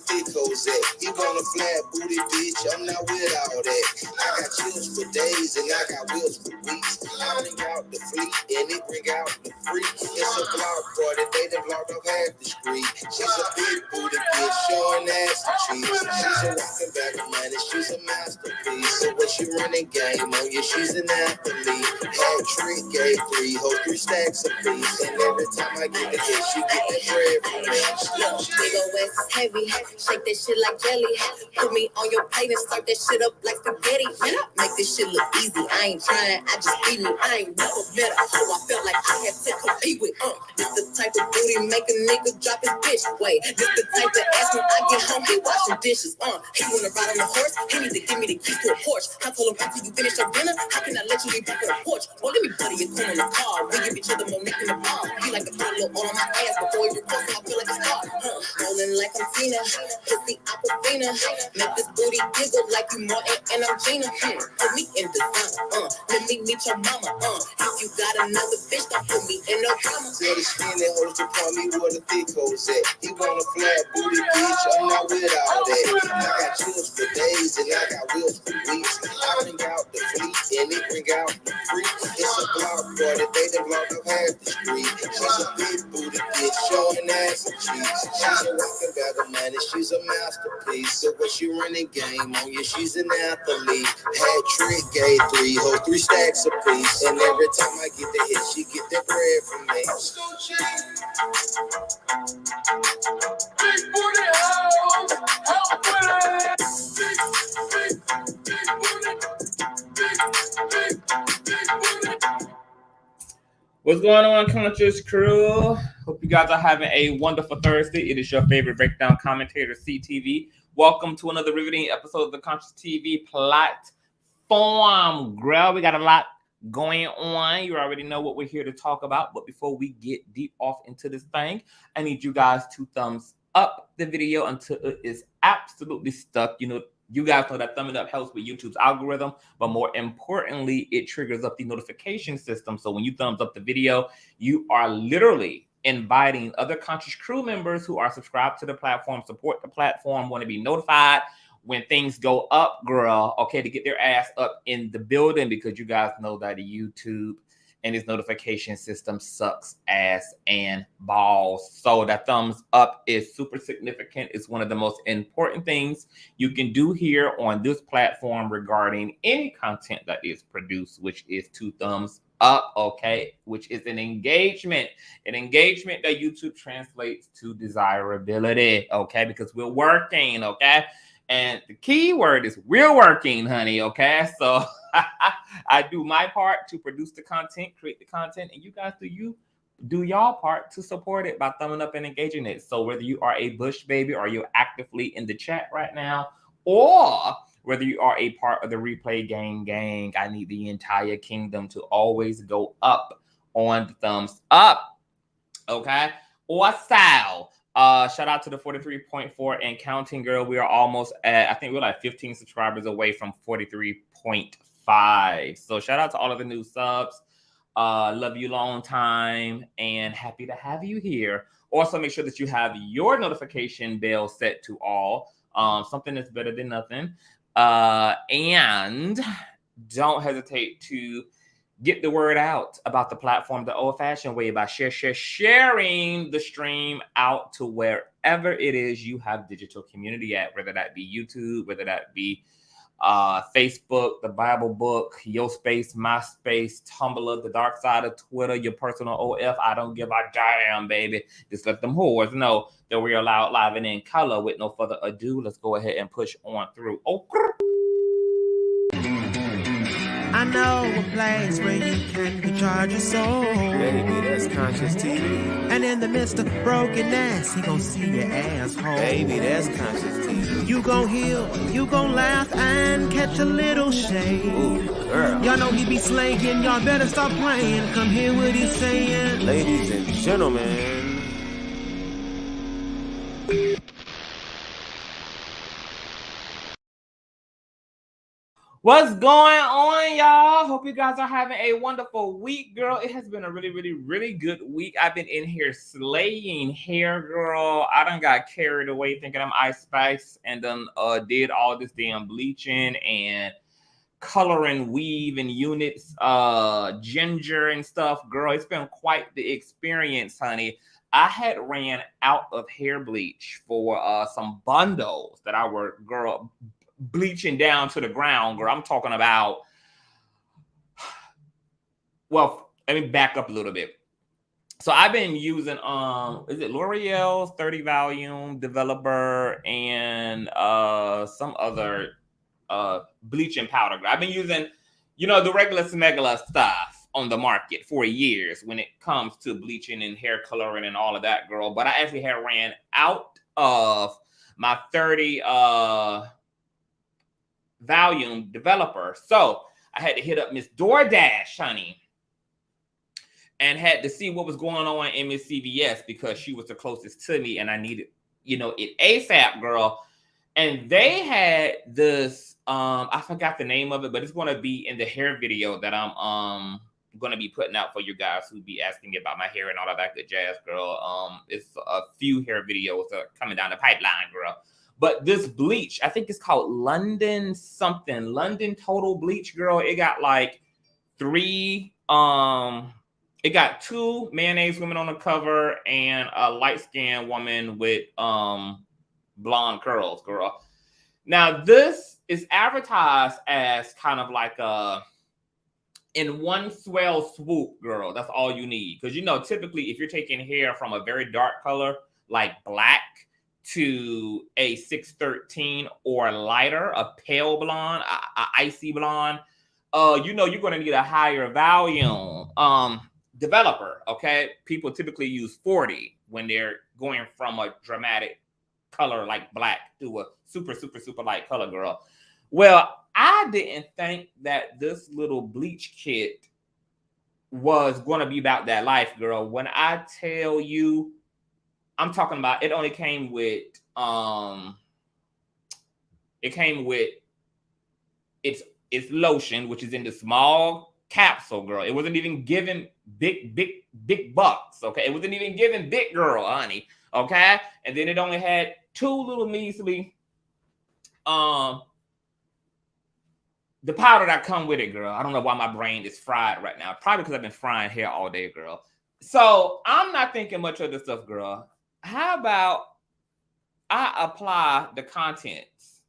thick hoes at? He want a flat booty bitch, I'm not with all that. I got chills for days and I got wheels for weeks. I bring out the fleet and it bring out the freak. It's a block party, they done blocked off half the street. She's a big booty bitch, showing ass and cheeks. She's a walking bag of money, she's a masterpiece. So when she running game on you, she's an athlete. Hat trick, gave 3 hoes, 3 stacks a piece. And every time I get the hit, she get that bread from me. Big ol' ass is heavy, shake that shit like jelly. Put me on your plate and start that shit up like spaghetti. Man, I make this shit look easy. I ain't trying, I just eat me. I ain't never met a hoe I felt like I had to compete with. This the type of booty make a nigga drop his bitch. Wait, this the type of ass when I get home, he washing dishes. He wanna ride on the horse, he need to give me the keys to a Porsche. I told him after you finish your dinner, how can I let you leave back on the porch? Well, let me buddy your corn in the car. We give each other more neck in the bar. He like to put a little on my ass before he records, so I feel like a star. Rolling like I'm Tina, pussy Aquafina. Make this booty giggle like you Martin and I'm Gina. Put me in designer, let me meet your mama. If you got another bitch, don't put me in no drama. Tell the skinny hoes to call me where the thick hoes at. He want a flat booty bitch, I'm not with all that. I got chills for days and I got wheels for weeks. I bring out the fleet and it bring out the freak. It's a block party, they done blocked up half the street. She's a big booty bitch, showing ass and cheeks. She's a walking bag of money, she's a masterpiece. So when she running game on you, she's an athlete. Hat trick, gave 3 hoes, 3 stacks a piece. And every time I get the hit, she get that bread from me. Big booty hoes, help with What's going on, Conscious crew? Hope you guys are having a wonderful Thursday. It is your favorite breakdown commentator, CTV. Welcome to another riveting episode of the Consciouztv platform. Girl, we got a lot going on. You already know what we're here to talk about. But before we get deep off into this thing, I need you guys to thumbs up the video until it is absolutely stuck. You know, you guys know that thumbing up helps with YouTube's algorithm, but more importantly, it triggers up the notification system. So when you thumbs up the video, you are literally inviting other Conscious crew members who are subscribed to the platform, support the platform, want to be notified when things go up, girl, okay, to get their ass up in the building, because you guys know that YouTube and its notification system sucks ass and balls. So that thumbs up is super significant. It's one of the most important things you can do here on this platform regarding any content that is produced, which is 2 thumbs up, okay, which is an engagement that YouTube translates to desirability, okay, because we're working, okay. And the key word is we're working, honey, okay? So I do my part to produce the content, create the content, and you guys do y'all part to support it by thumbing up and engaging it. So whether you are a Bush baby or you're actively in the chat right now, or whether you are a part of the replay gang, I need the entire kingdom to always go up on the thumbs up, okay? Or Sal. Shout out to the 43.4 and counting, girl. We are almost at, I think we're like 15 subscribers away from 43.5. So shout out to all of the new subs. Love you long time and happy to have you here. Also, make sure that you have your notification bell set to all. Something that's better than nothing. And don't hesitate to get the word out about the platform the old-fashioned way by sharing the stream out to wherever it is you have digital community at, whether that be YouTube, whether that be Facebook, the Bible book, your space, my space, Tumblr, the dark side of Twitter, your personal OF. I don't give a damn, baby. Just let them whores know that we are loud, live, and in color. With no further ado, let's go ahead and push on through. I know a place where you can recharge your soul. Baby, that's Consciouztv. And in the midst of brokenness, he gon' see your asshole. Baby, that's Consciouztv. You gon' heal, you gon' laugh and catch a little shade. Ooh, girl. Y'all know he be slaying, y'all better stop playing. Come hear what he's saying. Ladies and gentlemen. What's going on, y'all? Hope you guys are having a wonderful week, girl. It has been a really, really, really good week. I've been in here slaying hair, girl. I done got carried away thinking I'm Ice Spice and done did all this damn bleaching and coloring weave and units, ginger and stuff, girl. It's been quite the experience, honey. I had ran out of hair bleach for some bundles that I were, girl, bleaching down to the ground, girl. I'm talking about, well, let me back up a little bit. So I've been using is it L'Oreal's 30 volume developer and some other bleaching powder. I've been using, you know, the regular smegula stuff on the market for years when it comes to bleaching and hair coloring and all of that, girl. But I actually had ran out of my 30 volume developer. So I had to hit up Miss DoorDash, honey, and had to see what was going on in Miss CVS because she was the closest to me and I needed, you know, it ASAP, girl. And they had this, I forgot the name of it, but it's going to be in the hair video that I'm going to be putting out for you guys who be asking about my hair and all of that good jazz, girl. It's a few hair videos that are coming down the pipeline, girl. But this bleach, I think it's called London something. London Total Bleach, girl. It got like it got 2 mayonnaise women on the cover and a light-skinned woman with blonde curls, girl. Now, this is advertised as kind of like a in one swell swoop, girl. That's all you need. Because, you know, typically if you're taking hair from a very dark color, like black, to a 613 or lighter, a pale blonde, a icy blonde, you know, you're going to need a higher volume developer, okay? People typically use 40 when they're going from a dramatic color like black to a super, super, super light color, girl. Well, I didn't think that this little bleach kit was going to be about that life, girl. When I tell you, I'm talking about, it only came with its lotion, which is in the small capsule, girl. It wasn't even given big bucks, okay? It wasn't even given big girl, honey, okay? And then it only had 2 little measly the powder that come with it, girl. I don't know why my brain is fried right now. Probably because I've been frying hair all day, girl. So I'm not thinking much of this stuff, girl. How about I apply the contents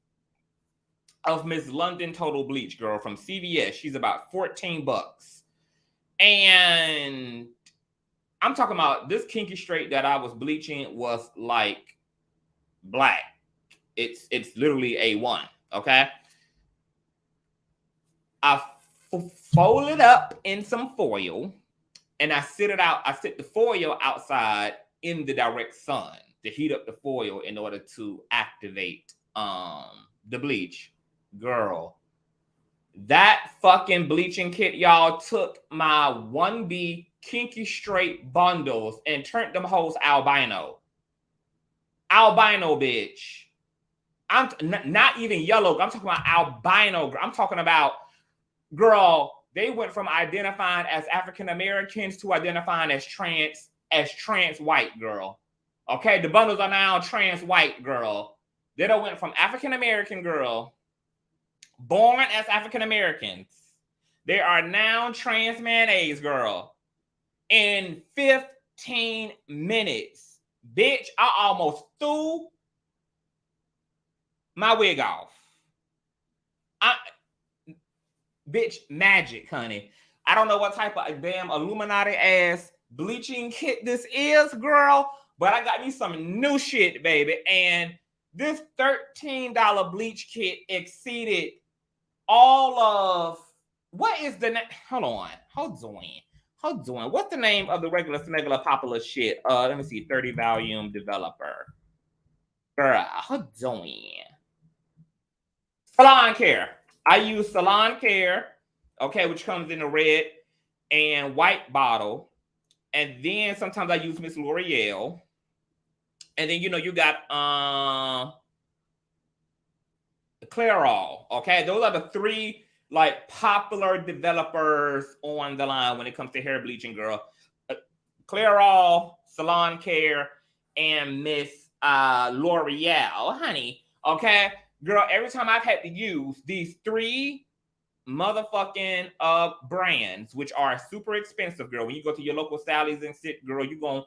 of Miss London Total Bleach, girl, from CVS. She's about $14. And I'm talking about this kinky straight that I was bleaching was like black. It's literally A1, okay? I fold it up in some foil and I sit it out. I sit the foil outside in the direct sun to heat up the foil in order to activate the bleach. Girl, that fucking bleaching kit, y'all, took my 1B kinky straight bundles and turned them hoes albino. Albino, bitch. I'm not even yellow. I'm talking about albino. I'm talking about, girl, they went from identifying as African Americans to identifying as trans white, girl. Okay, the bundles are now trans white, girl. They done went from African American girl, born as African Americans. They are now trans mayonnaise, girl. In 15 minutes, bitch, I almost threw my wig off. Bitch, magic, honey. I don't know what type of damn Illuminati ass bleaching kit this is, girl, but I got me some new shit, baby. And this $13 bleach kit exceeded all of, what is the name? Hold on. What's the name of the regular popular shit? Let me see. 30 volume developer. Girl, what's doing? Salon Care. I use Salon Care, okay, which comes in a red and white bottle. And then sometimes I use Miss L'Oreal. And then, you know, you got Clairol. Okay, those are the three like popular developers on the line when it comes to hair bleaching, girl. Clairol, Salon Care, and Miss L'Oreal, honey. Okay, girl. Every time I've had to use these three motherfucking brands, which are super expensive, girl. When you go to your local Stallions and sit, girl, you're gonna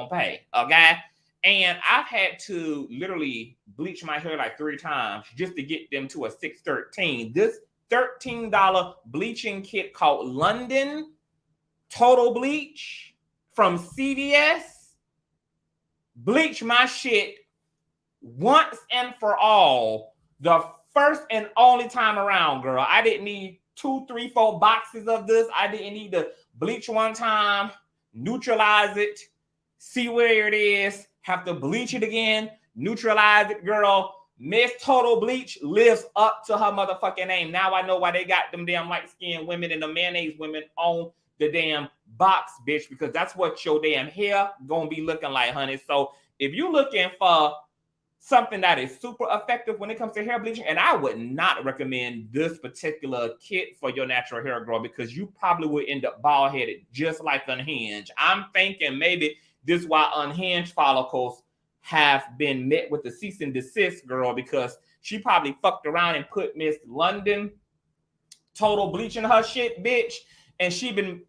pay, okay? And I've had to literally bleach my hair like 3 times just to get them to a 613. This $13 bleaching kit called London Total Bleach from CVS bleach my shit once and for all. The first and only time around, girl. I didn't need 2, 3, 4 boxes of this. I didn't need to bleach one time, neutralize it, see where it is, have to bleach it again, neutralize it, girl. Miss Total Bleach lives up to her motherfucking name. Now I know why they got them damn light-skinned women and the mayonnaise women on the damn box, bitch, because that's what your damn hair gonna be looking like, honey. So if you're looking for something that is super effective when it comes to hair bleaching, and I would not recommend this particular kit for your natural hair, girl, because you probably would end up bald-headed just like Unhinged. I'm thinking maybe this is why Unhinged follicles have been met with the cease and desist, girl, because she probably fucked around and put Miss London Total Bleach in her shit, bitch, and she been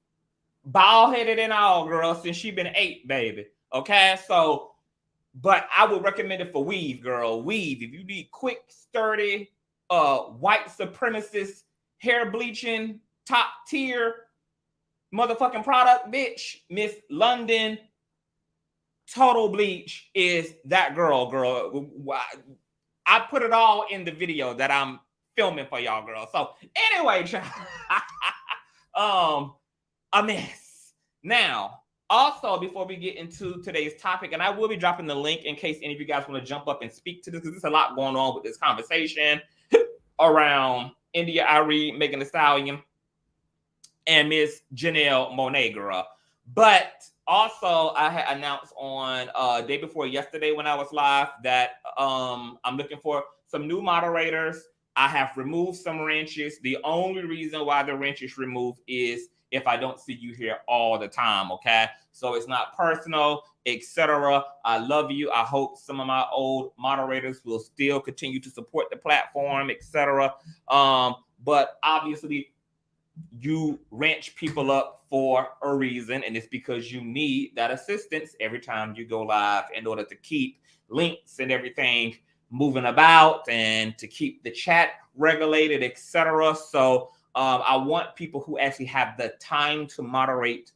bald-headed and all, girl, since she been 8, baby. Okay, so, but I would recommend it for weave, girl. Weave. If you need quick, sturdy, white supremacist hair bleaching, top tier motherfucking product, bitch, Miss London Total Bleach is that girl. I put it all in the video that I'm filming for y'all, girl. So anyway, a mess. Now, also, before we get into today's topic, and I will be dropping the link in case any of you guys want to jump up and speak to this, because there's a lot going on with this conversation around India Arie, Megan Thee Stallion, and Miss Janelle Monae, girl. But also, I had announced on day before yesterday when I was live that I'm looking for some new moderators. I have removed some wrenches. The only reason why the wrench is removed is if I don't see you here all the time, okay? So it's not personal, etc. I love you. I hope some of my old moderators will still continue to support the platform, etc. But obviously, you wrench people up for a reason, and it's because you need that assistance every time you go live in order to keep links and everything moving about and to keep the chat regulated, etc. So I want people who actually have the time to moderate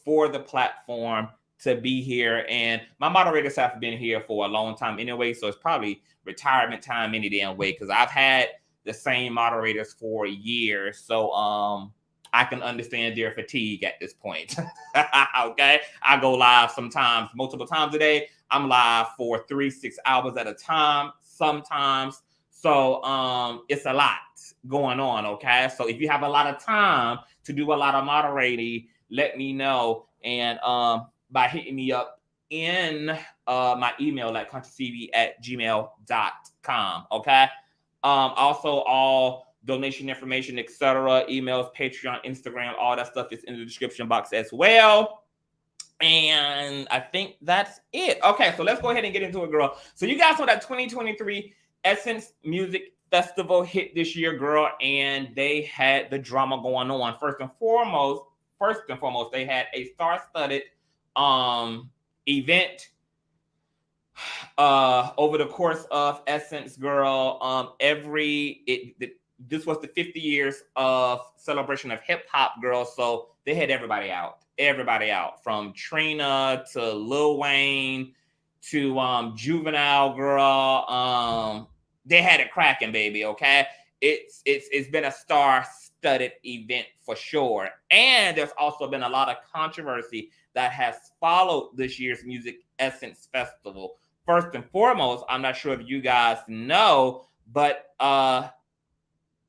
for the platform to be here. And my moderators have been here for a long time anyway, so it's probably retirement time any damn way, because I've had the same moderators for years. So I can understand their fatigue at this point. Okay, I go live sometimes multiple times a day. I'm live for 3-6 hours at a time sometimes. So it's a lot going on, okay? So if you have a lot of time to do a lot of moderating, let me know. And by hitting me up in my email at consciouztv@gmail.com, okay? Also, all donation information, etc., emails, Patreon, Instagram, all that stuff is in the description box as well. And I think that's it. Okay, so let's go ahead and get into it, girl. So you guys saw that 2023 Essence Music Festival hit this year, girl, and they had the drama going on. First and foremost, they had a star-studded event over the course of Essence, girl. This was the 50 years of celebration of hip hop, girl. So they had everybody out from Trina to Lil Wayne to Juvenile, girl. They had it cracking, baby. Okay, it's been a star-studded event for sure, and there's also been a lot of controversy that has followed this year's Music Essence Festival. First and foremost, I'm not sure if you guys know, but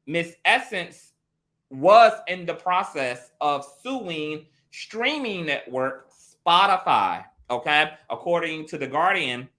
Miss Essence was in the process of suing streaming network Spotify. Okay, according to The Guardian,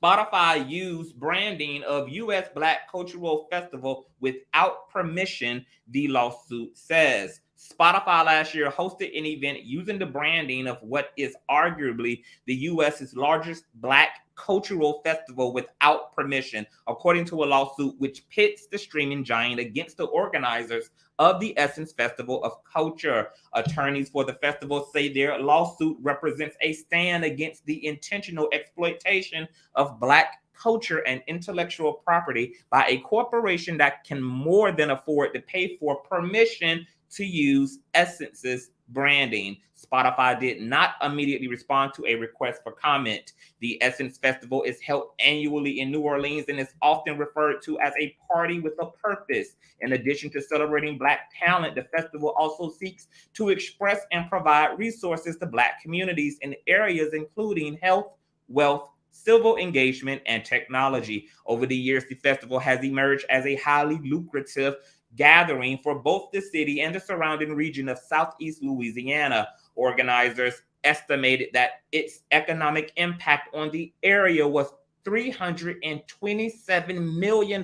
Spotify used branding of U.S. Black Cultural Festival without permission, the lawsuit says. Spotify last year hosted an event using the branding of what is arguably the U.S.'s largest Black cultural festival without permission, according to a lawsuit which pits the streaming giant against the organizers of the Essence Festival of Culture. Attorneys for the festival say their lawsuit represents a stand against the intentional exploitation of Black culture and intellectual property by a corporation that can more than afford to pay for permission to use Essence's branding. Spotify did not immediately respond to a request for comment. The Essence Festival is held annually in New Orleans and is often referred to as a party with a purpose. In addition to celebrating Black talent, the festival also seeks to express and provide resources to Black communities in areas including health, wealth, civil engagement, and technology. Over the years, the festival has emerged as a highly lucrative gathering for both the city and the surrounding region of Southeast Louisiana. Organizers estimated that its economic impact on the area was $327 million,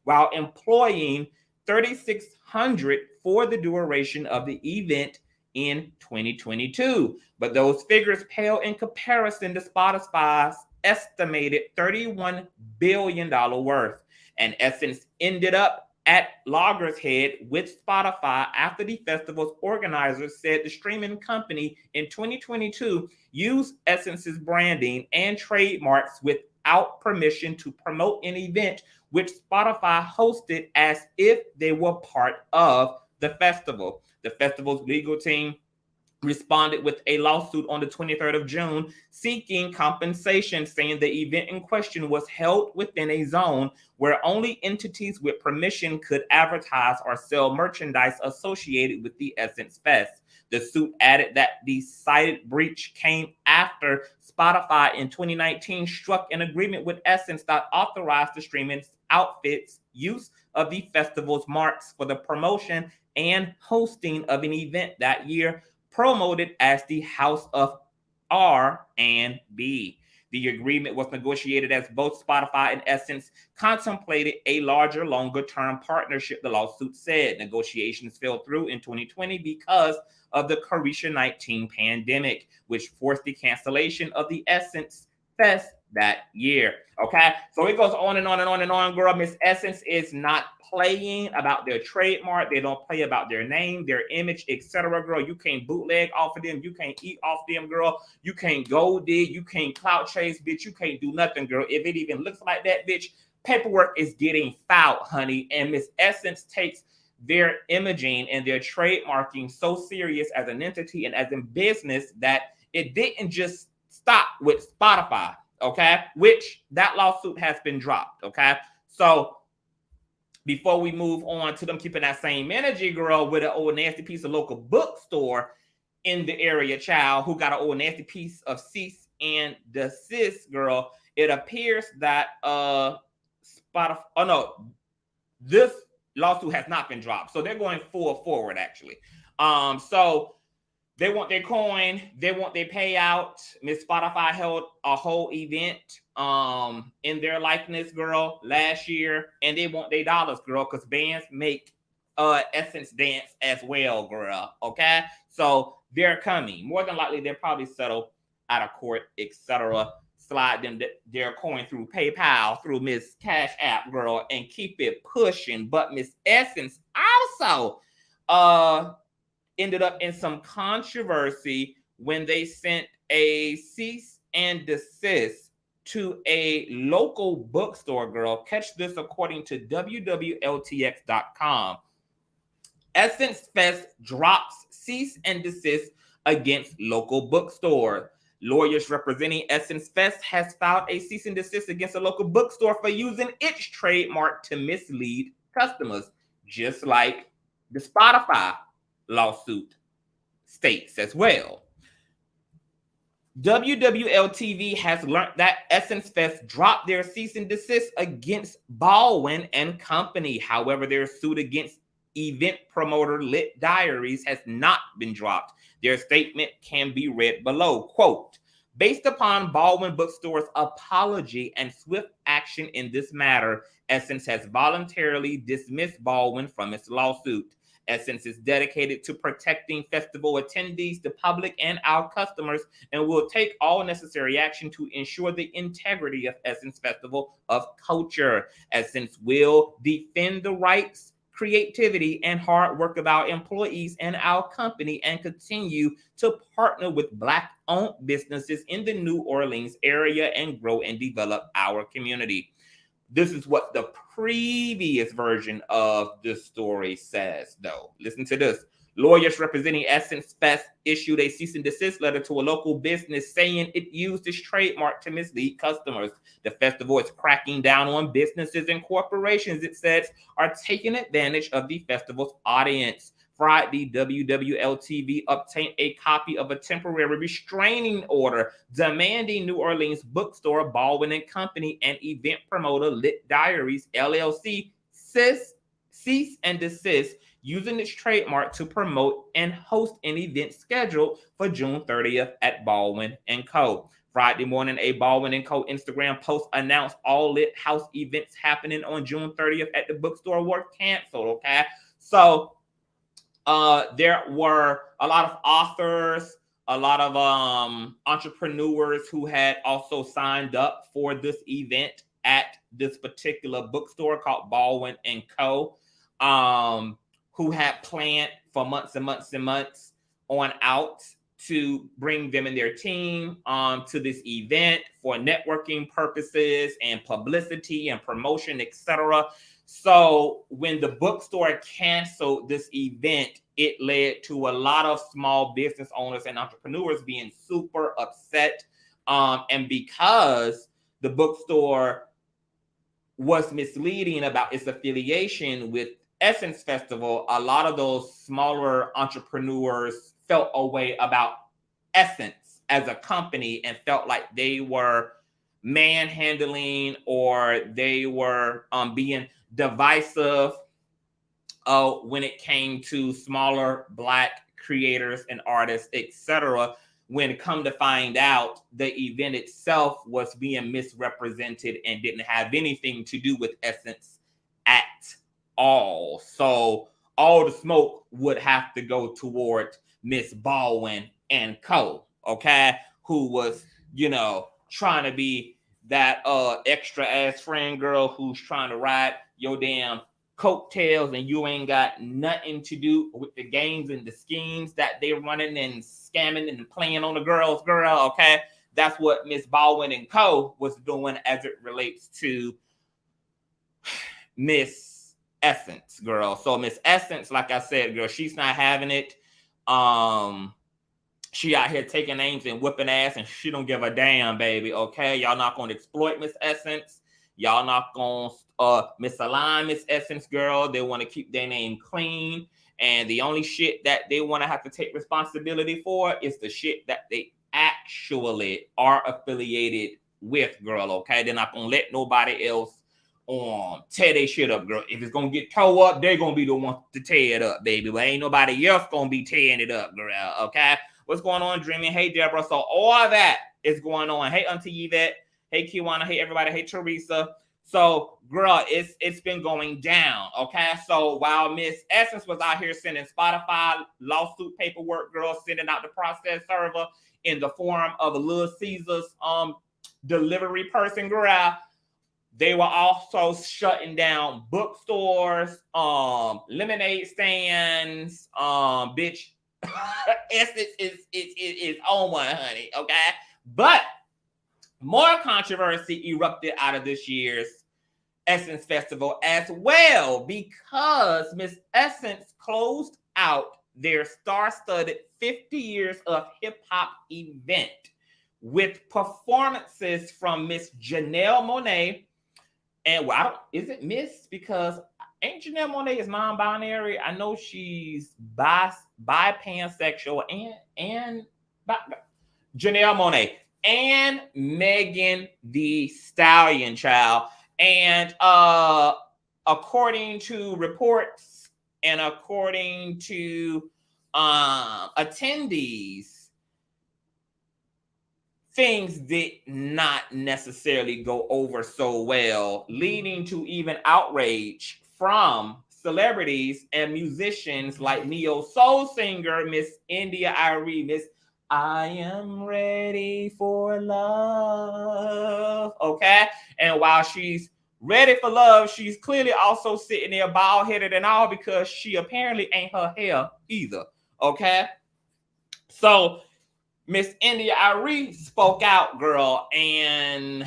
while employing 3,600 for the duration of the event in 2022. But those figures pale in comparison to Spotify's estimated $31 billion worth. And Essence ended up at loggerheads with Spotify after the festival's organizers said the streaming company in 2022 used Essence's branding and trademarks without permission to promote an event which Spotify hosted as if they were part of the festival. The festival's legal team responded with a lawsuit on the 23rd of June seeking compensation, saying the event in question was held within a zone where only entities with permission could advertise or sell merchandise associated with the Essence Fest. The suit added that the cited breach came after Spotify in 2019 struck an agreement with Essence that authorized the streaming outfit's use of the festival's marks for the promotion and hosting of an event that year promoted as the House of R&B. The agreement was negotiated as both Spotify and Essence contemplated a larger, longer-term partnership, the lawsuit said. Negotiations fell through in 2020 because of the COVID-19 pandemic, which forced the cancellation of the Essence Fest that year. Okay, so it goes on and on and on and on, girl. Miss Essence is not playing about their trademark. They don't play about their name, their image, etc. Girl, you can't bootleg off of them. You can't eat off them, girl. You can't go dig. You can't clout chase, bitch. You can't do nothing, girl. If it even looks like that, bitch, paperwork is getting filed, honey. And Miss Essence takes their imaging and their trademarking so serious as an entity and as in business that it didn't just stop with Spotify, okay? Which that lawsuit has been dropped, okay? So before we move on to them keeping that same energy, girl, with an old nasty piece of local bookstore in the area, child, who got an old nasty piece of cease and desist, girl, it appears that Spotify, oh no, this lawsuit has not been dropped. So they're going full forward, actually. So they want their coin, they want their payout. Miss Spotify held a whole event in their likeness, girl, last year, and they want their dollars, girl, because bands make Essence dance as well, girl. Okay, so they're coming. More than likely, they'll probably settle out of court, etc. Slide them their coin through PayPal, through Miss Cash App, girl, and keep it pushing. But Miss Essence also ended up in some controversy when they sent a cease and desist to a local bookstore, girl. Catch this according to wwltx.com. Essence Fest drops cease and desist against local bookstore. Lawyers representing Essence Fest has filed a cease and desist against a local bookstore for using its trademark to mislead customers, just like the Spotify lawsuit states as well. WWL-TV has learned that Essence Fest dropped their cease and desist against Baldwin and Company. However, their suit against event promoter Lit Diaries has not been dropped. Their statement can be read below. Quote, Based upon Baldwin Bookstore's apology and swift action in this matter, Essence has voluntarily dismissed Baldwin from its lawsuit. Essence is dedicated to protecting festival attendees, the public, and our customers, and will take all necessary action to ensure the integrity of Essence Festival of Culture. Essence will defend the rights, creativity, and hard work of our employees and our company, and continue to partner with Black-owned businesses in the New Orleans area and grow and develop our community. This is what the previous version of the story says, though. Listen to this. Lawyers representing Essence Fest issued a cease and desist letter to a local business saying it used its trademark to mislead customers. The festival is cracking down on businesses and corporations, it says, are taking advantage of the festival's audience. Friday, WWL-TV obtained a copy of a temporary restraining order demanding New Orleans bookstore Baldwin and Company and event promoter Lit Diaries, LLC, cease and desist using its trademark to promote and host an event scheduled for June 30th at Baldwin & Co. Friday morning, a Baldwin & Co. Instagram post announced all Lit House events happening on June 30th at the bookstore were canceled, okay? So, there were a lot of authors, a lot of entrepreneurs who had also signed up for this event at this particular bookstore called Baldwin and Co., who had planned for months and months and months on out to bring them and their team to this event for networking purposes and publicity and promotion, etc. So when the bookstore canceled this event, it led to a lot of small business owners and entrepreneurs being super upset. And because the bookstore was misleading about its affiliation with Essence Festival, a lot of those smaller entrepreneurs felt a way about Essence as a company and felt like they were manhandling or they were being divisive when it came to smaller Black creators and artists, etc. When come to find out, the event itself was being misrepresented and didn't have anything to do with Essence at all. So all the smoke would have to go toward Miss Baldwin and Co., okay, who was, trying to be that extra ass friend girl who's trying to ride your damn coattails, and you ain't got nothing to do with the games and the schemes that they're running and scamming and playing on the girl, okay? That's what Miss Baldwin and Co. was doing as it relates to Miss Essence, girl. So Miss Essence, like I said, girl, she's not having it. She out here taking names and whipping ass, and she don't give a damn, baby, okay? Y'all not going to exploit Miss Essence. Y'all not going to misalign Miss Essence, girl. They want to keep their name clean. And the only shit that they want to have to take responsibility for is the shit that they actually are affiliated with, girl, okay? They're not going to let nobody else tear their shit up, girl. If it's going to get tore up, they're going to be the one to tear it up, baby. But ain't nobody else going to be tearing it up, girl, okay? What's going on, Dreaming? Hey, Deborah. So all that is going on. Hey, Auntie Yvette. Hey, Kiwana. Hey, everybody. Hey, Teresa. So, girl, it's been going down, okay? So while Miss Essence was out here sending Spotify lawsuit paperwork, girl, sending out the process server in the form of a Little Caesars delivery person, girl, they were also shutting down bookstores, lemonade stands, bitch. Essence is on one, honey, okay? But more controversy erupted out of this year's Essence Festival as well, because Miss Essence closed out their star-studded 50 years of hip-hop event with performances from Miss Janelle Monae. And is it Miss? Because ain't Janelle Monae is non-binary? I know she's pansexual and Janelle Monae and Megan Thee Stallion, child. And according to reports and according to attendees, things did not necessarily go over so well, leading to even outrage from celebrities and musicians like neo soul singer Miss India Arie, Miss I Am Ready for Love. Okay. And while she's ready for love, she's clearly also sitting there bald headed and all because she apparently ain't her hair either. Okay. So Miss India Arie spoke out, girl, and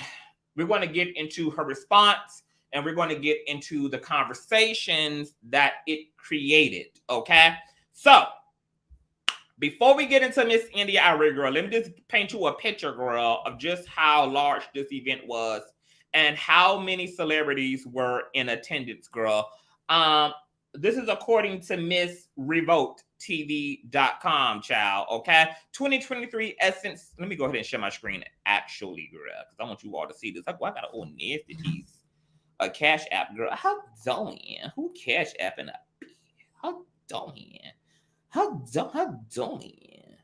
we're going to get into her response and we're going to get into the conversations that it created. Okay. So before we get into Miss India Arie, girl, let me just paint you a picture, girl, of just how large this event was and how many celebrities were in attendance, girl. This is according to Miss PROVOCATIVE.com, child, okay? 2023 Essence. Let me go ahead and share my screen, actually, girl, because I want you all to see this. I got an old nasty piece. A Cash App, girl. How doing? Who Cash Apping up? How doing? How doing?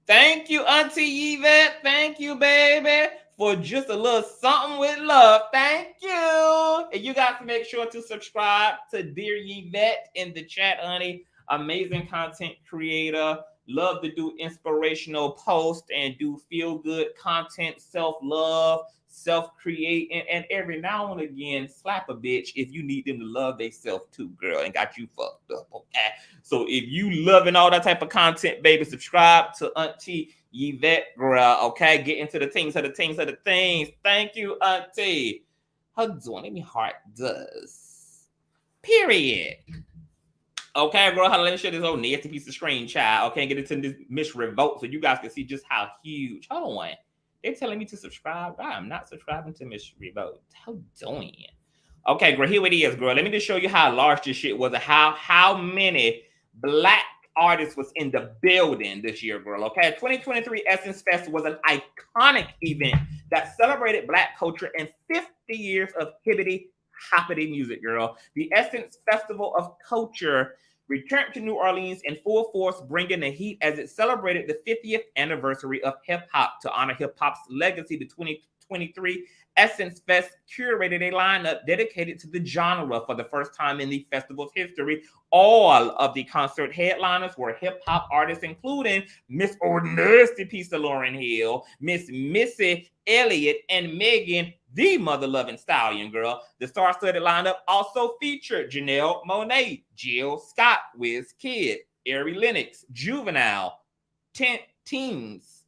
Thank you, Auntie Yvette. Thank you, baby, for just a little something with love. Thank you. And you guys make sure to subscribe to Dear Yvette in the chat, honey. Amazing content creator. Love to do inspirational posts and do feel-good content, self-love, self-create, and every now and again, slap a bitch if you need them to love themselves too, girl, and got you fucked up, okay? So if you loving all that type of content, baby, subscribe to Auntie Yvette, girl, okay? Get into the things of the things of the things. Thank you, Auntie. How doing? Let me heart does. Period. Okay, girl, let me show this old nasty piece of screen, child. Okay, get into this Miss Revolt so you guys can see just how huge. Hold on. They're telling me to subscribe. I'm not subscribing to Miss Revolt. How doing? Okay, girl, here it is, girl. Let me just show you how large this shit was and how many Black artists was in the building this year, girl. Okay, 2023 Essence Fest was an iconic event that celebrated Black culture and 50 years of hibbity hoppity music, girl. The Essence Festival of Culture returned to New Orleans in full force, bringing the heat as it celebrated the 50th anniversary of hip-hop. To honor hip-hop's legacy, the 2023 Essence Fest curated a lineup dedicated to the genre for the first time in the festival's history. All of the concert headliners were hip-hop artists, including Miss Nasty Piece of Lauryn Hill, Miss Missy Elliott, and Megan the mother-loving Stallion, girl. The star-studded lineup also featured Janelle Monae, Jill Scott, Wizkid, Ari Lennox, Juvenile, Teens,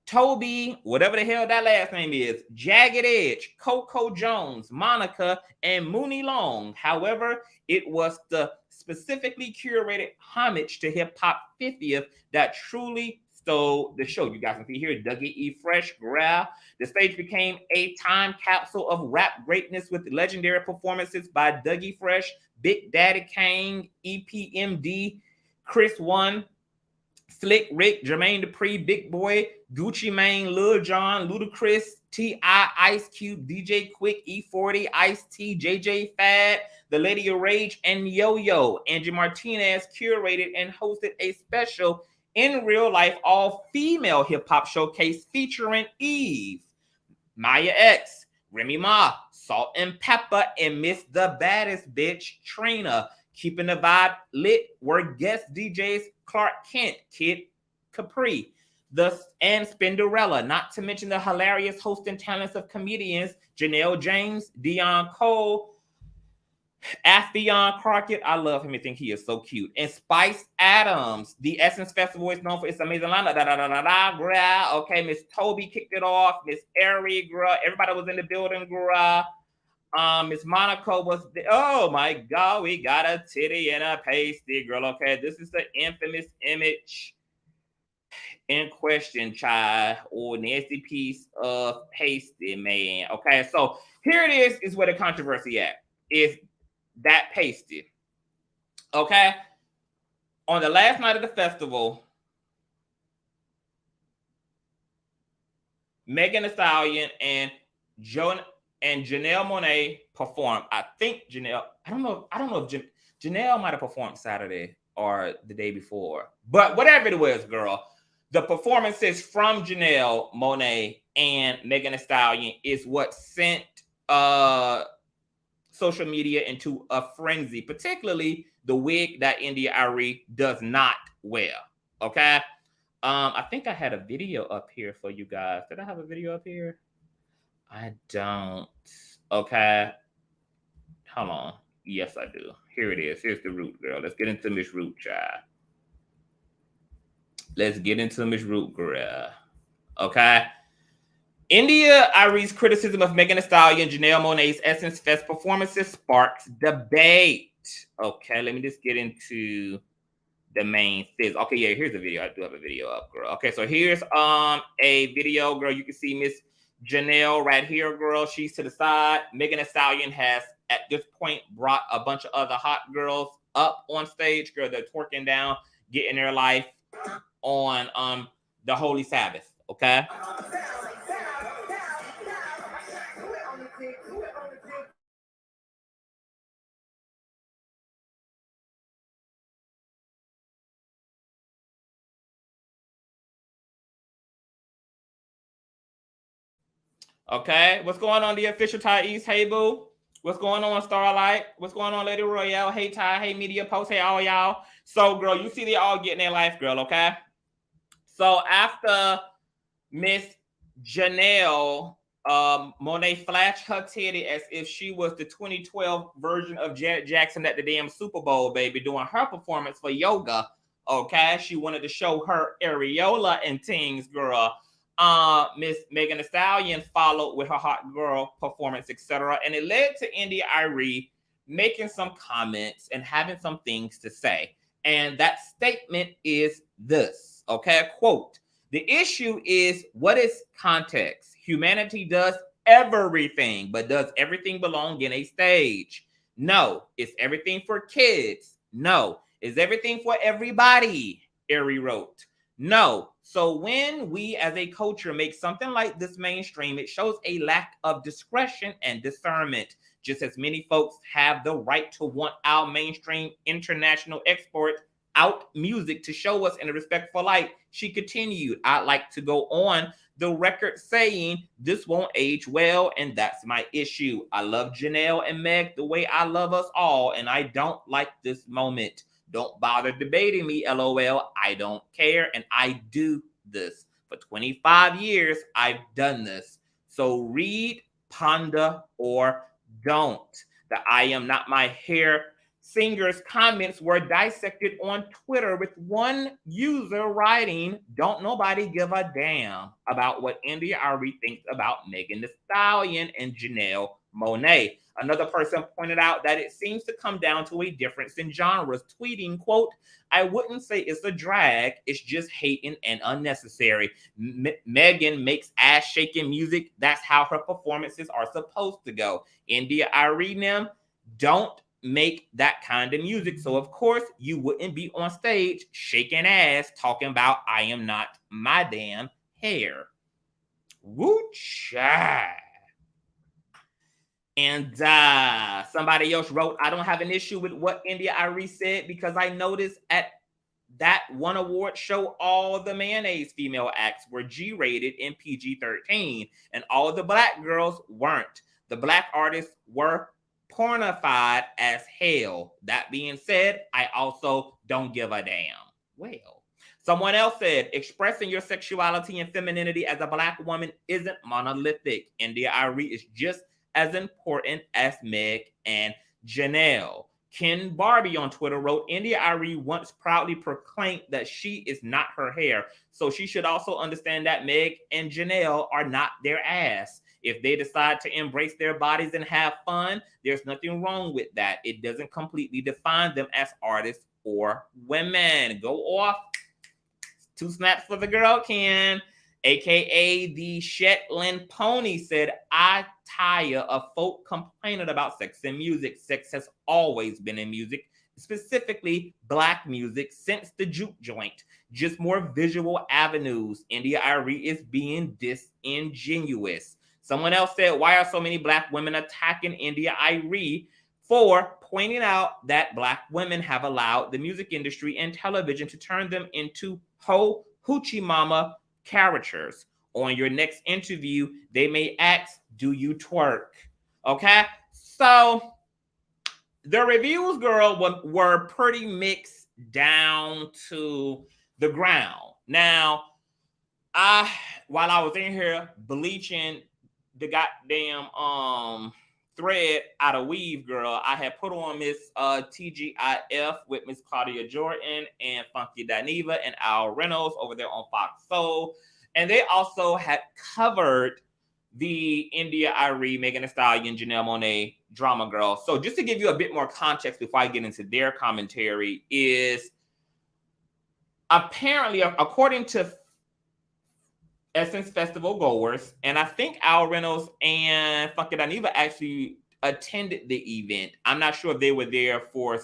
Toby, whatever the hell that last name is, Jagged Edge, Coco Jones, Monica, and Mooney Long. However, it was the specifically curated homage to hip-hop 50th that truly stole the show. You guys can see here, Dougie E. Fresh, Grab. The stage became a time capsule of rap greatness with legendary performances by Dougie Fresh, Big Daddy Kane, EPMD, Chris One, Slick Rick, Jermaine Dupri, Big Boy, Gucci Mane, Lil Jon, Ludacris, T.I., Ice Cube, DJ Quick, E40, Ice-T, JJ Fad, The Lady of Rage, and Yo-Yo. Angie Martinez curated and hosted a special in real life all-female hip-hop showcase featuring Eve, Maya X, Remy Ma, Salt and Pepper, and Miss the Baddest Bitch, Trina. Keeping the vibe lit were guest DJs Clark Kent, Kid Capri, and Spinderella, not to mention the hilarious hosting talents of comedians Janelle James, Dion Cole, Affion Crockett, I love him. I think he is so cute. And Spice Adams. The Essence Festival is known for its amazing lineup. Okay, Miss Toby kicked it off. Miss Arie, girl. Everybody was in the building, girl. Miss Monaco was oh my God, we got a titty and a pasty, girl. Okay, this is the infamous image in question, child, or nasty piece of pasty, man. Okay, so here it is where the controversy at is. That pasted. Okay. On the last night of the festival, Megan Thee Stallion and Janelle Monae performed. I think Janelle, I don't know if Janelle might have performed Saturday or the day before. But whatever it was, girl, The performances from Janelle Monae and Megan Thee Stallion is what sent social media into a frenzy, particularly the wig that India Arie does not wear. Okay. I think I had a video up here for you guys. Did I have a video up here? I don't. Okay. Hold on. Yes, I do. Here it is. Here's the root, girl. Let's get into Miss Root, child. Let's get into Miss Root, girl. Okay. India Arie's criticism of Megan Thee Stallion and Janelle Monae's Essence Fest performances sparks debate. Okay, let me just get into the main thing. Okay, yeah, here's a video. I do have a video up, girl. Okay, so here's a video, girl. You can see Miss Janelle right here, girl. She's to the side. Megan Thee Stallion has, at this point, brought a bunch of other hot girls up on stage, girl. They're twerking down, getting their life on the Holy Sabbath, okay? Okay, what's going on, the official titties? Hey, boo. What's going on, Starlight? What's going on, Lady Royale? Hey, Ty. Hey, Media Post. Hey, all y'all. So, girl, you see they all getting their life, girl, okay? So, after Miss Janelle Monae flashed her titty as if she was the 2012 version of Janet Jackson at the damn Super Bowl, baby, doing her performance for yoga, okay? She wanted to show her areola and things, girl. Miss Megan Thee Stallion followed with her hot girl performance, etc. And it led to India Arie making some comments and having some things to say. And that statement is this, okay? Quote, the issue is, what is context? Humanity does everything, but does everything belong in a stage? No. Is everything for kids? No. Is everything for everybody? Arie wrote. No. So when we as a culture make something like this mainstream, it shows a lack of discretion and discernment. Just as many folks have the right to want our mainstream international export out music to show us in a respectful light, she continued, I'd like to go on the record saying this won't age well, and that's my issue. I love Janelle and Meg the way I love us all, and I don't like this moment. Don't bother debating me, LOL. I don't care, and I do this. For 25 years, I've done this. So read, ponder, or don't. The I am not my hair singer's comments were dissected on Twitter with one user writing, don't nobody give a damn about what India Arie thinks about Megan Thee Stallion and Janelle Monae. Another person pointed out that it seems to come down to a difference in genres, tweeting, quote, I wouldn't say it's a drag, it's just hating and unnecessary. Megan makes ass-shaking music. That's how her performances are supposed to go. India Arie them don't make that kind of music. So, of course, you wouldn't be on stage shaking ass talking about I am not my damn hair. Woo child. And somebody else wrote, I don't have an issue with what India Arie said because I noticed at that one award show, all the mayonnaise female acts were G-rated and PG-13, and all the black girls weren't. The black artists were pornified as hell. That being said, I also don't give a damn. Well, someone else said, expressing your sexuality and femininity as a black woman isn't monolithic. India Arie is just as important as Meg and Janelle. Ken Barbie on Twitter wrote, India Arie once proudly proclaimed that she is not her hair, so she should also understand that Meg and Janelle are not their ass. If they decide to embrace their bodies and have fun, there's nothing wrong with that. It doesn't completely define them as artists or women. Go off. 2 snaps for the girl, Ken. AKA the Shetland Pony said, I tire of folk complaining about sex in music. Sex has always been in music, specifically black music, since the juke joint. Just more visual avenues. India Arie is being disingenuous. Someone else said, why are so many black women attacking India Arie for pointing out that black women have allowed the music industry and television to turn them into hoochie mama characters. On your next interview, they may ask, do you twerk? Okay? So the reviews, girl, were pretty mixed down to the ground. Now, while I was in here bleaching the goddamn thread out of weave, girl, I had put on Miss TGIF with Miss Claudia Jordan and Funky Dineva and Al Reynolds over there on Fox Soul. And they also had covered the India Arie, Megan Thee Stallion, Janelle Monae drama, girl. So just to give you a bit more context before I get into their commentary, is apparently, according to Essence Festival goers, and I think Al Reynolds and Funky Dineva actually attended the event. I'm not sure if they were there for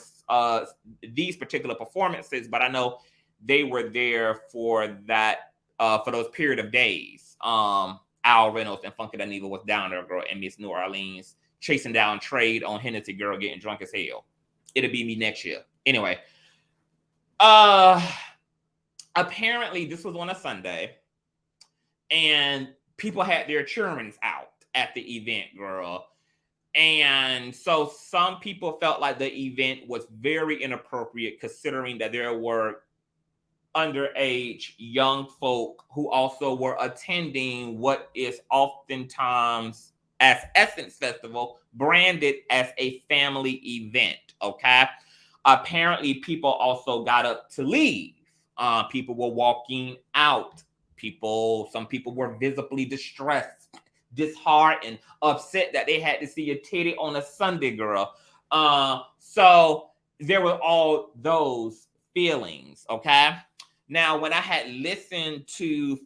these particular performances, but I know they were there for that for those period of days. Al Reynolds and Funky Dineva was down there, girl, and Miss New Orleans chasing down Trade on Hennessy, girl, getting drunk as hell. It'll be me next year. Anyway, apparently this was on a Sunday, and people had their children out at the event, girl. And so some people felt like the event was very inappropriate, considering that there were underage young folk who also were attending what is oftentimes, as Essence Festival, branded as a family event. Okay. Apparently people also got up to leave. People were walking out. Some people were visibly distressed, disheartened, upset that they had to see a titty on a Sunday, girl. So there were all those feelings. Okay. Now, when I had listened to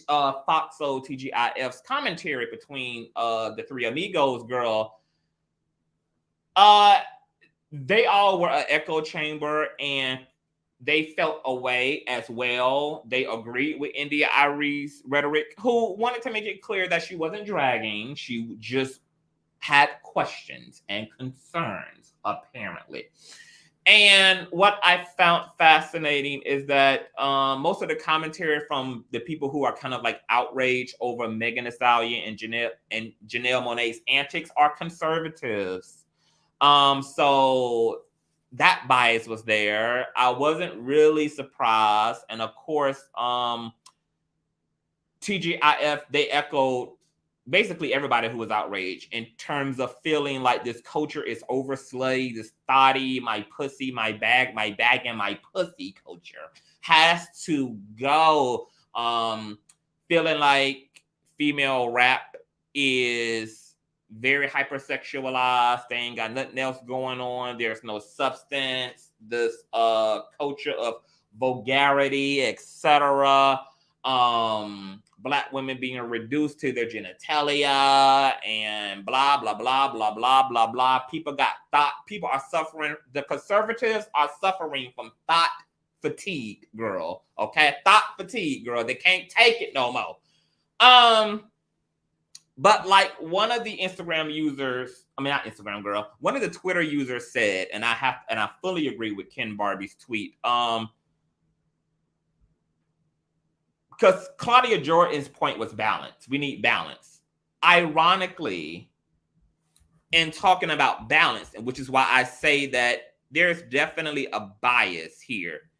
Fox Soul TGIF's commentary between the three amigos, girl, they all were an echo chamber, and they felt a way as well. They agreed with India Arie's rhetoric, who wanted to make it clear that she wasn't dragging. She just had questions and concerns, apparently. And what I found fascinating is that most of the commentary from the people who are kind of like outraged over Megan Thee Stallion and Janelle Monae's antics are conservatives. So that bias was there. I wasn't really surprised. And of course, TGIF, they echoed basically everybody who was outraged in terms of feeling like this culture is overslayed. This thotty, my pussy, my bag, and my pussy culture has to go. Feeling like female rap is very hypersexualized. They ain't got nothing else going on. There's no substance. This culture of vulgarity, etc. Black women being reduced to their genitalia and blah, blah, blah, blah, blah, blah, blah. People are suffering. The conservatives are suffering from thought fatigue, girl. Okay? Thought fatigue, girl. They can't take it no more. But like one of the Instagram users, not Instagram, girl, one of the Twitter users said, and I fully agree with Ken Barbie's tweet, because Claudia Jordan's point was balance. We need balance. Ironically, in talking about balance, which is why I say that there's definitely a bias here.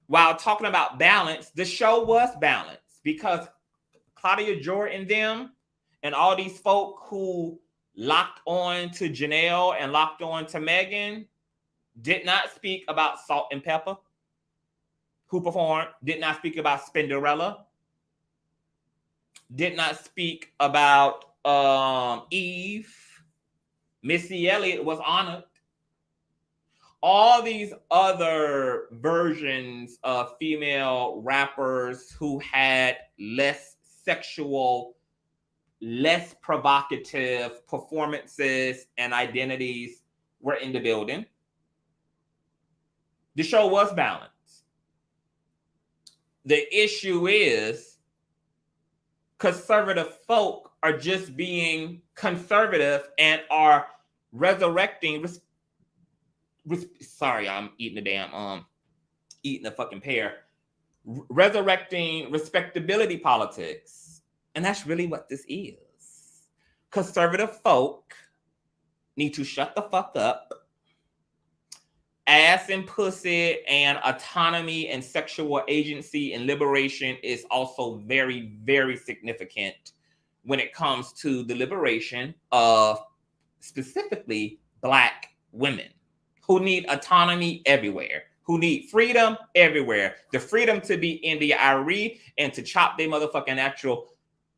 While talking about balance, the show was balanced because Claudia Jordan, them, and all these folk who locked on to Janelle and locked on to Megan did not speak about Salt and Pepper, who performed, did not speak about Spinderella, did not speak about Eve. Missy Elliott was honored. All these other versions of female rappers who had less sexual, less provocative performances and identities were in the building. The show was balanced. The issue is conservative folk are just being conservative and are resurrecting. Sorry, I'm eating a fucking pear. resurrecting respectability politics. And that's really what this is. Conservative folk need to shut the fuck up. Ass and pussy and autonomy and sexual agency and liberation is also very, very significant when it comes to the liberation of specifically Black women who need autonomy everywhere, who need freedom everywhere. The freedom to be India Arie and to chop their motherfucking actual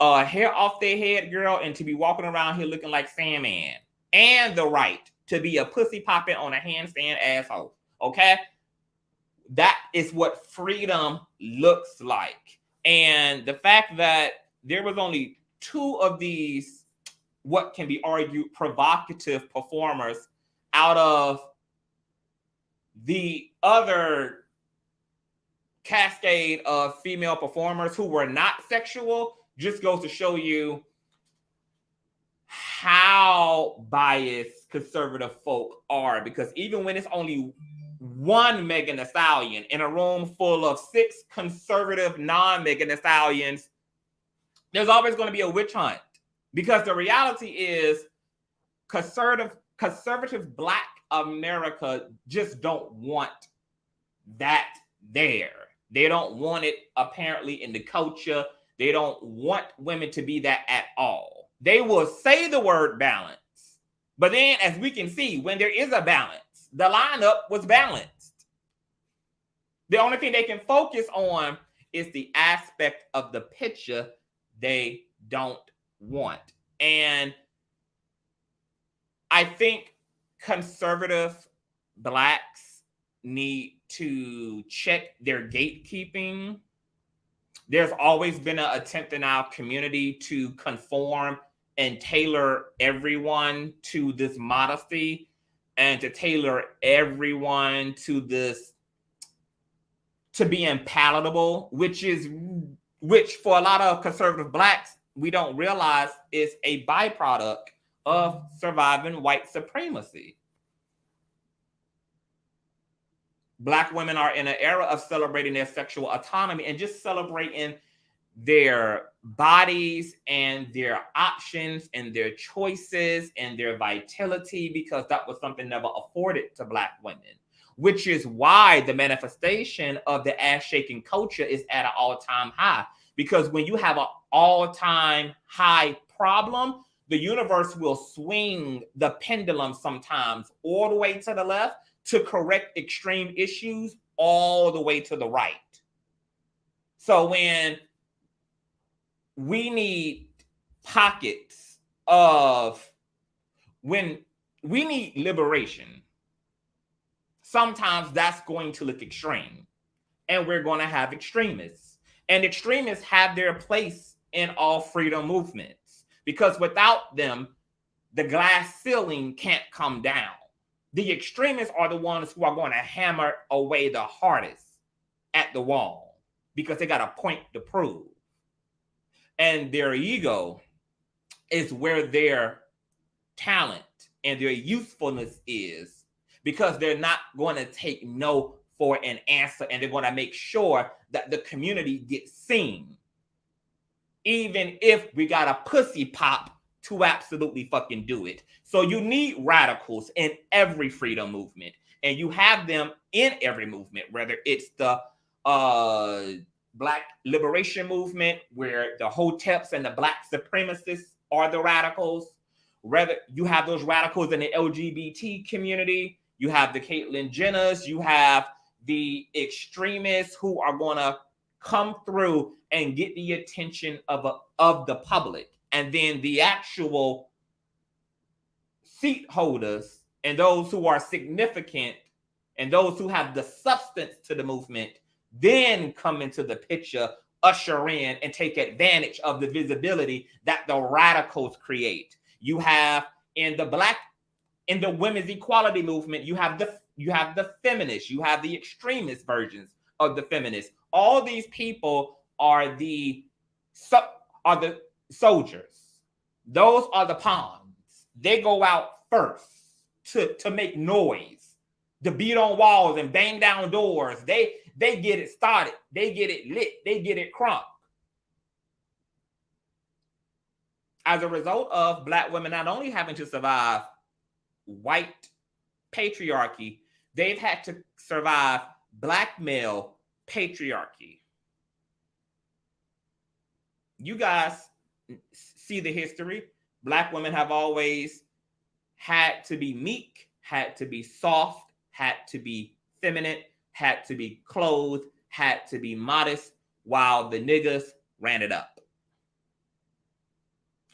hair off their head, girl, and to be walking around here looking like Sandman. And the right to be a pussy popping on a handstand asshole. Okay? That is what freedom looks like. And the fact that there was only 2 of these, what can be argued, provocative performers out of the other cascade of female performers who were not sexual, just goes to show you how biased conservative folk are. Because even when it's only one Megan Thee Stallion in a room full of 6 conservative non-Megan Thee Stallions, there's always going to be a witch hunt. Because the reality is conservative Black America just don't want that there. They don't want it apparently in the culture. They don't want women to be that at all. They will say the word balance. But then, as we can see, when there is a balance, the lineup was balanced. The only thing they can focus on is the aspect of the picture they don't want. And I think conservative Blacks need to check their gatekeeping. There's always been an attempt in our community to conform and tailor everyone to this modesty and to tailor everyone to this, to being palatable, which for a lot of conservative Blacks, we don't realize is a byproduct of surviving white supremacy. Black women are in an era of celebrating their sexual autonomy and just celebrating their bodies and their options and their choices and their vitality, because that was something never afforded to Black women, which is why the manifestation of the ass-shaking culture is at an all-time high. Because when you have an all-time high problem, the universe will swing the pendulum sometimes all the way to the left to correct extreme issues all the way to the right. So when we need pockets of, when we need liberation, sometimes that's going to look extreme. And we're going to have extremists. And extremists have their place in all freedom movements. Because without them, the glass ceiling can't come down. The extremists are the ones who are going to hammer away the hardest at the wall because they got a point to prove. And their ego is where their talent and their usefulness is, because they're not going to take no for an answer, and they're going to make sure that the community gets seen. Even if we got a pussy pop to absolutely fucking do it. So you need radicals in every freedom movement, and you have them in every movement, whether it's the Black liberation movement, where the Hoteps and the Black supremacists are the radicals. Whether you have those radicals in the LGBT community, you have the Caitlyn Jenners, you have the extremists who are going to come through and get the attention of the public. And then the actual seat holders and those who are significant and those who have the substance to the movement then come into the picture, usher in and take advantage of the visibility that the radicals create. You have in the women's equality movement, you have the feminists, you have the extremist versions of the feminists. All these people are the soldiers. Those are the pawns. They go out first to make noise to beat on walls and bang down doors. They get it started. They get it lit. They get it crunk. As a result of Black women not only having to survive white patriarchy, they've had to survive Black male patriarchy. You guys see the history. Black women have always had to be meek, had to be soft, had to be feminine, had to be clothed, had to be modest, while the niggas ran it up.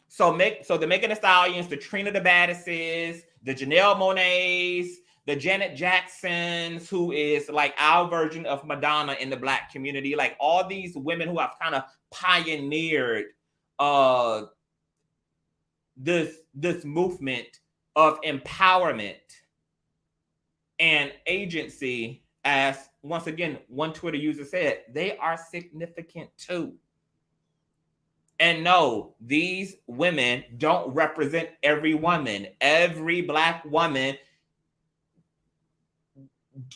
So the Megan Thee Stallions, the Trina the Baddesses, the Janelle Monaes, the Janet Jacksons, who is like our version of Madonna in the Black community, like all these women who have kind of pioneered this movement of empowerment and agency, as once again one Twitter user said, they are significant too. And no, these women don't represent every woman. Every Black woman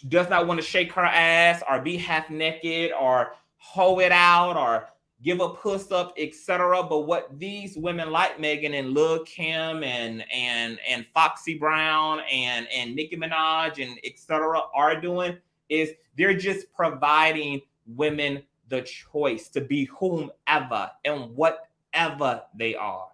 does not want to shake her ass or be half naked or hoe it out or give a puss up, etc. But what these women like Megan and Lil Kim and Foxy Brown and Nicki Minaj and etc. are doing is they're just providing women the choice to be whomever and whatever they are,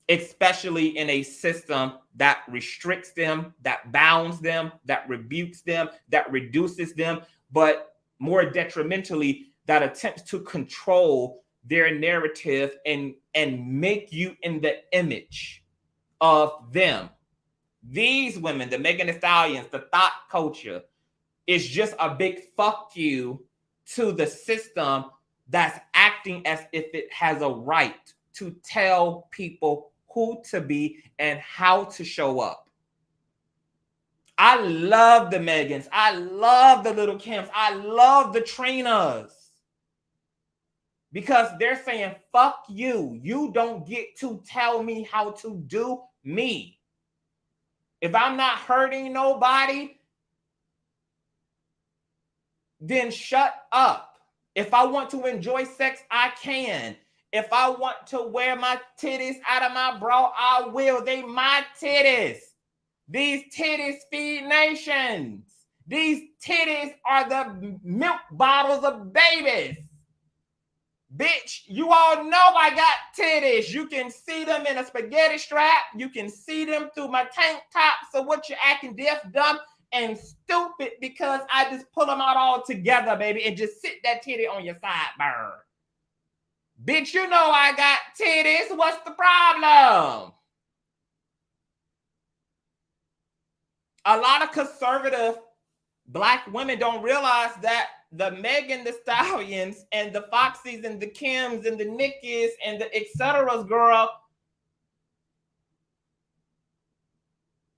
especially in a system that restricts them, that bounds them, that rebukes them, that reduces them, but more detrimentally, that attempts to control their narrative and make you in the image of them. These women, the Megan Thee Stallions, the thought culture, is just a big fuck you to the system that's acting as if it has a right to tell people who to be and how to show up. I love the Megans. I love the Little Kims. I love the Trinas. Because they're saying, fuck you. You don't get to tell me how to do me. If I'm not hurting nobody, then shut up. If I want to enjoy sex, I can. If I want to wear my titties out of my bra, I will. They my titties. These titties feed nations. These titties are the milk bottles of babies. Bitch, you all know I got titties. You can see them in a spaghetti strap. You can see them through my tank top. So what you acting deaf, dumb, and stupid because I just pull them out all together, baby, and just sit that titty on your sideburn. Bitch, you know I got titties. What's the problem? A lot of conservative Black women don't realize that the Megan Thee Stallions and the Foxies and the Kims and the Nickies and the etc.'s, girl,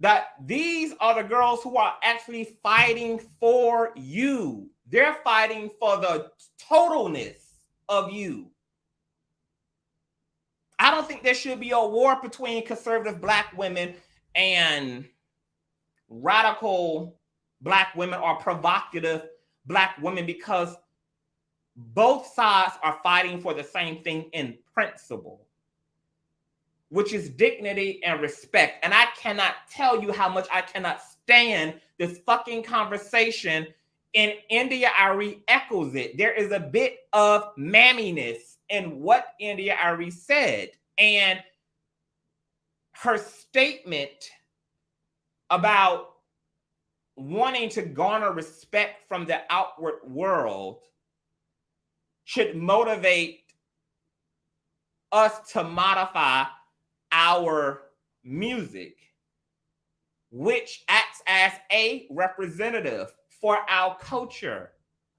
that these are the girls who are actually fighting for you. They're fighting for the totalness of you. I don't think there should be a war between conservative Black women and radical Black women or provocative Black women, because both sides are fighting for the same thing in principle, which is dignity and respect. And I cannot tell you how much I cannot stand this fucking conversation. And India Arie echoes it. There is a bit of mamminess in what India Arie said. And her statement about wanting to garner respect from the outward world should motivate us to modify our music, which acts as a representative for our culture.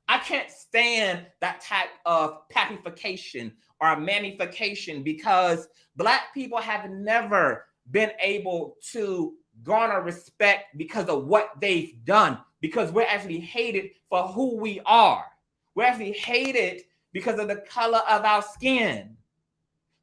I can't stand that type of papification or manification, because Black people have never been able to garner respect because of what they've done, because we're actually hated for who we are. We're actually hated because of the color of our skin.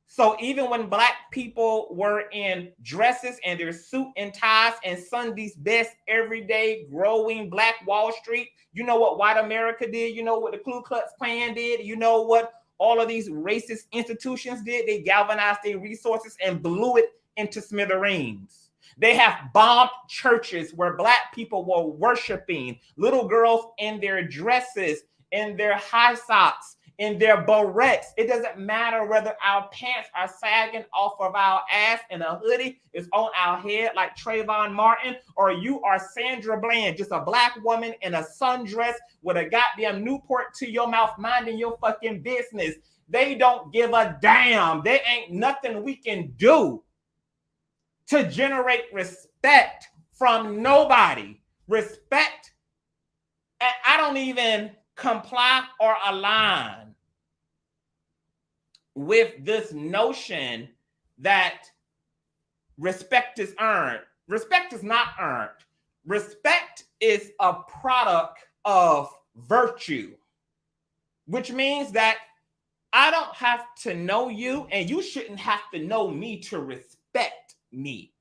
So even when black people were in dresses and their suit and ties and Sunday's best everyday growing Black Wall Street, you know what white America did? You know what the Ku Klux Klan did? You know what all of these racist institutions did? They galvanized their resources and blew it into smithereens. They have bombed churches where black people were worshiping, little girls in their dresses, in their high socks, in their barrettes. It doesn't matter whether our pants are sagging off of our ass and a hoodie is on our head like Trayvon Martin, or you are Sandra Bland, just a black woman in a sundress with a goddamn Newport to your mouth minding your fucking business. They don't give a damn. There ain't nothing we can do to generate respect from nobody. Respect, and I don't even comply or align with this notion that respect is earned. Respect is not earned. Respect is a product of virtue, which means that I don't have to know you and you shouldn't have to know me to respect me.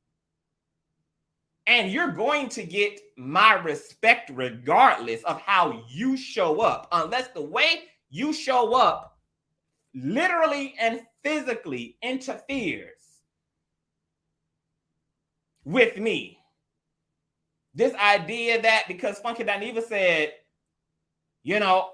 And you're going to get my respect regardless of how you show up, unless the way you show up literally and physically interferes with me. This idea that because Funky Dineva said, you know,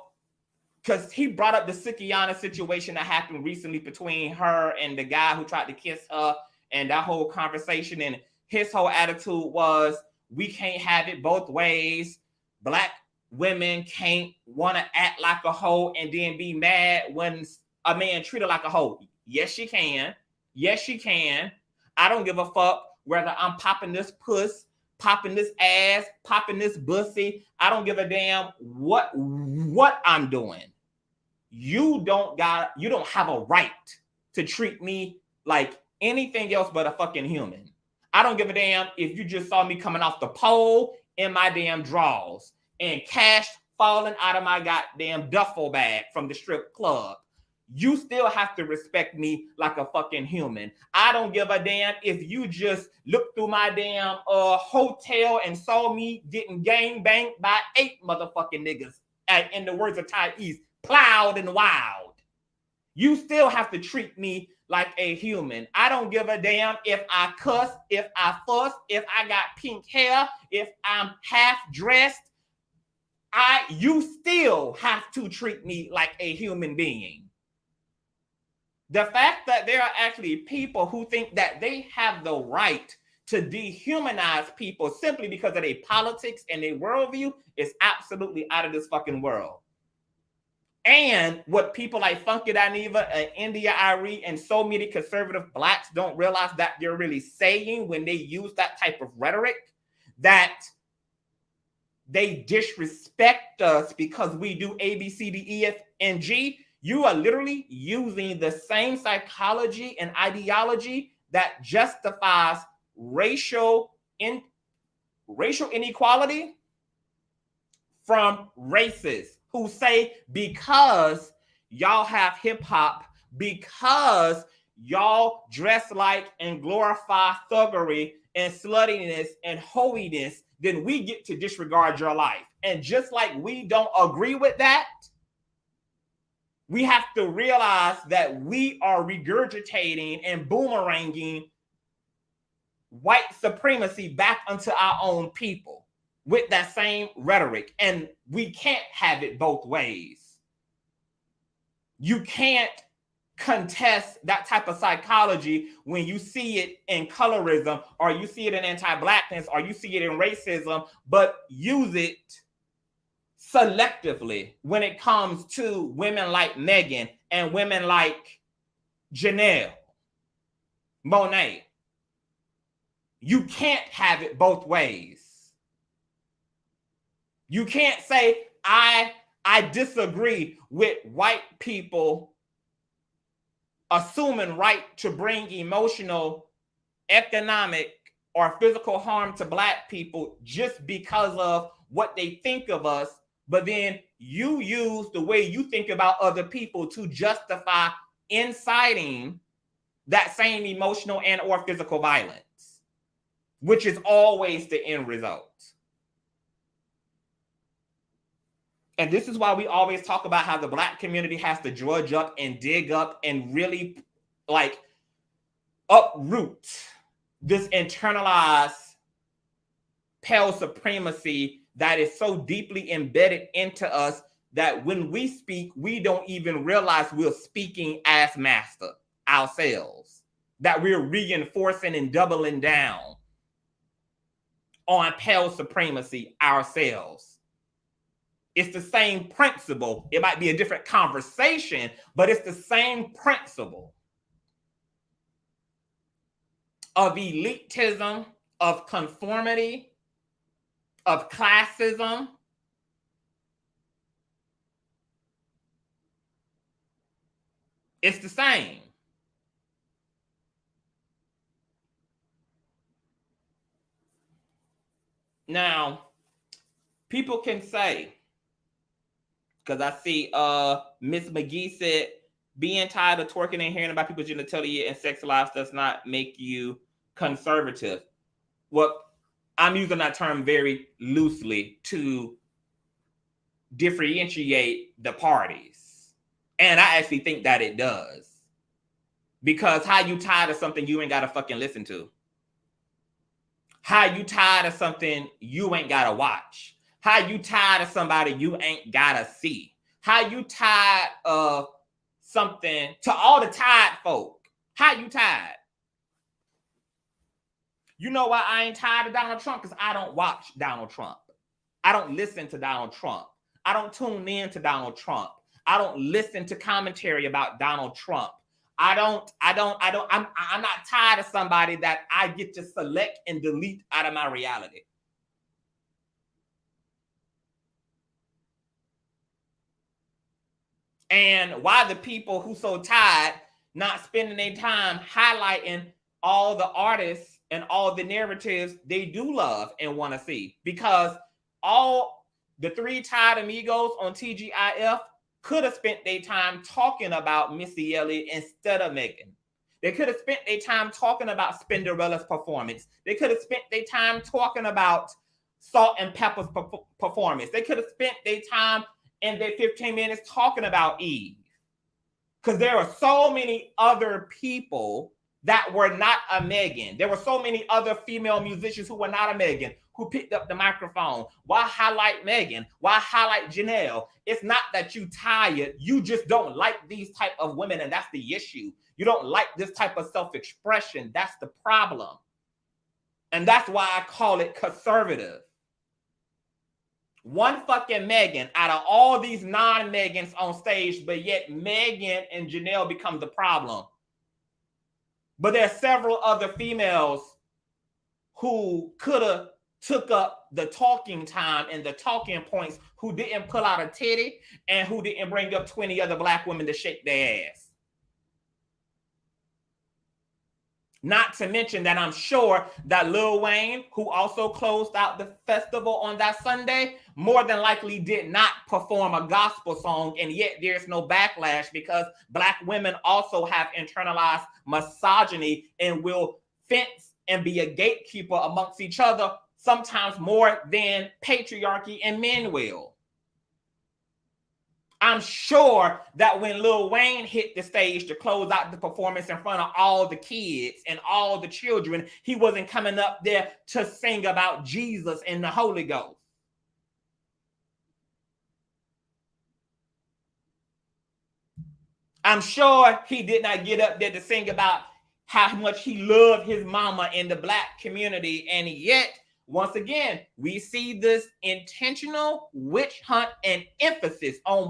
because he brought up the Sukiana situation that happened recently between her and the guy who tried to kiss her and that whole conversation, and his whole attitude was, we can't have it both ways. Black women can't want to act like a hoe and then be mad when a man treat her like a hoe. Yes, she can. Yes, she can. I don't give a fuck whether I'm popping this puss, popping this ass, popping this bussy. I don't give a damn what I'm doing. You don't have a right to treat me like anything else but a fucking human. I don't give a damn if you just saw me coming off the pole in my damn drawers and cash falling out of my goddamn duffel bag from the strip club. You still have to respect me like a fucking human. I don't give a damn if you just looked through my damn hotel and saw me getting gang banged by 8 motherfucking niggas, in the words of titties, plowed and wild. You still have to treat me like a human. I don't give a damn if I cuss, if I fuss, if I got pink hair, if I'm half dressed. You still have to treat me like a human being. The fact that there are actually people who think that they have the right to dehumanize people simply because of their politics and their worldview is absolutely out of this fucking world. And what people like Funky Dineva and India Arie and so many conservative blacks don't realize that they're really saying when they use that type of rhetoric, that they disrespect us because we do A, B, C, D, E, F, and G. You are literally using the same psychology and ideology that justifies racial inequality from racists who say because y'all have hip hop, because y'all dress like and glorify thuggery and sluttiness and holiness, then we get to disregard your life. And just like we don't agree with that, we have to realize that we are regurgitating and boomeranging white supremacy back onto our own people with that same rhetoric. And we can't have it both ways. You can't contest that type of psychology when you see it in colorism, or you see it in anti-blackness, or you see it in racism, but use it selectively when it comes to women like Megan and women like Janelle Monae. You can't have it both ways. You can't say, I disagree with white people assuming right to bring emotional, economic, or physical harm to black people just because of what they think of us, but then you use the way you think about other people to justify inciting that same emotional and or physical violence, which is always the end result. And this is why we always talk about how the Black community has to drudge up and dig up and really like uproot this internalized pale supremacy that is so deeply embedded into us that when we speak, we don't even realize we're speaking as master ourselves, that we're reinforcing and doubling down on pale supremacy ourselves. It's the same principle. It might be a different conversation, but it's the same principle of elitism, of conformity, of classism. It's the same. Now, people can say, because I see Miss McGee said, being tired of twerking and hearing about people's genitalia and sex lives does not make you conservative. Well, I'm using that term very loosely to differentiate the parties. And I actually think that it does. Because how you tired of something you ain't got to fucking listen to? How you tired of something you ain't got to watch? How you tired of somebody you ain't got to see? How you tired of something, to all the tired folk? How you tired? You know why I ain't tired of Donald Trump? Because I don't watch Donald Trump. I don't listen to Donald Trump. I don't tune in to Donald Trump. I don't listen to commentary about Donald Trump. I'm not tired of somebody that I get to select and delete out of my reality. And why the people who so tired not spending their time highlighting all the artists and all the narratives they do love and want to see? Because all the three tired amigos on TGIF could have spent their time talking about Missy Elliott instead of Megan. They could have spent their time talking about Spinderella's performance. They could have spent their time talking about Salt and Pepper's performance. They could have spent their time in their 15 minutes talking about Eve. Because there are so many other people that were not a Megan. There were so many other female musicians who were not a Megan who picked up the microphone. Why highlight Megan? Why highlight Janelle? It's not that you tired. You just don't like these type of women, and that's the issue. You don't like this type of self-expression. That's the problem. And that's why I call it conservative. One fucking Megan out of all these non-Megans on stage, but yet Megan and Janelle become the problem. But there are several other females who could have took up the talking time and the talking points, who didn't pull out a titty and who didn't bring up 20 other Black women to shake their ass. Not to mention that I'm sure that Lil Wayne, who also closed out the festival on that Sunday, more than likely did not perform a gospel song, and yet there's no backlash because Black women also have internalized misogyny and will fence and be a gatekeeper amongst each other, sometimes more than patriarchy and men will. I'm sure that when Lil Wayne hit the stage to close out the performance in front of all the kids and all the children, he wasn't coming up there to sing about Jesus and the Holy Ghost. I'm sure he did not get up there to sing about how much he loved his mama in the Black community, and yet, once again, we see this intentional witch hunt and emphasis on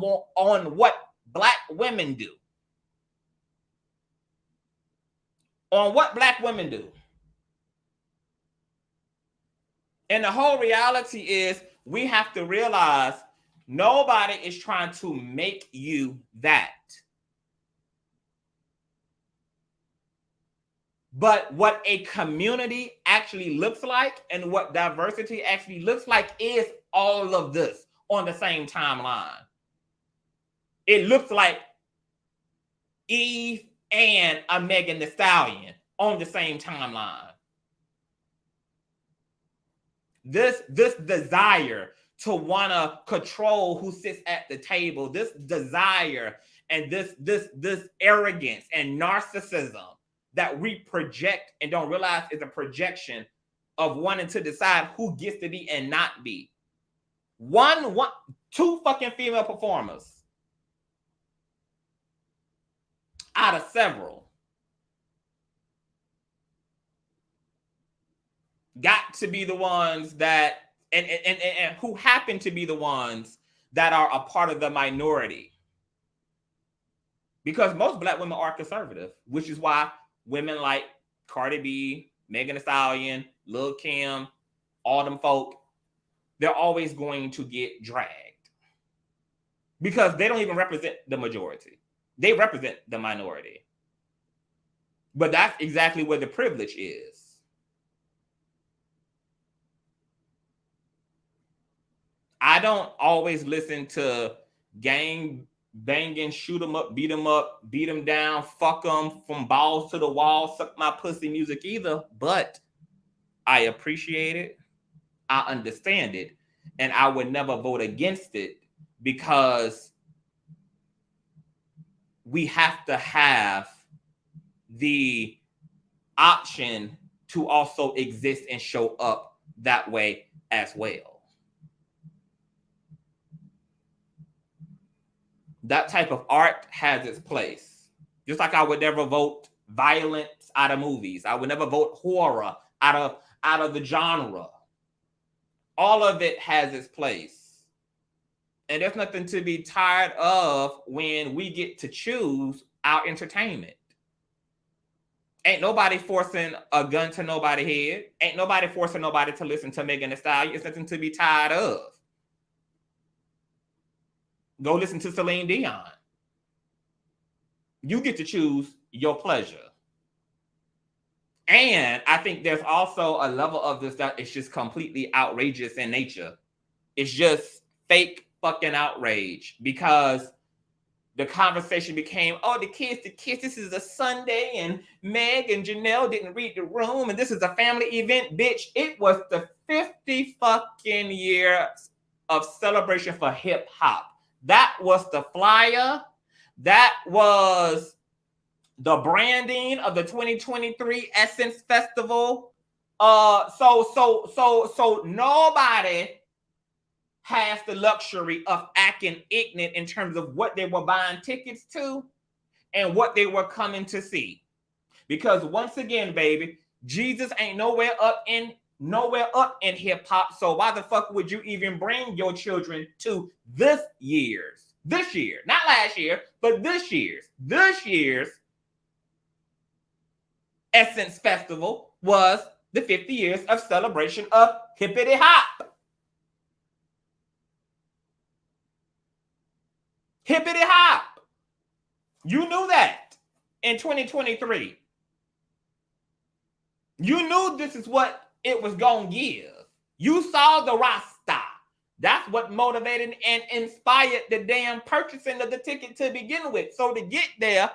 what Black women do. On what Black women do. And the whole reality is we have to realize nobody is trying to make you that. But what a community actually looks like and what diversity actually looks like is all of this on the same timeline. It looks like Eve and a Megan Thee Stallion on the same timeline. This desire to want to control who sits at the table, this desire and this arrogance and narcissism that we project and don't realize is a projection of wanting to decide who gets to be and not be. Two fucking female performers out of several got to be the ones that and who happen to be the ones that are a part of the minority. Because most Black women are conservative, which is why women like Cardi B, Megan Thee Stallion, Lil' Kim, all them folk, they're always going to get dragged. Because they don't even represent the majority. They represent the minority. But that's exactly where the privilege is. I don't always listen to gang banging, shoot them up, beat them down, fuck them from balls to the wall, suck my pussy music either. But I appreciate it. I understand it. And I would never vote against it because we have to have the option to also exist and show up that way as well. That type of art has its place. Just like I would never vote violence out of movies. I would never vote horror out of the genre. All of it has its place. And there's nothing to be tired of when we get to choose our entertainment. Ain't nobody forcing a gun to nobody's head. Ain't nobody forcing nobody to listen to Megan Thee Stallion. It's nothing to be tired of. Go listen to Celine Dion. You get to choose your pleasure. And I think there's also a level of this that is just completely outrageous in nature. It's just fake fucking outrage because the conversation became, oh, the kids, this is a Sunday and Meg and Janelle didn't read the room and this is a family event. Bitch, it was the 50 fucking years of celebration for hip hop. That was the flyer. That was the branding of the 2023 Essence Festival. So nobody has the luxury of acting ignorant in terms of what they were buying tickets to and what they were coming to see. Because once again, baby, Jesus ain't nowhere up in hip hop. So why the fuck would you even bring your children to this year, not last year, but this year's Essence Festival was the 50 years of celebration of hippity hop. Hippity hop. You knew that in 2023. You knew this is what it was going to give. You saw the Rasta. That's what motivated and inspired the damn purchasing of the ticket to begin with. So to get there,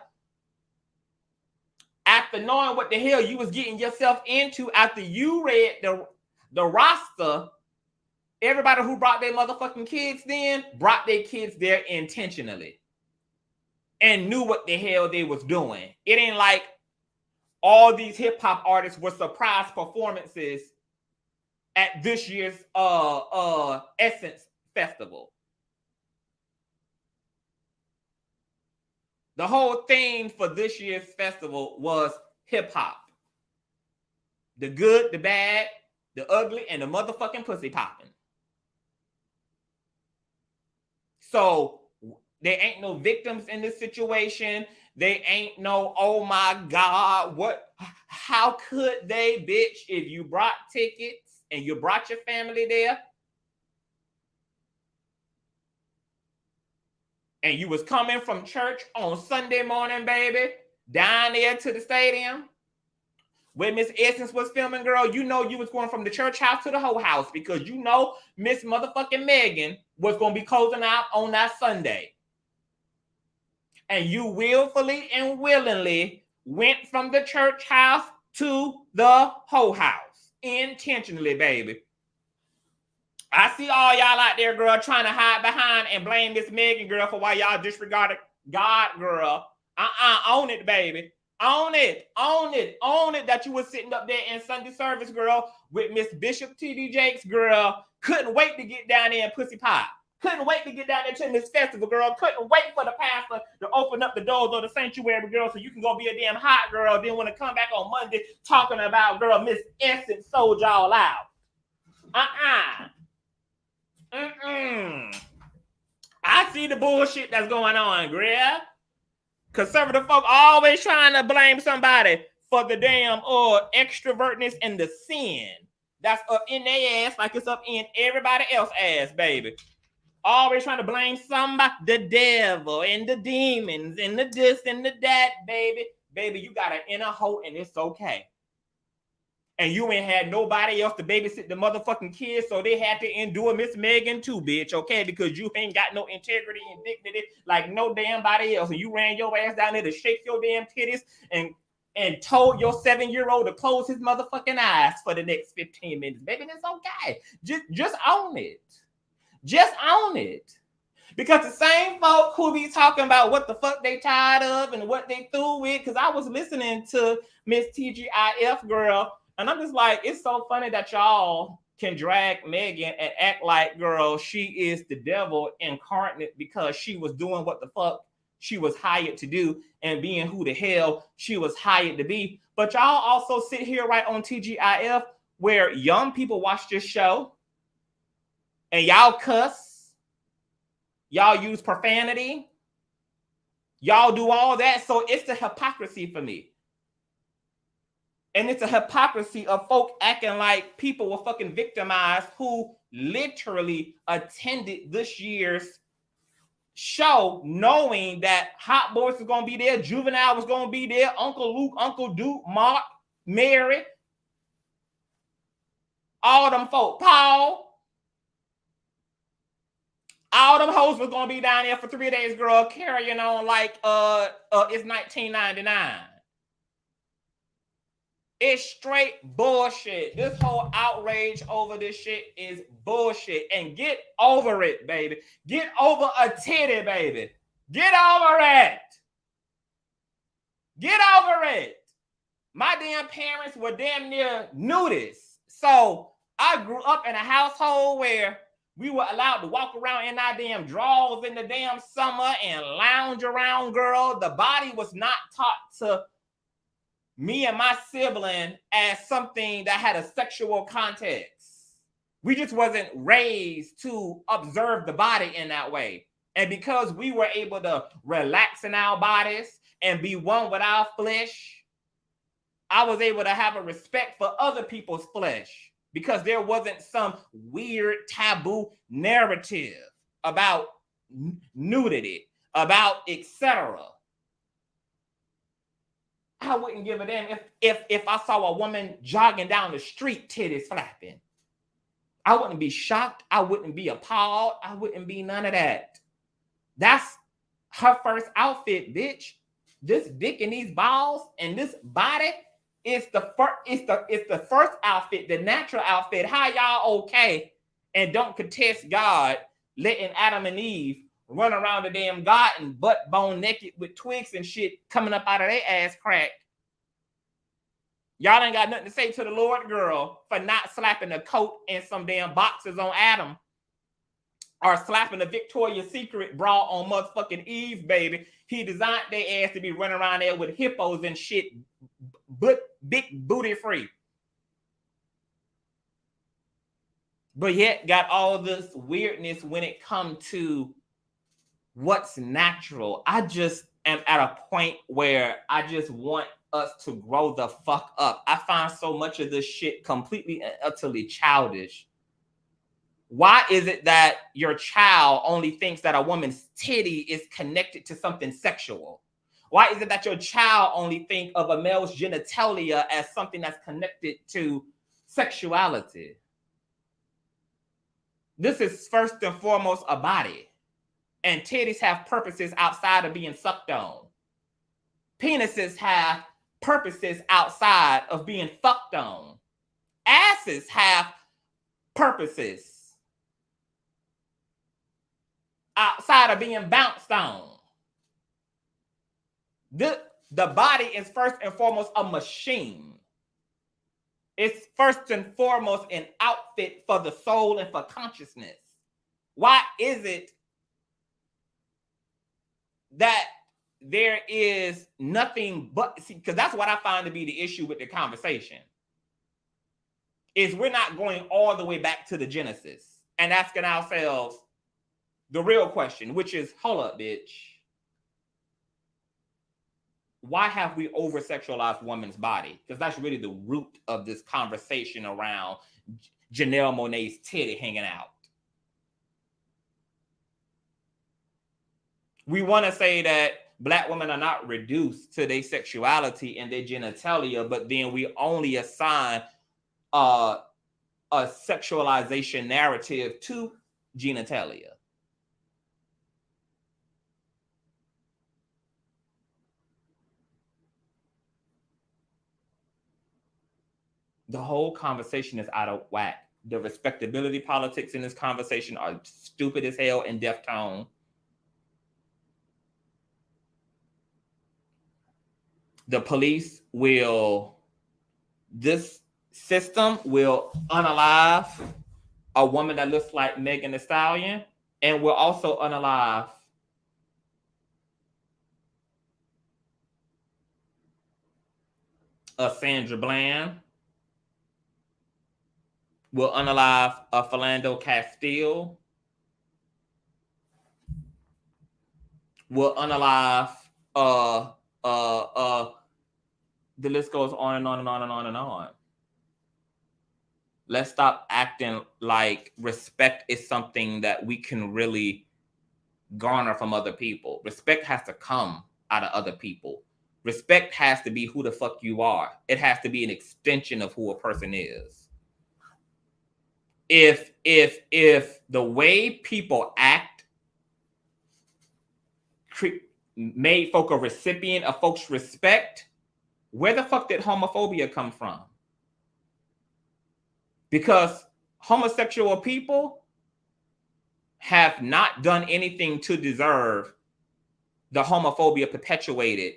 after knowing what the hell you was getting yourself into, after you read the roster, everybody who brought their motherfucking kids then brought their kids there intentionally and knew what the hell they was doing. It ain't like all these hip hop artists were surprise performances at this year's Essence Festival. The whole theme for this year's festival was hip hop. The good, the bad, the ugly, and the motherfucking pussy popping. So there ain't no victims in this situation. They ain't no, oh my God, how could they, bitch, if you brought tickets and you brought your family there and you was coming from church on Sunday morning, baby, down there to the stadium where Miss Essence was filming, girl, you know you was going from the church house to the whole house because you know Miss motherfucking Megan was going to be closing out on that Sunday. and you willfully and willingly went from the church house to the whole house intentionally, baby. I see all y'all out there, girl, trying to hide behind and blame this Megan girl for why y'all disregarded God, girl. Own it, baby. Own it that you were sitting up there in Sunday service, girl, with Miss Bishop T.D. Jakes, girl. Couldn't wait to get down there and pussy pop. Couldn't wait to get down there to this festival, girl. Couldn't wait for the pastor to open up the doors of the sanctuary, girl, so you can go be a damn hot girl. Then want to come back on Monday talking about, girl, Miss Essence sold y'all out. I see the bullshit that's going on, girl. Conservative folk always trying to blame somebody for the damn extrovertness and the sin that's up in their ass like it's up in everybody else's ass, baby. Always trying to blame somebody, the devil and the demons and the this and the that, baby. Baby, you got an inner hoe and it's okay. And you ain't had nobody else to babysit the motherfucking kids, so they had to endure Miss Megan too, bitch, okay? Because you ain't got no integrity and dignity like no damn body else. And you ran your ass down there to shake your damn titties and told your 7-year-old to close his motherfucking eyes for the next 15 minutes. Baby, that's okay. Just own it. Just own it. Because the same folk who be talking about what the fuck they tired of and what they through with, because I was listening to Miss TGIF, girl, and I'm just like, it's so funny that y'all can drag Megan and act like, girl, she is the devil incarnate because she was doing what the fuck she was hired to do and being who the hell she was hired to be. But y'all also sit here right on TGIF where young people watch this show and y'all cuss, y'all use profanity, y'all do all that. So it's the hypocrisy for me. And it's a hypocrisy of folk acting like people were fucking victimized who literally attended this year's show knowing that Hot Boys was going to be there, Juvenile was going to be there, Uncle Luke, Uncle Duke, Mark, Mary, all them folk, Paul, all them hoes was going to be down there for 3 days, girl, carrying on like it's 1999. It's straight bullshit. This whole outrage over this shit is bullshit. And get over it, baby. Get over a titty, baby. Get over it. Get over it. My damn parents were damn near nudists. So I grew up in a household where we were allowed to walk around in our damn drawers in the damn summer and lounge around, girl. The body was not taught to me and my sibling as something that had a sexual context. We just wasn't raised to observe the body in that way. And because we were able to relax in our bodies and be one with our flesh, I was able to have a respect for other people's flesh because there wasn't some weird taboo narrative about nudity, about etc. I wouldn't give a damn if I saw a woman jogging down the street, titties flapping. I wouldn't be shocked. I wouldn't be appalled. I wouldn't be none of that. That's her first outfit, bitch. This dick and these balls and this body is the first outfit, the natural outfit. How y'all okay and don't contest God letting Adam and Eve run around the damn garden butt bone naked with twigs and shit coming up out of their ass crack? Y'all ain't got nothing to say to the Lord, girl, for not slapping a coat and some damn boxes on Adam or slapping a Victoria's Secret bra on motherfucking Eve, baby. He designed their ass to be running around there with hippos and shit, but big booty free. But yet got all this weirdness when it comes to what's natural. I just am at a point where I just want us to grow the fuck up. I find so much of this shit completely and utterly childish. Why is it that your child only thinks that a woman's titty is connected to something sexual? Why is it that your child only think of a male's genitalia as something that's connected to sexuality? This is first and foremost a body. and titties have purposes outside of being sucked on. Penises have purposes outside of being fucked on. Asses have purposes outside of being bounced on. The body is first and foremost a machine. It's first and foremost an outfit for the soul and for consciousness. Why is it that there is nothing but, see, because that's what I find to be the issue with the conversation, is we're not going all the way back to the Genesis and asking ourselves the real question, which is, hold up, bitch. Why have we over-sexualized woman's body? Because that's really the root of this conversation around Janelle Monae's titty hanging out. We want to say that Black women are not reduced to their sexuality and their genitalia, but then we only assign a sexualization narrative to genitalia. The whole conversation is out of whack. The respectability politics in this conversation are stupid as hell and deaf tone. The police will, this system will unalive a woman that looks like Megan Thee Stallion, and will also unalive a Sandra Bland, will unalive a Philando Castile, will unalive the list goes on and on and on and on and on. Let's stop acting like respect is something that we can really garner from other people. Respect has to come out of other people. Respect has to be who the fuck you are. It has to be an extension of who a person is. If the way people act made folk a recipient of folks' respect, where the fuck did homophobia come from? Because homosexual people have not done anything to deserve the homophobia perpetuated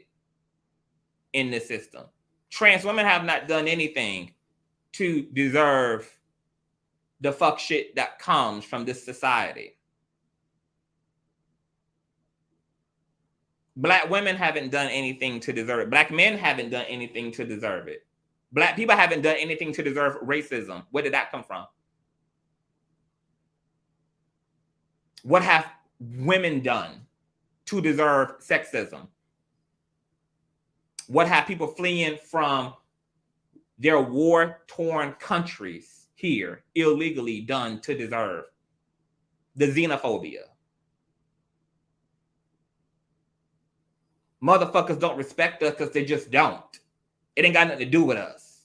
in the system. Trans women have not done anything to deserve the fuck shit that comes from this society. Black women haven't done anything to deserve it. Black men haven't done anything to deserve it. Black people haven't done anything to deserve racism. Where did that come from? What have women done to deserve sexism? What have people fleeing from their war-torn countries here illegally done to deserve the xenophobia? Motherfuckers don't respect us because they just don't. It ain't got nothing to do with us.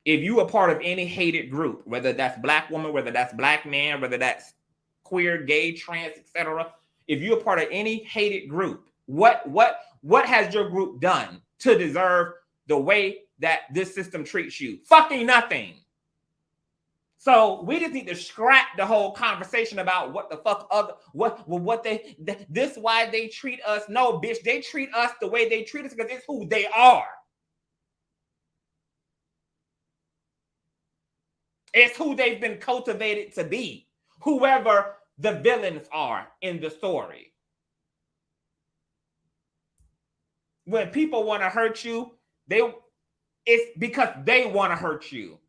If you are part of any hated group, whether that's Black woman, whether that's Black man, whether that's queer, gay, trans, etc., if you're part of any hated group, what has your group done to deserve the way that this system treats you? Fucking nothing. So we just need to scrap the whole conversation about what the fuck this why they treat us. No, bitch, they treat us the way they treat us because it's who they are. It's who they've been cultivated to be, whoever the villains are in the story. When people want to hurt you, it's because they want to hurt you.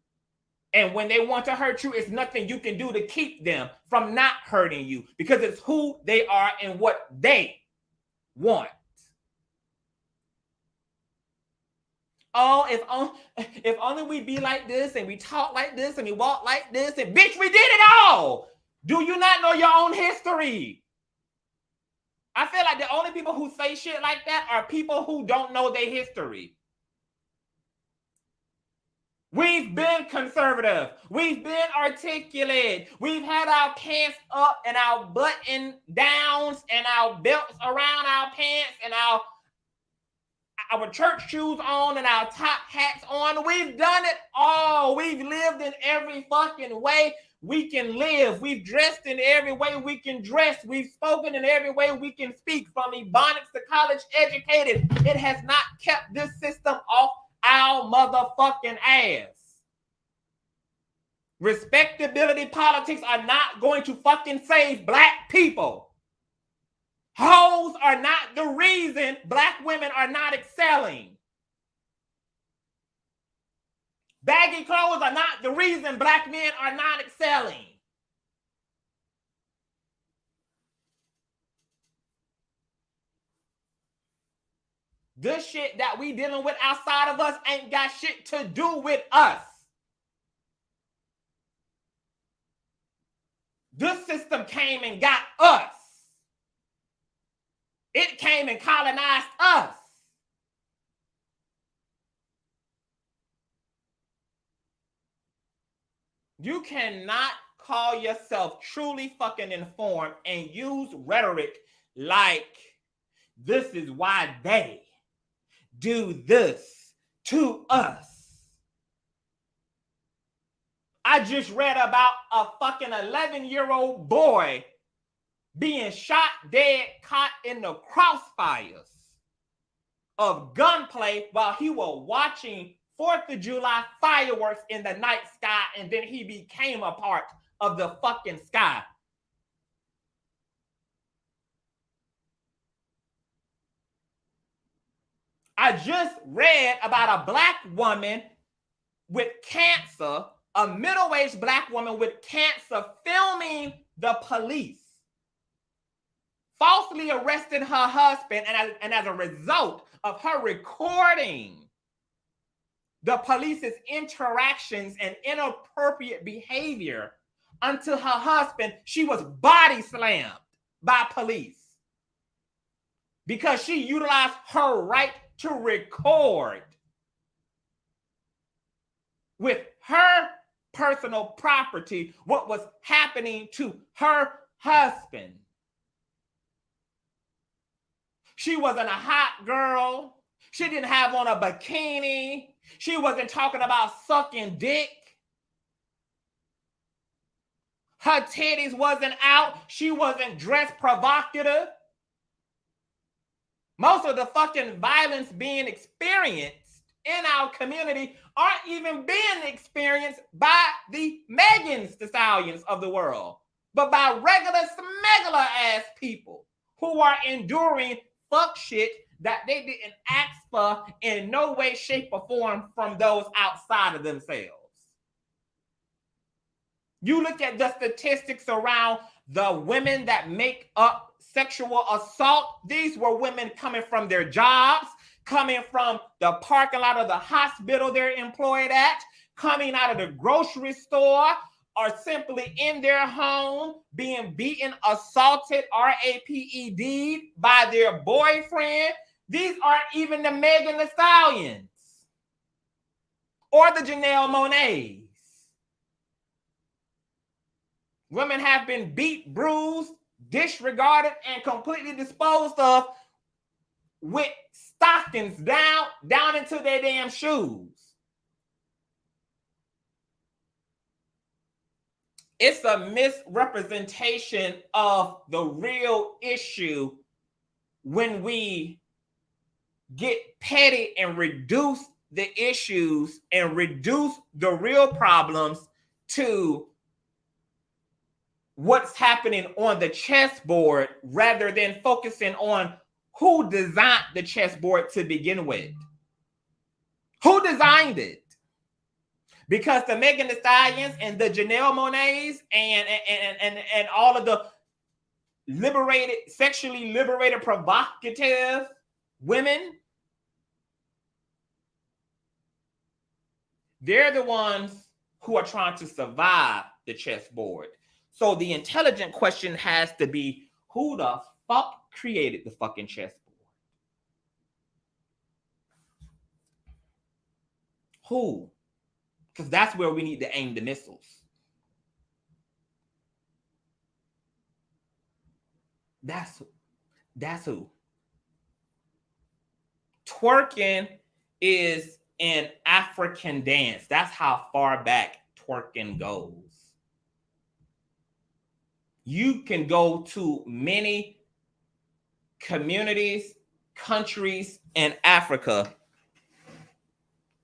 And when they want to hurt you, it's nothing you can do to keep them from not hurting you because it's who they are and what they want. Oh, if only we be like this and we talk like this and we walk like this and bitch, we did it all. Do you not know your own history? I feel like the only people who say shit like that are people who don't know their history. We've been conservative. We've been articulate. We've had our pants up and our button downs and our belts around our pants and our church shoes on and our top hats on. We've done it all. We've lived in every fucking way we can live. We've dressed in every way we can dress. We've spoken in every way we can speak, from ebonics to college educated. It has not kept this system off our motherfucking ass. Respectability politics are not going to fucking save black people. Hoes are not the reason black women are not excelling. Baggy clothes are not the reason black men are not excelling. This shit that we dealing with outside of us ain't got shit to do with us. This system came and got us. It came and colonized us. You cannot call yourself truly fucking informed and use rhetoric like, this is why they do this to us. I just read about a fucking 11-year-old boy being shot dead, caught in the crossfires of gunplay while he was watching 4th of July fireworks in the night sky, and then he became a part of the fucking sky. I just read about a black woman with cancer, a middle-aged black woman with cancer, filming the police, falsely arresting her husband, and as a result of her recording the police's interactions and inappropriate behavior unto her husband, she was body slammed by police because she utilized her right to record with her personal property what was happening to her husband. She wasn't a hot girl. She didn't have on a bikini. She wasn't talking about sucking dick. Her titties wasn't out. She wasn't dressed provocative. Most of the fucking violence being experienced in our community aren't even being experienced by the Megans, the Stallions of the world, but by regular smuggler ass people who are enduring fuck shit that they didn't ask for in no way, shape, or form from those outside of themselves. You look at the statistics around the women that make up sexual assault. These were women coming from their jobs, coming from the parking lot of the hospital they're employed at, coming out of the grocery store, or simply in their home being beaten, assaulted, raped by their boyfriend. These aren't even the Megan Thee Stallions or the Janelle Monaes. Women have been beat, bruised, disregarded, and completely disposed of with stockings down into their damn shoes. It's a misrepresentation of the real issue when we get petty and reduce the issues and reduce the real problems to what's happening on the chessboard rather than focusing on who designed the chessboard to begin with. Who designed it? Because the Megan Thee Stallions and the Janelle Monaes and all of the liberated, sexually liberated, provocative women, they're the ones who are trying to survive the chessboard. So the intelligent question has to be, who the fuck created the fucking chessboard? Who? Because that's where we need to aim the missiles. That's who. Twerking is an African dance. That's how far back twerking goes. You can go to many communities, countries in Africa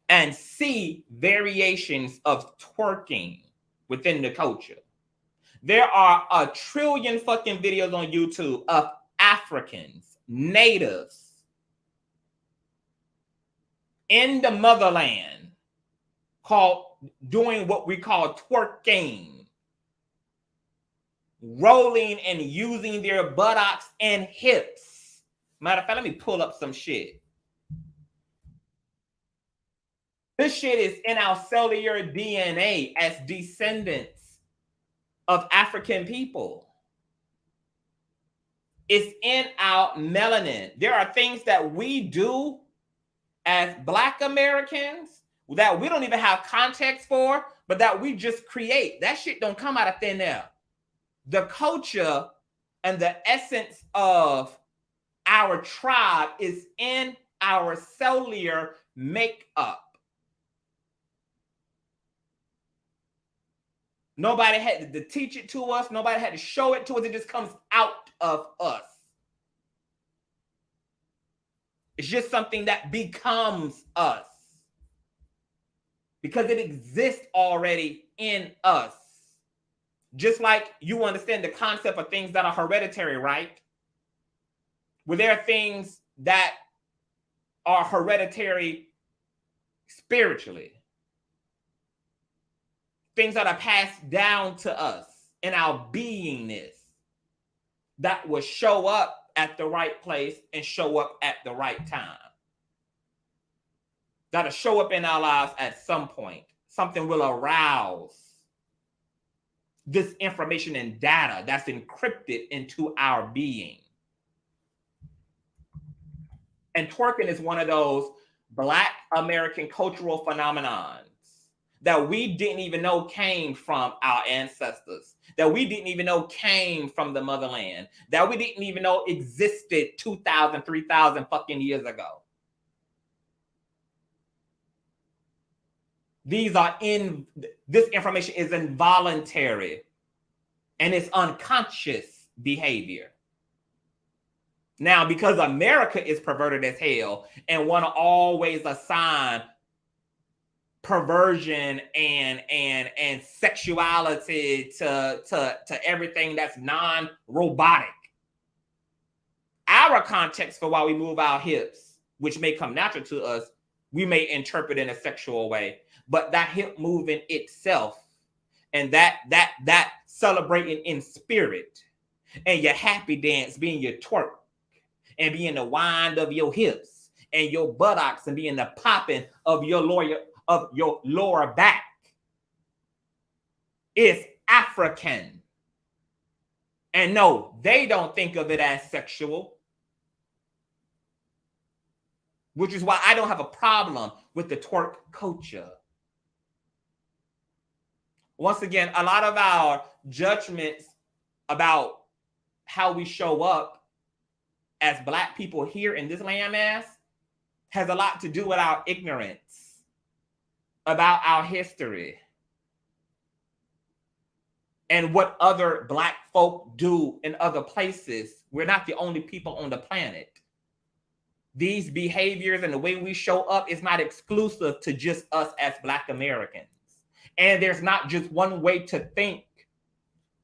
and see variations of twerking within the culture. There are a trillion fucking videos on YouTube of Africans, natives in the motherland doing what we call twerking, rolling and using their buttocks and hips. Matter of fact, let me pull up some shit. This shit is in our cellular DNA as descendants of African people. It's in our melanin. There are things that we do as Black Americans that we don't even have context for, but that we just create. That shit don't come out of thin air. The culture and the essence of our tribe is in our cellular makeup. Nobody had to teach it to us. Nobody had to show it to us. It just comes out of us. It's just something that becomes us because it exists already in us. Just like you understand the concept of things that are hereditary, right? Well, there are things that are hereditary spiritually. Things that are passed down to us in our beingness that will show up at the right place and show up at the right time. That'll show up in our lives at some point. Something will arouse this information and data that's encrypted into our being. And twerking is one of those Black American cultural phenomenons that we didn't even know came from our ancestors, that we didn't even know came from the motherland, that we didn't even know existed 2,000, 3,000 fucking years ago. This information is involuntary and it's unconscious behavior. Now, because America is perverted as hell and want to always assign perversion and sexuality to everything that's non-robotic. Our context for why we move our hips, which may come natural to us, we may interpret in a sexual way, but that hip movement itself and that celebrating in spirit and your happy dance being your twerk and being the wind of your hips and your buttocks and being the popping of your lower back is African. And no, they don't think of it as sexual, which is why I don't have a problem with the twerk culture. Once again, a lot of our judgments about how we show up as Black people here in this landmass has a lot to do with our ignorance about our history and what other Black folk do in other places. We're not the only people on the planet. These behaviors and the way we show up is not exclusive to just us as Black Americans. And there's not just one way to think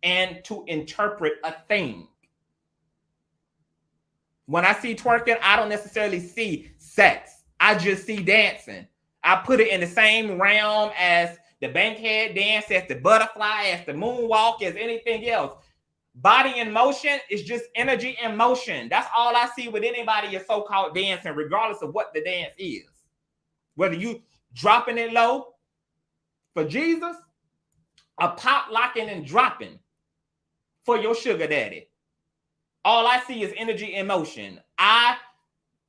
and to interpret a thing. When I see twerking, I don't necessarily see sex. I just see dancing. I put it in the same realm as the bankhead dance, as the butterfly, as the moonwalk, as anything else. Body in motion is just energy in motion. That's all I see with anybody is so-called dancing, regardless of what the dance is. Whether you dropping it low for Jesus or pop locking and dropping for your sugar daddy. All I see is energy in motion. I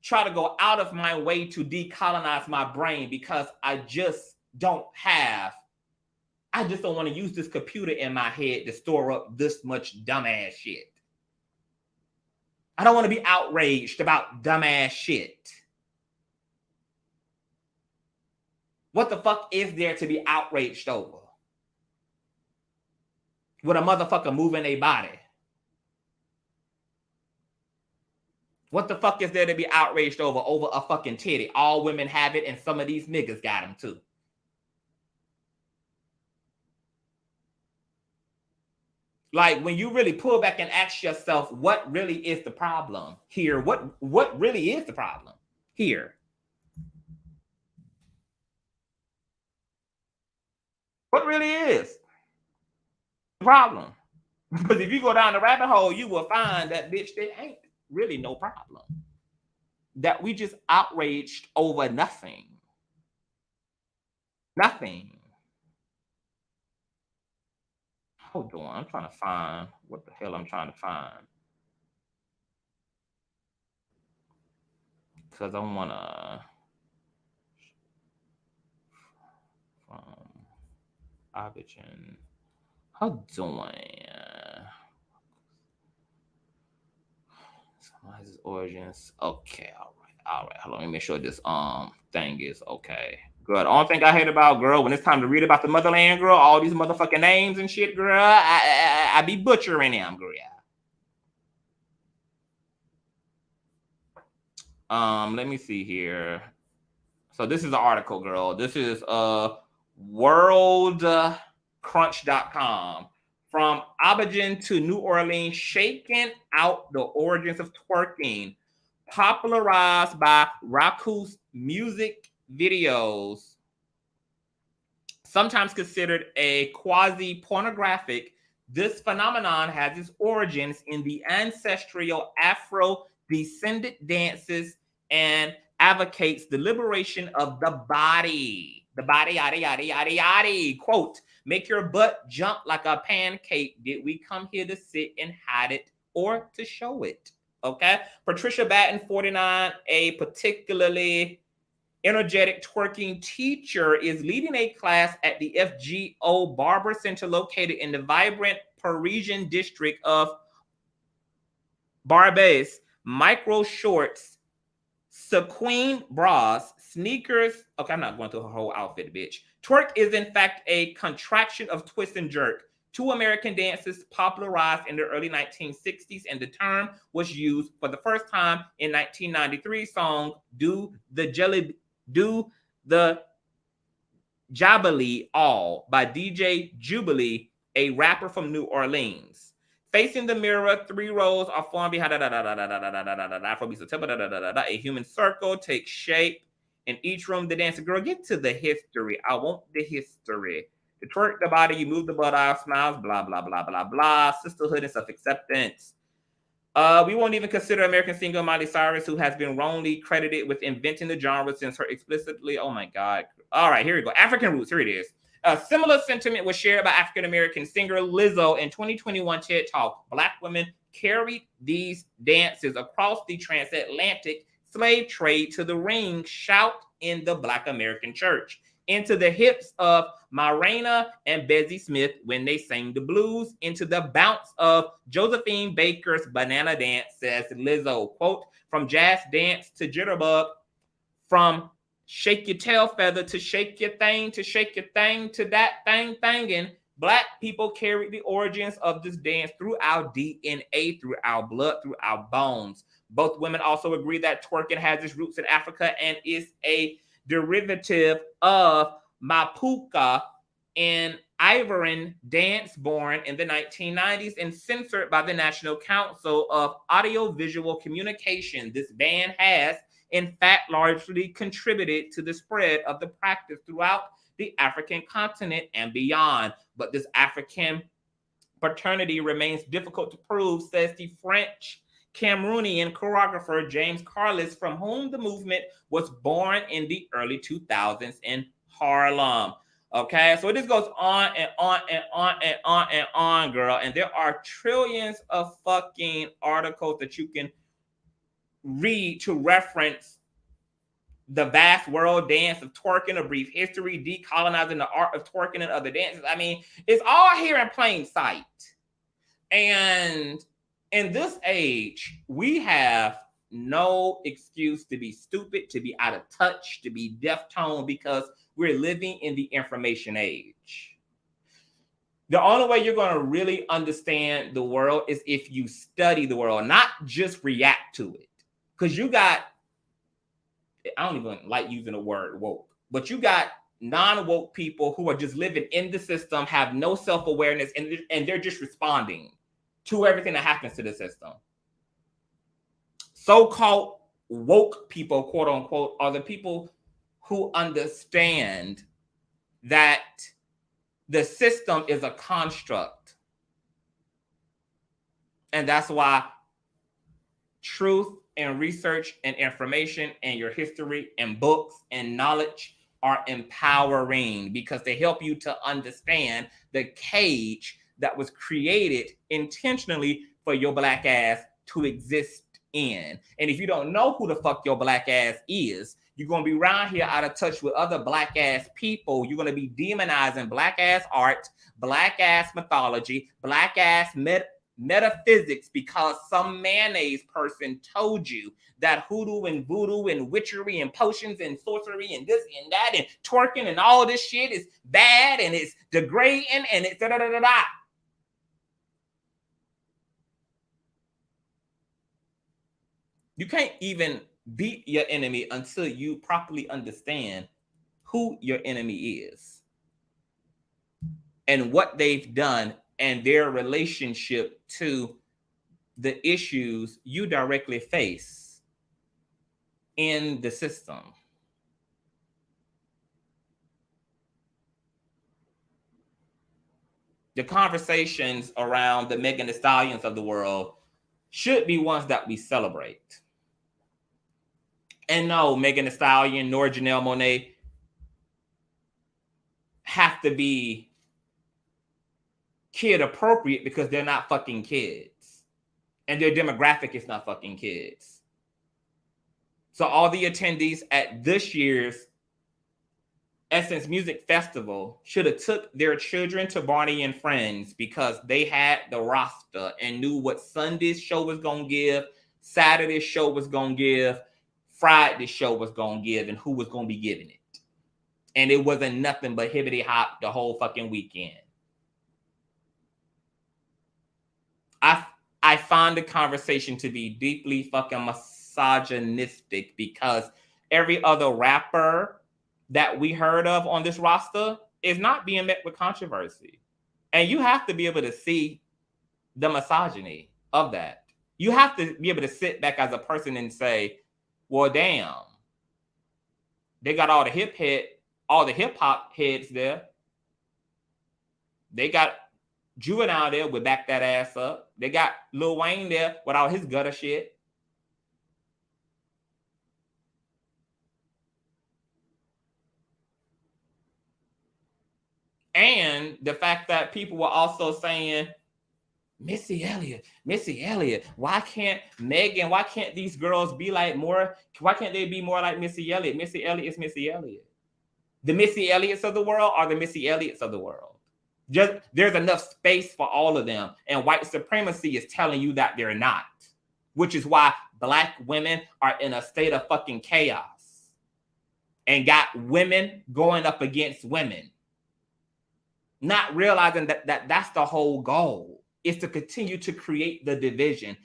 try to go out of my way to decolonize my brain because I just don't have. I just don't want to use this computer in my head to store up this much dumbass shit. I don't want to be outraged about dumbass shit. What the fuck is there to be outraged over? With a motherfucker moving a body. What the fuck is there to be outraged over? Over a fucking titty. All women have it, and some of these niggas got them too. Like, when you really pull back and ask yourself, what really is the problem here? What really is the problem here? What really is the problem? Because if you go down the rabbit hole, you will find that, bitch, there ain't really no problem. That we just outraged over nothing. Nothing. Hold on, I'm trying to find what the hell I'm trying to find. Because I want to... Abidjan. How doing? His origins. Okay, all right. Hold on, let me make sure this thing is okay. Good. Only thing I hate about, girl, when it's time to read about the motherland, girl, all these motherfucking names and shit, girl, I be butchering them, girl. Let me see here. So this is the article, girl. This is worldcrunch.com. From Abidjan to New Orleans, shaking out the origins of twerking, popularized by Raku's music videos, sometimes considered a quasi-pornographic. This phenomenon has its origins in the ancestral Afro-descended dances and advocates the liberation of the body. The body, yada, yada, yada, yada. Quote, make your butt jump like a pancake. Did we come here to sit and hide it or to show it? Okay. Patricia Batten, 49, a particularly energetic twerking teacher, is leading a class at the FGO Barber Center located in the vibrant Parisian district of Barbès. Micro shorts, sequin bras, sneakers. Okay, I'm not going through her whole outfit, bitch. Twerk is in fact a contraction of twist and jerk, two American dances popularized in the early 1960s, and the term was used for the first time in 1993 song Do the Jabali All by DJ Jubilee, a rapper from New Orleans. Facing the mirror, three rows are formed behind a human circle takes shape. In each room, the dancer, girl, get to the history. I want the history. To twerk the body, you move the butt off, smiles, blah, blah, blah, blah, blah. Sisterhood and self-acceptance. We won't even consider American singer Miley Cyrus, who has been wrongly credited with inventing the genre since her explicitly, oh my God. All right, here we go. African roots, here it is. A similar sentiment was shared by African-American singer Lizzo in 2021 TED Talk. Black women carried these dances across the transatlantic slave trade to the ring, shout in the Black American church, into the hips of Marina and Bessie Smith when they sang the blues, into the bounce of Josephine Baker's banana dance, says Lizzo. Quote, from jazz dance to jitterbug, from shake your tail feather to shake your thing to that thing thangin'. Black people carry the origins of this dance through our DNA, through our blood, through our bones. Both women also agree that twerking has its roots in Africa and is a derivative of Mapuka, an Ivorian dance born in the 1990s and censored by the National Council of Audiovisual Communication. This ban has, in fact, largely contributed to the spread of the practice throughout the African continent and beyond. But this African paternity remains difficult to prove, says the French Cameroonian choreographer James Carlis, from whom the movement was born in the early 2000s in Harlem. Okay, so this goes on and on and on and on and on, girl. And there are trillions of fucking articles that you can read to reference The Vast World Dance of Twerking, A Brief History, Decolonizing the Art of Twerking and Other Dances. I mean, it's all here in plain sight. And in this age, we have no excuse to be stupid, to be out of touch, to be deaf-toned, because we're living in the information age. The only way you're going to really understand the world is if you study the world, not just react to it. Because you got, I don't even like using the word woke, but you got non-woke people who are just living in the system, have no self-awareness, and they're just responding to everything that happens to the system. So-called woke people, quote unquote, are the people who understand that the system is a construct. And that's why truth and research and information and your history and books and knowledge are empowering, because they help you to understand the cage that was created intentionally for your black ass to exist in. And if you don't know who the fuck your black ass is, you're going to be around here out of touch with other black ass people. You're going to be demonizing black ass art, black ass mythology, black ass metaphysics, because some mayonnaise person told you that hoodoo and voodoo and witchery and potions and sorcery and this and that and twerking and all this shit is bad and it's degrading and it's da-da-da-da-da. You can't even beat your enemy until you properly understand who your enemy is and what they've done and their relationship to the issues you directly face in the system. The conversations around the Megan Thee Stallions of the world should be ones that we celebrate. And no, Megan Thee Stallion nor Janelle Monae have to be kid appropriate, because they're not fucking kids. And their demographic is not fucking kids. So all the attendees at this year's Essence Music Festival should have took their children to Barney and Friends, because they had the roster and knew what Sunday's show was going to give, Saturday's show was going to give, Friday's show was going to give, and who was going to be giving it. And it wasn't nothing but hibbity hop the whole fucking weekend. I find the conversation to be deeply fucking misogynistic, because every other rapper that we heard of on this roster is not being met with controversy. And you have to be able to see the misogyny of that. You have to be able to sit back as a person and say, well, damn, they got all the hip hop heads there. They got Juvenile there would back that ass up. They got Lil Wayne there with all his gutter shit. And the fact that people were also saying, Missy Elliott, why can't Megan, why can't these girls be like more, why can't they be more like Missy Elliott? Missy Elliott is Missy Elliott. The Missy Elliott's of the world are the Missy Elliott's of the world. Just there's enough space for all of them. And white supremacy is telling you that they're not, which is why black women are in a state of fucking chaos and got women going up against women, not realizing that that's the whole goal, is to continue to create the division,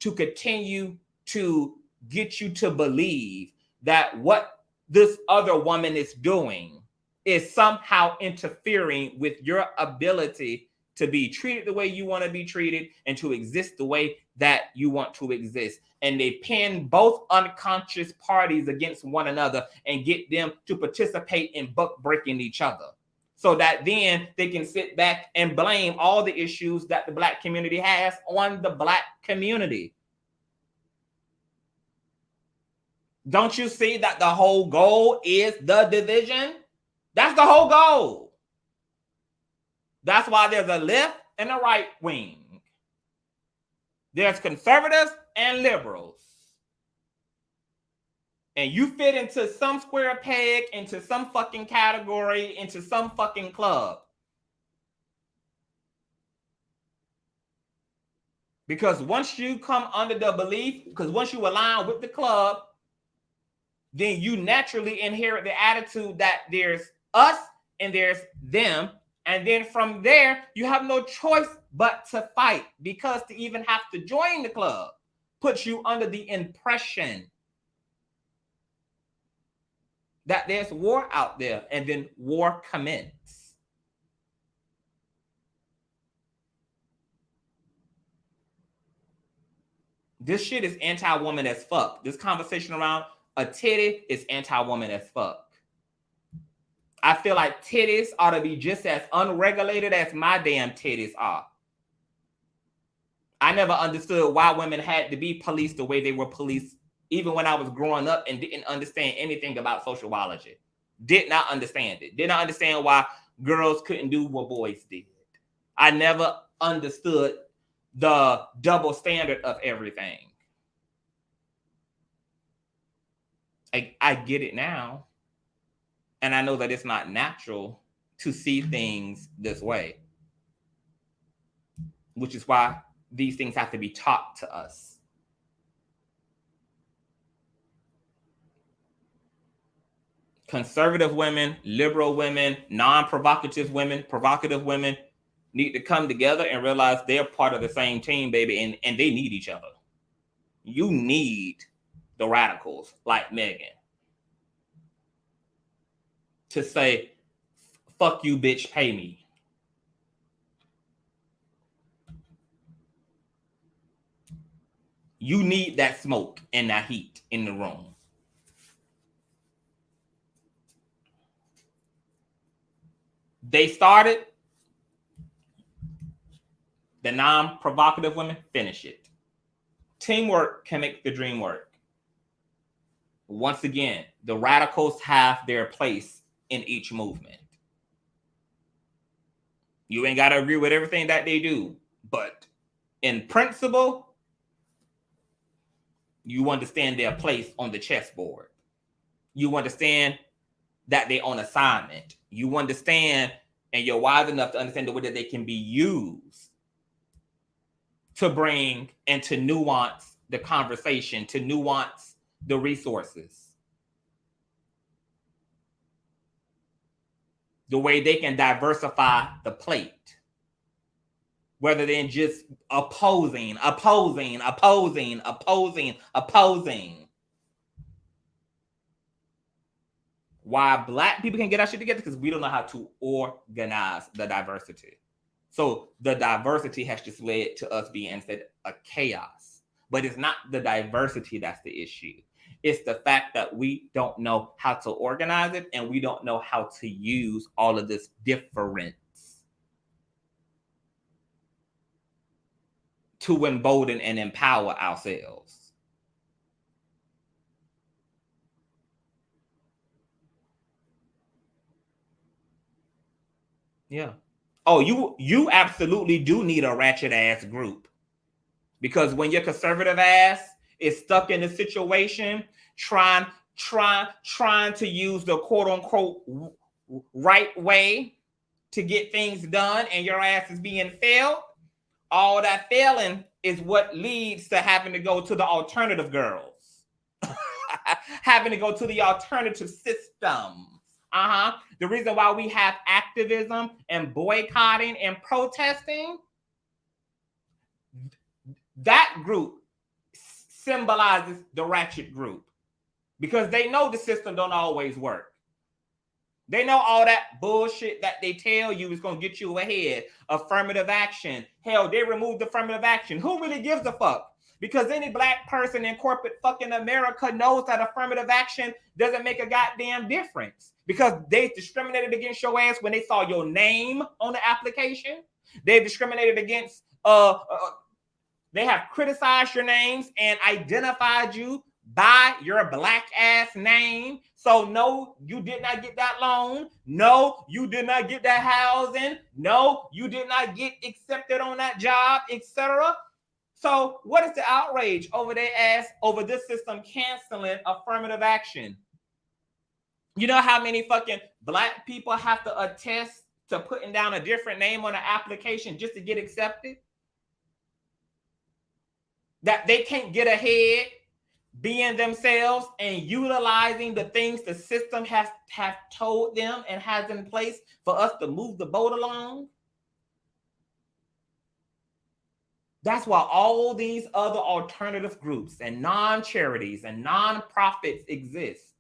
to continue to get you to believe that what this other woman is doing is somehow interfering with your ability to be treated the way you want to be treated and to exist the way that you want to exist. And they pin both unconscious parties against one another and get them to participate in buck breaking each other, so that then they can sit back and blame all the issues that the black community has on the black community. Don't you see that the whole goal is the division? That's the whole goal. That's why there's a left and a right wing. There's conservatives and liberals. And you fit into some square peg, into some fucking category, into some fucking club. Because once you come under the belief, because once you align with the club, then you naturally inherit the attitude that there's us and there's them. And then from there, you have no choice but to fight, because to even have to join the club puts you under the impression that there's war out there, and then war commences. This shit is anti-woman as fuck. This conversation around a titty is anti-woman as fuck. I feel like titties ought to be just as unregulated as my damn titties are. I never understood why women had to be policed the way they were policed, even when I was growing up and didn't understand anything about sociology. Did not understand it. Did not understand why girls couldn't do what boys did. I never understood the double standard of everything. I get it now. And I know that it's not natural to see things this way, which is why these things have to be taught to us. Conservative women, liberal women, non-provocative women, provocative women need to come together and realize they're part of the same team, baby, and they need each other. You need the radicals like Megan to say, fuck you, bitch, pay me. You need that smoke and that heat in the room. They started. The non-provocative women finish it. Teamwork can make the dream work. Once again, the radicals have their place in each movement. You ain't got to agree with everything that they do, but in principle, you understand their place on the chessboard. You understand that they're on assignment. You understand, and you're wise enough to understand the way that they can be used to bring and to nuance the conversation, to nuance the resources. The way they can diversify the plate, rather than just opposing. Why Black people can get our shit together? Because we don't know how to organize the diversity. So the diversity has just led to us being instead a chaos. But it's not the diversity that's the issue. It's the fact that we don't know how to organize it, and we don't know how to use all of this difference to embolden and empower ourselves. Yeah. Oh, you absolutely do need a ratchet ass group, because when your conservative ass is stuck in a situation trying to use the quote unquote right way to get things done, and your ass is being failed, all that failing is what leads to having to go to the alternative girls, having to go to the alternative system. The reason why we have activism and boycotting and protesting, that group symbolizes the ratchet group, because they know the system don't always work. They know all that bullshit that they tell you is going to get you ahead. Affirmative action. Hell, they removed affirmative action. Who really gives a fuck? Because any Black person in corporate fucking America knows that affirmative action doesn't make a goddamn difference, because they discriminated against your ass when they saw your name on the application. They discriminated against, they have criticized your names and identified you by your Black ass name. So no, you did not get that loan. No, you did not get that housing. No, you did not get accepted on that job, etc. So what is the outrage over their ass over this system canceling affirmative action? You know how many fucking black people have to attest to putting down a different name on an application just to get accepted? That they can't get ahead being themselves and utilizing the things the system has told them and has in place for us to move the boat along. That's why all these other alternative groups and non-charities and non-profits exist.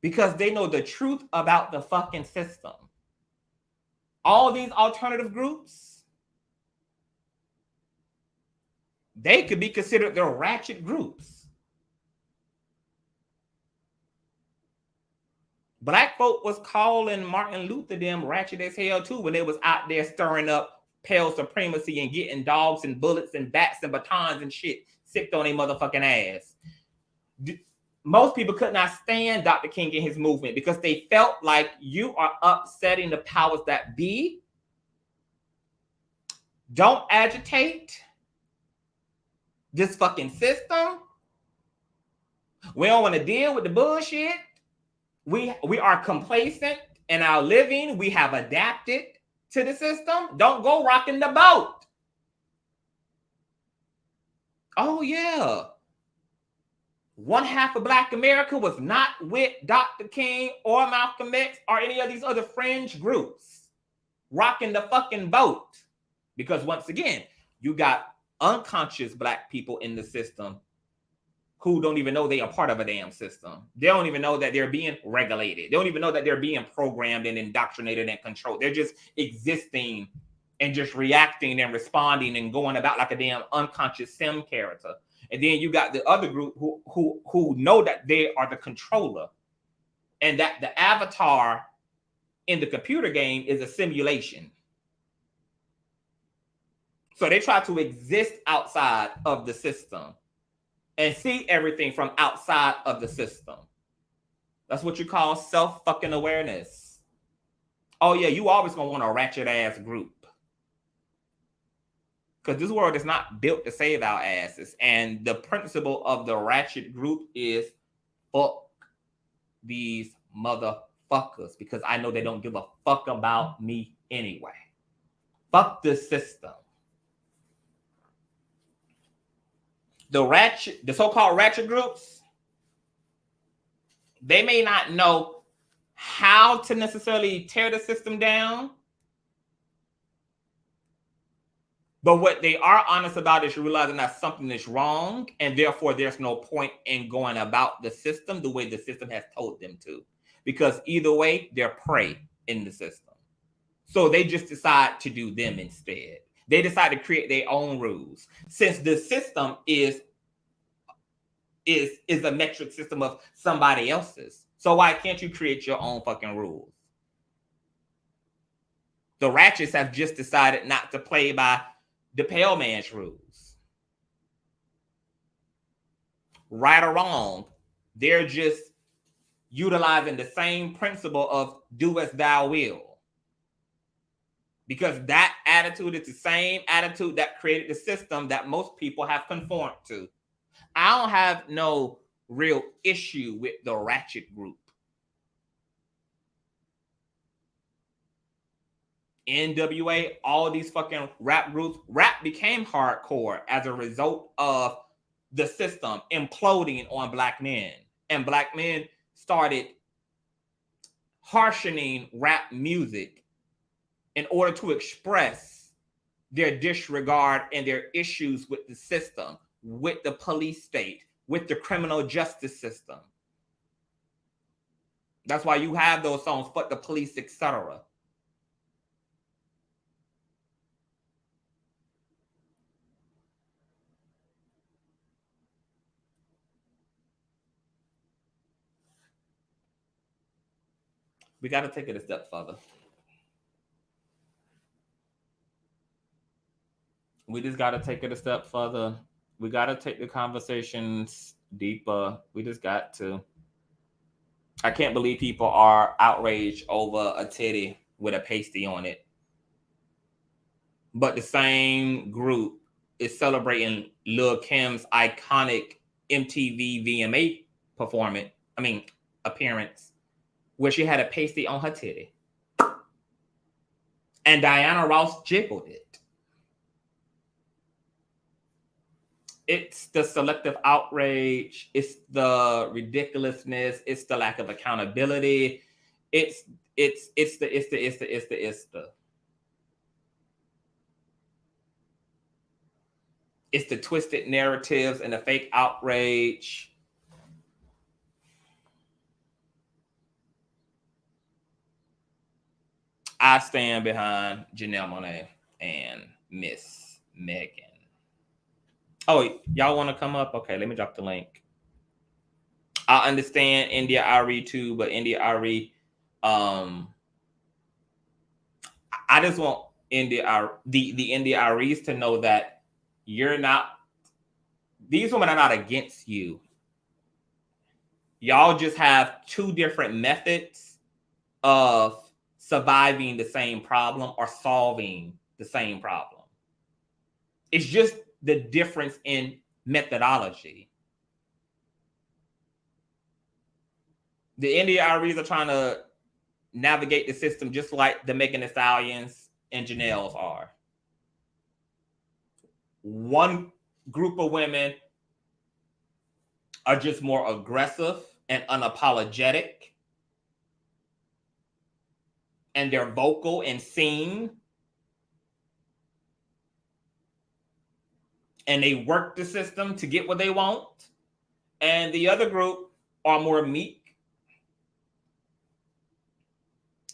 Because they know the truth about the fucking system. All these alternative groups, they could be considered the ratchet groups. Black folk was calling Martin Luther them ratchet as hell too when they was out there stirring up pale supremacy and getting dogs and bullets and bats and batons and shit sicked on their motherfucking ass. Most people could not stand Dr. King and his movement because they felt like you are upsetting the powers that be. Don't agitate this fucking system. We don't want to deal with the bullshit. We are complacent in our living. We have adapted to the system. Don't go rocking the boat. Oh yeah. One half of Black America was not with Dr. King or Malcolm X or any of these other fringe groups rocking the fucking boat. Because once again, you got unconscious Black people in the system who don't even know they are part of a damn system. They don't even know that they're being regulated. They don't even know that they're being programmed and indoctrinated and controlled. They're just existing and just reacting and responding and going about like a damn unconscious sim character. And then you got the other group who know that they are the controller and that the avatar in the computer game is a simulation. So they try to exist outside of the system and see everything from outside of the system. That's what you call self-fucking awareness. Oh yeah, you always gonna want a ratchet ass group. Because this world is not built to save our asses. And the principle of the ratchet group is fuck these motherfuckers. Because I know they don't give a fuck about me anyway. Fuck the system. The so-called ratchet groups, they may not know how to necessarily tear the system down. But what they are honest about is realizing that something is wrong, and therefore there's no point in going about the system the way the system has told them to. Because either way, they're prey in the system. So they just decide to do them instead. They decide to create their own rules. Since the system is a metric system of somebody else's. So why can't you create your own fucking rules? The ratchets have just decided not to play by the pale man's rules. Right or wrong, they're just utilizing the same principle of do as thou will. Because that attitude is the same attitude that created the system that most people have conformed to. I don't have no real issue with the ratchet group. NWA, all these fucking rap groups, rap became hardcore as a result of the system imploding on Black men. And Black men started harshening rap music in order to express their disregard and their issues with the system, with the police state, with the criminal justice system. That's why you have those songs, fuck the police, etc. We got to take it a step further. We just got to take it a step further. We got to take the conversations deeper. We just got to. I can't believe people are outraged over a titty with a pasty on it. But the same group is celebrating Lil Kim's iconic MTV VMA appearance, where she had a pasty on her titty. And Diana Ross jiggled it. It's the selective outrage. It's the ridiculousness. It's the lack of accountability. It's the twisted narratives and the fake outrage. I stand behind Janelle Monae and Miss Megan. Oh, y'all want to come up? Okay, let me drop the link. I understand India Arie too, but India Arie, I just want the India Aries to know that these women are not against you. Y'all just have two different methods of surviving the same problem or solving the same problem. It's just the difference in methodology. The India Aries are trying to navigate the system just like the Megan Thee Stallions and Janelle's are. One group of women are just more aggressive and unapologetic, and they're vocal and seen, and they work the system to get what they want. And the other group are more meek.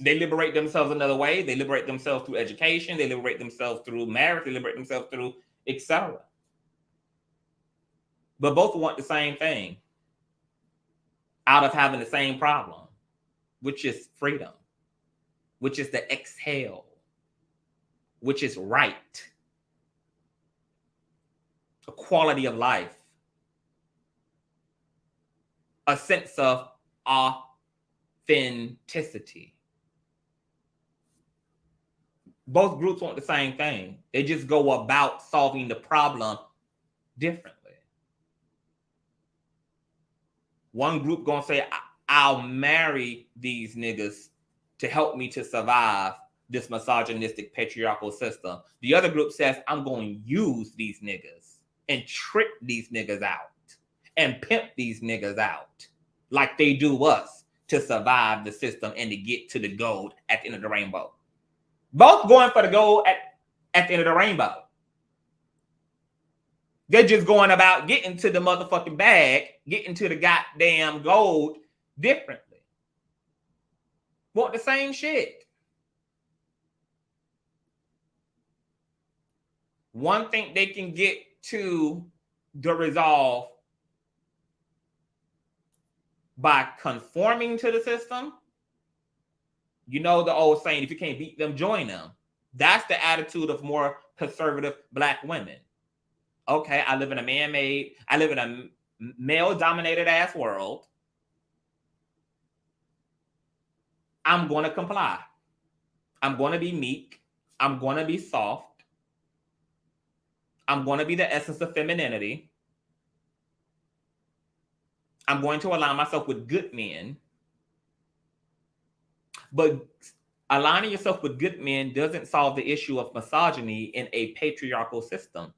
They liberate themselves another way. They liberate themselves through education. They liberate themselves through marriage. They liberate themselves through etc. But both want the same thing out of having the same problem, which is freedom, which is the exhale, which is right, a quality of life, a sense of authenticity. Both groups want the same thing. They just go about solving the problem differently. One group gonna say, I'll marry these niggas to help me to survive this misogynistic patriarchal system. The other group says, I'm going to use these niggas and trick these niggas out and pimp these niggas out like they do us to survive the system and to get to the gold at the end of the rainbow. Both going for the gold at the end of the rainbow. They're just going about getting to the motherfucking bag, getting to the goddamn gold differently. Want the same shit. One think they can get to the resolve by conforming to the system. You know the old saying, if you can't beat them, join them. That's the attitude of more conservative Black women. Okay, I live in a male-dominated ass world. I'm going to comply. I'm going to be meek. I'm going to be soft. I'm going to be the essence of femininity. I'm going to align myself with good men. But aligning yourself with good men doesn't solve the issue of misogyny in a patriarchal system.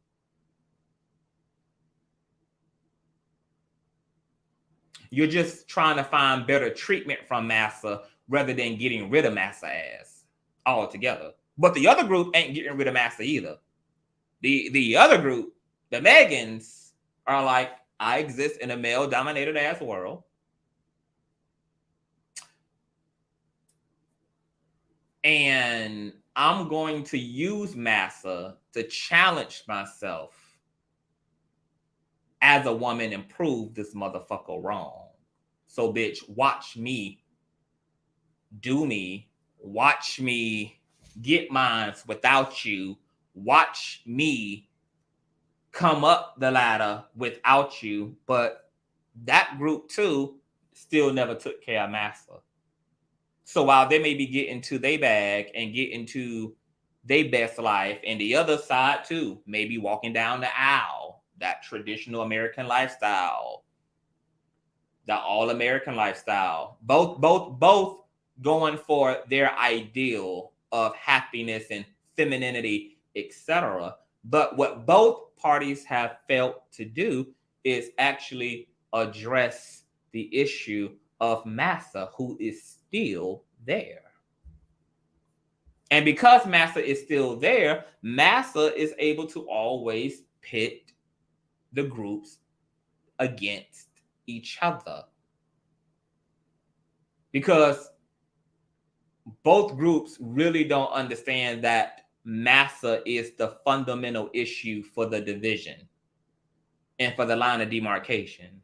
You're just trying to find better treatment from massa rather than getting rid of massa ass altogether. But the other group ain't getting rid of massa either. The other group, the Megans, are like, I exist in a male-dominated ass world. And I'm going to use massa to challenge myself as a woman and prove this motherfucker wrong. So, bitch, watch me do me. Watch me get mine without you. Watch me come up the ladder without you. But that group, too, still never took care of massa. So while they may be getting to their bag and getting to their best life, and the other side too, maybe walking down the aisle, that traditional American lifestyle, the all-American lifestyle, both going for their ideal of happiness and femininity, etc. But what both parties have failed to do is actually address the issue of massa, who is still there. And because massa is still there, massa is able to always pit the groups against each other. Because both groups really don't understand that massa is the fundamental issue for the division and for the line of demarcation.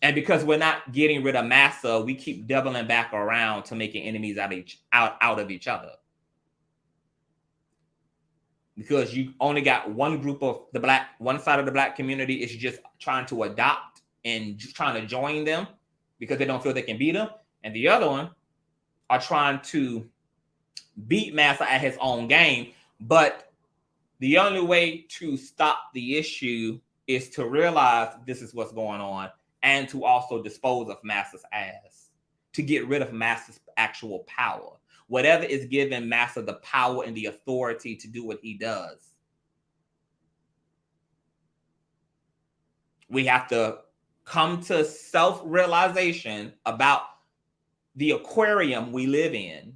And because we're not getting rid of massa, we keep doubling back around to making enemies out of each other. Because you only got one group of the black, one side of the black community is just trying to adopt and trying to join them because they don't feel they can beat them. And the other one are trying to beat massa at his own game. But the only way to stop the issue is to realize this is what's going on, and to also dispose of massa's ass, to get rid of massa's actual power. Whatever is giving massa the power and the authority to do what he does. We have to come to self-realization about the aquarium we live in.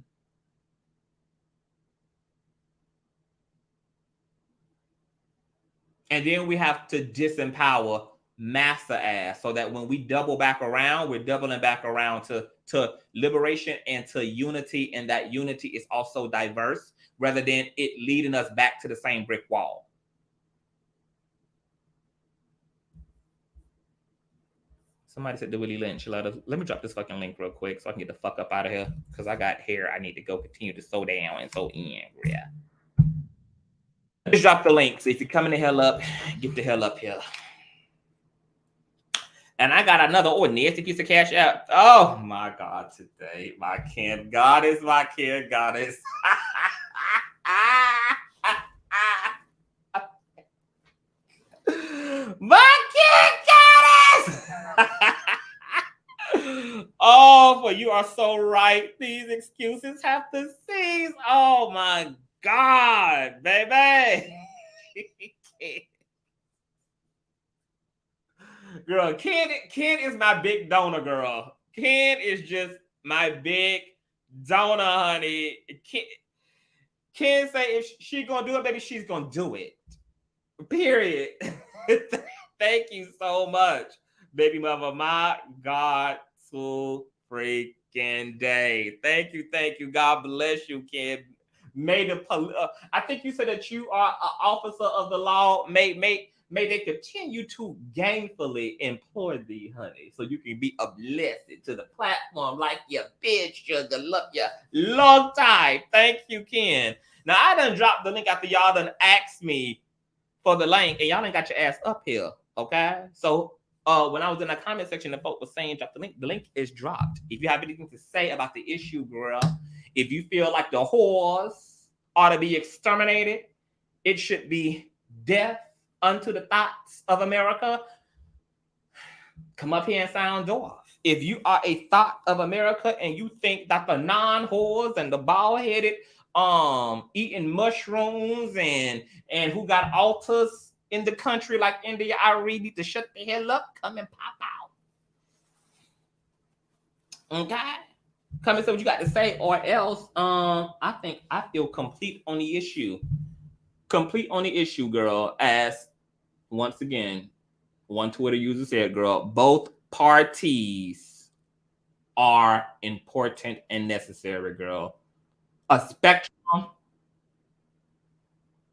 And then we have to disempower massa ass, so that when we double back around, we're doubling back around to liberation and to unity, and that unity is also diverse, rather than it leading us back to the same brick wall. Somebody said the Willie Lynch. Let me drop this fucking link real quick so I can get the fuck up out of here, because I got hair I need to go continue to sew down and sew in. Yeah. Just drop the link. So if you're coming the hell up, get the hell up here. And I got another nasty piece of cash out. Oh my God, today. My kid goddess, my kid goddess. My kid goddess. Oh, for you are so right. These excuses have to cease. Oh my God, baby. Girl, Ken is my big donor, girl. Ken is just my big donor, honey. Ken say if she gonna do it, baby, she's gonna do it. Period. Thank you so much, baby mother. My God, so freaking day. Thank you. God bless you, Ken. May the I think you said that you are an officer of the law. May they continue to gainfully employ thee, honey, so you can be a blessing to the platform like your bitch, sugar, love you long time. Thank you, Ken. Now, I done dropped the link after y'all done asked me for the link, and y'all ain't got your ass up here, okay? So when I was in the comment section, the folk was saying drop the link. The link is dropped. If you have anything to say about the issue, girl, if you feel like the whores ought to be exterminated, it should be death unto the thoughts of America, come up here and sound off. If you are a thought of America and you think that the non-whores and the bald-headed eating mushrooms and who got altars in the country like India Arie need to shut the hell up, come and pop out. Okay? Come and say what you got to say, or else I feel complete on the issue. Complete on the issue, girl. As once again, one Twitter user said, girl, both parties are important and necessary, girl. A spectrum,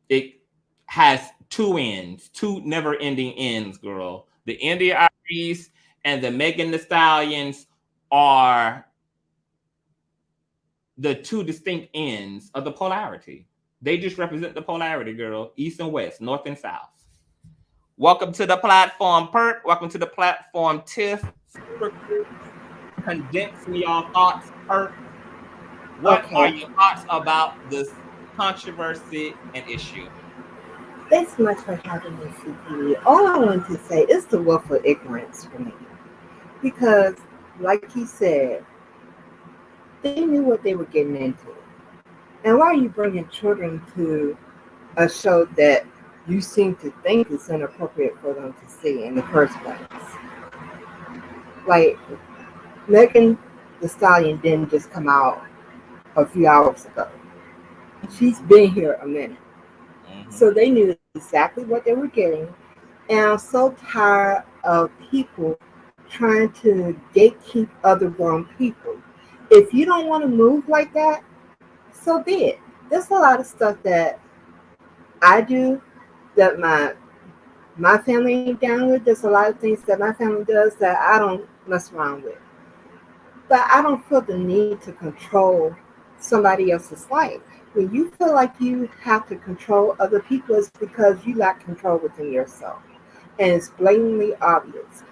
it has two ends, two never-ending ends, girl. The India Aries and the Megan Thee Stallions are the two distinct ends of the polarity. They just represent the polarity, girl. East and west, north and south. Welcome to the platform, Pert. Welcome to the platform, Tiff. Condense me your thoughts, Pert. What are your thoughts about this controversy, and issue. Thanks so much for having me, CPD. All I wanted to say is the wealth of ignorance for me. Because, like he said, they knew what they were getting into. And why are you bringing children to a show that you seem to think is inappropriate for them to see in the first place? Like, Megan the Stallion didn't just come out a few hours ago. She's been here a minute. So they knew exactly what they were getting. And I'm so tired of people trying to gatekeep other grown people. If you don't want to move like that, so be it. There's a lot of stuff that I do that my family ain't down with. There's a lot of things that my family does that I don't mess around with. But I don't feel the need to control somebody else's life. When you feel like you have to control other people, it's because you lack control within yourself. And it's blatantly obvious.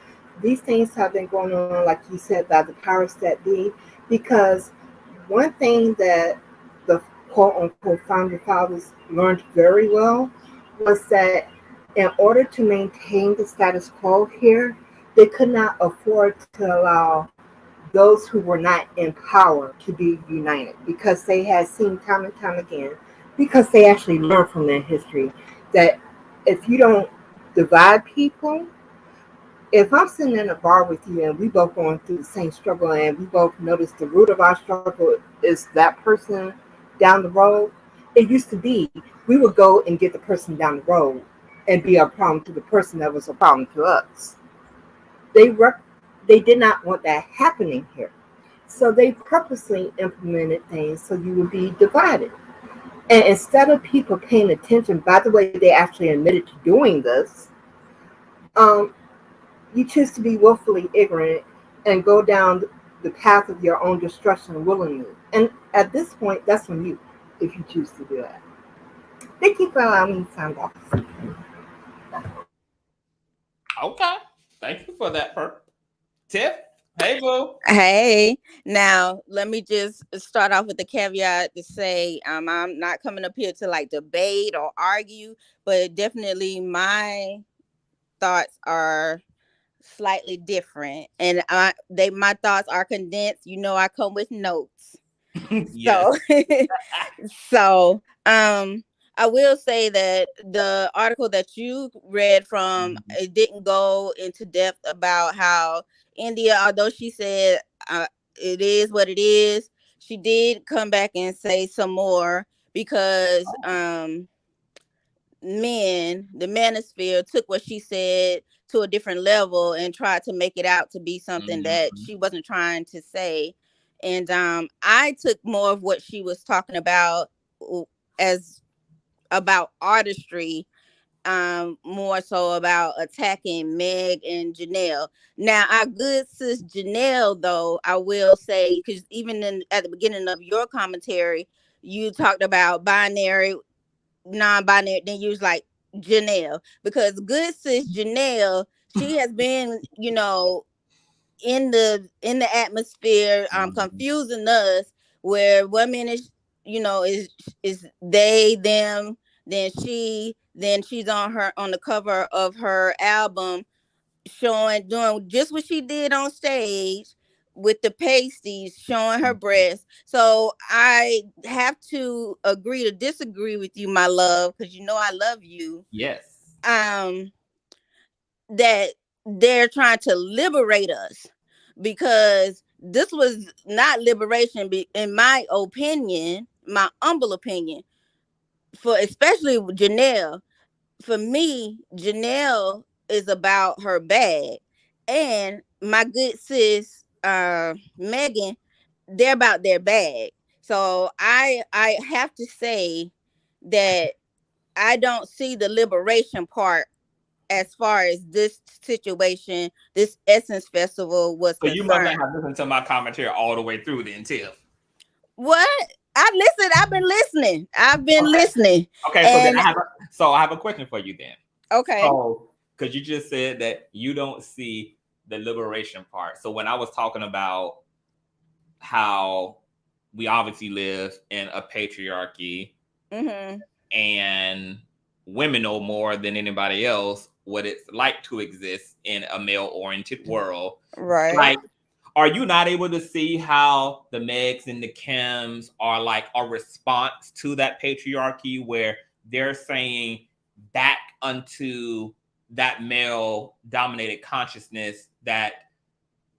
These things have been going on, like you said, by the powers that be, because one thing that the quote-unquote founding fathers learned very well was that in order to maintain the status quo here, they could not afford to allow those who were not in power to be united, because they had seen time and time again, because they actually learned from their history, that if you don't divide people, if I'm sitting in a bar with you and we both going through the same struggle and we both notice the root of our struggle is that person down the road, it used to be we would go and get the person down the road and be a problem to the person that was a problem to us. They did not want that happening here. So they purposely implemented things so you would be divided. And instead of people paying attention, by the way, they actually admitted to doing this, you choose to be willfully ignorant and go down the path of your own destruction willingly. And at this point, that's on you if you choose to do that. Thank you for allowing me to sound off. Okay. Thank you for that, Tiff. Hey, boo. Hey, now let me just start off with the caveat to say I'm not coming up here to like debate or argue, but definitely my thoughts are slightly different, and my thoughts are condensed. You know, I come with notes. Yes. So I will say that the article that you read from, it didn't go into depth about how India, although she said it is what it is, she did come back and say some more, because the manosphere took what she said to a different level and tried to make it out to be something that she wasn't trying to say. And I took more of what she was talking about as about artistry, more so about attacking Meg and Janelle. Now, our good sis Janelle, though, I will say, because even at the beginning of your commentary, you talked about binary, non-binary, then you was like Janelle, because good sis Janelle, she has been, you know, in the atmosphere, confusing us, where 1 minute, you know, is they, them, then she's on the cover of her album, doing just what she did on stage with the pasties, showing her breasts. So I have to agree to disagree with you, my love, because you know I love you. Yes. That they're trying to liberate us, because this was not liberation, in my opinion, my humble opinion, for especially Janelle. For me, Janelle is about her bag, and my good sis Megan, they're about their bag. So I have to say that I don't see the liberation part as far as this situation, this Essence Festival was So you must not concerned. have listened to my commentary all the way through then, Tiff. What? I've been listening. Listening. Okay, and so I have a question for you then. Okay. So, because you just said that you don't see the liberation part. So when I was talking about how we obviously live in a patriarchy and women know more than anybody else what it's like to exist in a male-oriented world. Right. Like, are you not able to see how the Megs and the Kims are like a response to that patriarchy, where they're saying back unto that male-dominated consciousness that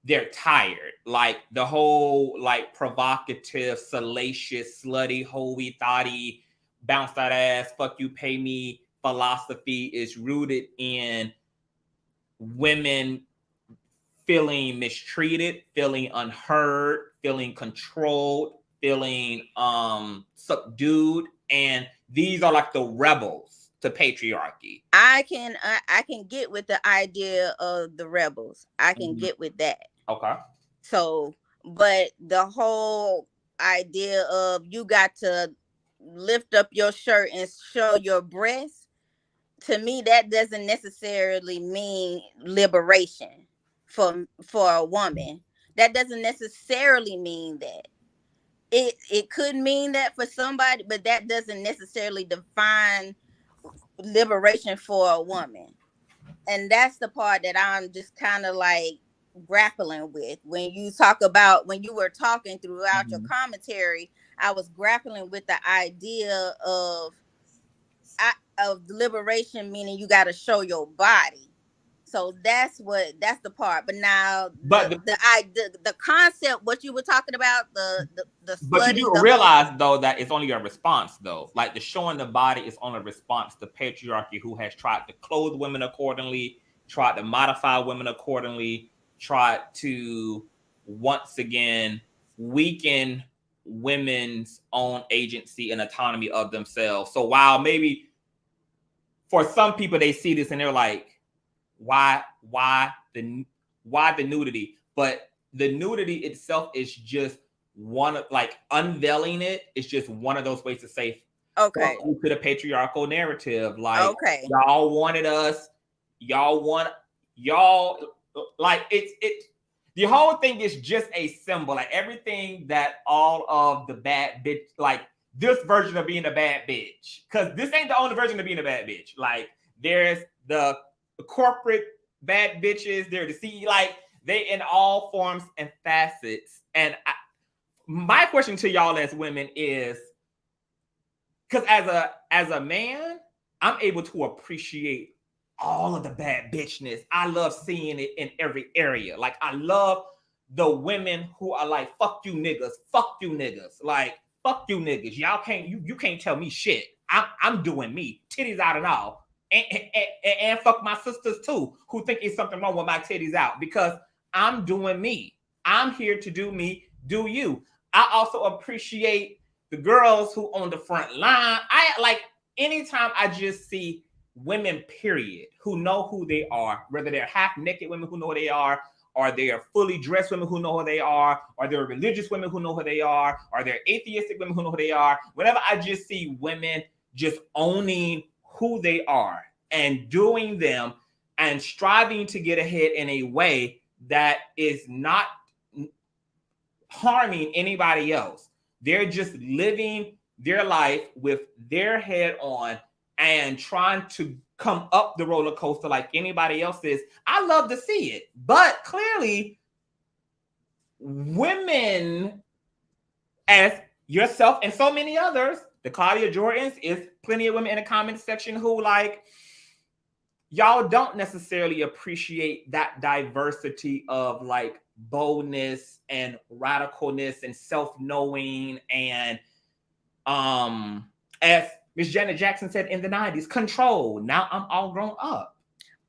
they're tired? Like the whole like provocative, salacious, slutty, hoey, thotty, bounce that ass, fuck you, pay me philosophy is rooted in women feeling mistreated, feeling unheard, feeling controlled, feeling subdued, and these are like the rebels to patriarchy. I can get with the idea of the rebels. I can get with that. Okay. So, but the whole idea of you got to lift up your shirt and show your breasts, to me, that doesn't necessarily mean liberation for a woman. That doesn't necessarily mean that. It could mean that for somebody, but that doesn't necessarily define liberation for a woman. And that's the part that I'm just kind of like grappling with. When you were talking throughout your commentary, I was grappling with the idea of liberation, meaning you got to show your body. So that's the part. But now the concept, what you were talking about, the but you do realize though that it's only a response though. Like the showing the body is only a response to patriarchy, who has tried to clothe women accordingly, tried to modify women accordingly, tried to once again weaken women's own agency and autonomy of themselves. So while maybe for some people they see this and they're like, why the nudity? But the nudity itself is just one of, like, unveiling it is just one of those ways to say, okay, to the patriarchal narrative. Like, okay, y'all wanted us, y'all like it's the whole thing is just a symbol. Like everything that all of the bad bitch, like this version of being a bad bitch, because this ain't the only version of being a bad bitch. Like there's the corporate bad bitches, they're the CEO, like they in all forms and facets. And my question to y'all as women is, because as a man, I'm able to appreciate all of the bad bitchness. I love seeing it in every area. Like I love the women who are like, fuck you niggas, like fuck you niggas. Y'all can't, you can't tell me shit. I'm doing me, titties out and all. And fuck my sisters too, who think it's something wrong with my titties out, because I'm doing me. I'm here to do me, do you. I also appreciate the girls who on the front line. I like anytime I just see women, period, who know who they are, whether they're half naked women who know who they are, or they are fully dressed women who know who they are, or they're religious women who know who they are, or they're atheistic women who know who they are. Whenever I just see women just owning who they are and doing them and striving to get ahead in a way that is not harming anybody else. They're just living their life with their head on and trying to come up the roller coaster like anybody else is. I love to see it. But clearly, women, as yourself and so many others, the Claudia Jordans, is plenty of women in the comment section who like, y'all don't necessarily appreciate that diversity of like boldness and radicalness and self-knowing and as Miss Janet Jackson said in the 90s, control. Now I'm all grown up.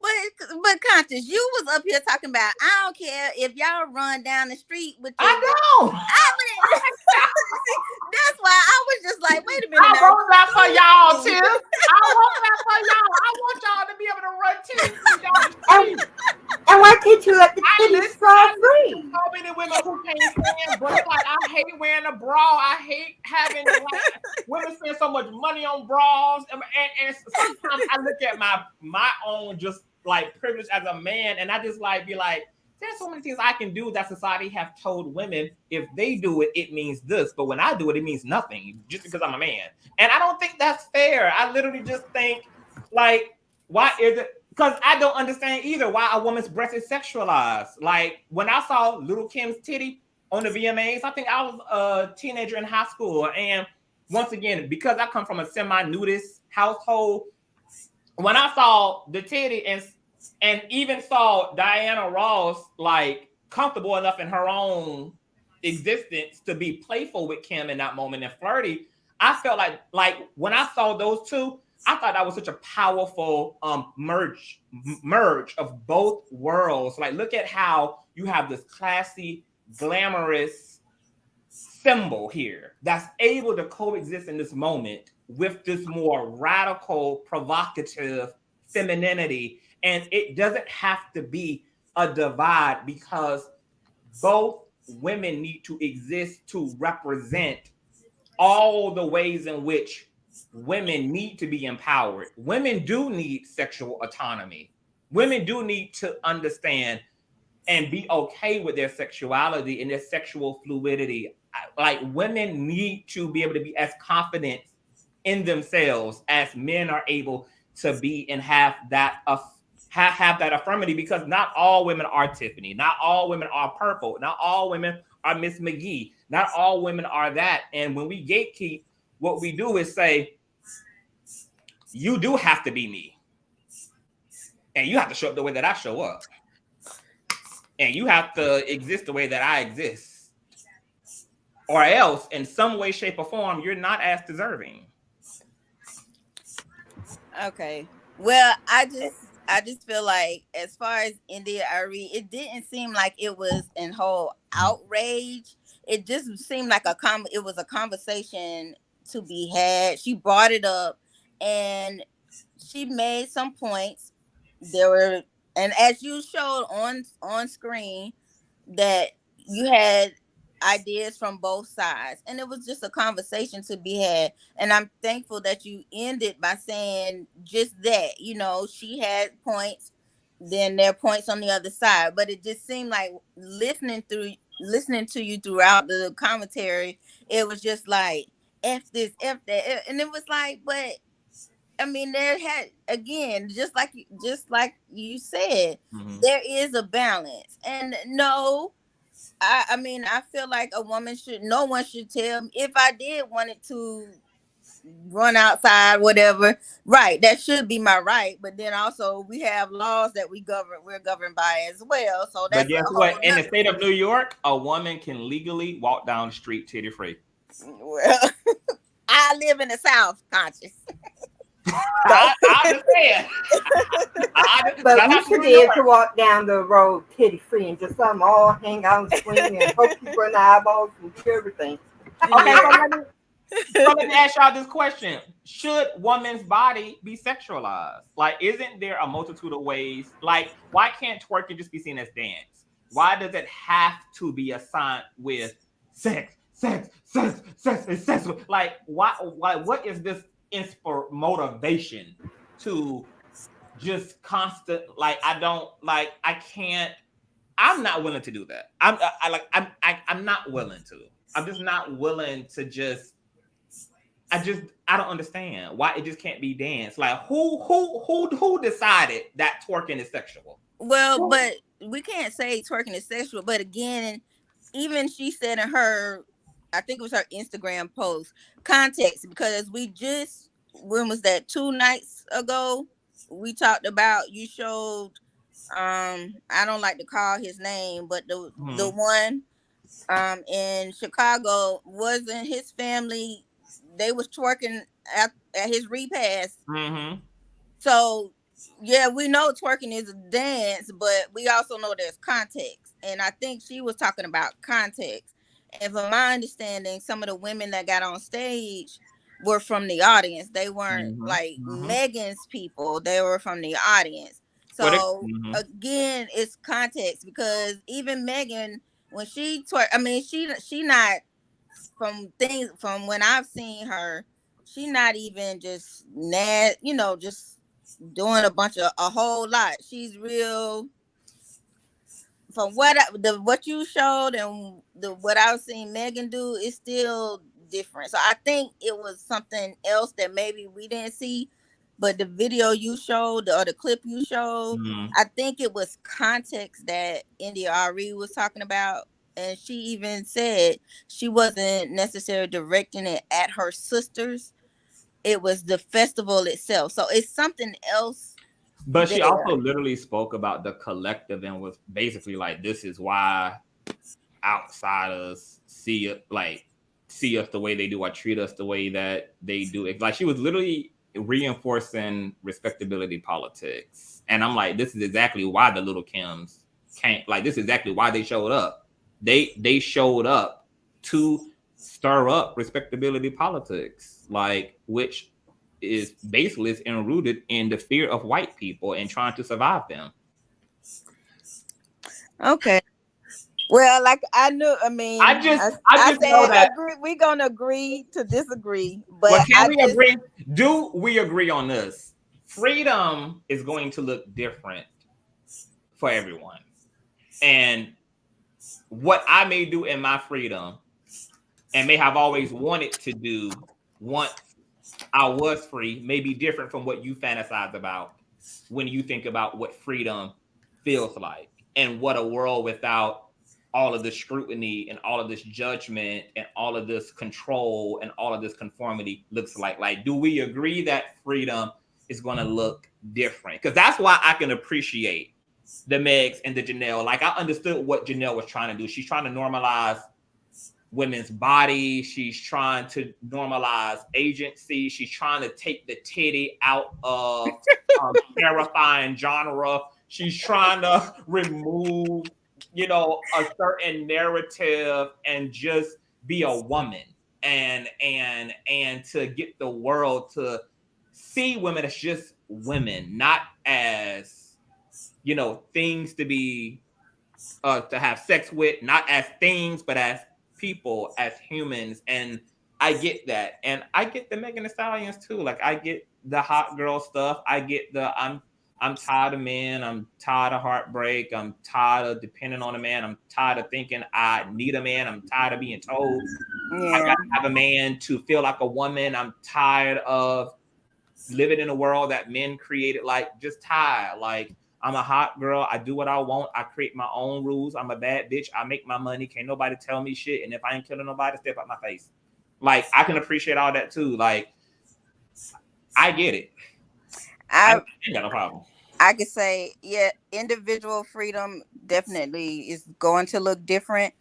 But Conscious, you was up here talking about, I don't care if y'all run down the street with your, I know. That's why I was just like, wait a minute. I want that for y'all too. I want that for y'all. I want y'all to be able to run too. And why can't you let the titties fly free? So many women who can't stand bras. Like I hate wearing a bra. I hate having like, women spend so much money on bras. And sometimes I look at my own just like privilege as a man, and I just like be like, there's so many things I can do that society have told women if they do it, it means this. But when I do it, it means nothing just because I'm a man. And I don't think that's fair. I literally just think, like, why is it? Because I don't understand either why a woman's breast is sexualized. Like, when I saw Little Kim's titty on the VMAs, I think I was a teenager in high school. And once again, because I come from a semi-nudist household, when I saw the titty and even saw Diana Ross like comfortable enough in her own existence to be playful with Kim in that moment and flirty, I felt like when I saw those two, I thought that was such a powerful merge of both worlds. Like, look at how you have this classy, glamorous symbol here that's able to coexist in this moment with this more radical, provocative femininity. And it doesn't have to be a divide because both women need to exist to represent all the ways in which women need to be empowered. Women do need sexual autonomy. Women do need to understand and be okay with their sexuality and their sexual fluidity. Like, women need to be able to be as confident in themselves as men are able to be and have that affirmity, because not all women are Tiffany, not all women are Purple, not all women are Miss McGee, not all women are that. And when we gatekeep, what we do is say, you do have to be me, and you have to show up the way that I show up, and you have to exist the way that I exist, or else in some way, shape, or form, you're not as deserving. Okay. Well, I just feel like, as far as India Arie, it didn't seem like it was in whole outrage. It just seemed like it was a conversation to be had. She brought it up and she made some points. And as you showed on screen, that you had ideas from both sides, and it was just a conversation to be had. And I'm thankful that you ended by saying just that, she had points, then there are points on the other side. But it just seemed like listening to you throughout the commentary, it was just like F this, F that. And it was like, but I mean, there had, again, just like you said, there is a balance. And no, I mean, I feel like no one should tell me if I did wanted to run outside, whatever. Right, that should be my right. But then also we have laws that we're governed by as well. So that's, but guess what? In the state of New York, a woman can legally walk down the street titty free. Well, I live in the South, Conscious. I understand. But we should be able to walk down the road titty free and just let them all hang out and swing and poke people in the eyeballs and do everything. Okay, so let me ask y'all this question. Should woman's body be sexualized? Like, isn't there a multitude of ways? Like, why can't twerking just be seen as dance? Why does it have to be assigned with sex? Like, why? What is this motivation to just constant? Like, I'm not willing to do that. I'm not willing to. I'm just not willing to just. I don't understand why it just can't be dance. Like, who decided that twerking is sexual? Well, but we can't say twerking is sexual. But again, even she said in her, I think it was her Instagram post, context, because when was that, 2 nights ago, we talked about, you showed, I don't like to call his name, but the one in Chicago, wasn't his family, they was twerking at his repast. So yeah, we know twerking is a dance, but we also know there's context, and I think she was talking about context. And from my understanding, some of the women that got on stage were from the audience. They weren't like Megan's people. They were from the audience. So again, it's context, because even Megan, when she twerk, I mean, she not, from when I've seen her, she not even just just doing a whole lot. She's real from what you showed and what I was seeing Megan do is still different. So I think it was something else that maybe we didn't see, but the video you showed or the clip you showed, I think it was context that India Arie was talking about, and she even said she wasn't necessarily directing it at her sisters. It was the festival itself. So it's something else. But she also literally spoke about the collective and was basically like, this is why outsiders see us the way they do or treat us the way that they do. It's like she was literally reinforcing respectability politics. And I'm like, this is exactly why the little Kims can't, like, this is exactly why they showed up. They showed up to stir up respectability politics, like, which is baseless and rooted in the fear of white people and trying to survive them. Okay. Well, like I knew. I mean, I just said know that we're gonna agree to disagree. But well, can we agree? Do we agree on this? Freedom is going to look different for everyone, and what I may do in my freedom, and may have always wanted to do once I was free, may be different from what you fantasize about when you think about what freedom feels like and what a world without all of this scrutiny and all of this judgment and all of this control and all of this conformity looks like. Like, do we agree that freedom is going to look different? Because that's why I can appreciate the Megs and the Janelle. Like, I understood what Janelle was trying to do. She's trying to normalize women's body. She's trying to normalize agency. She's trying to take the titty out of terrifying genre. She's trying to remove, you know, a certain narrative and just be a woman and to get the world to see women as just women, not as, you know, things to be to have sex with, not as things, but as people, as humans. And I get that. And I get the Megan Thee Stallions too. Like, I get the hot girl stuff. I get the I'm tired of men. I'm tired of heartbreak. I'm tired of depending on a man. I'm tired of thinking I need a man. I'm tired of being told I gotta have a man to feel like a woman. I'm tired of living in a world that men created. Like, just tired. Like, I'm a hot girl. I do what I want. I create my own rules. I'm a bad bitch. I make my money. Can't nobody tell me shit. And if I ain't killing nobody, step out my face. Like, I can appreciate all that too. Like, I get it. I ain't got no problem. I could say, yeah, individual freedom definitely is going to look different.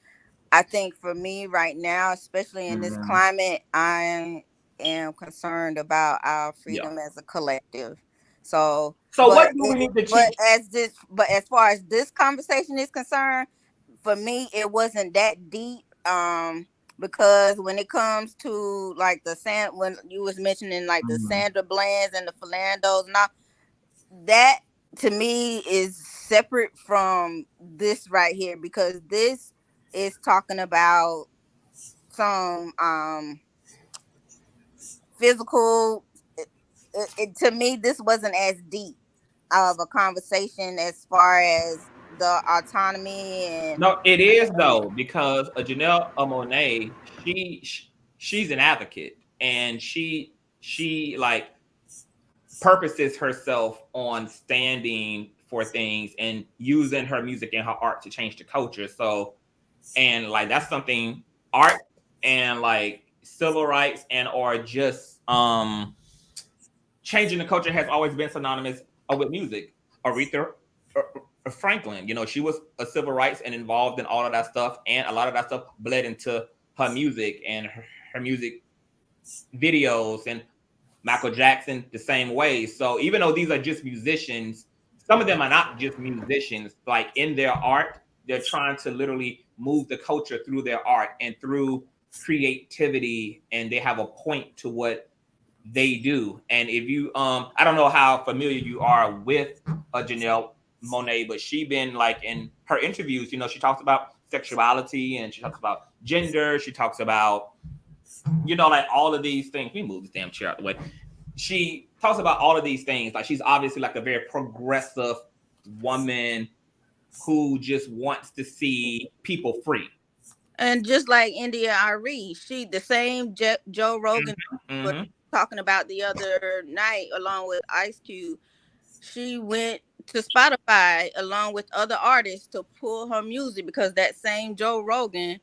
I think for me right now, especially in this climate, I am concerned about our freedom as a collective. So what do we need to keep? But as far as this conversation is concerned, for me, it wasn't that deep. Because when it comes to like when you was mentioning like the Sandra Blands and the Philandos, and all, that to me is separate from this right here, because this is talking about some physical. To me, this wasn't as deep of a conversation as far as the autonomy and. No, it is though, because Janelle Monae, she's an advocate, and she like purposes herself on standing for things and using her music and her art to change the culture. So, and like that's something art and like civil rights and or just changing the culture has always been synonymous with music. Aretha Franklin, you know, she was a civil rights and involved in all of that stuff, and a lot of that stuff bled into her music and her music videos, and Michael Jackson the same way. So even though these are just musicians, some of them are not just musicians. Like in their art, they're trying to literally move the culture through their art and through creativity, and they have a point to what they do. And if you I don't know how familiar you are with Janelle Monae, but she been like in her interviews, you know, she talks about sexuality and she talks about gender. She talks about, you know, like all of these things. We move this damn chair out the way. She talks about all of these things. Like she's obviously like a very progressive woman who just wants to see people free. And just like India Arie, she the same Joe Rogan was talking about the other night, along with Ice Cube. She went to Spotify along with other artists to pull her music because that same Joe Rogan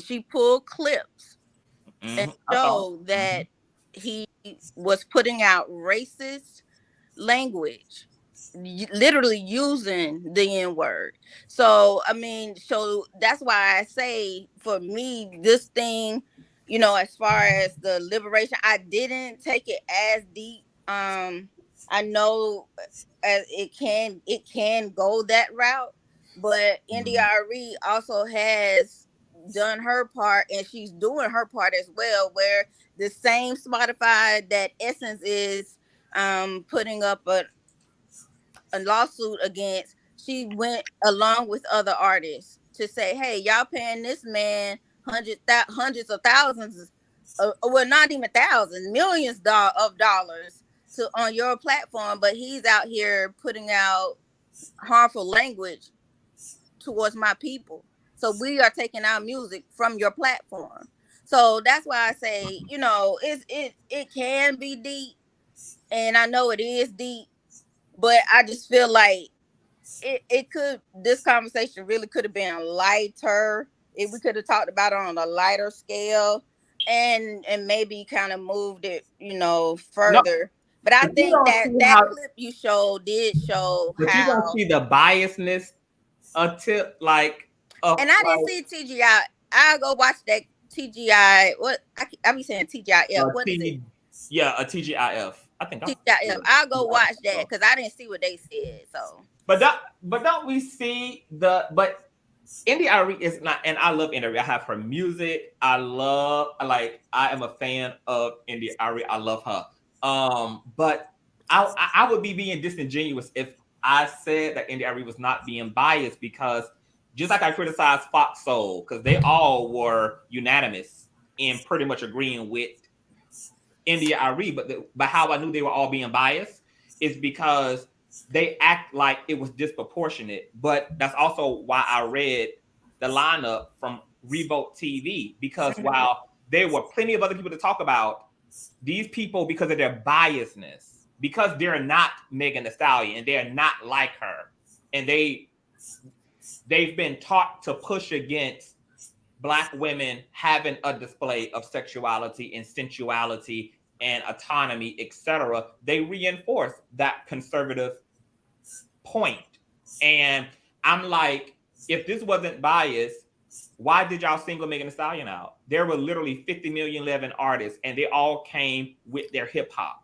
she pulled clips and showed that he was putting out racist language, literally using the N-word. So I mean, so that's why I say, for me, this thing, you know, as far as the liberation, I didn't take it as deep. I know it can go that route, but India Arie also has done her part, and she's doing her part as well, where the same Spotify that Essence is putting up a lawsuit against, she went along with other artists to say, hey, y'all paying this man hundreds of thousands, well, not even thousands, millions of dollars on your platform, but he's out here putting out harmful language towards my people. So we are taking our music from your platform. So that's why I say, you know, it can be deep, and I know it is deep, but I just feel like this conversation really could have been lighter if we could have talked about it on a lighter scale and maybe kind of moved it, you know, further. But I think that clip you showed did show but how you don't see the biasness until like. And I didn't see TGI. I'll go watch that TGI. What I be saying TGIF. What is it? Yeah, a TGIF. I think TGIF. I'll go watch that because I didn't see what they said. So. But don't we see but India Arie is not, and I love India Arie. I have her music. I am a fan of India Arie. I love her. But I would be being disingenuous if I said that India Arie was not being biased, because just like I criticized Fox Soul, because they all were unanimous in pretty much agreeing with India Arie, but how I knew they were all being biased is because they act like it was disproportionate. But that's also why I read the lineup from Revolt TV, because while there were plenty of other people to talk about, these people, because of their biasness, because they're not Megan Thee Stallion and they're not like her, and they've been taught to push against Black women having a display of sexuality and sensuality and autonomy, etc. They reinforce that conservative point. And I'm like, if this wasn't biased, why did y'all single Megan Thee Stallion out? There were literally 50 million 11 artists, and they all came with their hip hop.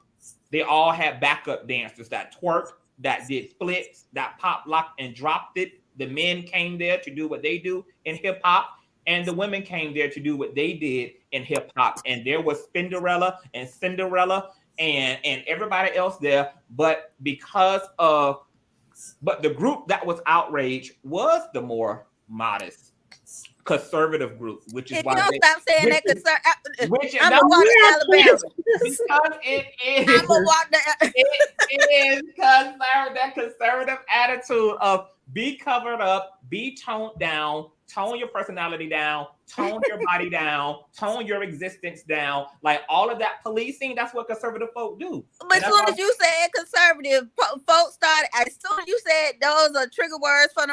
They all had backup dancers that twerked, that did splits, that pop, locked, and dropped it. The men came there to do what they do in hip hop, and the women came there to do what they did in hip hop. And there was Spinderella and Cinderella and everybody else there. But the group that was outraged was the more modest conservative group, which is why you don't stop saying that I'm gonna walk to Alabama because it is. I'm gonna walk to. It is that conservative attitude of be covered up, be toned down, tone your personality down, tone your body down, tone your existence down. Like all of that policing, that's what conservative folk do. But as soon as you said conservative, folks started. As soon as you said those are trigger words for.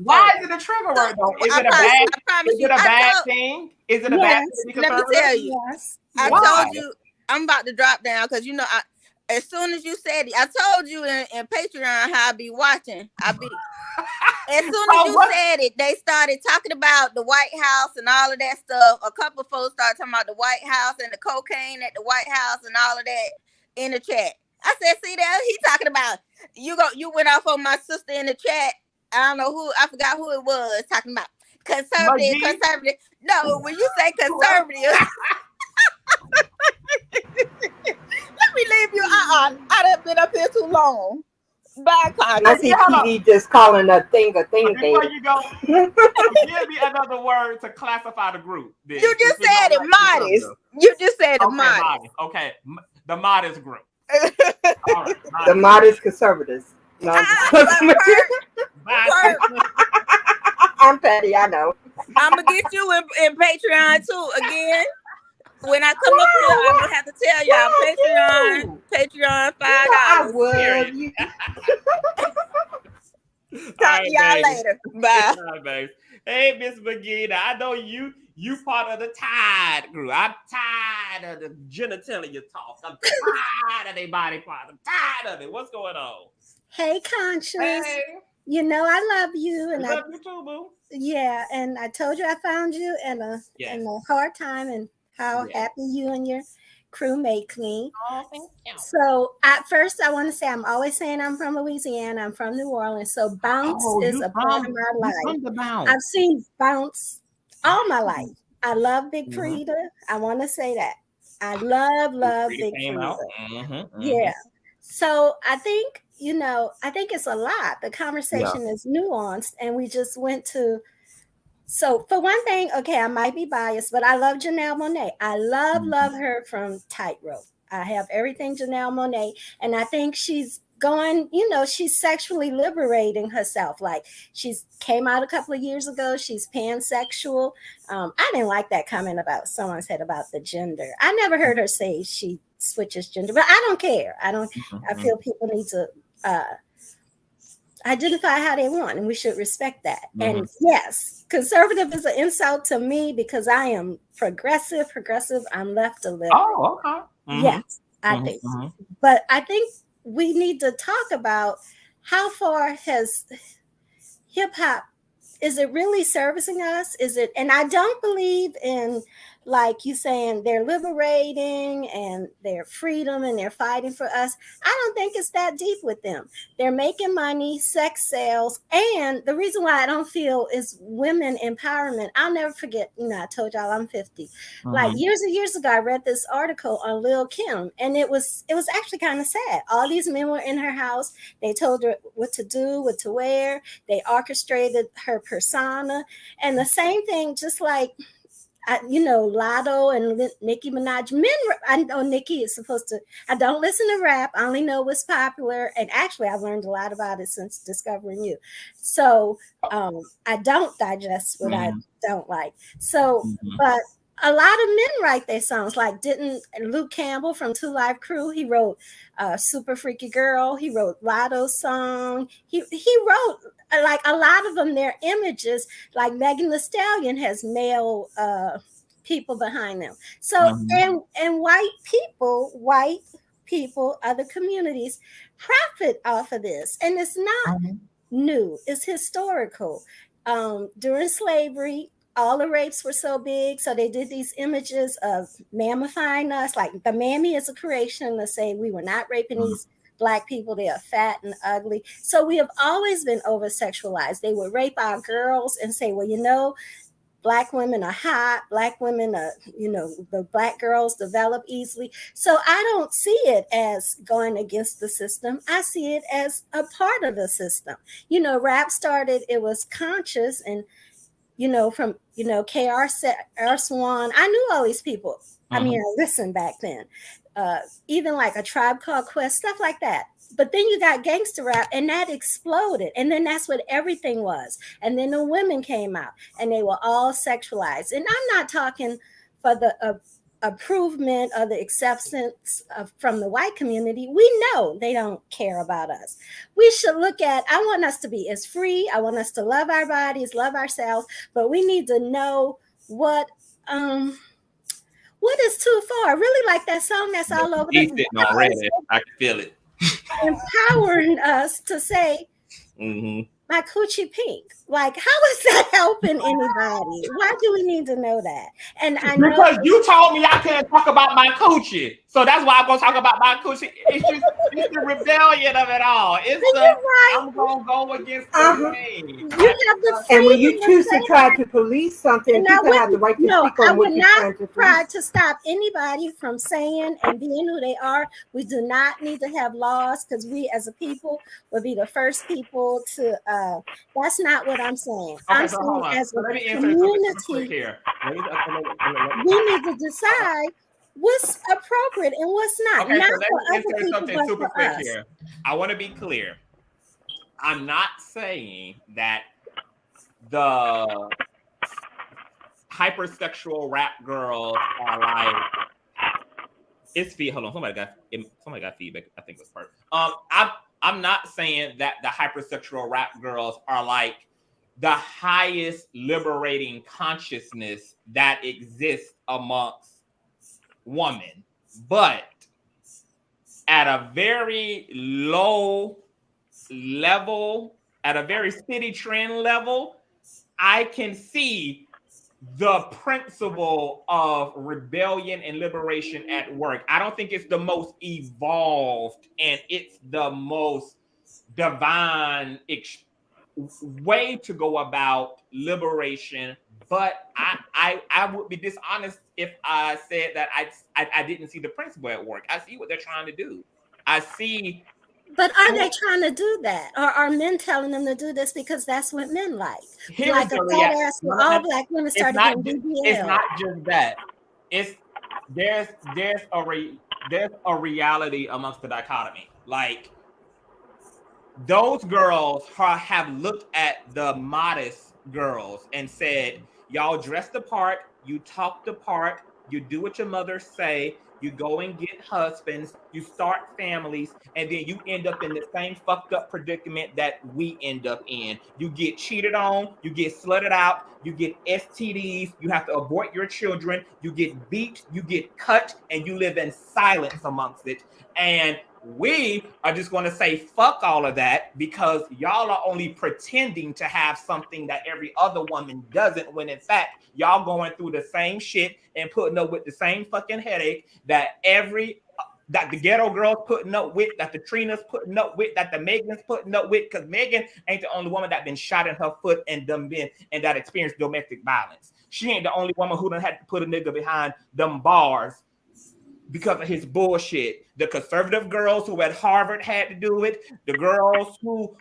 Why is it a trigger word though? Is it a bad thing? Is it a bad thing? Let me tell you. Yes. I told you I'm about to drop down because you know as soon as you said it, I told you in Patreon how I be watching. As soon as you said it, they started talking about the White House and all of that stuff. A couple of folks started talking about the White House and the cocaine at the White House and all of that in the chat. I said, see that? He talking about you went off on my sister in the chat. I don't know I forgot who it was, talking about conservative. No, when you say conservative, let me leave you. I done been up here too long. Bye, I see TV just calling a thing a thing. Before you go, give me another word to classify the group. You just said it, modest. You just said it, modest. Okay, the modest group. All right, the modest conservatives. No, Bye. I'm petty, I know. I'm gonna get you in Patreon too. Again, when I come up here, I'm gonna have to tell y'all Patreon I $5. love you. Talk to y'all later. Bye. All right, babe. Hey, Miss Magina, I know you part of the Tide crew. I'm tired of the genitalia talk. I'm tired of their body parts. I'm tired of it. What's going on? Hey, Conscious. Hey. You know I love you, and I love you too, boo. Yeah, and I told you I found you in a hard time, and how happy you and your crew make me. Oh, thank you. So at first, I want to say I'm always saying I'm from Louisiana. I'm from New Orleans, so bounce is a part of my life. I've seen bounce all my life. I love Big Frida. I want to say that I love Big Frida. Yeah. So I think, I think it's a lot. The conversation is nuanced, and we just went to. So for one thing, okay, I might be biased, but I love Janelle Monae. I love her from Tightrope. I have everything Janelle Monae, and I think she's going, she's sexually liberating herself. Like, she's came out a couple of years ago. She's pansexual. I didn't like that comment someone said about the gender. I never heard her say she switches gender, but I don't care. I feel people need to identify how they want, and we should respect that. And yes, conservative is an insult to me because I am progressive. I'm left a little. Oh, okay. Yes, I think. But I think we need to talk about how far has hip hop, is it really servicing us? Is it? And I don't believe in, like you saying, they're liberating and their freedom and they're fighting for us. I don't think it's that deep with them. They're making money, sex sales. And the reason why I don't feel is women empowerment. I'll never forget, I told y'all I'm 50. Like years and years ago, I read this article on Lil' Kim, and it was actually kind of sad. All these men were in her house. They told her what to do, what to wear. They orchestrated her persona. And the same thing, just like, Lotto and Nicki Minaj. I know Nicki is supposed to. I don't listen to rap. I only know what's popular, and actually, I've learned a lot about it since discovering you. So I don't digest what I don't like. So, but a lot of men write their songs. Like, didn't Luke Campbell from Two Live Crew? He wrote "Super Freaky Girl." He wrote Lotto's song. He wrote. Like a lot of them, their images, like Megan Thee Stallion has male people behind them. So, and white people, other communities profit off of this. And it's not new, it's historical. During slavery, all the rapes were so big. So they did these images of mammifying us. Like the mammy is a creation to say we were not raping these Black people. They are fat and ugly. So we have always been over sexualized. They would rape our girls and say, well, Black women are hot. Black women are, the Black girls develop easily. So I don't see it as going against the system. I see it as a part of the system. Rap started, it was conscious, and, from, KR Swan. I knew all these people. I mean, I listened back then. Even like A Tribe Called Quest, stuff like that. But then you got gangster rap, and that exploded. And then that's what everything was. And then the women came out, and they were all sexualized. And I'm not talking for the improvement or the acceptance from the white community. We know they don't care about us. We should look at, I want us to be as free. I want us to love our bodies, love ourselves. But we need to know what is too far. Really, like that song that's all over the already. I can feel it. Empowering us to say, my coochie pink. Like, how is that helping anybody? Why do we need to know that? And I know because you told me I can't talk about my coochie, so that's why I'm gonna talk about my coochie. It's the rebellion of it all. I'm gonna go against the grain. You have the and when you choose to try to police something, people have the right to speak on what you're trying to police. I would not try to stop anybody from saying and being who they are. We do not need to have laws, because we as a people will be the first people to. That's not what I'm saying. Okay, I'm so saying as a community, here. We need to decide what's appropriate and what's not. Okay, not so let me for insert other something people, super for quick us. here. I want to be clear. I'm not saying that the hypersexual rap girls are like, it's feed. Hold on, somebody got feedback. I think it was perfect. I'm not saying that the hypersexual rap girls are like the highest liberating consciousness that exists amongst women, but at a very low level, at a very city trend level, I can see the principle of rebellion and liberation at work. I don't think it's the most evolved and it's the most divine way to go about liberation, but I would be dishonest if I said that I didn't see the principle at work. I see what they're trying to do. I see. But are they trying to do that? Or are men telling them to do this because that's what men like? Like a fat ass where all black women started getting BBL. It's not just that. There's a reality amongst the dichotomy. Like, those girls have looked at the modest girls and said, y'all dress the part, you talk the part, you do what your mother say, you go and get husbands, you start families, and then you end up in the same fucked up predicament that we end up in. You get cheated on, you get slutted out, you get STDs, you have to abort your children, you get beat, you get cut, and you live in silence amongst it. And we are just going to say fuck all of that because y'all are only pretending to have something that every other woman doesn't, when in fact y'all going through the same shit and putting up with the same fucking headache that that the ghetto girls putting up with, that the Trina's putting up with, that the Megan's putting up with, because Megan ain't the only woman that been shot in her foot and that experienced domestic violence. She ain't the only woman who done had to put a nigga behind them bars because of his bullshit. The conservative girls who at Harvard had to do it. The girls who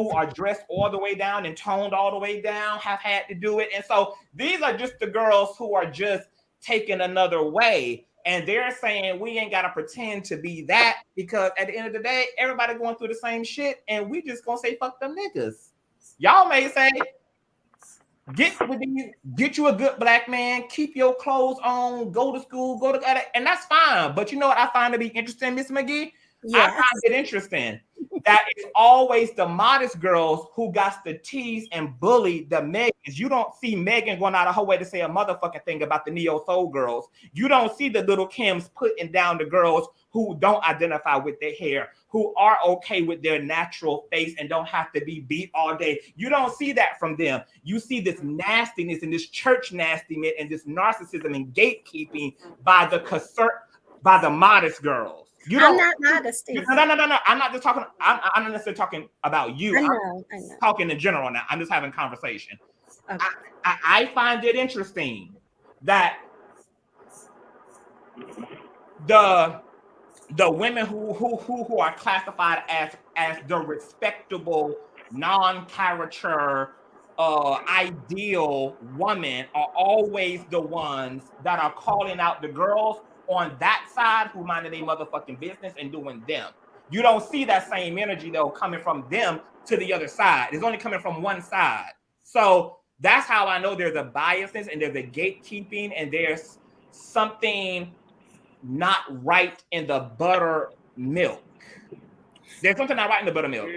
are dressed all the way down and toned all the way down have had to do it. And so these are just the girls who are just taking another way. And they're saying we ain't got to pretend to be that because at the end of the day, everybody going through the same shit. And we just going to say, fuck them niggas. Y'all may say, get you a good black man, keep your clothes on, go to school, and that's fine. But you know what I find to be interesting, Miss McGee? Yes. I find it interesting that it's always the modest girls who got to tease and bully the Megans. You don't see Megan going out of her way to say a motherfucking thing about the neo soul girls. You don't see the little Kims putting down the girls who don't identify with their hair, who are okay with their natural face and don't have to be beat all day. You don't see that from them. You see this nastiness and this church nastiness and this narcissism and gatekeeping by the modest girls. I'm not modest. No. I'm not just talking. I'm not necessarily talking about you. I know. Talking in general now. I'm just having conversation. Okay. I find it interesting that the women who are classified as the respectable, non-caricature, ideal woman are always the ones that are calling out the girls on that side who minded their motherfucking business and doing them. You don't see that same energy though coming from them to the other side. It's only coming from one side. So that's how I know there's a biasness and there's a gatekeeping and there's something not right in the buttermilk. There's something not right in the buttermilk.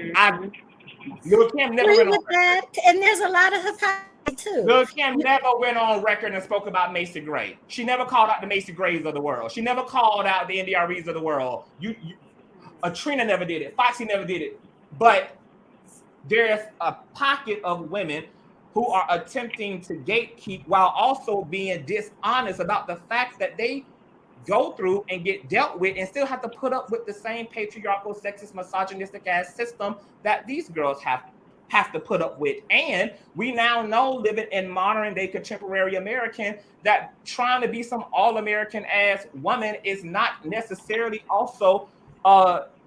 Lil' Kim never went on record. And there's a lot of hypocrisy too. Lil' Kim never went on record and spoke about Macy Gray. She never called out the Macy Grays of the world. She never called out the India Aries of the world. Trina never did it. Foxy never did it. But there's a pocket of women who are attempting to gatekeep while also being dishonest about the fact that they go through and get dealt with and still have to put up with the same patriarchal, sexist, misogynistic ass system that these girls have to put up with. And we now know, living in modern day contemporary American, that trying to be some all-American ass woman is not necessarily also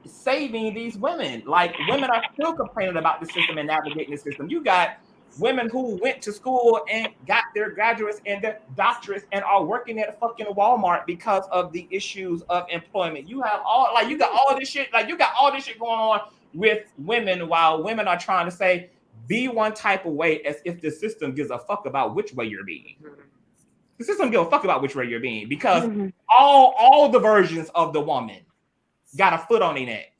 saving these women. Like, women are still complaining about the system and navigating the system. You got women who went to school and got their graduates and their doctorates and are working at fucking Walmart because of the issues of employment. You got all this shit going on with women while women are trying to say, be one type of way, as if the system gives a fuck about which way you're being. The system gives a fuck about which way you're being, because all the versions of the woman got a foot on their neck.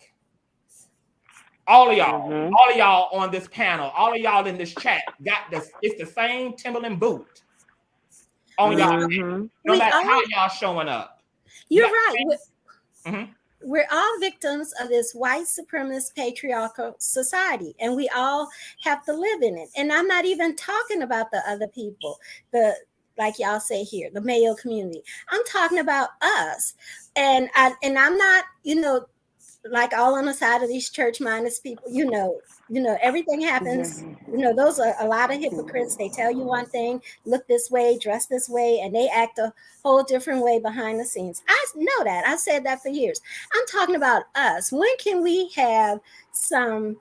All of y'all on this panel, all of y'all in this chat got this. It's the same Timberland boot on y'all. No matter how y'all showing up. You're right. We're all victims of this white supremacist patriarchal society, and we all have to live in it. And I'm not even talking about the other people, like y'all say here, the male community. I'm talking about us. And I'm not, like all on the side of these church-minded people, everything happens. Those are a lot of hypocrites. They tell you one thing, look this way, dress this way, and they act a whole different way behind the scenes. I know that. I've said that for years. I'm talking about us. When can we have some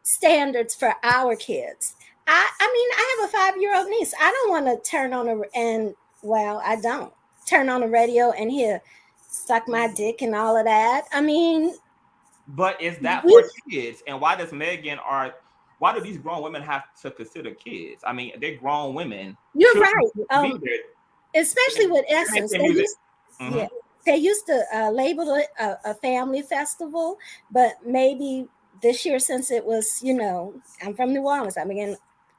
standards for our kids? I have a 5-year-old niece. I don't want to turn on I don't turn on the radio and hear suck my dick and all of that. But is that for kids? And why do these grown women have to consider kids? I mean, they're grown women. You're right. Especially with Essence. They used to label it a family festival, but maybe this year, since it was, I'm from New Orleans,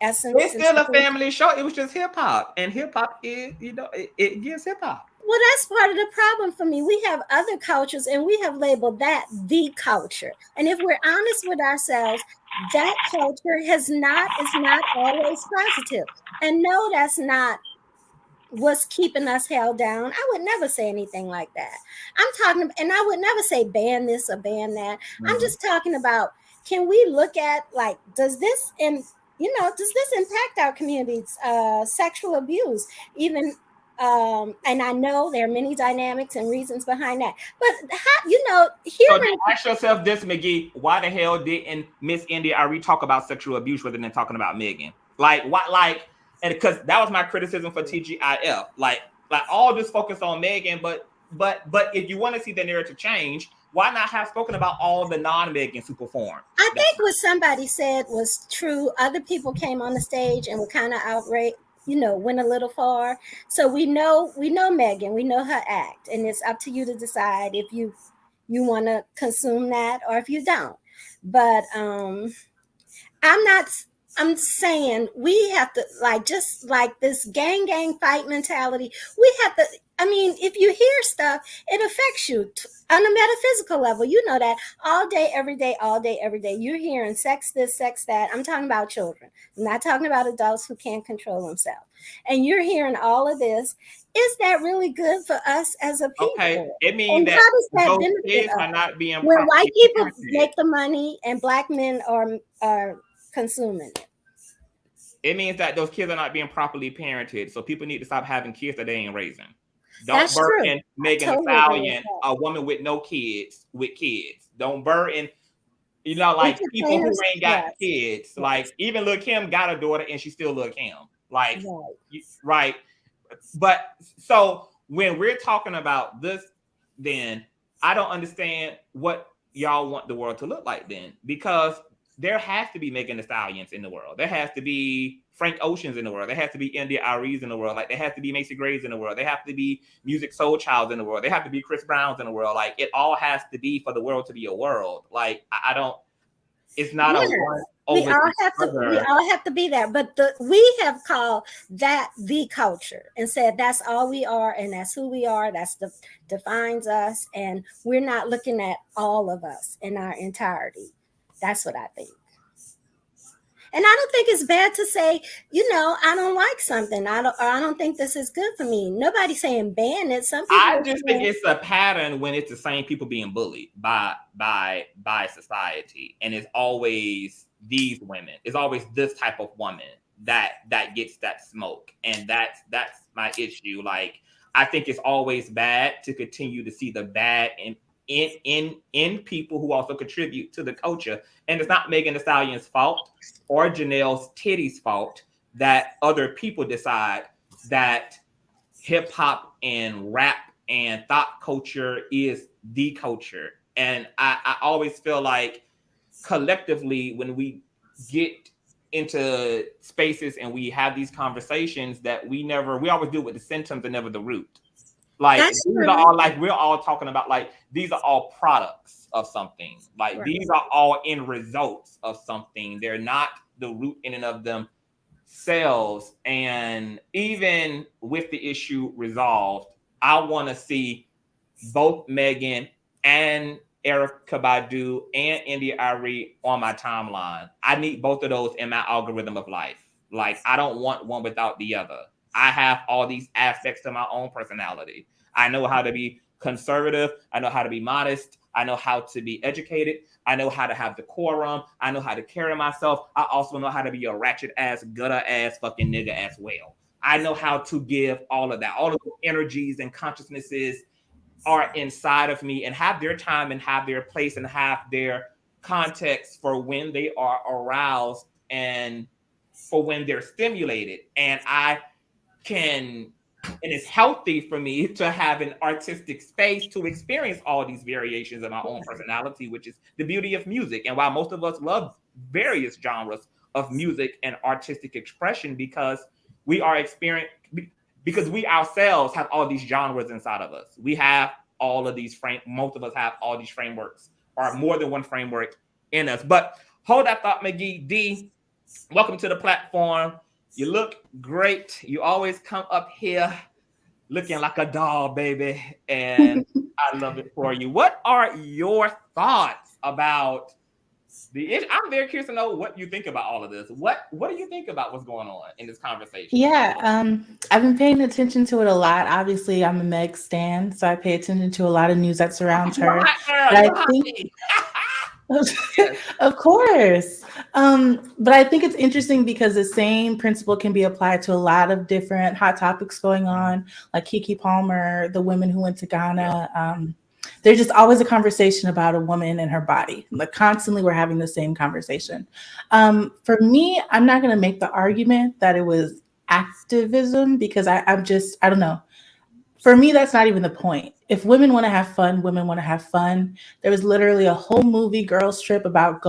Essence. It's still a family show. It was just hip hop. And hip hop is, it gives hip hop. Well, that's part of the problem for me. We have other cultures, and we have labeled that the culture. And if we're honest with ourselves, that culture is not always positive. And no, that's not what's keeping us held down. I would never say anything like that. And I would never say ban this or ban that. I'm just talking about, can we look at, like, does this impact our communities? Sexual abuse, even. And I know there are many dynamics and reasons behind that. But so ask yourself this, McGee: why the hell didn't Miss India Arie talk about sexual abuse rather than talking about Megan? Like, what? Like, and because that was my criticism for TGIF. Like all this focus on Megan, but if you want to see the narrative change, why not have spoken about all the non-Megans who performed? I think what somebody said was true. Other people came on the stage and were kind of outraged. Went a little far. So we know Megan, we know her act, and it's up to you to decide if you want to consume that or if you don't. But I'm saying we have to, just like this gang fight mentality, we have to, if you hear stuff, it affects you on a metaphysical level. You know that all day, every day, you're hearing sex this, sex that. I'm talking about children. I'm not talking about adults who can't control themselves. And you're hearing all of this. Is that really good for us as a people? Okay, it means that those kids are not being when white people make the money and black men are consuming it. It means that those kids are not being properly parented. So people need to stop having kids that they ain't raising. Don't burden Megan Thee Stallion, a woman with no kids, with kids. Don't burden, people who ain't got kids. Like, even Lil' Kim got a daughter and she still Lil' Kim. Like, right. But so when we're talking about this, then I don't understand what y'all want the world to look like then, because there has to be Megan Thee Stallions in the world. There has to be Frank Oceans in the world. There has to be India Aries in the world. Like, there has to be Macy Grays in the world. There have to be Music Soul Childs in the world. There have to be Chris Browns in the world. Like, it all has to be for the world to be a world. Like, it's not a one. We all have to be there. But we have called that the culture and said that's all we are and that's who we are. That's defines us. And we're not looking at all of us in our entirety. That's what I think. And I don't think it's bad to say, I don't like something. I don't think this is good for me. Nobody's saying ban it. Some people I just think it's a pattern when it's the same people being bullied by society. And it's always these women. It's always this type of woman that gets that smoke. And that's my issue. Like, I think it's always bad to continue to see the bad in people who also contribute to the culture. And it's not Megan Thee Stallion's fault or Janelle's titties fault that other people decide that hip hop and rap and thought culture is the culture. And I always feel like collectively, when we get into spaces and we have these conversations, that we always deal with the symptoms and never the root. Like That's these true. are all, like, we're all talking about, like, these are all products of something. Like these are all end results of something. They're not the root in and of themselves. And even with the issue resolved, I want to see both Megan and Erykah Badu and India Arie on my timeline. I need both of those in my algorithm of life. Like, I don't want one without the other. I have all these aspects to my own personality. I know how to be conservative. I know how to be modest. I know how to be educated. I know how to have decorum. I know how to carry myself. I also know how to be a ratchet ass, gutter ass, fucking nigga as well. I know how to give all of that. All of the energies and consciousnesses are inside of me and have their time and have their place and have their context for when they are aroused and for when they're stimulated. And it's healthy for me to have an artistic space to experience all these variations of my own personality, which is the beauty of music. And while most of us love various genres of music and artistic expression, because we ourselves have all these genres inside of us. We have all of these most of us have all these frameworks, or more than one framework in us. But hold that thought, McGee. D, welcome to the platform. You look great. You always come up here looking like a doll, baby. And I love it for you. What are your thoughts about I'm very curious to know what you think about all of this. What do you think about what's going on in this conversation? Yeah, I've been paying attention to it a lot. Obviously, I'm a Meg stan, so I pay attention to a lot of news that surrounds her. But I think, of course, but I think it's interesting because the same principle can be applied to a lot of different hot topics going on, like Keke Palmer, the women who went to Ghana. There's just always a conversation about a woman and her body. Like constantly we're having the same conversation. For me, I'm not going to make the argument that it was activism because I don't know. For me, that's not even the point. If women want to have fun, women want to have fun. There was literally a whole movie, Girls Trip, about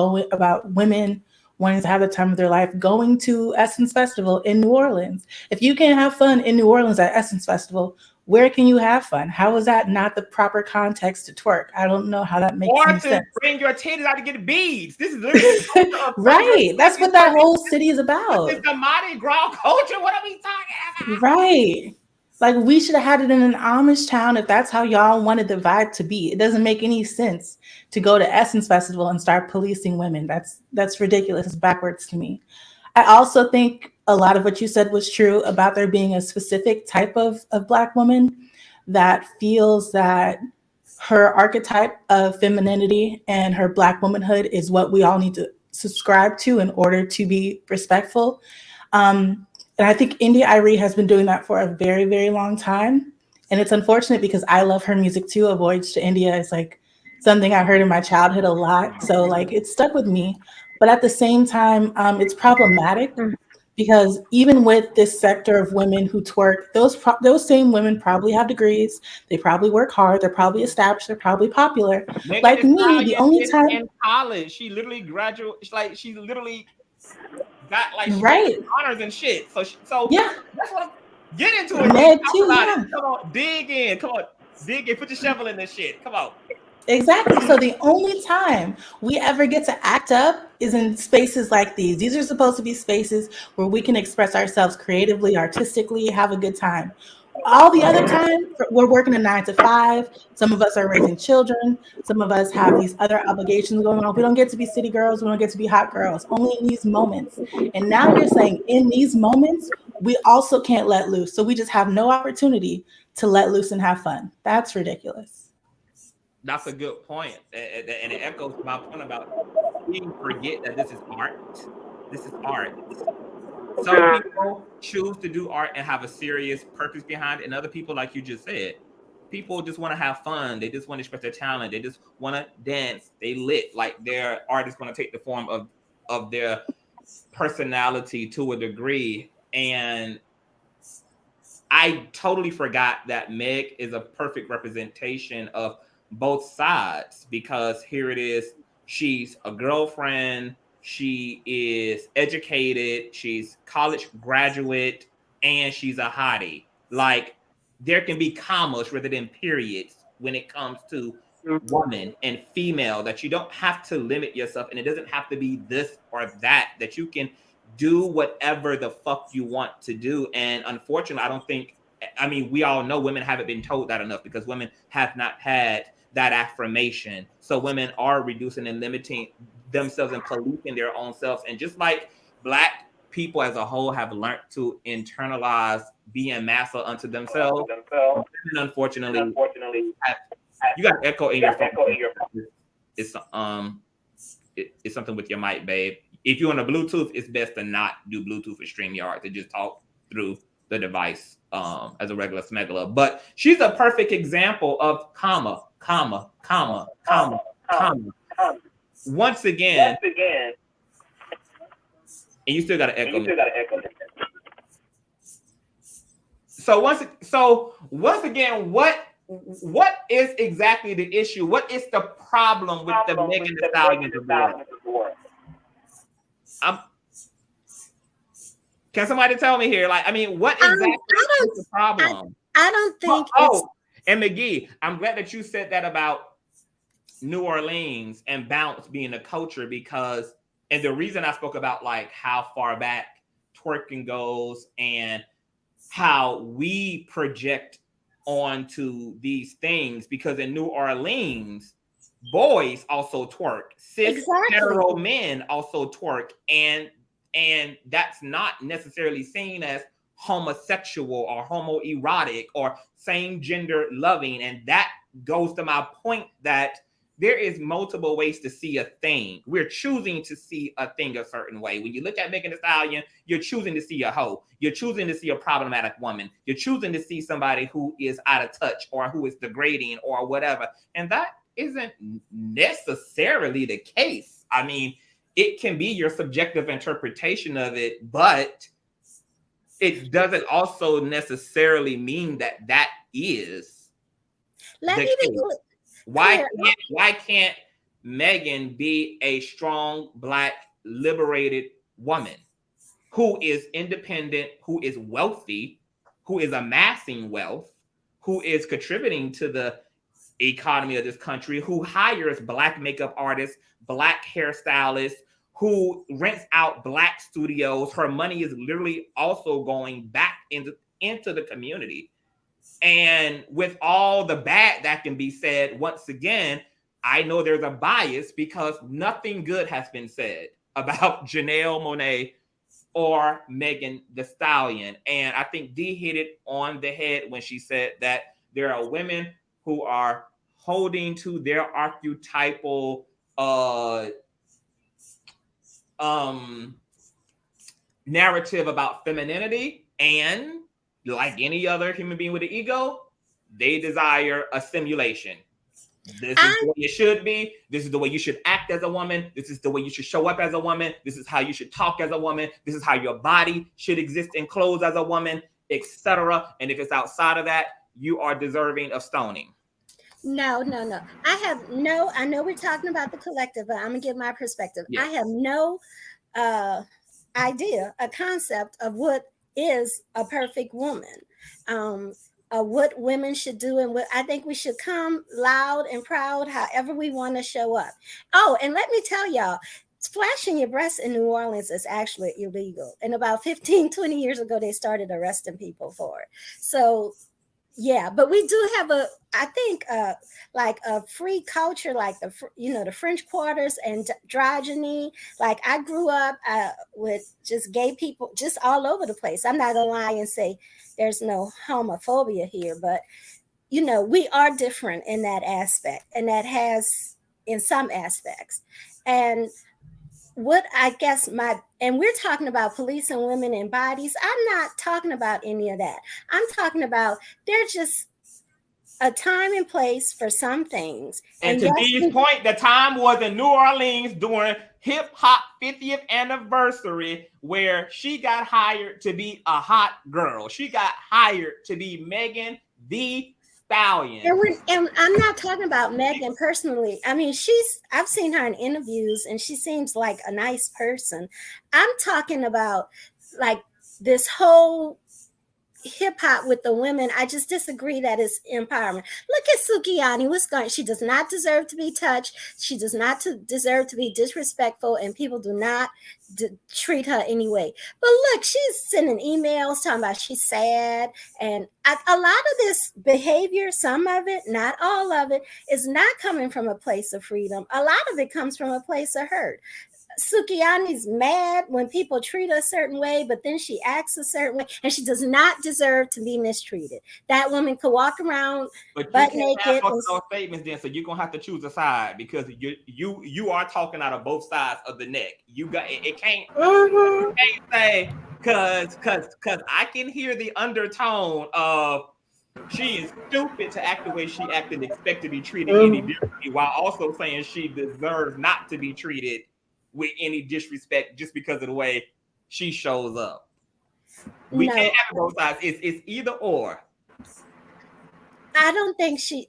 women wanting to have the time of their life going to Essence Festival in New Orleans. If you can't have fun in New Orleans at Essence Festival, where can you have fun? How is that not the proper context to twerk? I don't know how that makes any sense. Or to bring your titties out to get beads. This is literally right. That's what that whole city is about. It's the Mardi Gras culture. What are we talking about? Right. Like we should have had it in an Amish town if that's how y'all wanted the vibe to be. It doesn't make any sense to go to Essence Festival and start policing women. That's ridiculous. It's backwards to me. I also think a lot of what you said was true about there being a specific type of Black woman that feels that her archetype of femininity and her Black womanhood is what we all need to subscribe to in order to be respectful. And I think India Arie has been doing that for a very, very long time. And it's unfortunate because I love her music too. A Voyage to India is like something I heard in my childhood a lot. So like it stuck with me. But at the same time, it's problematic because even with this sector of women who twerk, those same women probably have degrees. They probably work hard. They're probably established. They're probably popular. Megan like me, the only time in college, she literally graduated. Like she literally got like honors and shit. So yeah, that's what I'm get into it. Meg too, it. Come on, dig in. Come on, dig in. Put your shovel in this shit. Come on. Exactly. So the only time we ever get to act up is in spaces like these. These are supposed to be spaces where we can express ourselves creatively, artistically, have a good time. All the other time, we're working a 9 to 5. Some of us are raising children. Some of us have these other obligations going on. We don't get to be city girls. We don't get to be hot girls, only in these moments. And now you're saying in these moments, we also can't let loose. So we just have no opportunity to let loose and have fun. That's ridiculous. That's a good point. And it echoes my point about we forget that this is art. This is art. Some people choose to do art and have a serious purpose behind it. And other people, like you just said, people just want to have fun. They just want to express their talent. They just want to dance. They lit. Like their art is going to take the form of their personality to a degree. And I totally forgot that Meg is a perfect representation of both sides, because here it is, she's a girlfriend, she is educated, she's college graduate, and she's a hottie. Like, there can be commas rather than periods when it comes to woman and female, that you don't have to limit yourself, and it doesn't have to be this or that, that you can do whatever the fuck you want to do. And unfortunately, I don't think, I mean, we all know women haven't been told that enough, because women have not had that affirmation. So women are reducing and limiting themselves and policing their own selves. And just like Black people as a whole have learned to internalize being massa unto themselves, women unfortunately you got echo in your phone. It's something with your mic, babe. If you're on a Bluetooth, it's best to not do Bluetooth or StreamYard, to just talk through the device as a regular smuggler. But she's a perfect example of comma. Once again, and you still got to echo. So once again, what is exactly the issue? What is the problem with the Megan Thee Stallion divorce? Can somebody tell me here? Like, I mean, what exactly is the problem? I don't think and McGee, I'm glad that you said that about New Orleans and bounce being a culture, because, and the reason I spoke about like how far back twerking goes and how we project onto these things, because in New Orleans, boys also twerk, cis hetero men also twerk, and that's not necessarily seen as homosexual or homoerotic or same gender loving. And that goes to my point that there is multiple ways to see a thing. We're choosing to see a thing a certain way. When you look at Megan Thee Stallion, you're choosing to see a hoe. You're choosing to see a problematic woman. You're choosing to see somebody who is out of touch or who is degrading or whatever. And that isn't necessarily the case. I mean, it can be your subjective interpretation of it, but it doesn't also necessarily mean that that is the case. Why can't Megan be a strong Black liberated woman who is independent, who is wealthy, who is amassing wealth, who is contributing to the economy of this country, who hires Black makeup artists, Black hairstylists, who rents out Black studios? Her money is literally also going back into the community. And with all the bad that can be said, once again, I know there's a bias because nothing good has been said about Janelle Monae or Megan Thee Stallion. And I think Dee hit it on the head when she said that there are women who are holding to their archetypal narrative about femininity, and like any other human being with an ego, they desire a simulation. This is the way it should be. This is the way you should act as a woman. This is the way you should show up as a woman. This is how you should talk as a woman. This is how your body should exist in clothes as a woman, etc. And if it's outside of that, you are deserving of stoning. No. I know we're talking about the collective, but I'm gonna give my perspective. Yes. I have no idea, a concept of what is a perfect woman, what women should do, and what I think we should come loud and proud however we want to show up. Oh, and let me tell y'all, flashing your breasts in New Orleans is actually illegal. And about 15, 20 years ago, they started arresting people for it. So yeah, but we do have like a free culture, like the French Quarters and androgyny. Like I grew up with just gay people just all over the place. I'm not gonna lie and say there's no homophobia here, but we are different in that aspect, and that has in some aspects. And what I guess and we're talking about policing women in bodies. I'm not talking about any of that. I'm talking about there's just a time and place for some things. And to Dee's point, the time was in New Orleans during hip hop 50th anniversary, where she got hired to be a hot girl. She got hired to be Megan Thee Stallion. And I'm not talking about Megan personally. I mean, I've seen her in interviews and she seems like a nice person. I'm talking about like this whole hip hop with the women. I just disagree that it's empowerment. Look at Sukiyani. What's going? She does not deserve to be touched. She does not deserve to be disrespectful, and people do not treat her anyway. But look, she's sending emails talking about she's sad, and a lot of this behavior, some of it, not all of it, is not coming from a place of freedom. A lot of it comes from a place of hurt. Sukiyani's mad when people treat her a certain way, but then she acts a certain way, and she does not deserve to be mistreated. That woman could walk around butt naked. Have those statements then, so you're gonna have to choose a side because you are talking out of both sides of the neck. You got it can't, you can't say because I can hear the undertone of she is stupid to act the way she acted, expect to be treated any differently, while also saying she deserves not to be treated with any disrespect just because of the way she shows up. We can't have both sides. It's either or. I think she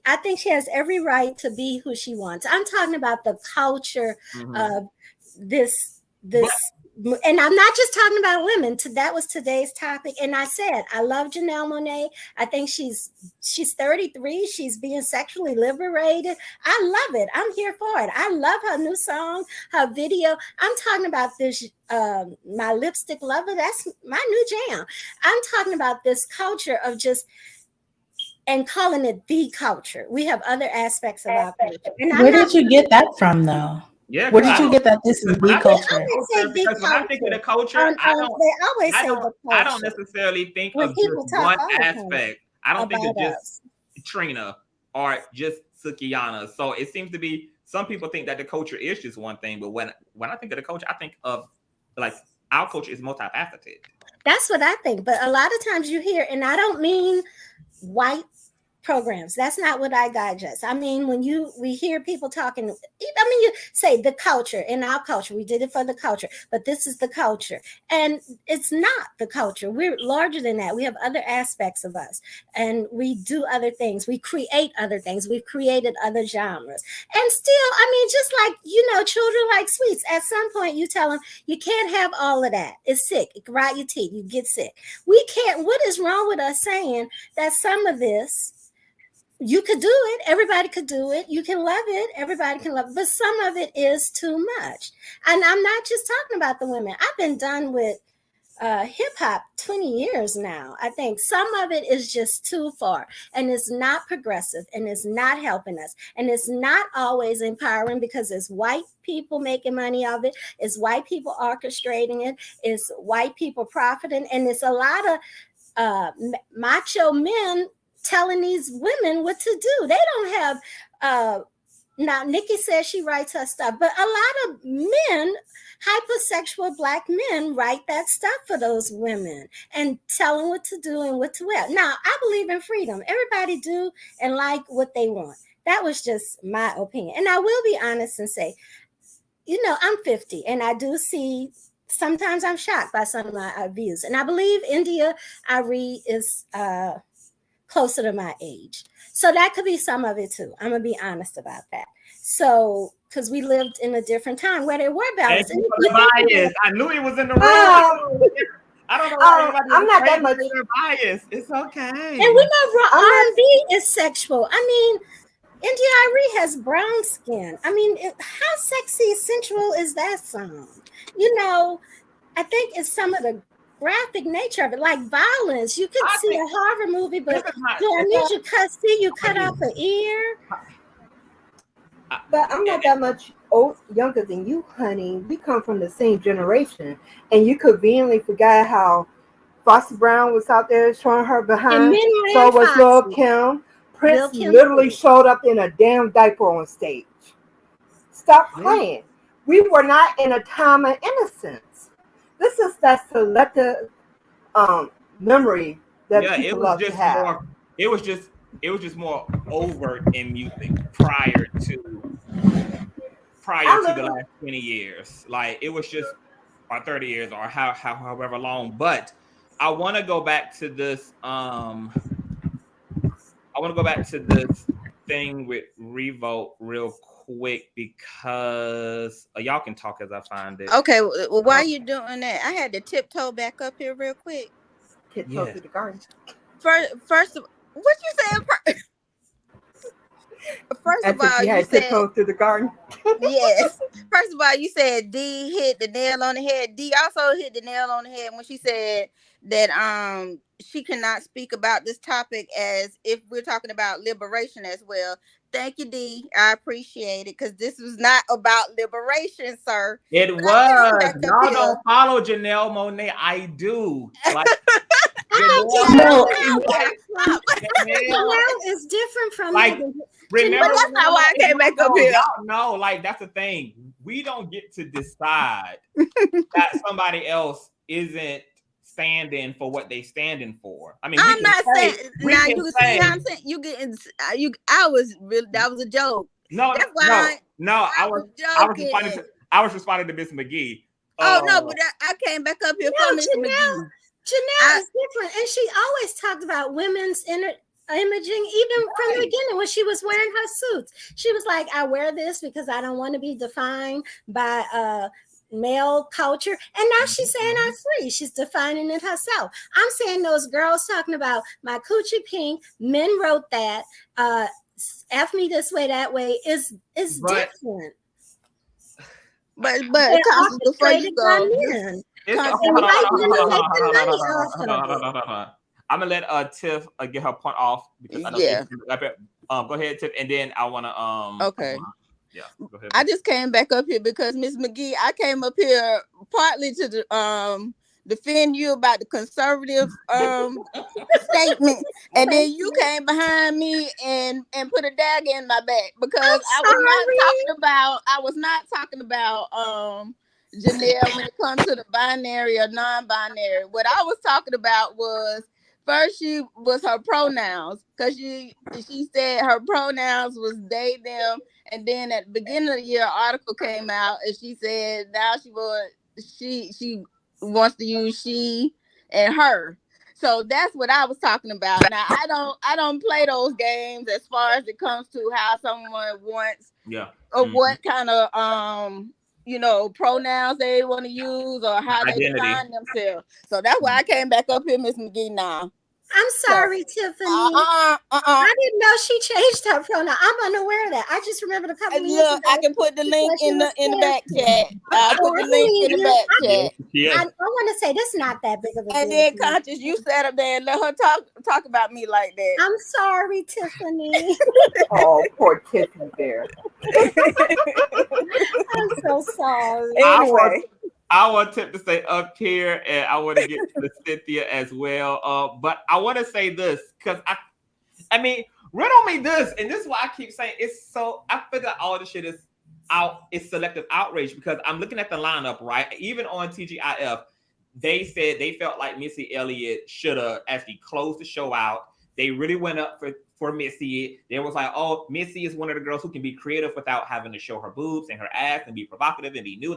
has every right to be who she wants. I'm talking about the culture of this and I'm not just talking about women. That was today's topic. And I said, I love Janelle Monae. I think she's 33. She's being sexually liberated. I love it. I'm here for it. I love her new song, her video. I'm talking about this, My Lipstick Lover. That's my new jam. I'm talking about this culture of just, and calling it the culture. We have other aspects of our culture. Where did you get that from, though? Yeah, where did you get that? This is the culture. Because when I think of the culture, I don't necessarily think of just one aspect. I don't think of just Trina or just Sukiyana. So it seems to be some people think that the culture is just one thing, but when I think of the culture, I think of like our culture is multifaceted. That's what I think. But a lot of times you hear, and I don't mean white programs. That's not what I digest. I mean, when we hear people talking, I mean, you say the culture, in our culture, we did it for the culture, but this is the culture. And it's not the culture. We're larger than that. We have other aspects of us, and we do other things. We create other things. We've created other genres. And still, I mean, just like, children like sweets. At some point, you tell them, you can't have all of that. It's sick. It can rot your teeth. You get sick. We can't. What is wrong with us saying that some of this, you could do it. Everybody could do it. You can love it. Everybody can love it. But some of it is too much. And I'm not just talking about the women. I've been done with hip hop 20 years now. I think some of it is just too far, and it's not progressive, and it's not helping us, and it's not always empowering because it's white people making money of it. It's white people orchestrating it. It's white people profiting. And it's a lot of macho men telling these women what to do. They don't have now Nikki says she writes her stuff, but a lot of men, hypersexual black men, write that stuff for those women and tell them what to do and what to wear. Now, I believe in freedom. Everybody do and like what they want. That was just my opinion. And I will be honest and say, I'm 50 and I do see, sometimes I'm shocked by some of my views. And I believe India Arie is closer to my age. So that could be some of it too. I'm going to be honest about that. So, because we lived in a different time where there were ballads. I knew he was in the room. I don't know why I'm not that much biased. It's okay. And we know R&B is sexual. I mean, India Arie has brown skin. I mean, how sexy, sensual is that song? I think it's some of the graphic nature of it, like violence. You could see a horror movie, but you cut off an ear. But I'm not that much younger than you, honey. We come from the same generation, and you conveniently forgot how Foxy Brown was out there showing her behind. So was Lil Kim. Prince literally showed up in a damn diaper on stage. Stop playing. We were not in a time of innocence. This is that selective memory that people love to have. It was just more overt in music prior to the last 20 years. Like it was just, or 30 years, or however long. But I want to go back to this. I I want to go back to this thing with Revolt real quick because y'all can talk as I find it. Okay, well, why are you doing that? I had to tiptoe back up here real quick. Tiptoe through the garden. First of what you saying? First of all, you said tiptoe through the garden. Yes. First of all, you said D hit the nail on the head. D also hit the nail on the head when she said that she cannot speak about this topic as if we're talking about liberation as well. Thank you, D. I appreciate it because this was not about liberation, sir. It was. Y'all don't follow Janelle Monae. I do. Like, Janelle is different from like. Remember, but that's not why I came back up here. No, like that's the thing. We don't get to decide that somebody else isn't standing for what they standing for. I mean, I'm not saying now. You see how I'm saying you getting you. I was really that was a joke. No, that's why I was responding to Miss McGee. Oh no, but I came back up here for Miss McGee. Janelle is different, and she always talked about women's imaging, even from the beginning when she was wearing her suits. She was like, I wear this because I don't want to be defined by male culture. And now she's saying I'm free. She's defining it herself. I'm saying those girls talking about my coochie pink, men wrote that, F me this way, that way, is different. But before you go, I'm gonna let Tiff get her point off because I know go ahead, Tiff, and then I wanna okay. Go ahead. I just came back up here because Miss McGee, I came up here partly to defend you about the conservative statement, and then you came behind me and put a dagger in my back because I was not talking about Janelle when it comes to the binary or non-binary. What I was talking about was first her pronouns, because she said her pronouns was they, them, and then at the beginning of the year, an article came out and she said now she wants to use she and her. So that's what I was talking about. Now I don't play those games as far as it comes to how someone wants or what kind of pronouns they want to use or how they define themselves. So that's why I came back up here, Miss McGee. Now I'm sorry, Tiffany. I didn't know she changed her pronoun. I'm unaware of that. I just remembered a couple minutes ago. I can put the link in the back chat. I'll put the link in the back chat. I want to say this is not that big of a deal. And then Conscious, you sat up there and let her talk about me like that. I'm sorry, Tiffany. Oh, poor Tiffany there. I'm so sorry. Anyway. I want Tip to stay up here, and I want to get to Cynthia as well. But I want to say this because I mean, riddle me this, and this is why I keep saying it's so. I feel that all this shit is out. It's selective outrage because I'm looking at the lineup, right? Even on TGIF, they said they felt like Missy Elliott should have actually closed the show out. They really went up for Missy. They was like, oh, Missy is one of the girls who can be creative without having to show her boobs and her ass and be provocative and be new,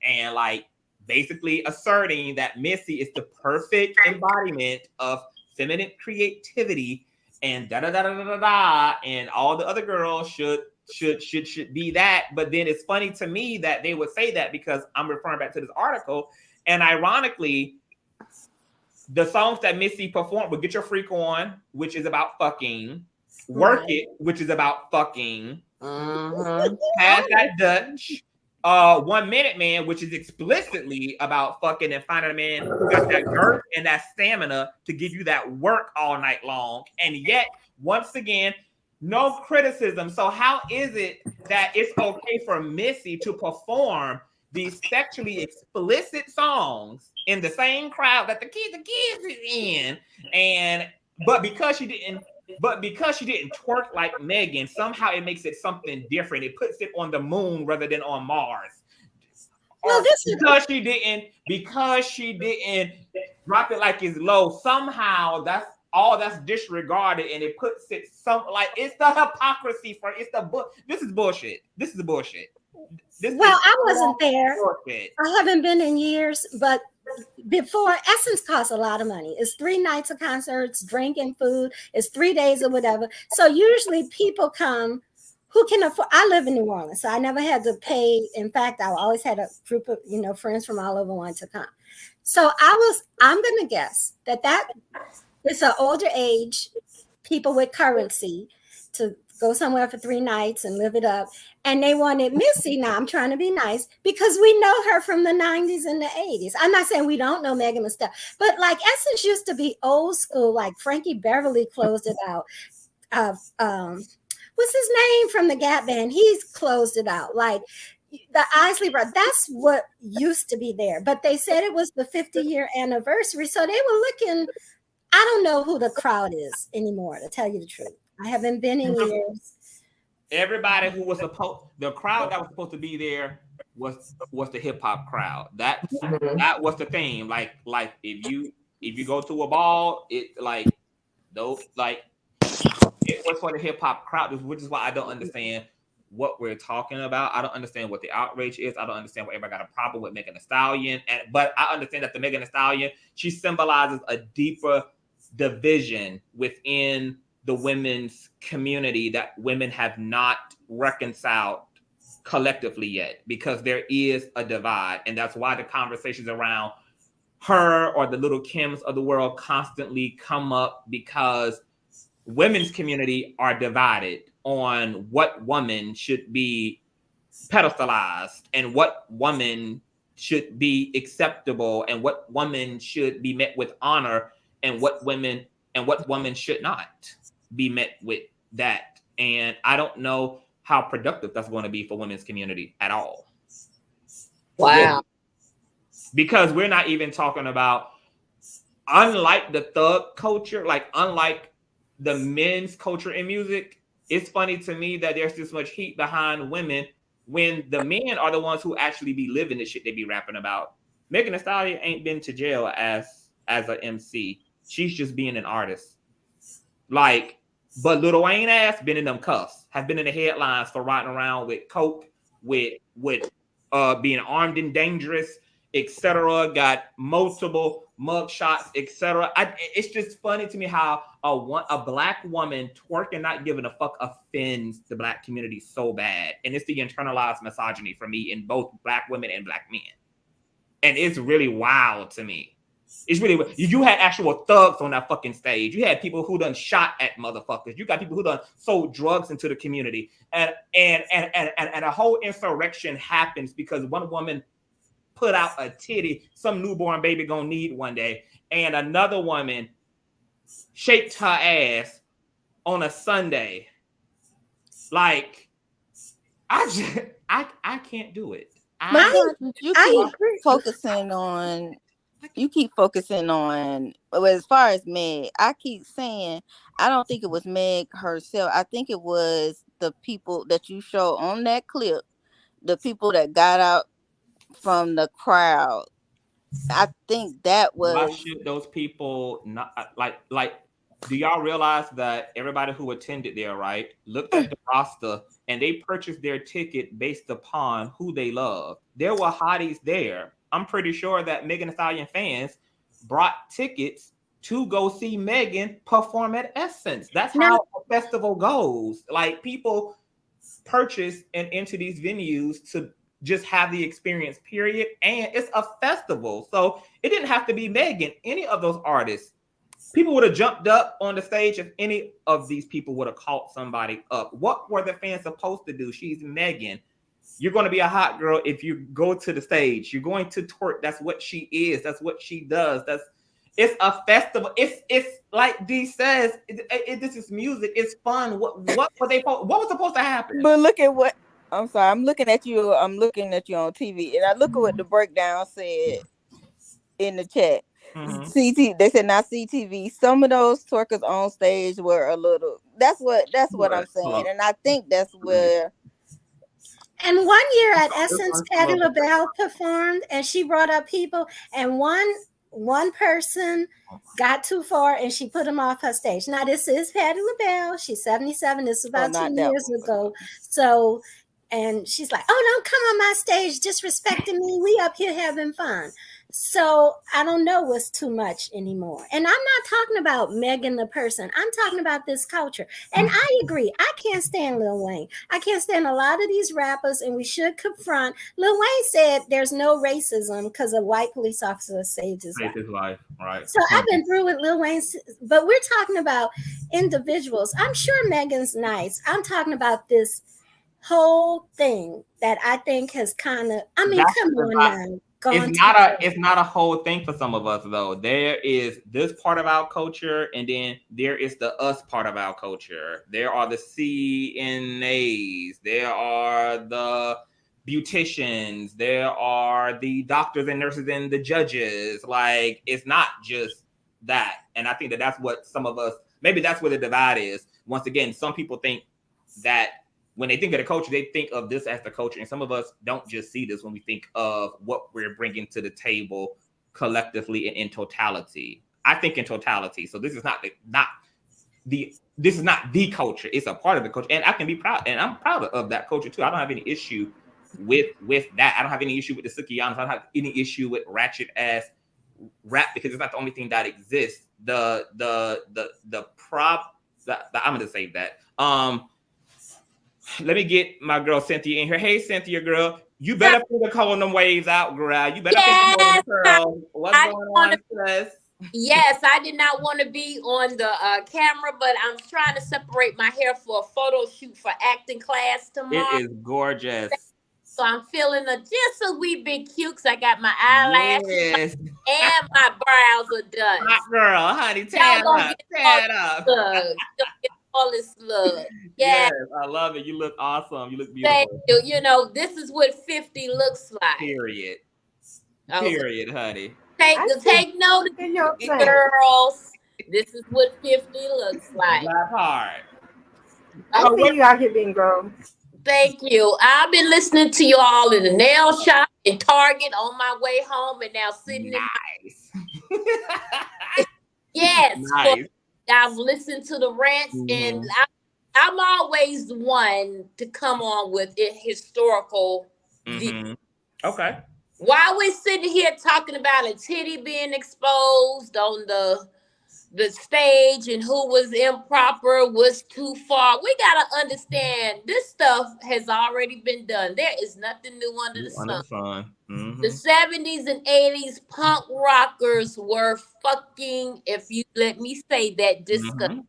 and like basically asserting that Missy is the perfect embodiment of feminine creativity and and all the other girls should be that. But then it's funny to me that they would say that because I'm referring back to this article, and ironically, the songs that Missy performed would Get Your Freak On, which is about fucking, Work It, which is about fucking, Pass That Dutch, 1 Minute Man, which is explicitly about fucking and finding a man who got that girth and that stamina to give you that work all night long. And yet, once again, no criticism. So how is it that it's okay for Missy to perform these sexually explicit songs in the same crowd that the kids is in, but because she didn't twerk like Megan, somehow it makes it something different. It puts it on the moon rather than on Mars. Well, because she didn't drop it like it's low. Somehow that's disregarded, and it puts it it's the hypocrisy for this is bullshit. I wasn't there. I haven't been in years, but before, Essence costs a lot of money. It's 3 nights of concerts, drinking, food. It's 3 days or whatever. So usually people come who can afford. I live in New Orleans, so I never had to pay. In fact, I always had a group of friends from all over wanting to come. So I'm gonna guess that it's an older age, people with currency to go somewhere for 3 nights and live it up. And they wanted Missy. Now I'm trying to be nice because we know her from the 90s and the 80s. I'm not saying we don't know Megan Thee Stallion, but like Essence used to be old school, like Frankie Beverly closed it out. What's his name from the Gap Band? He's closed it out. Like the Isley Brothers, that's what used to be there. But they said it was the 50-year anniversary. So they were looking, I don't know who the crowd is anymore, to tell you the truth. I haven't been in years. Everybody who was the crowd that was supposed to be there was the hip hop crowd. That was the theme. Like if you go to a ball, it was for the hip hop crowd, which is why I don't understand what we're talking about. I don't understand what the outrage is. I don't understand why everybody got a problem with Megan Thee Stallion. But I understand that the Megan Thee Stallion, she symbolizes a deeper division within the women's community that women have not reconciled collectively yet, because there is a divide. And that's why the conversations around her or the Little Kims of the world constantly come up, because women's community are divided on what woman should be pedestalized and what woman should be acceptable and what woman should be met with honor and what women should not be met with that. And I don't know how productive that's going to be for women's community at all. Wow. Yeah. Because we're not even talking about, unlike the thug culture, like unlike the men's culture in music, it's funny to me that there's this much heat behind women when the men are the ones who actually be living the shit they be rapping about. Megan Thee Stallion ain't been to jail as an MC. She's just being an artist. Like, but Lil Wayne ass been in them cuffs, have been in the headlines for riding around with coke, with being armed and dangerous, etc. Got multiple mug shots, etc. It's just funny to me how a black woman twerking, not giving a fuck, offends the black community so bad. And it's the internalized misogyny for me in both black women and black men. And it's really wild to me. It's really, you had actual thugs on that fucking stage. You had people who done shot at motherfuckers. You got people who done sold drugs into the community. And a whole insurrection happens because one woman put out a titty some newborn baby gonna need one day, and another woman shaped her ass on a Sunday. Like, I can't do it. You keep focusing on, as far as Meg, I keep saying, I don't think it was Meg herself. I think it was the people that you show on that clip, the people that got out from the crowd. I think that was. Why should those people not like? Do y'all realize that everybody who attended there, right, looked at the roster and they purchased their ticket based upon who they love? There were hotties there. I'm pretty sure that Megan Thee Stallion fans brought tickets to go see Megan perform at Essence. That's how a festival goes. Like, people purchase and enter these venues to just have the experience, period. And it's a festival. So it didn't have to be Megan. Any of those artists, people would have jumped up on the stage if any of these people would have caught somebody up. What were the fans supposed to do? She's Megan. You're going to be a hot girl if you go to the stage. You're going to twerk. That's what she is. That's what she does. It's a festival. It's like Dee says. This is music. It's fun. What was supposed to happen? But look at what. I'm sorry. I'm looking at you on TV, and I look at what the breakdown said in the chat. CT. They said not CTV. Some of those twerkers on stage were a little. That's what I'm saying, and I think that's where. And one year at Essence, Patti LaBelle performed, and she brought up people, and one person got too far, and she put him off her stage. Now, this is Patti LaBelle. She's 77. This is about 2 years ago. So, and she's like, "Oh, don't come on my stage disrespecting me. We up here having fun." So I don't know what's too much anymore. And I'm not talking about Megan the person. I'm talking about this culture. And I agree. I can't stand Lil Wayne. I can't stand a lot of these rappers, and we should confront. Lil Wayne said there's no racism because a white police officer saved his life. Right. So I've been through with Lil Wayne, but we're talking about individuals. I'm sure Megan's nice. I'm talking about this whole thing that I think has kind of, I mean, come on now. It's not a whole thing for some of us though. There is this part of our culture, and then there is the us part of our culture. There are the CNAs, there are the beauticians, there are the doctors and nurses and the judges. Like, it's not just that. And I think that that's what some of us, maybe that's where the divide is. Once again, some people think that when they think of the culture, they think of this as the culture. And some of us don't just see this when we think of what we're bringing to the table collectively and in totality. I think in totality. So this is not the culture. It's a part of the culture. And I can be proud. And I'm proud of that culture too. I don't have any issue with that. I don't have any issue with the Sukiyanas. I don't have any issue with ratchet ass rap, because it's not the only thing that exists. I'm gonna save that. Let me get my girl Cynthia in here. Hey, Cynthia, girl, you better figure calling them waves out, girl. You better figure calling what's going on, sis? Yes, I did not want to be on the camera, but I'm trying to separate my hair for a photo shoot for acting class tomorrow. It is gorgeous. So I'm feeling just a wee bit cute because I got my eyelashes and my brows are done. Hot girl, honey, tan up. All this love. Yes, I love it. You look awesome. You look beautiful. Thank you. You know, this is what 50 looks like. Period. Okay. Period, honey. Take note of it, girls. This is what 50 looks like. That part. I see you out here being grown. Thank you. I've been listening to you all in the nail shop, in Target, on my way home, and now sitting Yes. Nice. I've listened to the rants, and I'm always the one to come on with a historical view. Okay. While we're sitting here talking about a titty being exposed on the stage and who was improper, was too far, we got to understand this stuff has already been done. There is nothing new under the sun. The 70s and 80s punk rockers were fucking, if you let me say that, disgusting.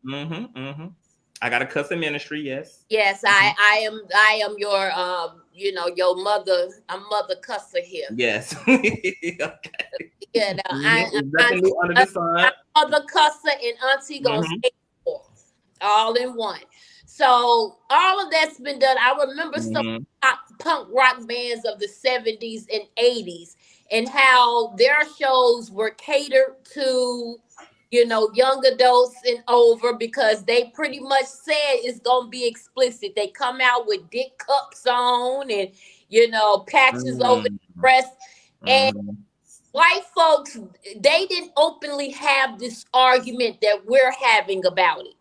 I got a cussing ministry, yes. Yes, I am your your mother. I'm mother cusser here. Yes. Okay. You know, I'm under the sun. Mother cusser and auntie gonna stay all in one. So all of that's been done. I remember some punk rock bands of the 70s and 80s and how their shows were catered to, young adults and over, because they pretty much said it's going to be explicit. They come out with dick cups on and, patches over the breast. And white folks, they didn't openly have this argument that we're having about it.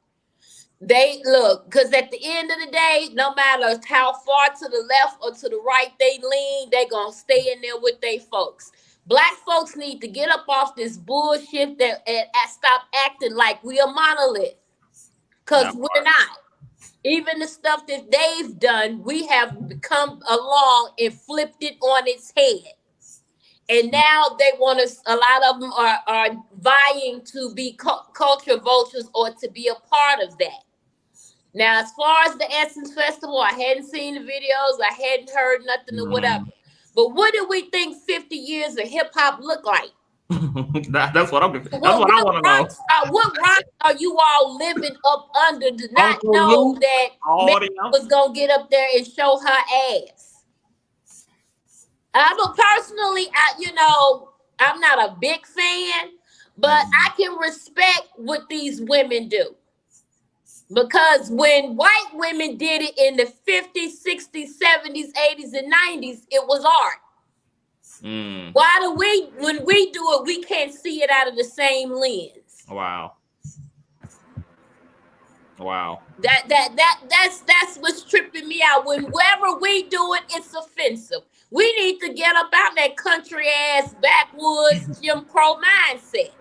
They look, because at the end of the day, no matter how far to the left or to the right they lean, they're going to stay in there with their folks. Black folks need to get up off this bullshit and stop acting like we a monolith, because we're not. Even the stuff that they've done, we have come along and flipped it on its head. And now they want us, a lot of them are vying to be culture vultures or to be a part of that. Now, as far as the Essence Festival, I hadn't seen the videos. I hadn't heard nothing or whatever. But what do we think 50 years of hip hop look like? That's what I want to know. What rock are you all living up under to not know that Megan was going to get up there and show her ass? But personally, I'm not a big fan, but I can respect what these women do. Because when white women did it in the 50s, 60s, 70s, 80s, and 90s, it was art. Why do when we do it, we can't see it out of the same lens? Wow. That's what's tripping me out. Whenever we do it, it's offensive. We need to get up out that country ass backwoods Jim Crow mindset.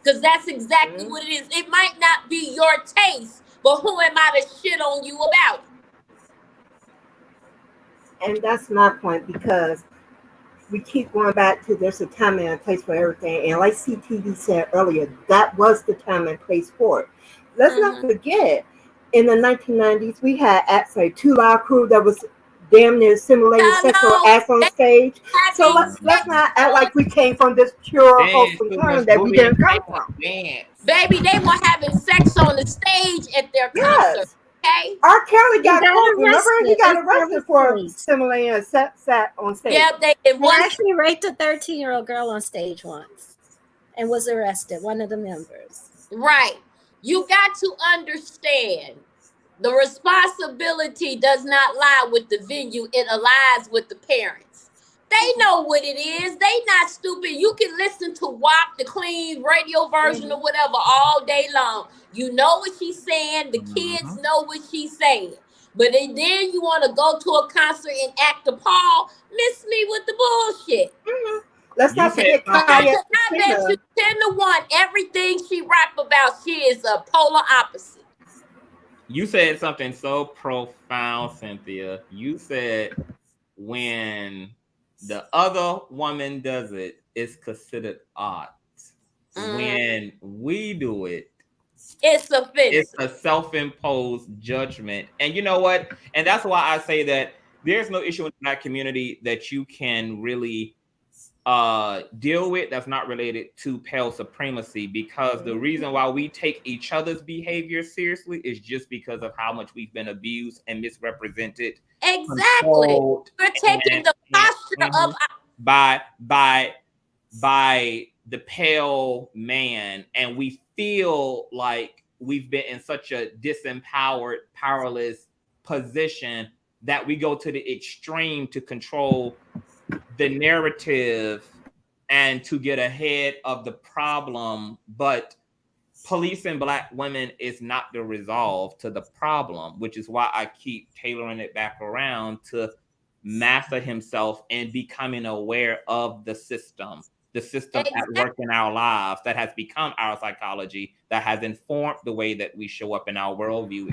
Because that's exactly what it is. It might not be your taste, but who am I to shit on you about it? And that's my point, because we keep going back to there's a time and a place for everything. And like CTV said earlier, that was the time and place for it. Let's not forget, in the 1990s, we had acts like Two Live Crew that was damn near simulating sexual acts on stage. So let's not act like we came from this pure, wholesome time that we didn't come from. Baby, they were having sex on the stage at their concert. Okay. R. Kelly got caught. Remember, he got arrested for simulating a sex act on stage. Yeah, they actually raped a 13-year-old girl on stage once and was arrested. One of the members. Right. You got to understand, the responsibility does not lie with the venue. It lies with the parents. They know what it is. They not stupid. You can listen to WAP, the clean radio version or whatever, all day long. You know what she's saying. The kids know what she's saying. But then you want to go to a concert and act a Paul. Miss me with the bullshit. Let's not forget I bet you 10-1, everything she rap about, she is a polar opposite. You said something so profound, Cynthia. You said when the other woman does it, it's considered odd. When we do it, it's offensive. It's a self-imposed judgment. And you know what? And that's why I say that there's no issue in the Black community that you can really deal with that's not related to pale supremacy, because the reason why we take each other's behavior seriously is just because of how much we've been abused and misrepresented. Exactly. We're taking the posture of by the pale man, and we feel like we've been in such a disempowered, powerless position that we go to the extreme to control the narrative and to get ahead of the problem. But policing Black women is not the resolve to the problem, which is why I keep tailoring it back around to master himself and becoming aware of the system at work in our lives that has become our psychology, that has informed the way that we show up in our worldview,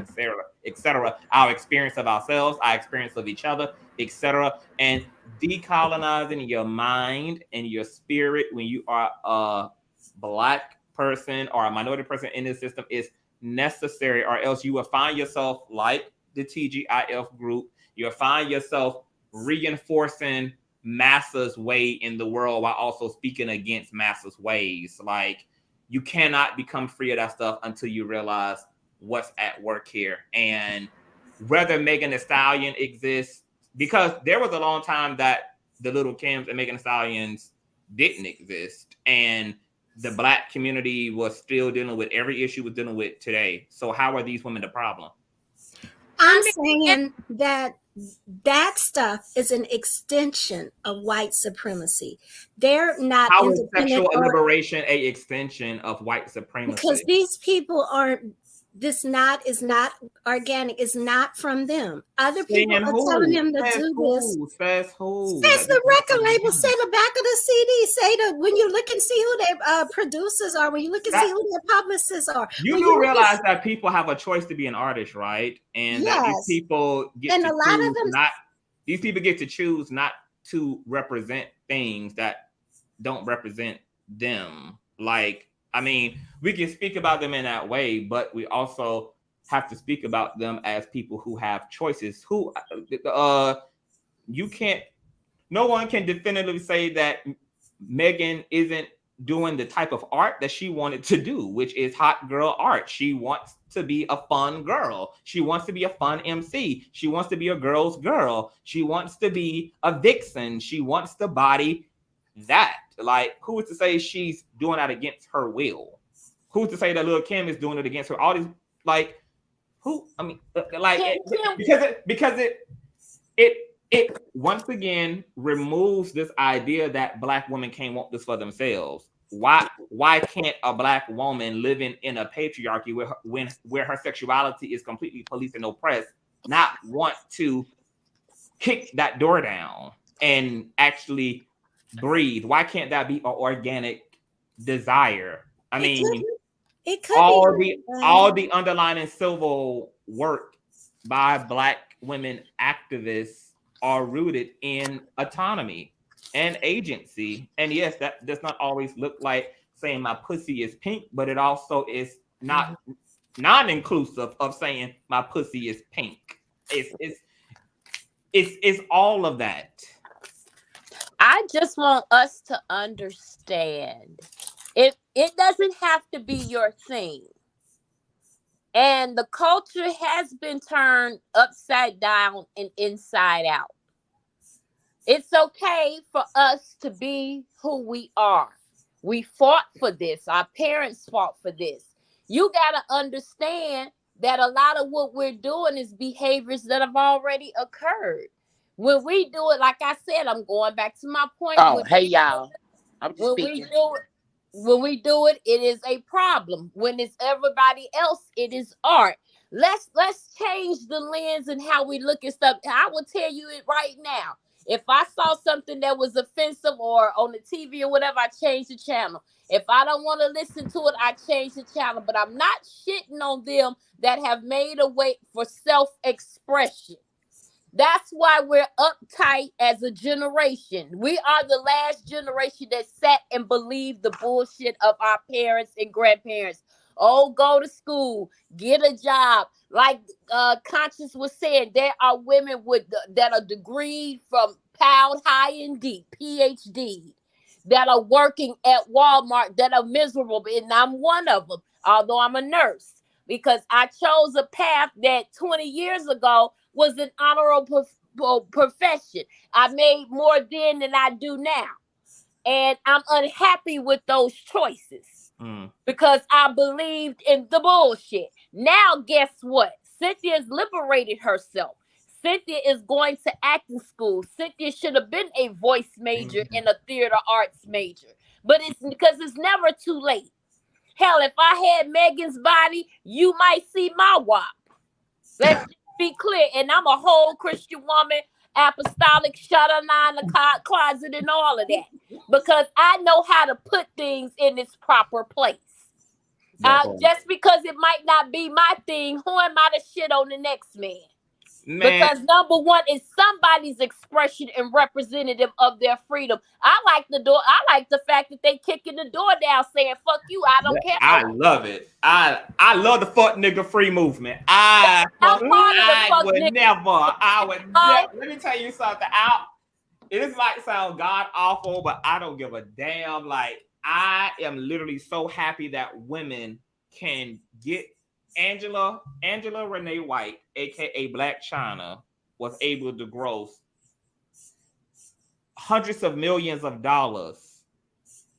etc., our experience of ourselves, our experience of each other, etc. And decolonizing your mind and your spirit when you are a Black person or a minority person in this system is necessary, or else you will find yourself like the TGIF group. You'll find yourself reinforcing Massa's way in the world while also speaking against Massa's ways. Like, you cannot become free of that stuff until you realize what's at work here. And whether Megan Thee Stallion exists, because there was a long time that the Little Kims and Megan Thee Stallions didn't exist, and the Black community was still dealing with every issue we're dealing with today. So how are these women the problem? I'm saying that stuff is an extension of white supremacy. They're not. How is sexual liberation an extension of white supremacy? Because these people aren't. This is not organic. It's not from them. Other people are telling them to do this. Says who? Says the record label. Say the back of the CD. Say that when you look and see who their producers are. When you look and see who their publicists are. You do realize that people have a choice to be an artist, right? And that these people get to choose these people get to choose not to represent things that don't represent them. Like, I mean, we can speak about them in that way, but we also have to speak about them as people who have choices. Who you can't, no one can definitively say that Megan isn't doing the type of art that she wanted to do, which is hot girl art. She wants to be a fun girl. She wants to be a fun MC. She wants to be a girl's girl. She wants to be a vixen. She wants to body that. Like, who is to say she's doing that against her will? Who's to say that Lil' Kim is doing it against her? All these, like, who? I mean, like, because it once again removes this idea that Black women can't want this for themselves. Why can't a Black woman living in a patriarchy where her sexuality is completely policed and oppressed not want to kick that door down? and actually breathe? Why can't that be an organic desire? I mean, it could all the underlying civil work by Black women activists are rooted in autonomy and agency. And yes, that does not always look like saying my pussy is pink, but it also is not non-inclusive of saying my pussy is pink. It's all of that. I just want us to understand it doesn't have to be your thing. And the culture has been turned upside down and inside out. It's okay for us to be who we are. We fought for this. Our parents fought for this. You got to understand that a lot of what we're doing is behaviors that have already occurred. When we do it, like I said, I'm going back to my point. Oh, hey, y'all. I'm just speaking. When we do it, it is a problem. When it's everybody else, it is art. Let's change the lens and how we look at stuff. I will tell you it right now. If I saw something that was offensive or on the TV or whatever, I change the channel. If I don't want to listen to it, I change the channel. But I'm not shitting on them that have made a way for self-expression. That's why we're uptight as a generation. We are the last generation that sat and believed the bullshit of our parents and grandparents. Oh, go to school, get a job. Like Conscious was saying, there are women that are degree from Pound High and Deep, PhD, that are working at Walmart that are miserable. And I'm one of them, although I'm a nurse, because I chose a path that 20 years ago was an honorable profession. I made more then than I do now. And I'm unhappy with those choices because I believed in the bullshit. Now, guess what? Cynthia's liberated herself. Cynthia is going to acting school. Cynthia should have been a voice major and a theater arts major. But it's because it's never too late. Hell, if I had Megan's body, you might see my WAP. Let's be clear. And I'm a whole Christian woman, apostolic, shut her in the closet and all of that. Because I know how to put things in its proper place. Just because it might not be my thing, who am I to shit on the next man? Because number one is somebody's expression and representative of their freedom. I like the fact that they kicking the door down saying, fuck you, I don't care. I love it. I love the fuck nigga free movement. I would never. Let me tell you something. It might sound god awful, but I don't give a damn. Like, I am literally so happy that women can get Angela Renee White, aka Black China, was able to gross hundreds of millions of dollars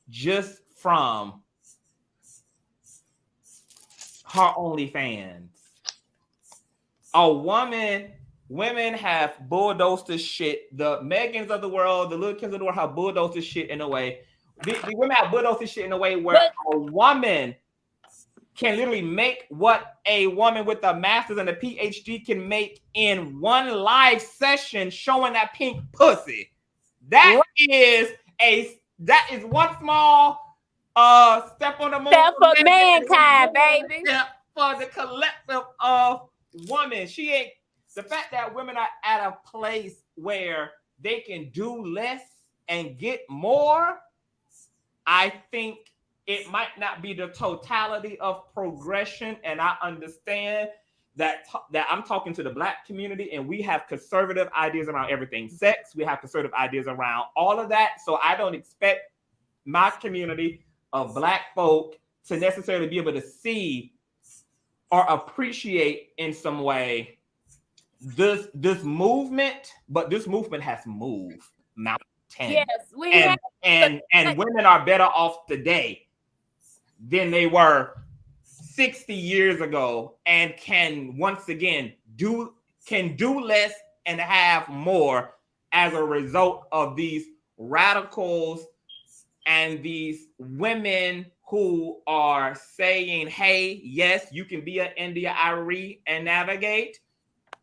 just from her OnlyFans. Women have bulldozed this shit. The Megans of the world, the Lil Kims of the world have bulldozed this shit in a way. The women have bulldozed this shit in a way where a woman can literally make what a woman with a master's and a PhD can make in one live session showing that pink pussy. That is one small step on the moon. Step for mankind, baby. Step for the collective of women. The fact that women are at a place where they can do less and get more, I think it might not be the totality of progression. And I understand that I'm talking to the Black community, and we have conservative ideas around everything sex. We have conservative ideas around all of that. So I don't expect my community of Black folk to necessarily be able to see or appreciate in some way this movement, but this movement has moved mountains. Yes, and women are better off today than they were 60 years ago, and can once again do less and have more as a result of these radicals and these women who are saying, hey, yes, you can be an India Arie and navigate,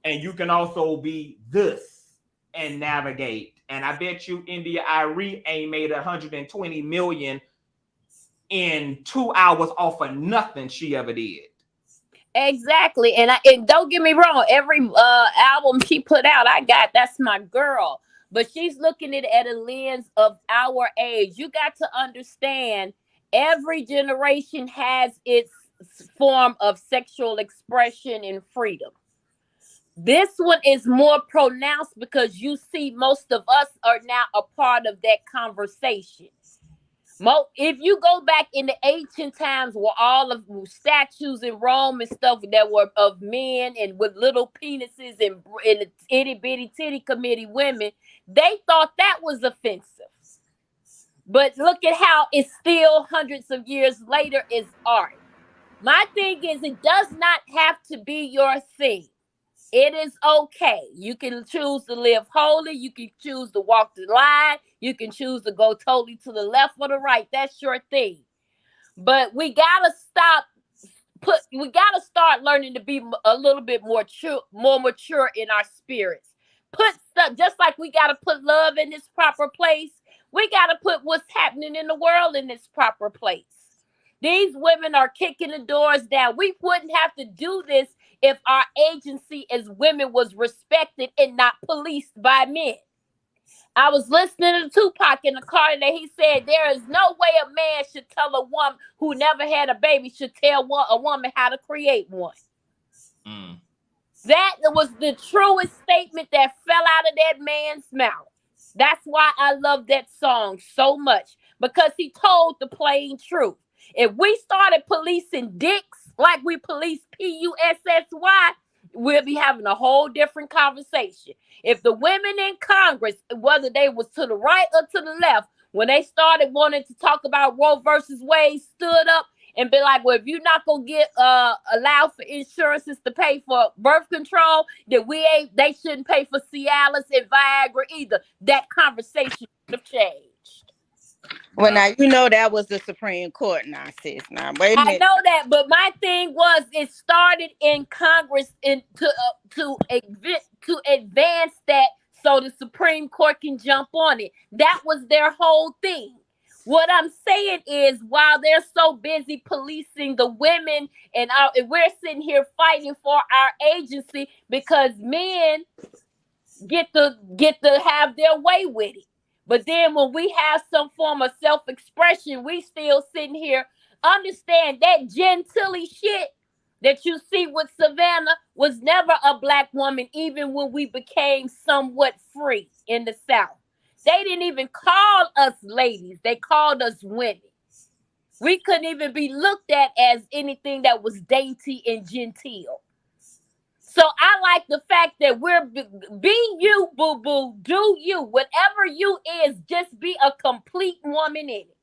and you can also be this and navigate. And I bet you India Arie ain't made 120 million in 2 hours off of nothing she ever did. Exactly. And don't get me wrong, every album she put out, that's my girl. But she's looking at it at a lens of our age. You got to understand, every generation has its form of sexual expression and freedom. This one is more pronounced because you see most of us are now a part of that conversation. If you go back in the ancient times where all of statues in Rome and stuff that were of men and with little penises and itty bitty titty committee women, they thought that was offensive. But look at how it's still hundreds of years later is art. My thing is, it does not have to be your thing. It is okay. You can choose to live holy. You can choose to walk the line. You can choose to go totally to the left or the right. That's your thing. But we gotta start learning to be a little bit more mature in our spirits. Put stuff, just like we gotta put love in its proper place. We gotta put what's happening in the world in its proper place. These women are kicking the doors down. We wouldn't have to do this if our agency as women was respected and not policed by men. I was listening to Tupac in the car today. He said there is no way a man should tell a woman who never had a baby should tell a woman how to create one. That was the truest statement that fell out of that man's mouth. That's why I love that song so much, because he told the plain truth. If we started policing dicks like we police PUSSY, we'll be having a whole different conversation. If the women in Congress, whether they was to the right or to the left, when they started wanting to talk about Roe versus Wade, stood up and be like, well, if you're not going to get allow for insurances to pay for birth control, then they shouldn't pay for Cialis and Viagra either. That conversation would have changed. Well, now you know that was the Supreme Court, now, sis. Now, wait a minute. I know that, but my thing was it started in Congress to advance that so the Supreme Court can jump on it. That was their whole thing. What I'm saying is, while they're so busy policing the women, and we're sitting here fighting for our agency because men get to have their way with it. But then when we have some form of self-expression, we still sitting here. Understand that gentilly shit that you see with Savannah was never a black woman, even when we became somewhat free in the South. They didn't even call us ladies. They called us women. We couldn't even be looked at as anything that was dainty and genteel. So I like the fact that we're be you, boo-boo, do you. Whatever you is, just be a complete woman in it.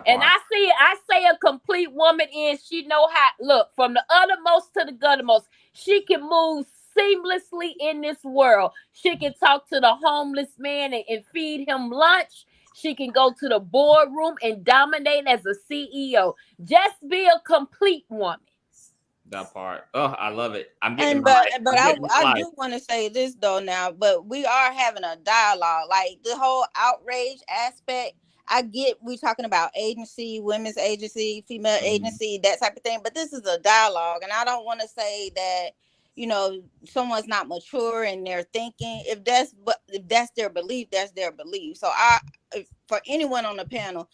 And I say a complete woman is she know how, look, from the uttermost to the guttermost, she can move seamlessly in this world. She can talk to the homeless man and feed him lunch. She can go to the boardroom and dominate as a CEO. Just be a complete woman. That part. Oh, I love it. I do want to say this though now, but we are having a dialogue. Like the whole outrage aspect, I get we talking about agency, women's agency, female agency, that type of thing. But this is a dialogue, and I don't want to say that, you know, someone's not mature in their thinking. If that's their belief, that's their belief. So for anyone on the panel,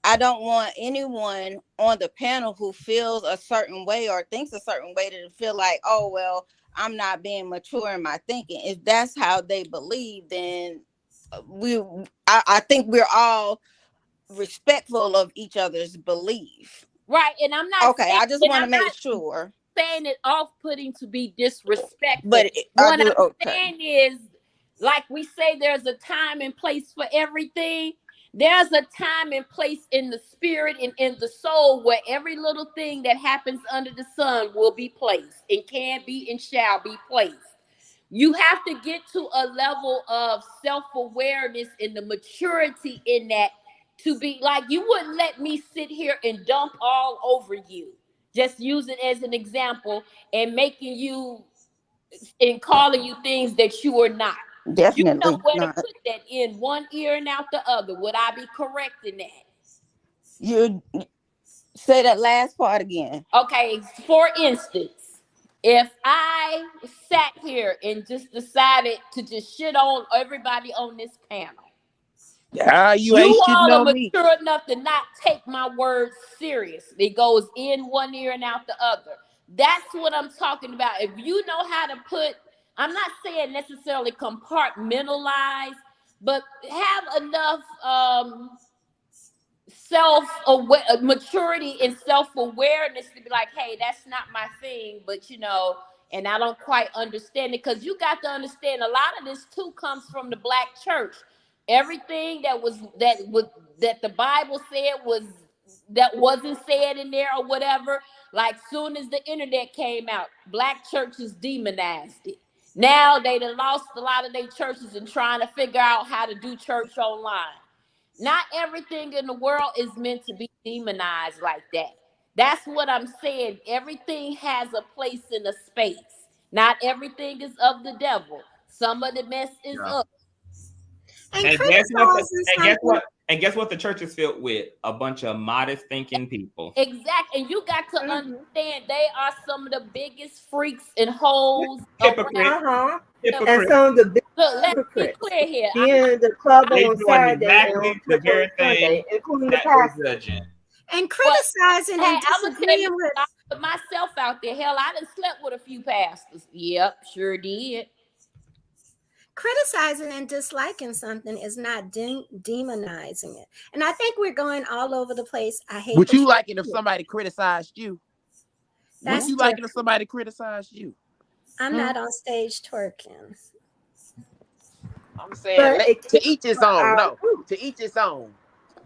I don't want anyone on the panel who feels a certain way or thinks a certain way to feel like, oh, well, I'm not being mature in my thinking. If that's how they believe, then I think we're all respectful of each other's belief. Right. And I'm not okay. I just want to make sure. Saying it off-putting to be disrespectful. But what I'm saying is, like we say, there's a time and place for everything. There's a time and place in the spirit and in the soul where every little thing that happens under the sun will be placed and can be and shall be placed. You have to get to a level of self-awareness and the maturity in that to be like, you wouldn't let me sit here and dump all over you. Just use it as an example and making you and calling you things that you are not. Definitely You know where not. to put that in one ear and out the other. Would I be correct in that? You say that last part again. Okay, for instance, if I sat here and just decided to just shit on everybody on this panel, You ain't shitting all are on me. mature enough to not take my words seriously. It goes in one ear and out the other. That's what I'm talking about. If you know how to put, I'm not saying necessarily compartmentalize, but have enough maturity and self-awareness to be like, hey, that's not my thing, but you know, and I don't quite understand it, because you got to understand a lot of this too comes from the Black church. Everything that the Bible said that wasn't said in there or whatever, like soon as the internet came out, Black churches demonized it. Now they done lost a lot of their churches and trying to figure out how to do church online. Not everything in the world is meant to be demonized like that. That's what I'm saying. Everything has a place in a space. Not everything is of the devil. Some of the mess is up. And guess what the church is filled with? A bunch of modest thinking people. Exactly. And you got to understand they are some of the biggest freaks and holes. Hypocrites. And some of the big let's be clear here. In the club on Saturday exactly and the very Sunday, thing including the pastor. And criticizing and disagreeing with. I put myself out there. Hell, I done slept with a few pastors. Yep, sure did. Criticizing and disliking something is not demonizing it. And I think we're going all over the place. I hate. Would you like it if somebody criticized you? Would you like it if somebody criticized you? I'm not on stage twerking. I'm saying to each his own. No, to each his own.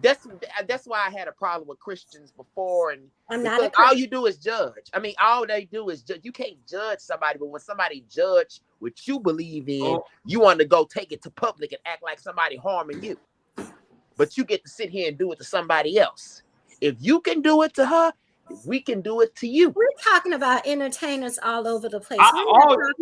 That's why I had a problem with Christians before, and I'm not all you do is judge. I mean, all they do is judge. You can't judge somebody, but when somebody judge what you believe in, you want to go take it to public and act like somebody harming you. But you get to sit here and do it to somebody else. If you can do it to her, we can do it to you. We're talking about entertainers all over the place.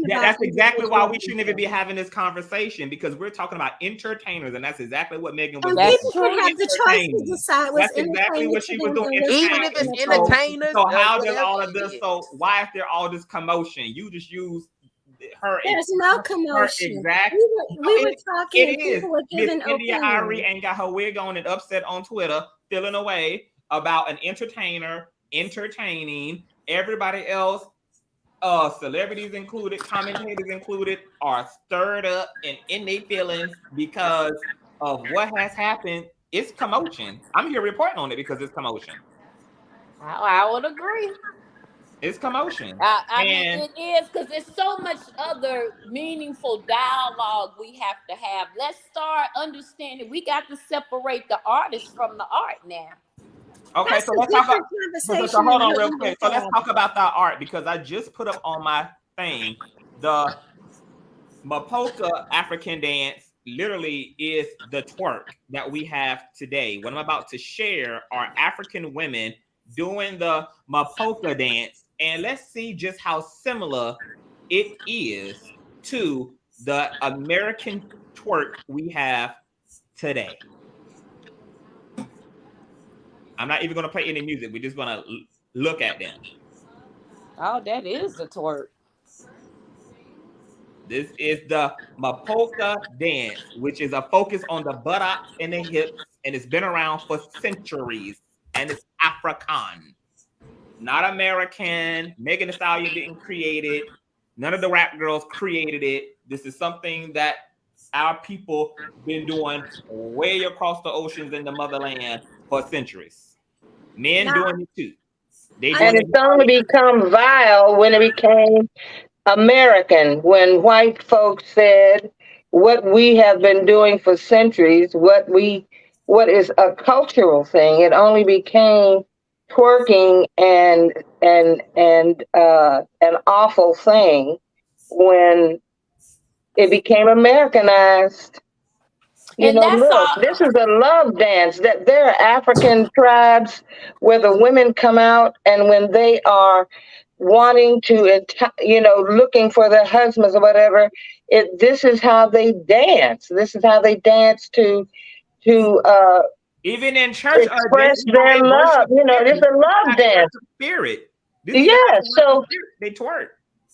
That's exactly why we shouldn't even be having this conversation, because we're talking about entertainers, and that's exactly what Megan was doing. People should have the choice to decide what's That's exactly what she was doing. Even if it's entertainers. So how does all of this? So why is there all this commotion? You just use her. There's no commotion. Exactly. We were talking. It is. People were giving Miss India Arie ain't got her wig on and upset on Twitter, feeling away about an entertainer entertaining. Everybody else, celebrities included, commentators included, are stirred up and in their feelings because of what has happened. It's commotion. I'm here reporting on it because it's commotion. I would agree. It's commotion. I mean, it is, because there's so much other meaningful dialogue we have to have. Let's start understanding we got to separate the artist from the art now. Okay, so let's talk about. So hold on real quick. So let's talk about the art, because I just put up on my thing the Mapoka African dance. Literally is the twerk that we have today. What I'm about to share are African women doing the Mapoka dance, and let's see just how similar it is to the American twerk we have today. I'm not even going to play any music. We're just going to look at them. Oh, that is the twerk. This is the Mapoka dance, which is a focus on the buttocks and the hips, and it's been around for centuries, and it's African, not American. Megan Thee Stallion didn't create it. None of the rap girls created it. This is something that our people been doing way across the oceans in the motherland for centuries. Men doing it too. And it's only become vile when it became American, when white folks said what we have been doing for centuries, what is a cultural thing. It only became twerking and an awful thing when it became Americanized. You know, look, this is a love dance. That there are African tribes where the women come out, and when they are wanting to, looking for their husbands or whatever. This is how they dance. This is how they dance to even in church, express their love. It's a love dance. Spirit. So they twerk.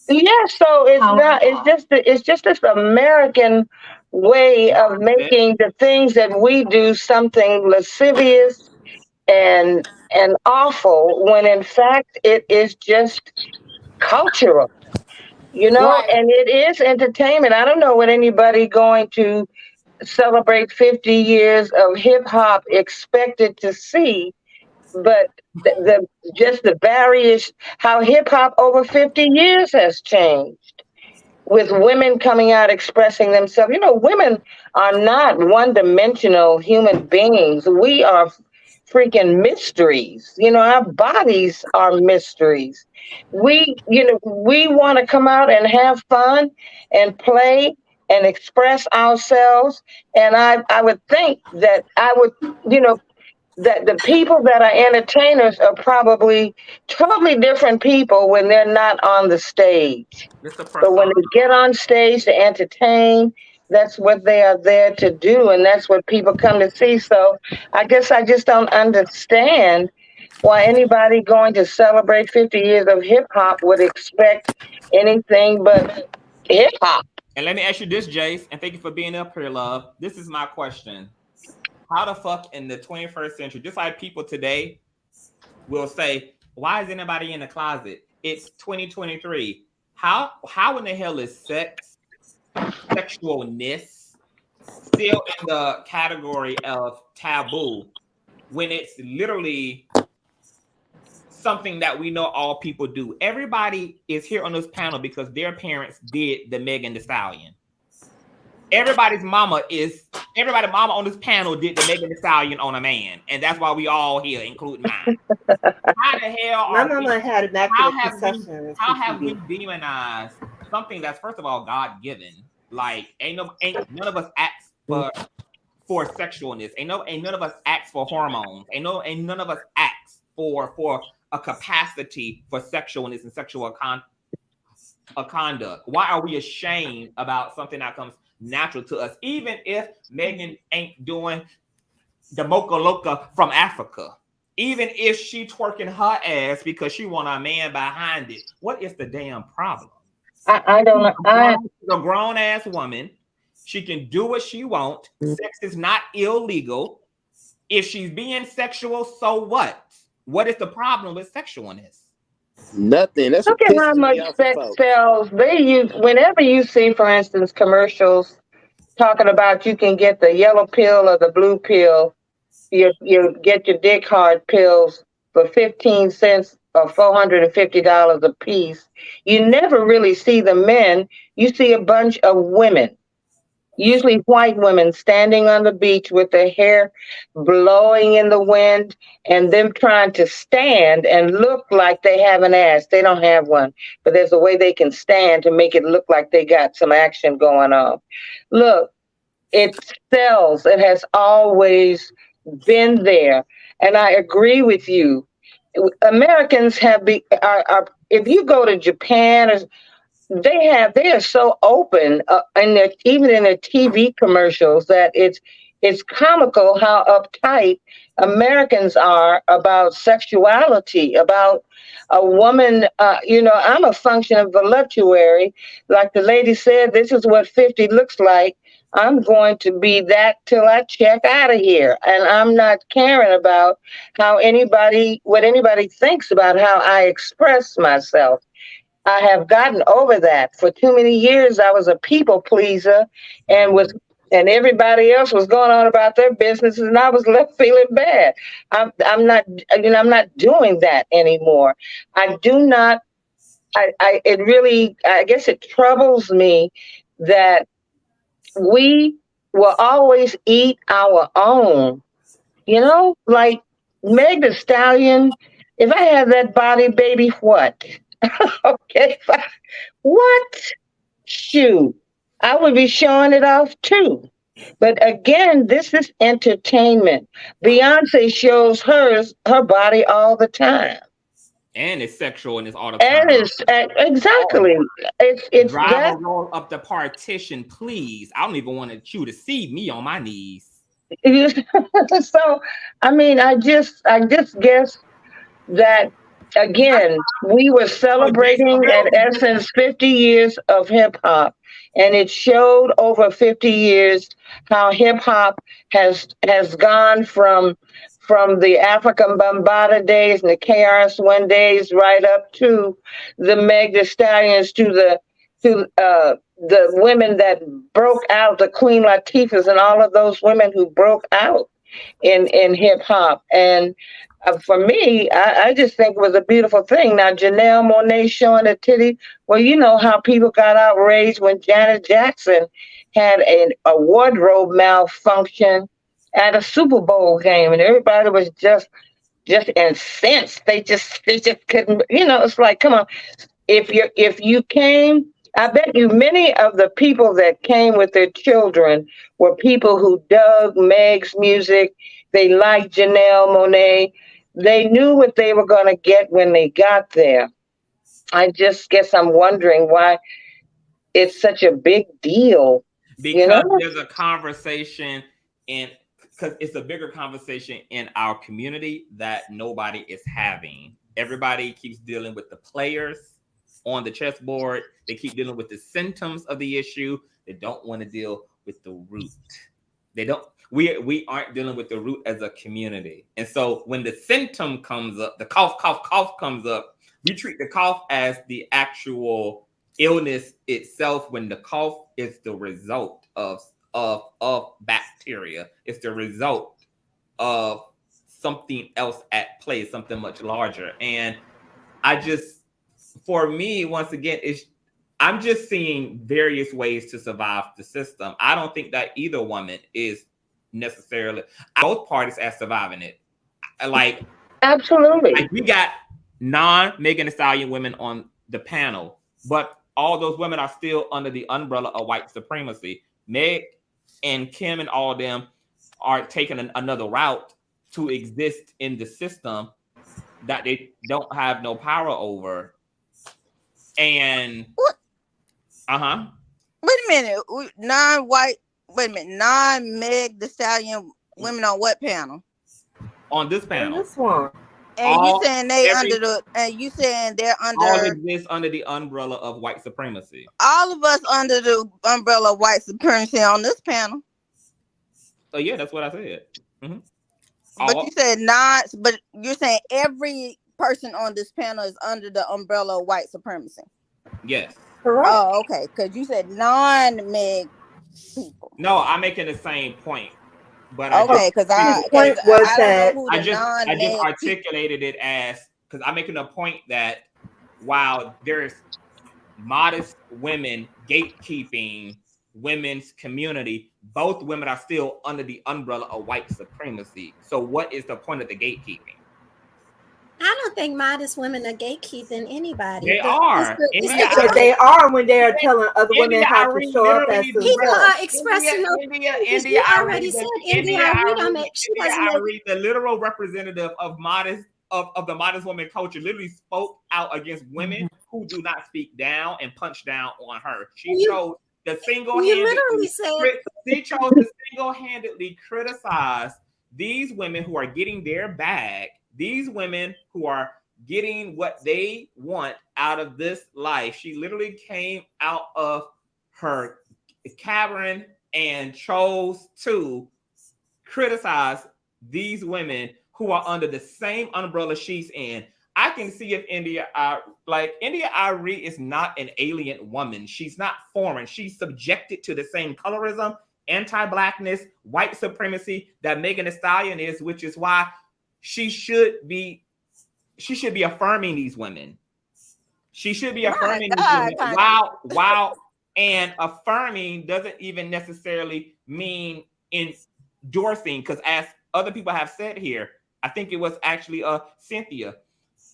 Yeah, so it's not. It's just this American way of making the things that we do something lascivious and awful, when in fact it is just cultural, Right. and it is entertainment. I don't know what anybody going to celebrate 50 years of hip hop expected to see, but the barriers, how hip hop over 50 years has changed, with women coming out expressing themselves. Women are not one-dimensional human beings. We are freaking mysteries. Our bodies are mysteries. We want to come out and have fun and play and express ourselves. And I would think that that the people that are entertainers are probably totally different people when they're not on the stage. But when they get on stage to entertain, that's what they are there to do, and that's what people come to see. So I guess I just don't understand why anybody going to celebrate 50 years of hip hop would expect anything but hip hop. And let me ask you this, Jace, and thank you for being up here, love. This is my question. How the fuck in the 21st century, just like people today will say, why is anybody in the closet? It's 2023. How in the hell is sexualness still in the category of taboo when it's literally something that we know all people do? Everybody is here on this panel because their parents did the Megan Thee Stallion. Everybody's mama on this panel did the Megan Thee Stallion on a man, and that's why we all here, including mine. How the hell my mama had an accurate how have we demonized something that's, first of all, God-given? Like, ain't none of us ask for sexualness. Ain't none of us ask for hormones. Ain't none of us ask for a capacity for sexualness and sexual conduct. Why are we ashamed about something that comes natural to us, even if Megan ain't doing the Mocha Loca from Africa, even if she twerking her ass because she want a man behind it? What is the damn problem? I don't know. A grown ass woman, she can do what she wants. Sex is not illegal. If she's being sexual, so what? What is the problem with sexualness? Nothing. That's look at how much sex sells. They use, whenever you see, for instance, commercials talking about you can get the yellow pill or the blue pill, you get your dick hard pills for 15 cents or $450 a piece. You never really see the men. You see a bunch of women, usually white women, standing on the beach with their hair blowing in the wind, and them trying to stand and look like they have an ass. They don't have one, but there's a way they can stand to make it look like they got some action going on. Look, it sells. It has always been there. And I agree with you. Americans if you go to Japan, they are so open, even in their TV commercials, that it's comical how uptight Americans are about sexuality, about a woman. I'm a function of voluptuary. Like the lady said, this is what 50 looks like. I'm going to be that till I check out of here. And I'm not caring about what anybody thinks about how I express myself. I have gotten over that. For too many years, I was a people pleaser and everybody else was going on about their businesses, and I was left feeling bad. I'm not doing that anymore. I do not. I guess it troubles me that we will always eat our own. Like Meg Thee Stallion. If I had that body, baby, what? Okay, what? Shoot, I would be showing it off too. But again, this is entertainment. Beyonce shows her body all the time. And it's sexual and it's all the time. And it's exactly. It's drive that. a roll up the partition, please. I don't even want you to see me on my knees. So, I mean, I just guess that again, we were celebrating at Essence 50 years of hip hop, and it showed over 50 years how hip hop has gone from the African Bambaataa days and the KRS-One days right up to the Meg Thee Stallions, to the women that broke out, the Queen Latifahs and all of those women who broke out in hip hop. And for me, I just think it was a beautiful thing. Now, Janelle Monae showing a titty. Well, you know how people got outraged when Janet Jackson had a wardrobe malfunction at a Super Bowl game, and everybody was just incensed. They just couldn't. You know, it's like, come on. If you came, I bet you many of the people that came with their children were people who dug Meg's music. They liked Janelle Monae. They knew what they were going to get when they got there. I just guess I'm wondering why it's such a big deal. Because there's a conversation because it's a bigger conversation in our community that nobody is having. Everybody keeps dealing with the players on the chessboard. They keep dealing with the symptoms of the issue. They don't want to deal with the root. They don't. We aren't dealing with the root as a community. And so when the symptom comes up, the cough comes up, we treat the cough as the actual illness itself, when the cough is the result of bacteria. It's the result of something else at play, something much larger. And for me, once again, I'm just seeing various ways to survive the system. I don't think that either woman is necessarily, both parties are surviving it. Like, absolutely. Like, we got non-Megan Thee Stallion women on the panel, but all those women are still under the umbrella of white supremacy. Meg and Kim and all of them are taking another route to exist in the system that they don't have no power over. And wait a minute, non-white, non-Meg Thee Stallion women on what panel? On this panel. This one. And you saying they're under all exist under the umbrella of white supremacy. All of us under the umbrella of white supremacy on this panel. So yeah, that's what I said. Mm-hmm. But you said not, but you're saying every person on this panel is under the umbrella of white supremacy. Yes. Correct. Oh, okay. Because you said non-Meg people. No, I'm making the same point. But okay, because I just articulated it as, because I'm making a point that while there's modest women gatekeeping women's community, both women are still under the umbrella of white supremacy. So what is the point of the gatekeeping? I don't think modest women are gatekeeping anybody. They are. They are when they are telling other women how to show up as people are expressing. India Arie, the literal representative of the modest woman culture, literally spoke out against women who do not speak down and punch down on her. She chose to single-handedly criticize these women who are getting their bag. These women who are getting what they want out of this life. She literally came out of her cavern and chose to criticize these women who are under the same umbrella she's in. I can see if India Arie is not an alien woman. She's not foreign. She's subjected to the same colorism, anti-blackness, white supremacy that Megan Thee Stallion is, which is why she should be affirming these women. She should be affirming these women. Wow. And affirming doesn't even necessarily mean endorsing, because as other people have said here, I think it was actually Cynthia.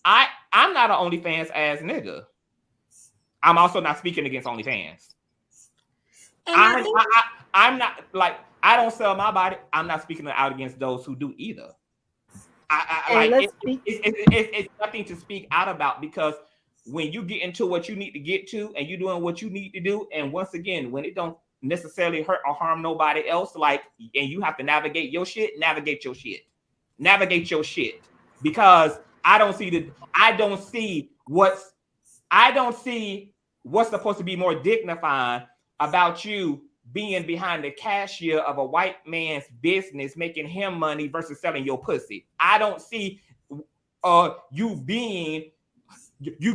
I'm not an OnlyFans ass nigga. I'm also not speaking against OnlyFans. I'm not, like, I don't sell my body. I'm not speaking out against those who do either. It's nothing to speak out about, because when you get into what you need to get to and you're doing what you need to do, and once again, when it don't necessarily hurt or harm nobody else, like, and you have to navigate your shit, because I don't see what's supposed to be more dignified about you being behind the cashier of a white man's business, making him money versus selling your pussy. I don't see you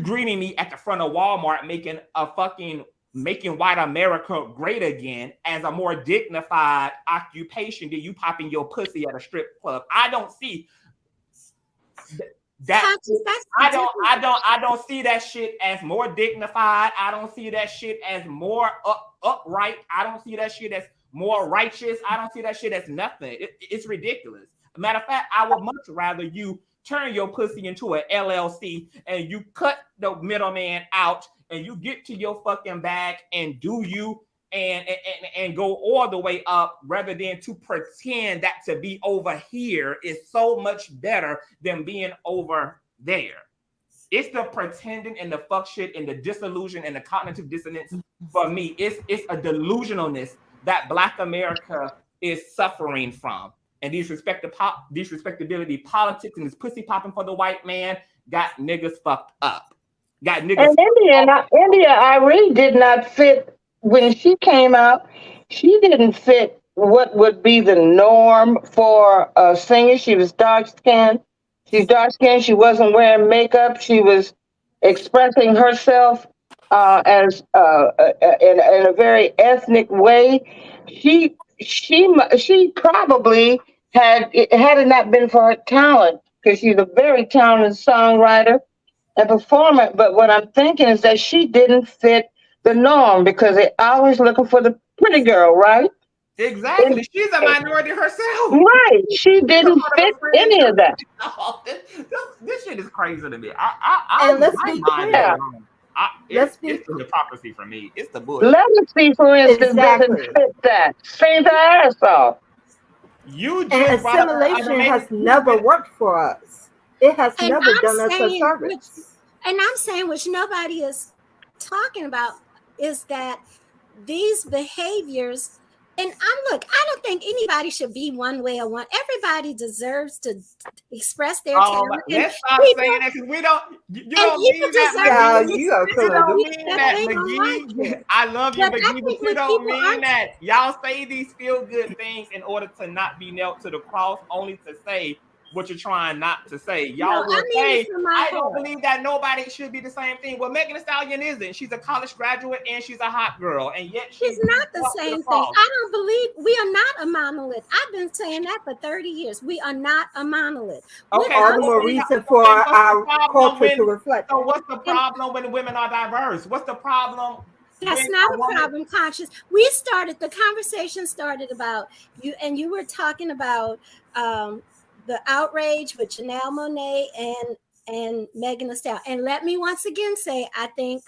greeting me at the front of Walmart making white America great again as a more dignified occupation than you popping your pussy at a strip club. I don't see that. I don't see that shit as more dignified. I don't see that shit as more upright. I don't see that shit as more righteous. I don't see that shit as nothing. It's ridiculous. Matter of fact, I would much rather you turn your pussy into an LLC and you cut the middleman out and you get to your fucking bag and do you and go all the way up, rather than to pretend that to be over here is so much better than being over there. It's the pretending and the fuck shit and the disillusion and the cognitive dissonance. For me, it's a delusionalness that Black America is suffering from. And these respectability politics and this pussy popping for the white man got niggas fucked up. And India Arie did not fit when she came out. She didn't fit what would be the norm for a singer. She was dark skinned. She's dark skinned. She wasn't wearing makeup. She was expressing herself as in a very ethnic way. She probably had it not been for her talent, because she's a very talented songwriter and performer. But what I'm thinking is that she didn't fit the norm, because they're always looking for the pretty girl, right? Exactly. She's a minority herself. Right. She didn't fit any of that. This shit is crazy to me. Let's be clear. It's the hypocrisy for me. It's the bullshit. Legacy, for instance, doesn't fit that. Sings her ass off. And assimilation has never worked for us. It has never done us a service. And I'm saying, which nobody is talking about, is that these behaviors, and I don't think anybody should be one way or one. Everybody deserves to express their talent. Let's stop saying that, because we don't. You don't mean that. You don't mean that, McGee. I love you, McGee, but you don't mean that. Y'all say these feel good things in order to not be nailed to the cross, only to say what you're trying not to say. Y'all will say, I don't believe that nobody should be the same thing. Well, Megan Thee Stallion isn't. She's a college graduate and she's a hot girl, and yet she's not the same thing. I don't believe we are not a monolith. I've been saying that for 30 years. We are not a monolith. Okay, all the more reason for our culture to reflect. So what's the problem when women are diverse? What's the problem? That's not a problem, Conscious. The conversation started about you, and you were talking about the outrage with Janelle Monae and Megan Thee Stallion. And let me once again say, I think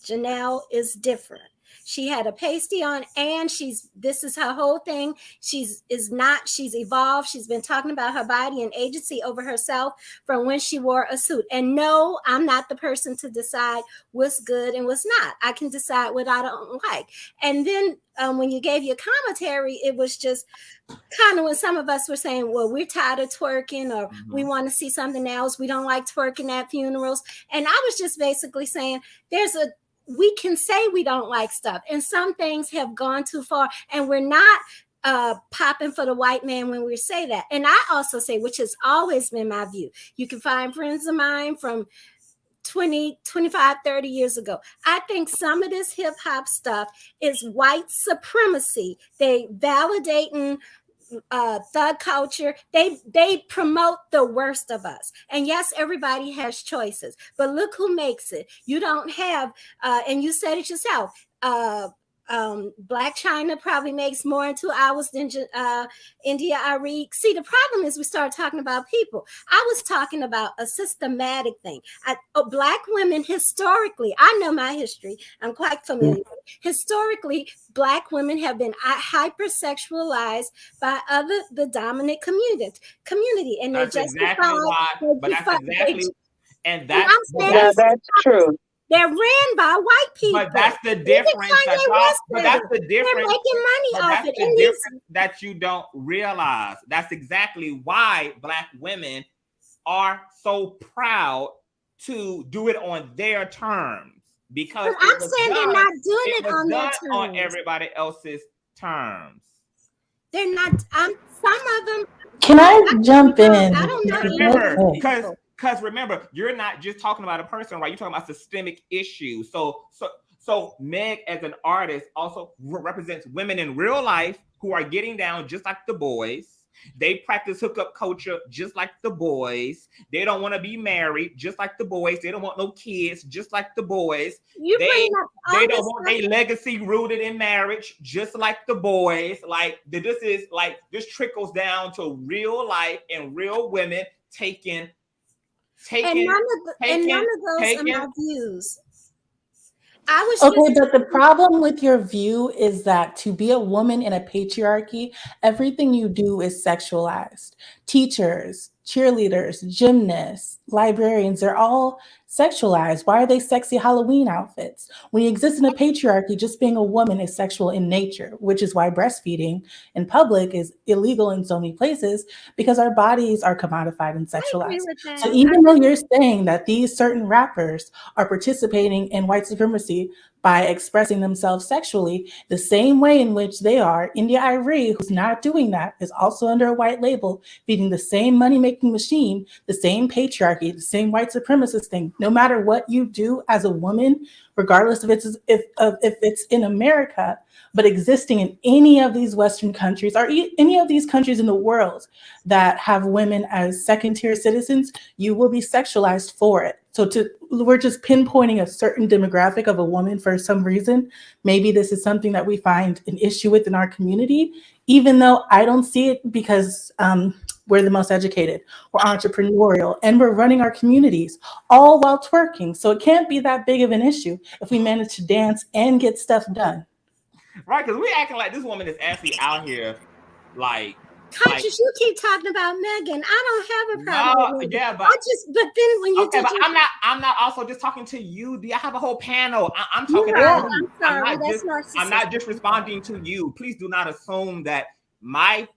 Janelle is different. She had a pasty on, and this is her whole thing. She's evolved. She's been talking about her body and agency over herself from when she wore a suit. And no, I'm not the person to decide what's good and what's not. I can decide what I don't like. And then when you gave your commentary, it was just kind of when some of us were saying, well, we're tired of twerking, or we want to see something else. We don't like twerking at funerals. And I was just basically saying we can say we don't like stuff, and some things have gone too far, and we're not popping for the white man when we say that. And I also say, which has always been my view, you can find friends of mine from 20, 25, 30 years ago. I think some of this hip hop stuff is white supremacy. They validating thug culture. They promote the worst of us. And yes, everybody has choices, but look who makes it. You don't have, and you said it yourself, Black China probably makes more in 2 hours than India Arie. See, the problem is we started talking about people. I was talking about a systematic thing. Black women historically, I know my history. I'm quite familiar. Historically, Black women have been hypersexualized by the dominant community, and that's they're exactly why. But that's exactly, and that's true. They're ran by white people. But that's the difference. But that's the difference. They're making money off it. The difference that you don't realize. That's exactly why Black women are so proud to do it on their terms. Because I'm saying they're not doing it on their terms. On everybody else's terms. They're not. Some of them. Can I jump in? I don't know. Remember, because remember, you're not just talking about a person, right? You're talking about systemic issues. So Meg, as an artist, also represents women in real life who are getting down just like the boys. They practice hookup culture just like the boys. They don't want to be married just like the boys. They don't want no kids just like the boys. They don't want their legacy rooted in marriage just like the boys. Like this trickles down to real life and real women taking. And none of those are my views. But the problem with your view is that to be a woman in a patriarchy, everything you do is sexualized. Teachers, cheerleaders, gymnasts, librarians, they're all sexualized. Why are they sexy Halloween outfits? When you exist in a patriarchy, just being a woman is sexual in nature, which is why breastfeeding in public is illegal in so many places, because our bodies are commodified and sexualized. So even though you're saying that these certain rappers are participating in white supremacy by expressing themselves sexually, the same way in which they are, India Arie, who's not doing that, is also under a white label, feeding the same money-making machine, the same patriarchy, the same white supremacist thing. No matter what you do as a woman, regardless if it's in America, but existing in any of these Western countries or any of these countries in the world that have women as second-tier citizens, you will be sexualized for it. So we're just pinpointing a certain demographic of a woman for some reason. Maybe this is something that we find an issue with in our community, even though I don't see it because we're the most educated, we're entrepreneurial, and we're running our communities all while twerking. So it can't be that big of an issue if we manage to dance and get stuff done. Right, because we acting like this woman is actually out here like Conscious, you keep talking about Megan. I don't have a problem with it. Yeah, but then when you but I'm not also just talking to you. Do I have a whole panel? I'm talking to you. I'm sorry, that's I'm not just responding to you. Please do not assume that my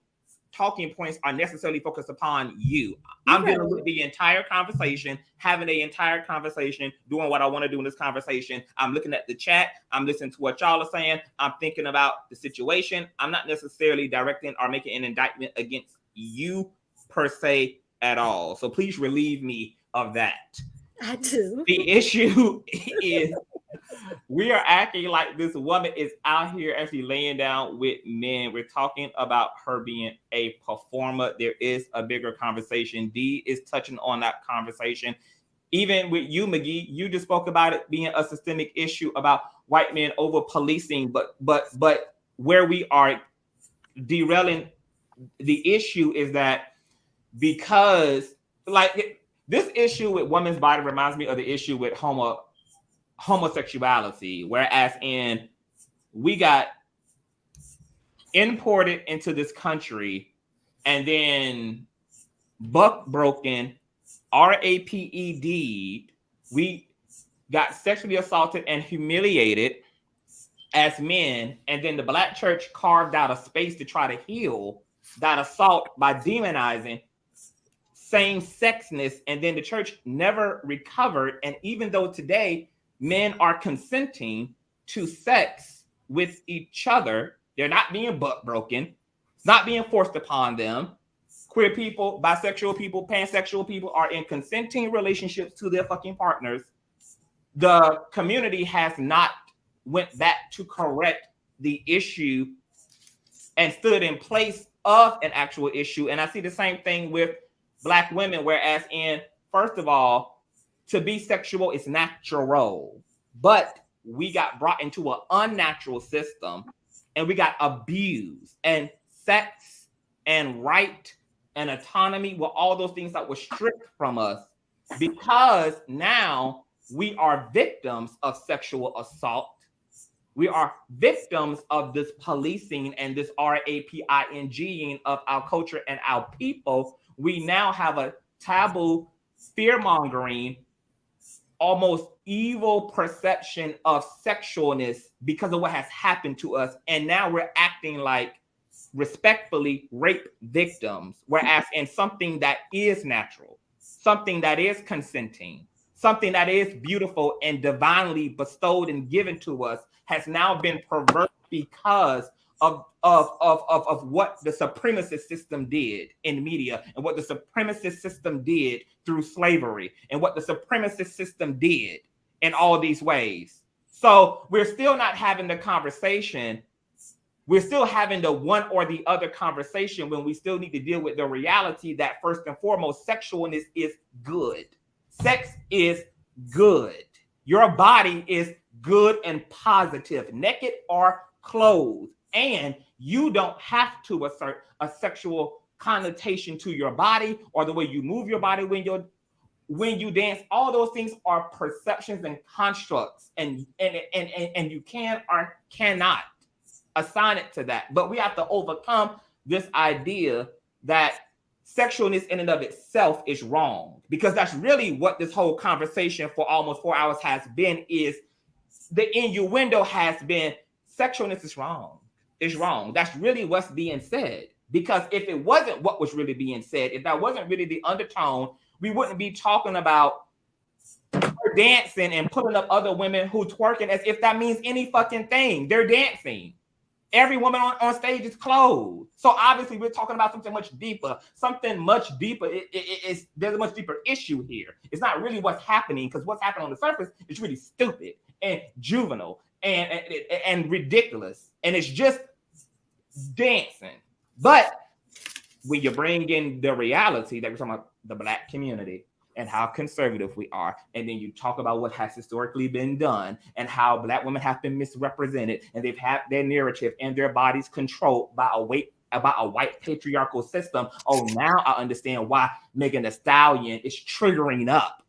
talking points are necessarily focused upon you. I'm dealing with the entire conversation, having the entire conversation, doing what I want to do in this conversation. I'm looking at the chat. I'm listening to what y'all are saying. I'm thinking about the situation. I'm not necessarily directing or making an indictment against you per se at all. So please relieve me of that. I do. The issue is we are acting like this woman is out here actually laying down with men. We're talking about her being a performer. There is a bigger conversation. Dee is touching on that conversation. Even with you, McGee, you just spoke about it being a systemic issue about white men over policing. But where we are derailing the issue is that because this issue with women's body reminds me of the issue with homosexuality, whereas we got imported into this country and then buck broken, raped, we got sexually assaulted and humiliated as men, and then the Black church carved out a space to try to heal that assault by demonizing same-sexness, and then the church never recovered. And even though today men are consenting to sex with each other, they're not being butt broken, it's not being forced upon them. Queer people, bisexual people, pansexual people are in consenting relationships to their fucking partners. The community has not went back to correct the issue and stood in place of an actual issue. And I see the same thing with Black women, whereas first of all, to be sexual is natural, but we got brought into an unnatural system and we got abused, and sex and right and autonomy were all those things that were stripped from us, because now we are victims of sexual assault. We are victims of this policing and this raping of our culture and our people. We now have a taboo, fear-mongering, almost evil perception of sexualness because of what has happened to us. And now we're acting like respectfully rape victims, whereas in something that is natural, something that is consenting, something that is beautiful and divinely bestowed and given to us has now been perverted because of what the supremacist system did in media, and what the supremacist system did through slavery, and what the supremacist system did in all these ways. So we're still not having the conversation. We're still having the one or the other conversation when we still need to deal with the reality that first and foremost, sexualness is good. Sex is good. Your body is good and positive, naked or clothed. And you don't have to assert a sexual connotation to your body or the way you move your body when you dance. All those things are perceptions and constructs, and you can or cannot assign it to that. But we have to overcome this idea that sexualness in and of itself is wrong, because that's really what this whole conversation for almost 4 hours has been. Is the innuendo has been sexualness is wrong. It's wrong. That's really what's being said. Because if it wasn't what was really being said, if that wasn't really the undertone, we wouldn't be talking about her dancing and putting up other women who twerking as if that means any fucking thing. They're dancing. Every woman on stage is clothed. So obviously we're talking about something much deeper. There's a much deeper issue here. It's not really what's happening, because what's happening on the surface is really stupid and juvenile and ridiculous. And it's just dancing. But when you bring in the reality that we're talking about the Black community and how conservative we are, and then you talk about what has historically been done and how Black women have been misrepresented, and they've had their narrative and their bodies controlled by a white patriarchal system. Oh, now I understand why Megan Thee Stallion is triggering up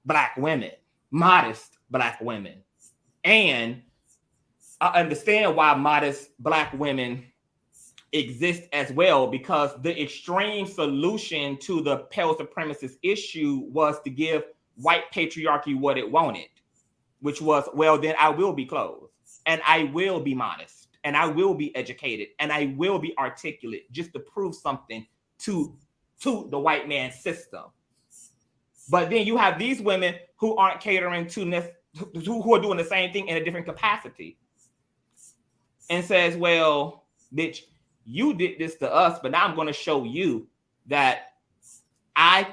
Black women, modest Black women. And I understand why modest Black women exist as well, because the extreme solution to the pale supremacist issue was to give white patriarchy what it wanted, which was, well, then I will be clothed, and I will be modest, and I will be educated, and I will be articulate, just to prove something to the white man's system. But then you have these women who aren't catering to who are doing the same thing in a different capacity, and says, well, bitch, you did this to us, but now I'm going to show you that I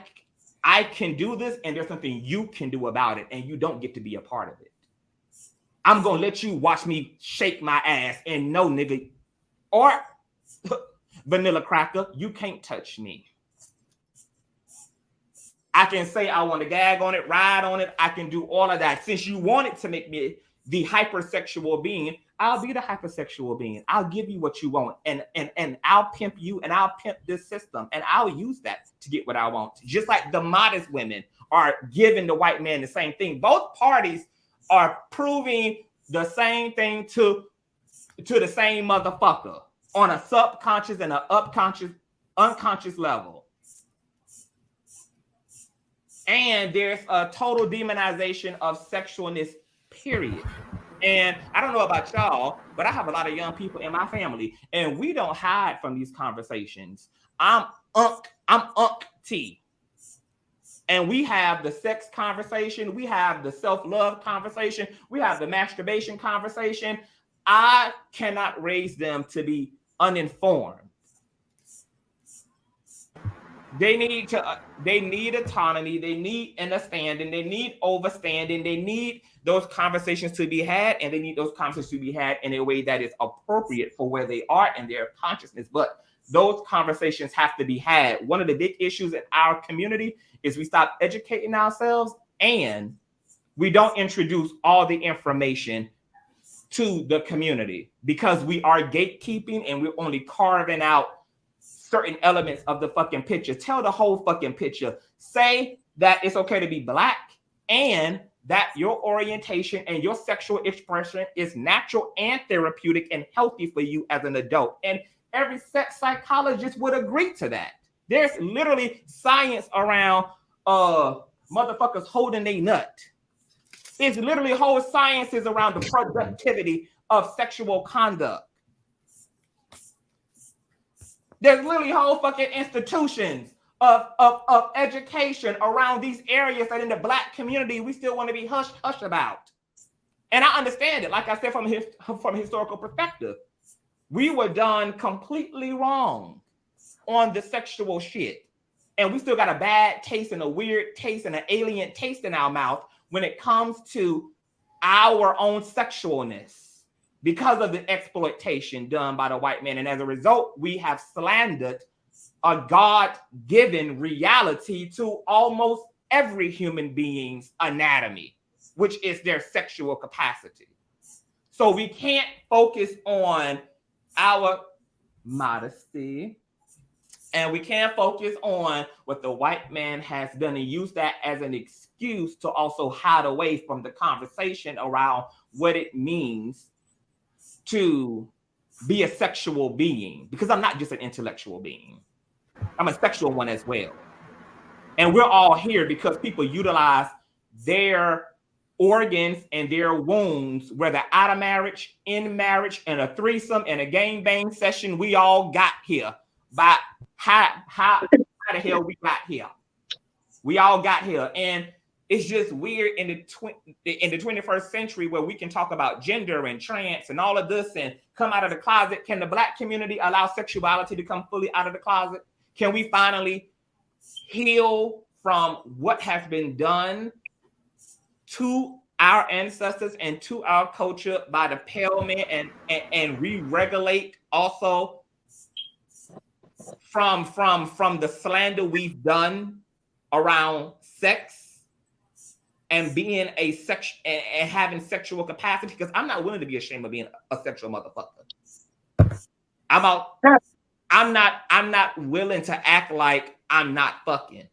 can do this, and there's something you can do about it, and you don't get to be a part of it. I'm going to let you watch me shake my ass, and no, nigga, or vanilla cracker, you can't touch me. I can say I want to gag on it, ride on it. I can do all of that. Since you wanted to make me the hypersexual being, I'll be the hypersexual being. I'll give you what you want, and I'll pimp you, and I'll pimp this system, and I'll use that to get what I want. Just like the modest women are giving the white man the same thing. Both parties are proving the same thing to the same motherfucker on a subconscious and an unconscious level. And there's a total demonization of sexualness, period. And I don't know about y'all, but I have a lot of young people in my family, and we don't hide from these conversations. I'm Unc T. And we have the sex conversation, we have the self-love conversation, we have the masturbation conversation. I cannot raise them to be uninformed. They need autonomy, they need understanding, they need overstanding, they need those conversations to be had, and they need those conversations to be had in a way that is appropriate for where they are and their consciousness. But those conversations have to be had. One of the big issues in our community is we stop educating ourselves, and we don't introduce all the information to the community because we are gatekeeping and we're only carving out certain elements of the fucking picture. Tell the whole fucking picture. Say that it's okay to be Black and that your orientation and your sexual expression is natural and therapeutic and healthy for you as an adult. And every sex psychologist would agree to that. There's literally science around motherfuckers holding their nut. It's literally whole sciences around the productivity of sexual conduct. There's literally whole fucking institutions of education around these areas that in the Black community we still want to be hush about. And I understand it. Like I said, from a historical perspective, we were done completely wrong on the sexual shit. And we still got a bad taste and a weird taste and an alien taste in our mouth when it comes to our own sexualness because of the exploitation done by the white man. And as a result, we have slandered a God-given reality to almost every human being's anatomy, which is their sexual capacity. So we can't focus on our modesty, and we can't focus on what the white man has done and use that as an excuse to also hide away from the conversation around what it means to be a sexual being. Because I'm not just an intellectual being. I'm a sexual one as well. And we're all here because people utilize their organs and their wounds, whether out of marriage, in marriage, and a threesome and a gangbang session. We all got here by how the hell we got here. We all got here. And it's just weird in the 21st century where we can talk about gender and trans and all of this and come out of the closet. Can the Black community allow sexuality to come fully out of the closet? Can we finally heal from what has been done to our ancestors and to our culture by the pale man and re-regulate also from the slander we've done around sex and being a sex and having sexual capacity? Because I'm not willing to be ashamed of being a sexual motherfucker. I'm not willing to act like I'm not fucking.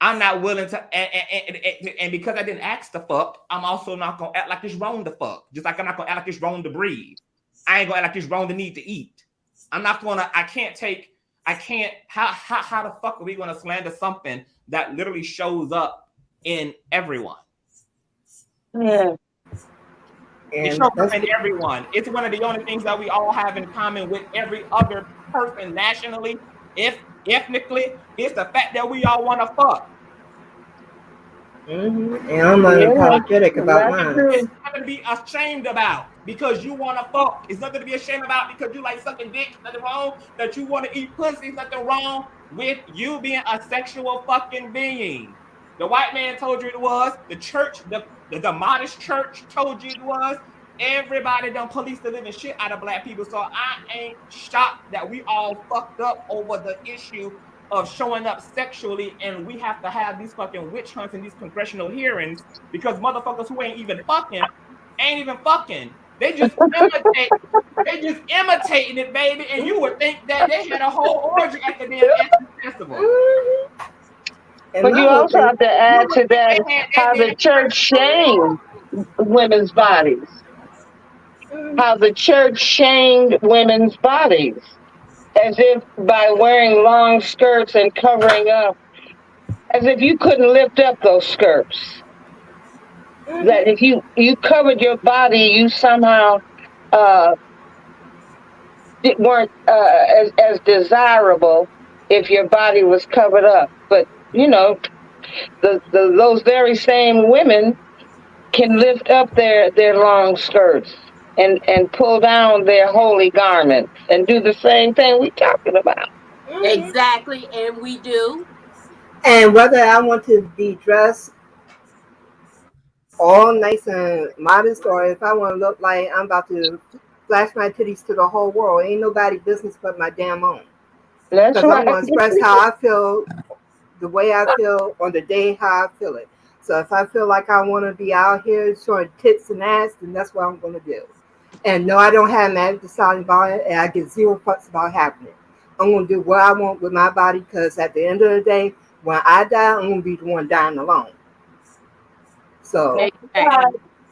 I'm not willing to, and because I didn't ask to fuck, I'm also not gonna act like it's wrong to fuck. Just like I'm not gonna act like it's wrong to breathe. I ain't gonna act like it's wrong to need to eat. How the fuck are we gonna slander something that literally shows up in everyone? Yeah. It shows up in everyone. It's one of the only things that we all have in common with every other person nationally, ethnically. It's the fact that we all want to fuck. Mm-hmm. And I'm unapologetic about mine. It's nothing to be ashamed about because you want to fuck. It's nothing to be ashamed about because you like sucking dick. Nothing wrong that you want to eat pussy. Nothing wrong with you being a sexual fucking being. The white man told you it was. The church, the modest church told you it was. Everybody done police the living shit out of Black people. So I ain't shocked that we all fucked up over the issue of showing up sexually, and we have to have these fucking witch hunts and these congressional hearings because motherfuckers who ain't even fucking. They just imitating it, baby. And you would think that they had a whole orgy at the damn Essence Festival. But you also have to add to that how the church shamed women's bodies. How the church shamed women's bodies. As if by wearing long skirts and covering up, as if you couldn't lift up those skirts. That if you covered your body, you somehow weren't as desirable if your body was covered up. But you know, those very same women can lift up their long skirts and pull down their holy garments and do the same thing we're talking about. Exactly, and we do. And whether I want to be dressed all nice and modest or if I want to look like I'm about to flash my titties to the whole world, ain't nobody business but my damn own. That's because right. I want to express how I feel, the way I feel on the day how I feel it. So if I feel like I want to be out here showing tits and ass, then that's what I'm going to do. And no, I don't have Magic the Stallion about it, and I get zero fucks about having it. I'm going to do what I want with my body, because at the end of the day, when I die, I'm going to be the one dying alone. So,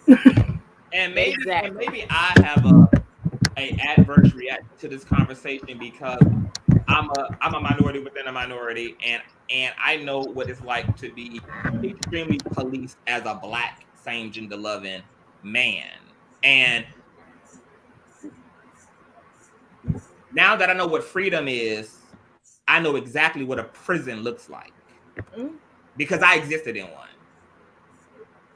and maybe I have a adverse reaction to this conversation because I'm a minority within a minority, and I know what it's like to be extremely policed as a Black same gender loving man. And now that I know what freedom is, I know exactly what a prison looks like because I existed in one.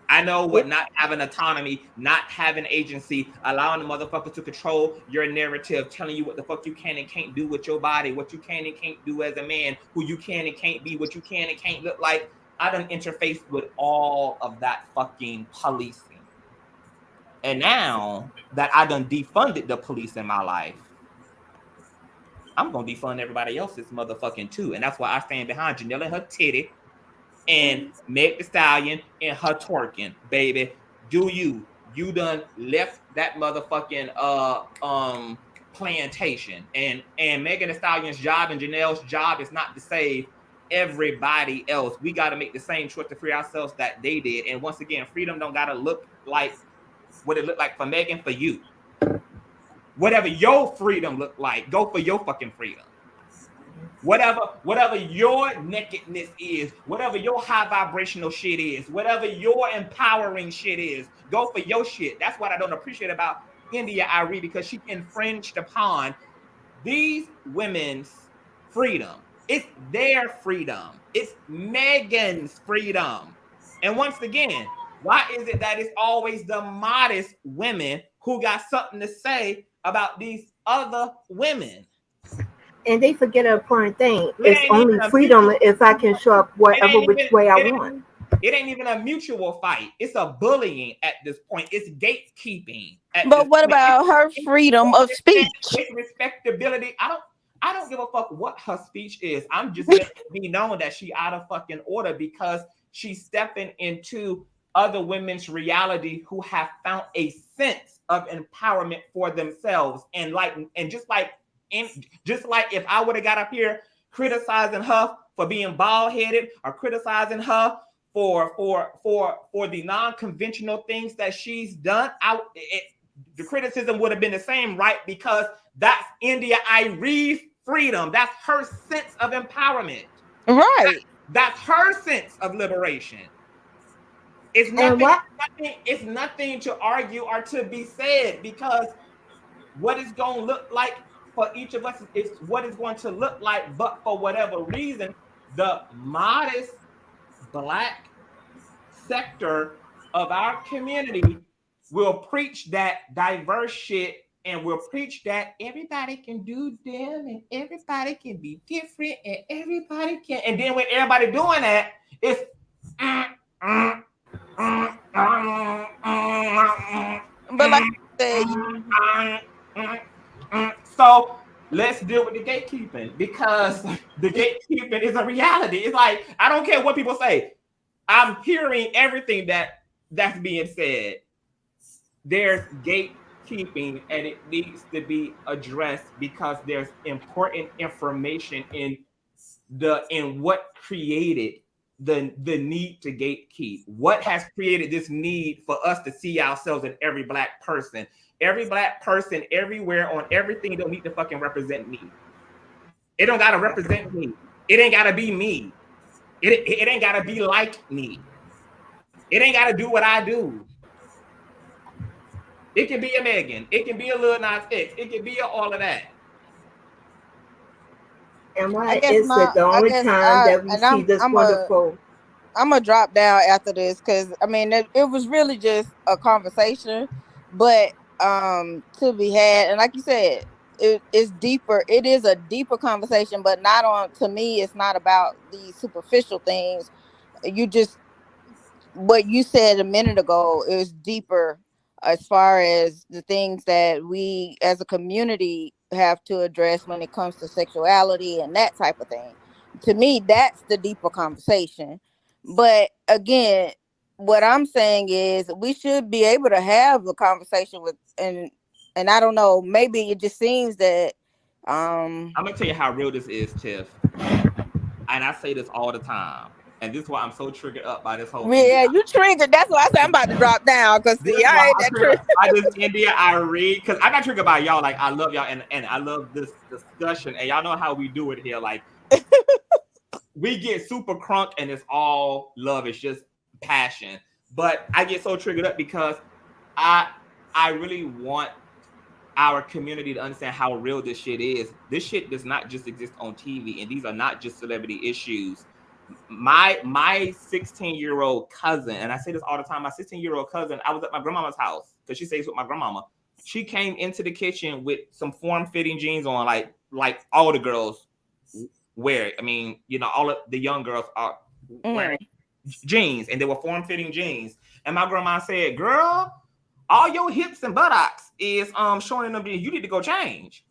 I know what not having autonomy, not having agency, allowing the motherfucker to control your narrative, telling you what the fuck you can and can't do with your body, what you can and can't do as a man, who you can and can't be, what you can and can't look like. I done interfaced with all of that fucking policing. And now that I done defunded the police in my life, I'm gonna defund everybody else's motherfucking too. And that's why I stand behind Janelle and her titty and Meg the Stallion and her twerking, baby. Do you done left that motherfucking plantation. And Megan the Stallion's job and Janelle's job is not to save everybody else. We gotta make the same choice to free ourselves that they did. And once again, freedom don't gotta look like what it looked like for Megan, for you. Whatever your freedom look like, go for your fucking freedom. Whatever your nakedness is, whatever your high vibrational shit is, whatever your empowering shit is, go for your shit. That's what I don't appreciate about India Arie, because she infringed upon these women's freedom. It's their freedom. It's Megan's freedom. And once again, why is it that it's always the modest women who got something to say about these other women? And they forget an important thing. It's only freedom if I can show up whatever which way I want. It ain't even a mutual fight. It's a bullying at this point. It's gatekeeping. But what about her freedom of speech? It's respectability. I don't give a fuck what her speech is. I'm just letting it be known that she out of fucking order because she's stepping into other women's reality who have found a sense of empowerment for themselves. And just like if I would have got up here criticizing her for being bald-headed or criticizing her for the non-conventional things that she's done, the criticism would have been the same, right? Because that's India Arie's freedom. That's her sense of empowerment. Right. That's her sense of liberation. It's nothing to argue or to be said, because what it's going to look like for each of us is what it's going to look like. But for whatever reason, the modest Black sector of our community will preach that diverse shit, and will preach that everybody can do them and everybody can be different and everybody can. And then when everybody doing that, it's but like I said, so let's deal with the gatekeeping, because the gatekeeping is a reality. It's like, I don't care what people say. I'm hearing everything that's being said. There's gatekeeping, and it needs to be addressed because there's important information in what created the need to gatekeep. What has created this need for us to see ourselves in every Black person? Every Black person everywhere on everything don't need to fucking represent me. It don't gotta represent me. It ain't gotta be me. It ain't gotta be like me. It ain't gotta do what I do. It can be a Megan. It can be a Lil Nas X. It can be all of that. And why is it the only time that we see this wonderful? I'm gonna drop down after this, because I mean it was really just a conversation, but to be had, and like you said, it's deeper. It is a deeper conversation, but not on. To me, it's not about these superficial things. What you said a minute ago is deeper, as far as the things that we as a community have to address when it comes to sexuality and that type of thing. To me, that's the deeper conversation. But again, what I'm saying is we should be able to have a conversation with, and I don't know, maybe it just seems that I'm gonna tell you how real this is, Tiff. And I say this all the time. And this is why I'm so triggered up by this whole yeah, you triggered. That's why I said I'm about to drop down. Cause see, I ain't that triggered by this India Arie, because I got triggered by y'all. Like, I love y'all and I love this discussion. And y'all know how we do it here. Like, we get super crunk and it's all love. It's just passion. But I get so triggered up because I really want our community to understand how real this shit is. This shit does not just exist on TV, and these are not just celebrity issues. My 16-year-old cousin, and I say this all the time, my 16-year-old cousin, I was at my grandmama's house because she stays with my grandmama. She came into the kitchen with some form-fitting jeans on, like all the girls wear it. I mean, you know, all of the young girls are wearing jeans, and they were form-fitting jeans. And my grandma said, "Girl, all your hips and buttocks is showing them. You need to go change."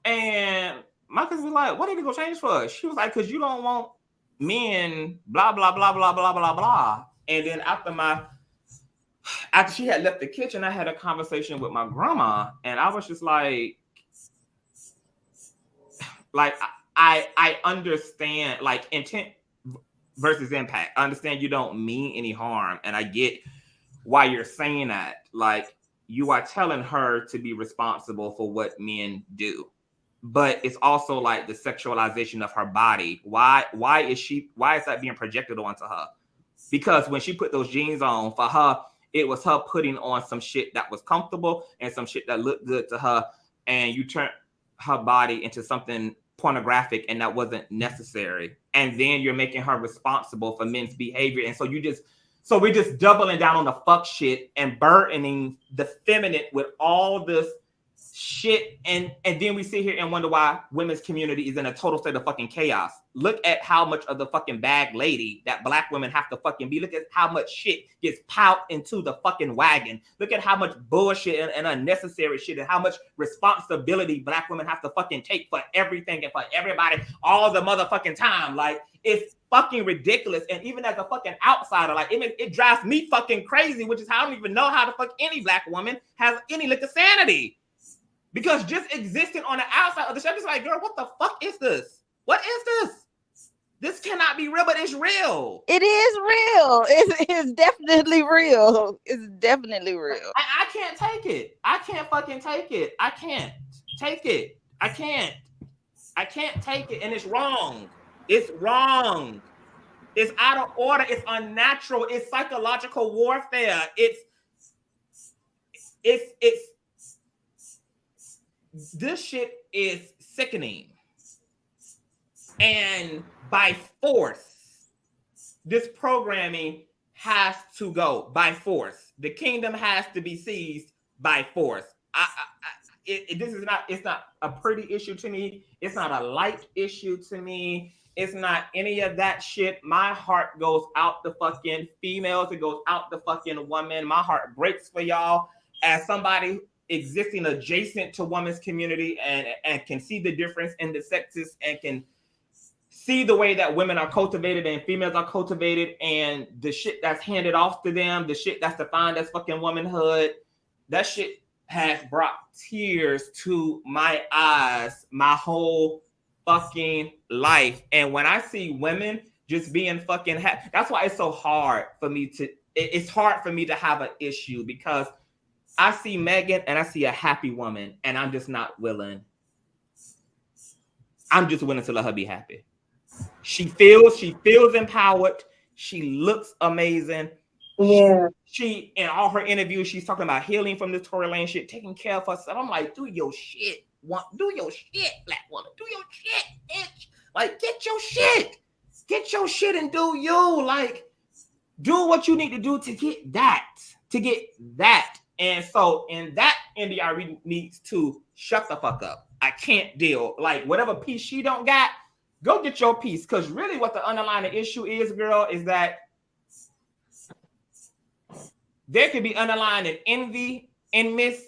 And my cousin was like, "What did you go change for?" She was like, "Because you don't want men, blah, blah, blah, blah, blah, blah, blah." And then after she had left the kitchen, I had a conversation with my grandma, and I was just like I understand, like, intent versus impact. I understand you don't mean any harm, and I get why you're saying that. Like, you are telling her to be responsible for what men do. But it's also like the sexualization of her body. Why is that being projected onto her? Because when she put those jeans on, for her, it was her putting on some shit that was comfortable and some shit that looked good to her. And you turn her body into something pornographic, and that wasn't necessary. And then you're making her responsible for men's behavior. And so we're just doubling down on the fuck shit and burdening the feminine with all this shit, and then we sit here and wonder why women's community is in a total state of fucking chaos. Look at how much of the fucking bag lady that black women have to fucking be. Look at how much shit gets piled into the fucking wagon. Look at how much bullshit and unnecessary shit, and how much responsibility black women have to fucking take for everything and for everybody all the motherfucking time. Like, it's fucking ridiculous. And even as a fucking outsider, like, it drives me fucking crazy, which is how I don't even know how the fuck any black woman has any lick of sanity. Because just existing on the outside of the show, it's like, girl, what the fuck is this? What is this? This cannot be real, but it's real. It is real. It's definitely real. It's definitely real. I can't take it. I can't fucking take it. I can't take it. I can't take it. And it's wrong. It's wrong. It's out of order. It's unnatural. It's psychological warfare. This shit is sickening. And by force, this programming has to go by force. The kingdom has to be seized by force. It's not a pretty issue to me. It's not a light issue to me. It's not any of that shit. My heart goes out to fucking females. It goes out to fucking women. My heart breaks for y'all as somebody existing adjacent to women's community and can see the difference in the sexes and can see the way that women are cultivated and females are cultivated, and the shit that's handed off to them, the shit that's defined as fucking womanhood. That shit has brought tears to my eyes my whole fucking life. And when I see women just being fucking happy, that's why it's so hard for me to have an issue, because I see Megan and I see a happy woman, and I'm just not willing. I'm just willing to let her be happy. She feels empowered. She looks amazing. Yeah. She in all her interviews, she's talking about healing from this Tory Lane shit, taking care of herself. I'm like, do your shit. Do your shit, black woman. Do your shit, bitch. Like, get your shit. Get your shit and do you. Like, do what you need to do to get that. And so in that, India Arie needs to shut the fuck up. I can't deal. Like, whatever piece she don't got, go get your piece. Because really what the underlying issue is, girl, is that there could be underlying envy in Miss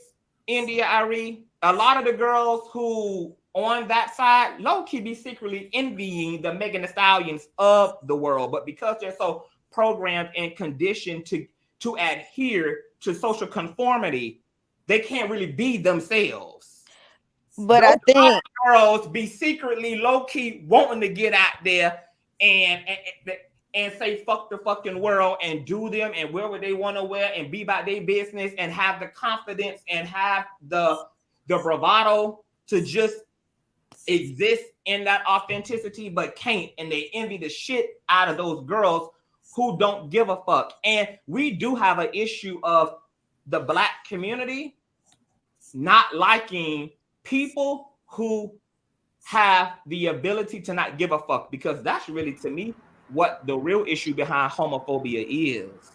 India Arie. A lot of the girls who on that side low-key be secretly envying the Megan Thee Stallions of the world. But because they're so programmed and conditioned to adhere to social conformity, they can't really be themselves. But those I think girls be secretly low-key wanting to get out there and say fuck the fucking world and do them and wear what they want to wear and be about their business and have the confidence and have the bravado to just exist in that authenticity, but can't, and they envy the shit out of those girls who don't give a fuck. And we do have an issue of the Black community not liking people who have the ability to not give a fuck, because that's really, to me, what the real issue behind homophobia is.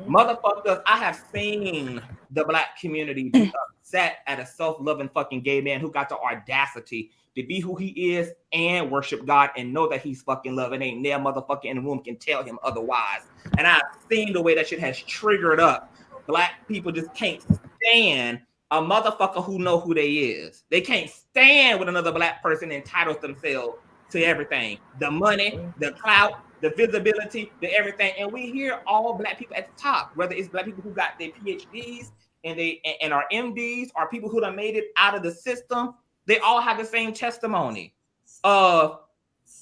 Motherfuckers, I have seen the Black community be upset at a self-loving fucking gay man who got the audacity to be who he is and worship God and know that he's fucking love, and ain't no motherfucker in the room can tell him otherwise. And I've seen the way that shit has triggered up. Black people just can't stand a motherfucker who know who they is. They can't stand when another Black person entitles themselves to everything. The money, the clout, the visibility, the everything. And we hear all Black people at the top, whether it's Black people who got their PhDs and are MDs, or people who done made it out of the system. They all have the same testimony of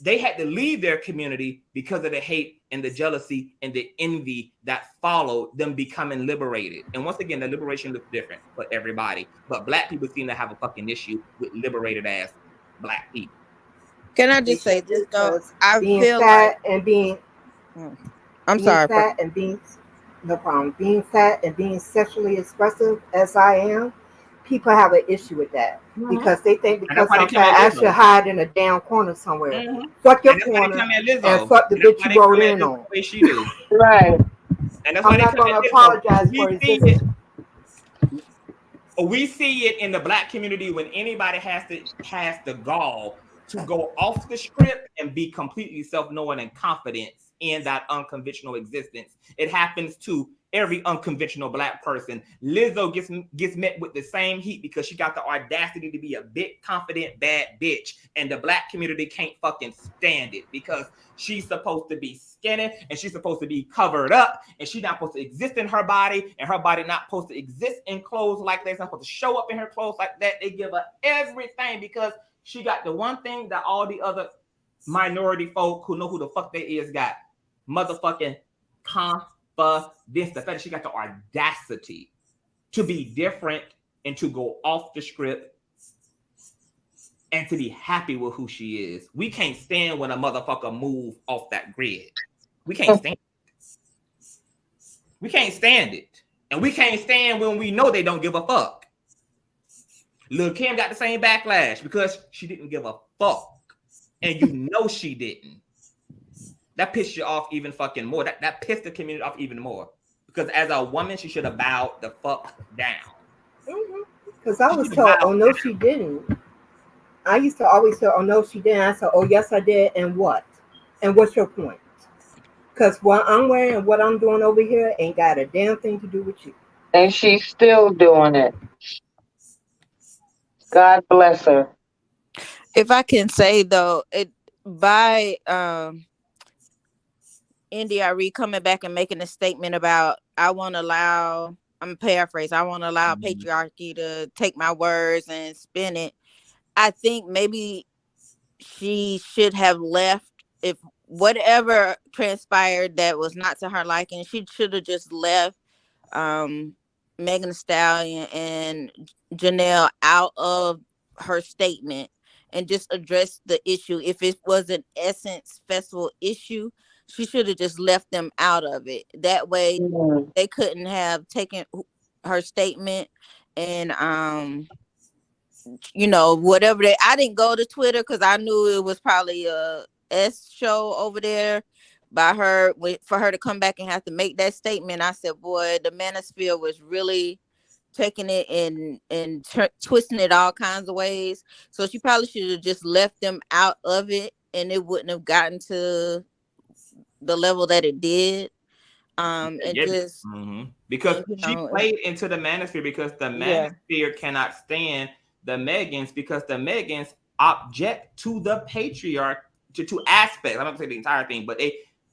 they had to leave their community because of the hate and the jealousy and the envy that followed them becoming liberated. And once again, the liberation looks different for everybody, but Black people seem to have a fucking issue with liberated ass Black people. Can I just say this though? I being feel fat like and being fat and being no problem. Being fat and being sexually expressive as I am, people have an issue with that because they think because I'm fat, I should hide in a damn corner somewhere. Fuck your corner and fuck the bitch you rolled in on. Right. And that's I'm not going to apologize for it. We see it in the Black community when anybody has the gall to go off the script and be completely self-knowing and confident in that unconventional existence. It happens to every unconventional Black person. Lizzo gets met with the same heat because she got the audacity to be a big, confident, bad bitch. And the Black community can't fucking stand it because she's supposed to be skinny and she's supposed to be covered up and she's not supposed to exist in her body and her body not supposed to exist in clothes like that. It's not supposed to show up in her clothes like that. They give her everything because she got the one thing that all the other minority folk who know who the fuck they is got. Motherfucking confidence. The fact that she got the audacity to be different and to go off the script and to be happy with who she is. We can't stand when a motherfucker move off that grid. We can't stand it. We can't stand it. And we can't stand when we know they don't give a fuck. Lil' Kim got the same backlash because she didn't give a fuck. And you know she didn't. That pissed you off even fucking more. That pissed the community off even more. Because as a woman, she should have bowed the fuck down. Because I was told, oh no, she didn't. I used to always say, oh no, she didn't. I said, oh yes, I did. And what? And what's your point? Because what I'm wearing and what I'm doing over here ain't got a damn thing to do with you. And she's still doing it. God bless her. If I can say though, by India Arie coming back and making a statement about I won't allow, I'm paraphrasing, I won't allow patriarchy to take my words and spin it. I think maybe she should have left. If whatever transpired that was not to her liking, she should have just left Megan Thee Stallion and Janelle out of her statement and just address the issue. If it was an Essence Festival issue, she should have just left them out of it. That way they couldn't have taken her statement and whatever I didn't go to Twitter because I knew it was probably a S show over there by her for her to come back and have to make that statement. I said, boy, the manosphere was really taking it and twisting it all kinds of ways. So she probably should have just left them out of it and it wouldn't have gotten to the level that it did. Because she played into the manosphere because the manosphere cannot stand the Megans because the Megans object to the patriarch to aspects. I'm not gonna say the entire thing, but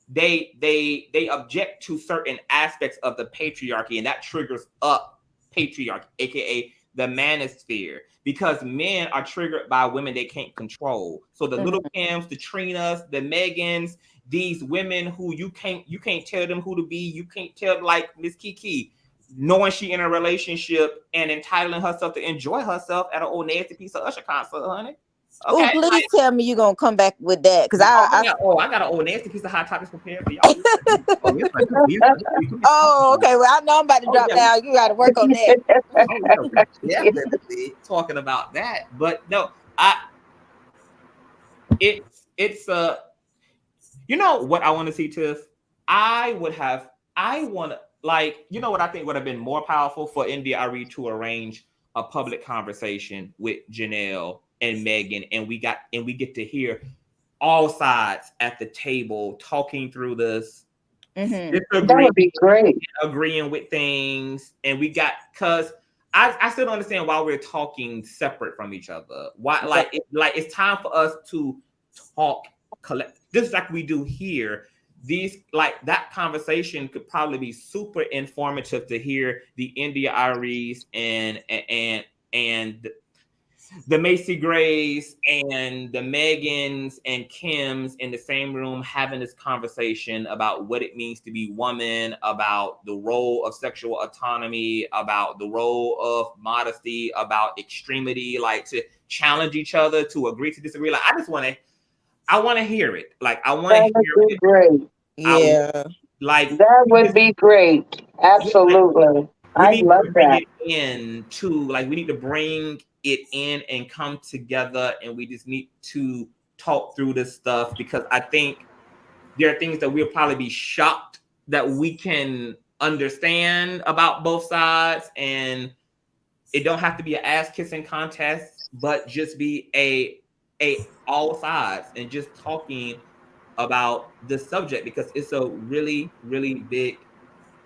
they object to certain aspects of the patriarchy, and that triggers up patriarchy, aka the manosphere, because men are triggered by women they can't control. So the little Kims, the Trinas, the Megans, these women who you can't tell them who to be. You can't tell, like Miss Kiki, knowing she in a relationship and entitling herself to enjoy herself at an old nasty piece of Usher concert, honey. Okay, oh, please tell me you're gonna come back with that, because I got an old nasty piece of Hot Topics prepared for y'all. Oh, okay. Well, I know I'm about to drop down. You got to work on that. Definitely talking about that, but no, it's you know what I want to see, Tiff? I want to, like, you know what I think would have been more powerful for India Arie to arrange a public conversation with Janelle and Megan, and we get to hear all sides at the table talking through this. That would be great. Agreeing with things, and we got, because I still don't understand why we're talking separate from each other. Why, it's time for us to talk collect, just like we do here. These, like, that conversation could probably be super informative to hear the India Aries and the Macy Grays and the Megans and Kims in the same room having this conversation about what it means to be woman, about the role of sexual autonomy, about the role of modesty, about extremity, like to challenge each other, to agree to disagree. Like, I want to hear it. Like, I want to hear it. Great. Yeah. Like, that would be great. Absolutely. I love that. We need to bring it in and come together, and we just need to talk through this stuff, because I think there are things that we'll probably be shocked that we can understand about both sides, and it don't have to be an ass kissing contest, but just be a all sides and just talking about the subject, because it's a really, really big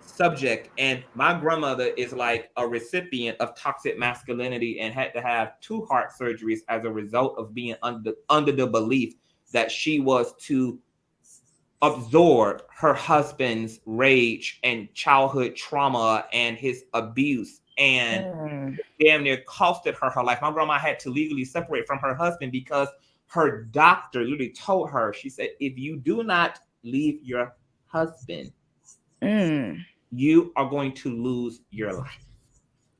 subject. And my grandmother is like a recipient of toxic masculinity and had to have 2 heart surgeries as a result of being under the belief that she was to absorb her husband's rage and childhood trauma and his abuse, and damn near costed her life. My grandma had to legally separate from her husband because her doctor literally told her, she said, if you do not leave your husband, you are going to lose your life.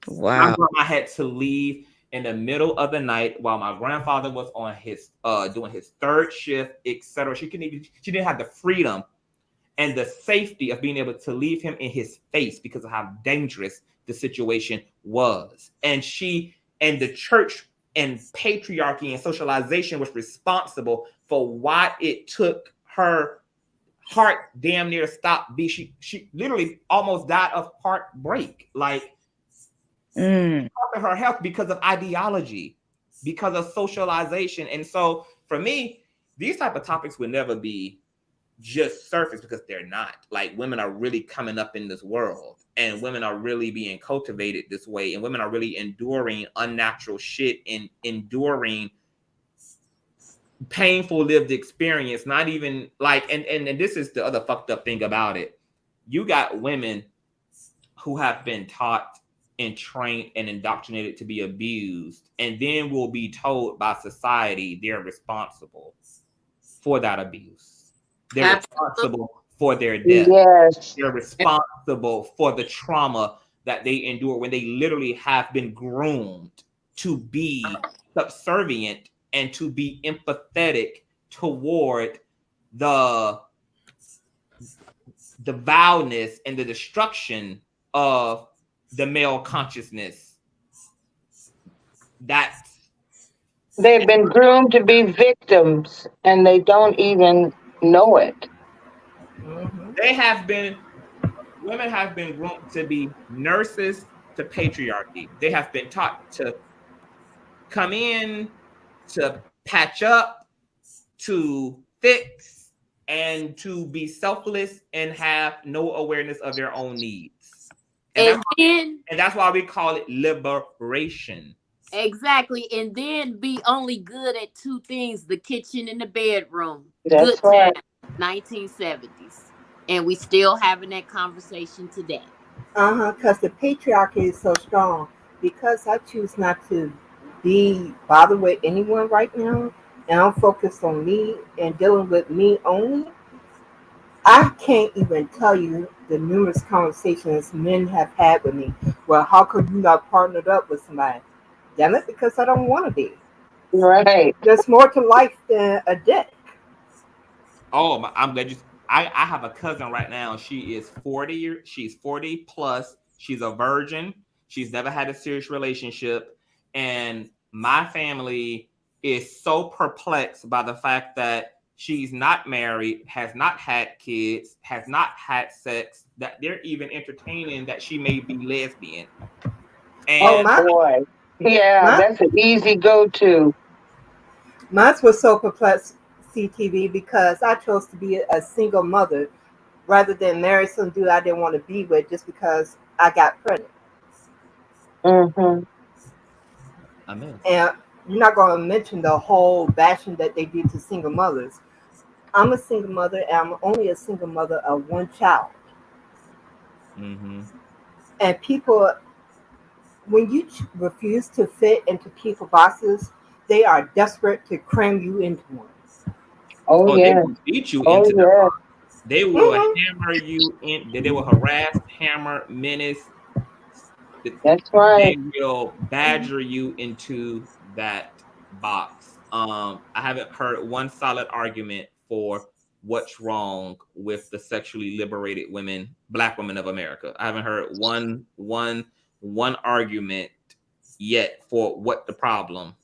Wow. My grandma had to leave in the middle of the night while my grandfather was on his doing his 3rd shift, etc. She didn't have the freedom and the safety of being able to leave him in his face because of how dangerous the situation was. And the church and patriarchy and socialization was responsible for why it took her heart damn near stopped beat. She literally almost died of heartbreak, like her health, because of ideology, because of socialization. And so for me, these type of topics would never be just surface, because they're not. Like, women are really coming up in this world, and women are really being cultivated this way, and women are really enduring unnatural shit and enduring painful lived experience. Not even like, and this is the other fucked up thing about it. You got women who have been taught and trained and indoctrinated to be abused, and then will be told by society they're responsible for that abuse. They're responsible for their death. Yes. They're responsible for the trauma that they endure, when they literally have been groomed to be subservient and to be empathetic toward the vileness and the destruction of the male consciousness. They've been groomed to be victims, and they don't even know it. Women have been groomed to be nurses to patriarchy. They have been taught to come in, to patch up, to fix, and to be selfless and have no awareness of their own needs. And that's why we call it liberation. Exactly. And then be only good at 2 things: the kitchen and the bedroom. That's good right. time. 1970s, and we still having that conversation today. Because the patriarchy is so strong. Because I choose not to be bothered with anyone right now, and I'm focused on me and dealing with me only. I can't even tell you the numerous conversations men have had with me. Well, how come you not partnered up with somebody? Damn it, because I don't want to be. Right. There's more to life than a dick. Oh, I'm glad you. I have a cousin right now. She is 40. She's 40 plus. She's a virgin. She's never had a serious relationship, and my family is so perplexed by the fact that she's not married, has not had kids, has not had sex, that they're even entertaining that she may be lesbian. And boy. Yeah, that's an easy go-to. Mine was so perplexed, CTV, because I chose to be a single mother rather than marry some dude I didn't want to be with just because I got pregnant. Mm-hmm. Amen. And you're not going to mention the whole bashing that they did to single mothers. I'm a single mother, and I'm only a single mother of one child. Mm-hmm. And people, when you refuse to fit into people boxes, they are desperate to cram you into one. Oh, They yeah. will beat you Oh, into the yeah. box. They will hammer you in. They will harass, hammer, menace. That's right. They will badger you into that box. I haven't heard one solid argument for what's wrong with the sexually liberated women, Black women of America. I haven't heard one argument yet for what the problem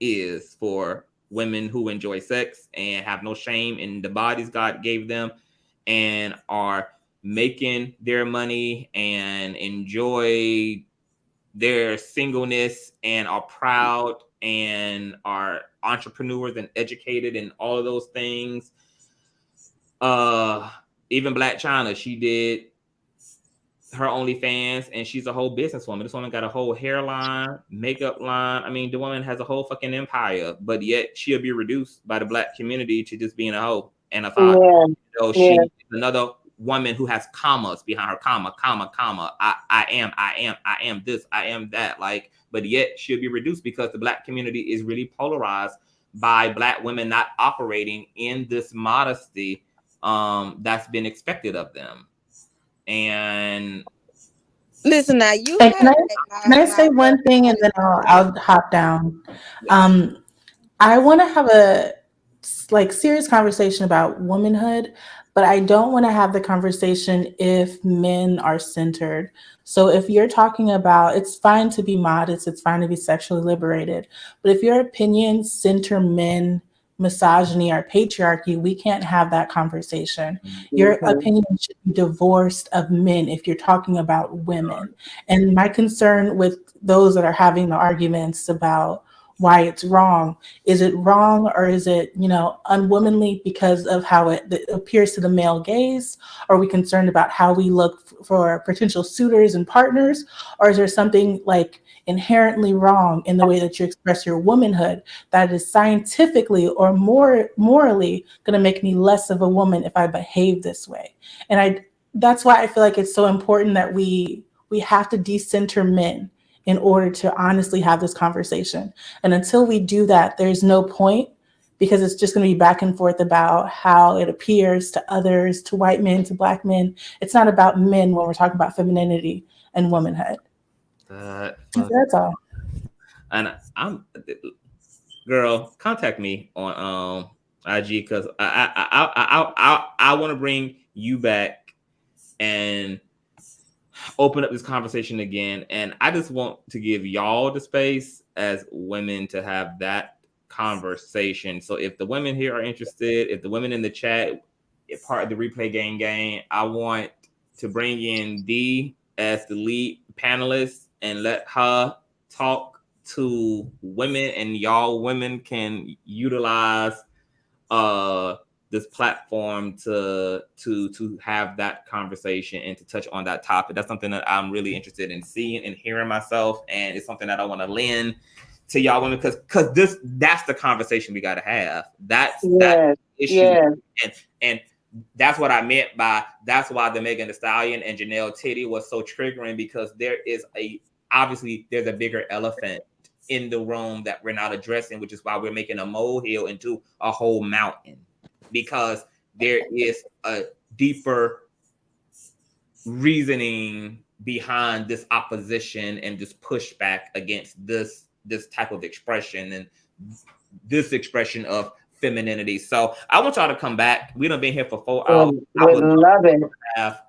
is for women who enjoy sex and have no shame in the bodies God gave them and are making their money and enjoy their singleness and are proud and are entrepreneurs and educated and all of those things. Even Black China, she did her OnlyFans and she's a whole businesswoman. This woman got a whole hairline, makeup line. I mean, the woman has a whole fucking empire, but yet she'll be reduced by the Black community to just being a hoe and a thought. Yeah. So she is another woman who has commas behind her, comma. I am this, I am that. Like, but yet she'll be reduced because the Black community is really polarized by Black women not operating in this modesty that's been expected of them. And listen now, you can I say one thing and then I'll hop down. I want to have a serious conversation about womanhood, but I don't want to have the conversation if men are centered. So if you're talking about, it's fine to be modest, it's fine to be sexually liberated, but if your opinions center men, misogyny, or patriarchy, we can't have that conversation. Your opinion should be divorced of men if you're talking about women. And my concern with those that are having the arguments about why it's wrong. Is it wrong or is it, unwomanly because of how it appears to the male gaze? Are we concerned about how we look for potential suitors and partners? Or is there something inherently wrong in the way that you express your womanhood that is scientifically or more morally going to make me less of a woman if I behave this way? And that's why I feel like it's so important that we have to decenter men in order to honestly have this conversation. And until we do that, there's no point, because it's just going to be back and forth about how it appears to others, to white men, to Black men. It's not about men when we're talking about femininity and womanhood. That's all. And girl, contact me on IG because I want to bring you back and open up this conversation again. And I just want to give y'all the space as women to have that conversation. So if the women here are interested, if the women in the chat is part of the replay gang, I want to bring in Dee as the lead panelist and let her talk to women, and y'all women can utilize this platform to have that conversation and to touch on that topic. That's something that I'm really interested in seeing and hearing myself, and it's something that I want to lend to y'all women because that's the conversation we got to have. That's that issue. And that's what I meant by that's why the Megan Thee Stallion and Janelle Titty was so triggering, because there is obviously there's a bigger elephant in the room that we're not addressing, which is why we're making a molehill into a whole mountain, because there is a deeper reasoning behind this opposition and this pushback against this type of expression and this expression of femininity. So I want y'all to come back. We done been here for 4 hours. I would love to have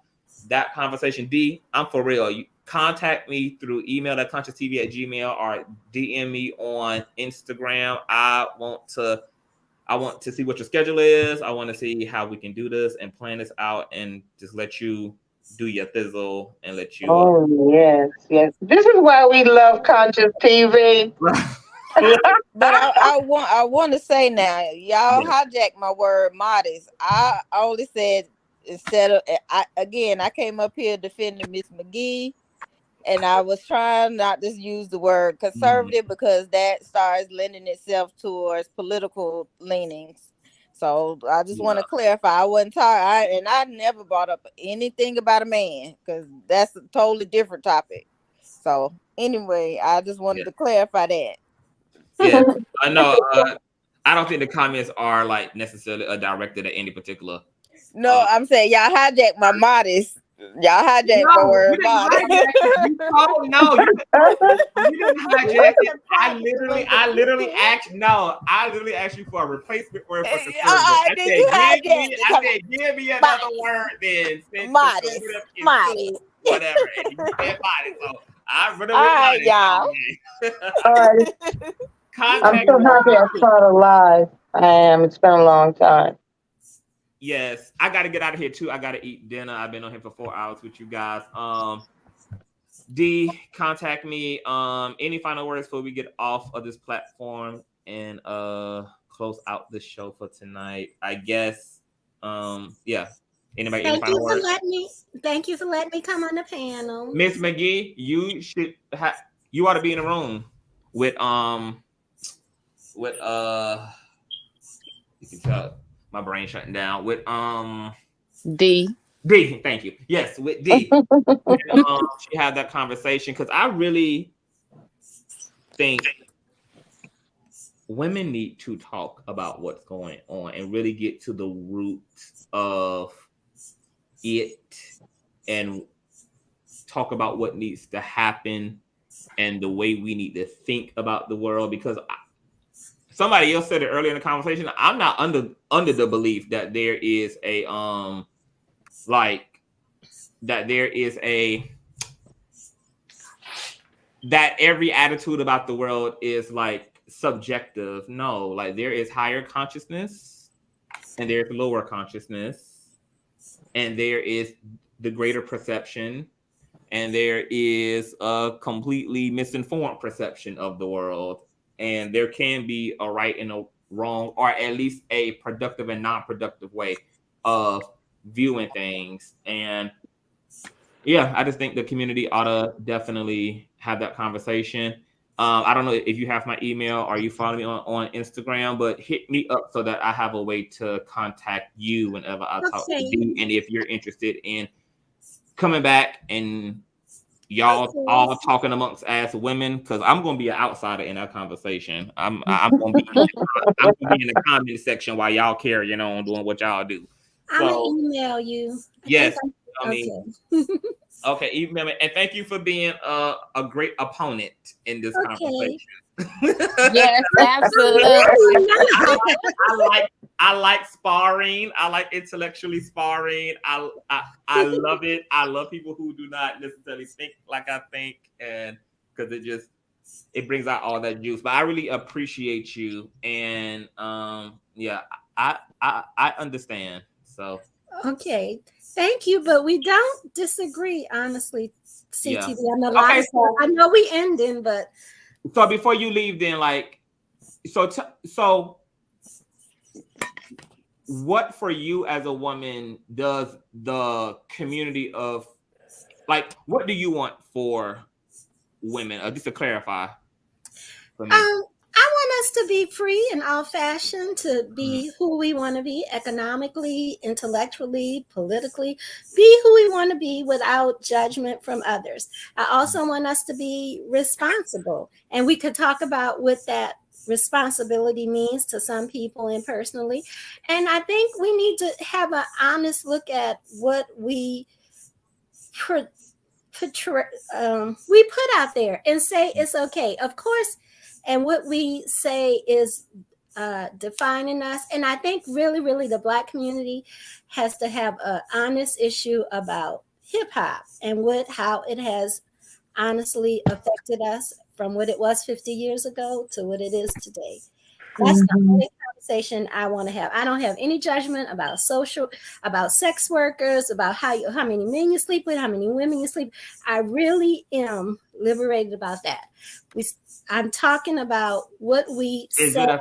that conversation. D, I'm for real. You contact me through email at consciouztv@gmail or DM me on Instagram. I want to see what your schedule is. I want to see how we can do this and plan this out and just let you do your thizzle and let you. Oh, yes. This is why we love Conscious TV. But I want to say now, y'all hijacked my word modest. I only said instead of I came up here defending Miss McGee, and I was trying not to use the word conservative because that starts lending itself towards political leanings. So I just want to clarify. I wasn't talking, and I never brought up anything about a man because that's a totally different topic. So anyway, I just wanted to clarify that. Yeah, I know. I don't think the comments are like necessarily directed at any particular. No, I'm saying y'all hijacked my modest. Y'all hijacked my word modest. Oh no, you didn't hijack it. I literally asked you for a replacement word for conservative. I said, give me another word then. Modest. Whatever. And you said modest. So I really all right, y'all. All right. I'm so happy I started live. I am. It's been a long time. Yes, I got to get out of here too. I got to eat dinner. I've been on here for 4 hours with you guys. D, contact me. Any final words before we get off of this platform and close out the show for tonight? I guess. Anybody? Any final words? Thank you for letting me come on the panel, Miss McGee. You ought to be in the room with you can tell my brain shutting down with D. Thank you. Yes, with D. She had that conversation because I really think women need to talk about what's going on and really get to the root of it and talk about what needs to happen and the way we need to think about the world, because somebody else said it earlier in the conversation. I'm not under the belief that there is a that every attitude about the world is like subjective. No, like there is higher consciousness and there's lower consciousness and there is the greater perception and there is a completely misinformed perception of the world. And there can be a right and a wrong, or at least a productive and non-productive way of viewing things. And yeah, I just think the community ought to definitely have that conversation. I don't know if you have my email or you follow me on Instagram, but hit me up so that I have a way to contact you whenever I talk to you. And if you're interested in coming back and y'all all talking amongst as women, because I'm going to be an outsider in that conversation. I'm going to be in the comment section while y'all carrying on doing what y'all do. I'm going to email you. Yes. Okay, email me. And thank you for being a great opponent in this conversation. Yes, absolutely. I like sparring. I like intellectually sparring. I love it. I love people who do not necessarily think like I think, and because it brings out all that juice. But I really appreciate you, and I understand. So okay, thank you. But we don't disagree, honestly. CTV. Yeah. I know we ending, but. So before you leave, then, like, so what for you as a woman does the community of, like, what do you want for women? Just to clarify for me. I want us to be free in all fashion, to be who we want to be economically, intellectually, politically, be who we want to be without judgment from others. I also want us to be responsible. And we could talk about what that responsibility means to some people and personally. And I think we need to have an honest look at what we we put out there and say it's okay. Of course, and what we say is defining us. And I think really the Black community has to have an honest issue about hip hop and how it has honestly affected us from what it was 50 years ago to what it is today. That's the only conversation I want to have. I don't have any judgment about sex workers, about how many men you sleep with, how many women you sleep. I really am liberated about that. I'm talking about what we Is say.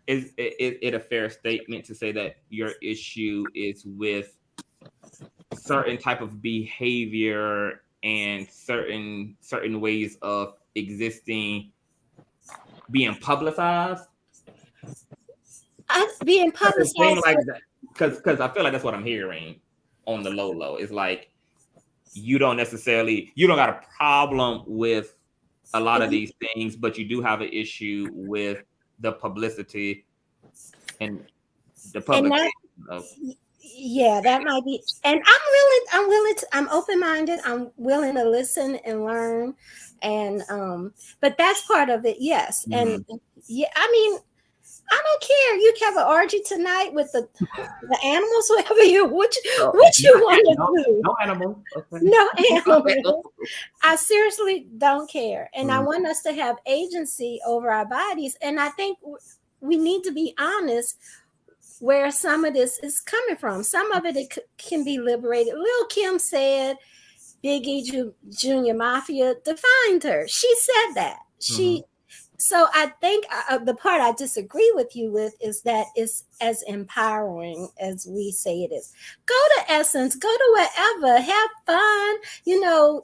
Is it a fair statement to say that your issue is with certain type of behavior and certain ways of existing being publicized? Being publicized, like that, because I feel like that's what I'm hearing on the low. It's like you don't got a problem with a lot of these things, but you do have an issue with the publicity and the public. Yeah, that might be. And I'm open-minded. I'm willing to listen and learn. And but that's part of it, yes. And yeah, I mean, I don't care. You can have an orgy tonight with the animals, whatever you want to do. No animals. Okay. No animals. I seriously don't care. And I want us to have agency over our bodies. And I think we need to be honest where some of this is coming from. Some of it can be liberated. Lil' Kim said Biggie Junior Mafia defined her. She said that. So I think the part I disagree with you with is that it's as empowering as we say it is. Go to Essence, go to wherever, have fun. You know,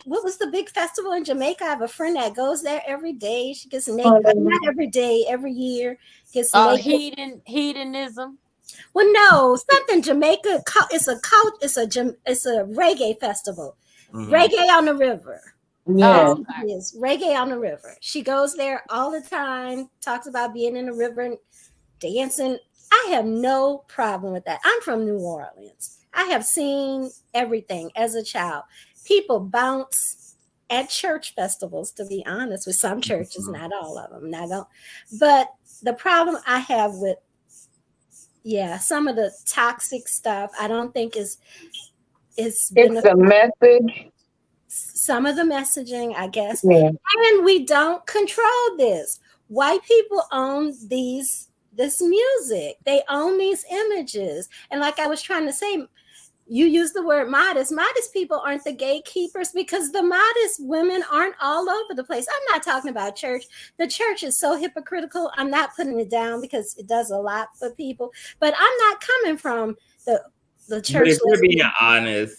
what was the big festival in Jamaica? I have a friend that goes there every day. She gets naked, not every day, every year. Gets naked. Hedonism. Well, no, something Jamaica. It's a reggae festival. Reggae on the River. Yeah. Yes, Reggae on the River. She goes there all the time, talks about being in the river and dancing. I have no problem with that. I'm from New Orleans. I have seen everything as a child. People bounce at church festivals, to be honest, with some churches, not all of them. But the problem I have with, some of the toxic stuff, I don't think it's the message. Some of the messaging, I guess. Yeah. And we don't control this. White people own this music. They own these images. And like I was trying to say, you use the word modest. Modest people aren't the gatekeepers because the modest women aren't all over the place. I'm not talking about church. The church is so hypocritical. I'm not putting it down because it does a lot for people. But I'm not coming from the church. But if you're being honest,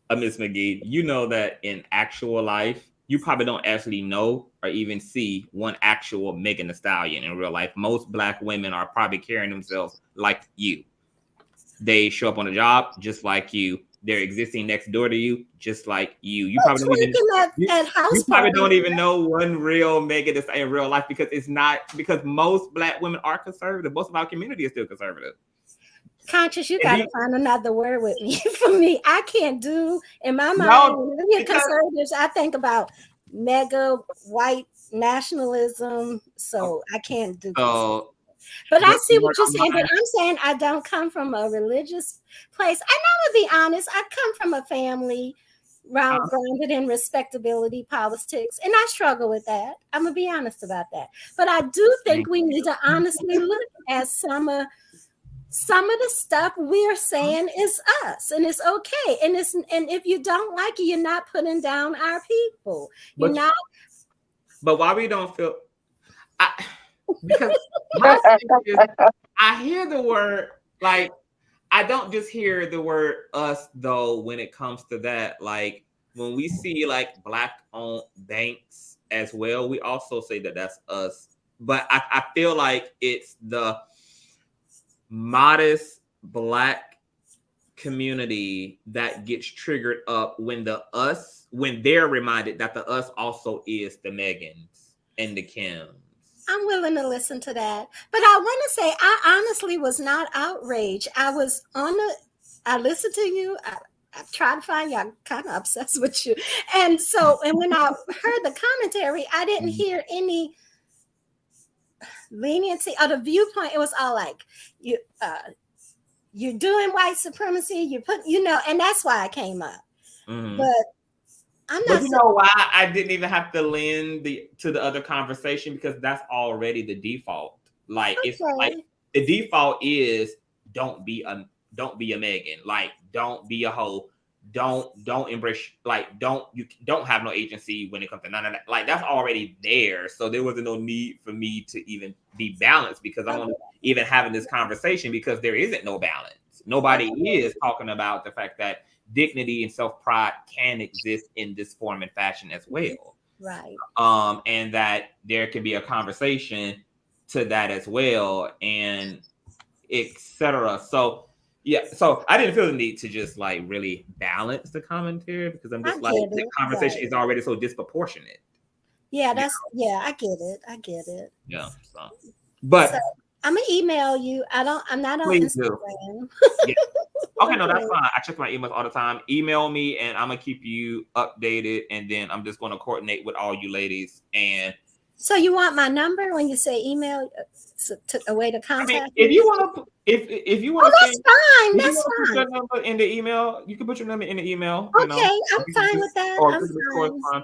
Miss McGee, you know that in actual life, you probably don't actually know or even see one actual Megan Thee Stallion in real life. Most Black women are probably carrying themselves like you. They show up on a job just like you. They're existing next door to you just like you. You probably don't even know one real Megan Thee Stallion in real life because most Black women are conservative. Most of our community is still conservative. Conscious, you got to find another word with me. For me, I can't do in my mind. When conservatives, I think about mega white nationalism, so I can't do. But I see what you're saying. But I'm saying I don't come from a religious place. And I'm gonna be honest. I come from a family grounded in respectability politics, and I struggle with that. I'm gonna be honest about that. But I do think we need to honestly look at some of the stuff we're saying is us, and it's okay. And if you don't like it, you're not putting down our people. You're not. But why we don't feel? Because I hear the word, like, I don't just hear the word us though when it comes to that. Like when we see like Black-owned banks as well, we also say that that's us but I feel like it's the modest Black community that gets triggered up when they're reminded that the us also is the Megans and the Kims. I'm willing to listen to that. But I want to say, I honestly was not outraged. I listened to you. I tried to find you. I'm kind of obsessed with you. And when I heard the commentary, I didn't hear any leniency or the viewpoint. It was all like, you're doing white supremacy. And that's why I came up. Mm-hmm. But I'm not. But you know why I didn't even have to lend to the other conversation, because that's already the default. Like it's like the default is don't be a Megan. Like don't be a hoe. Don't embrace, like you don't have no agency when it comes to none of that. Like that's already there. So there wasn't no need for me to even be balanced, because I'm only even having this conversation because there isn't no balance. Nobody is talking about the fact that dignity and self-pride can exist in this form and fashion as well. Right. And that there could be a conversation to that as well, and etc. So yeah, so I didn't feel the need to just like really balance the commentary, because I'm just like the conversation is already so disproportionate. Yeah, I get it. Yeah. So I'm gonna email you. I'm not on Instagram. Yeah. Okay, no, that's fine. I check my emails all the time. Email me and I'm gonna keep you updated, and then I'm just gonna coordinate with all you ladies. And so you want my number when you say email? A way to contact? I mean, if you want to, if you want, that's fine. That's fine. Put your number in the email. You can put your number in the email. Okay, I'm fine with that. Or correspond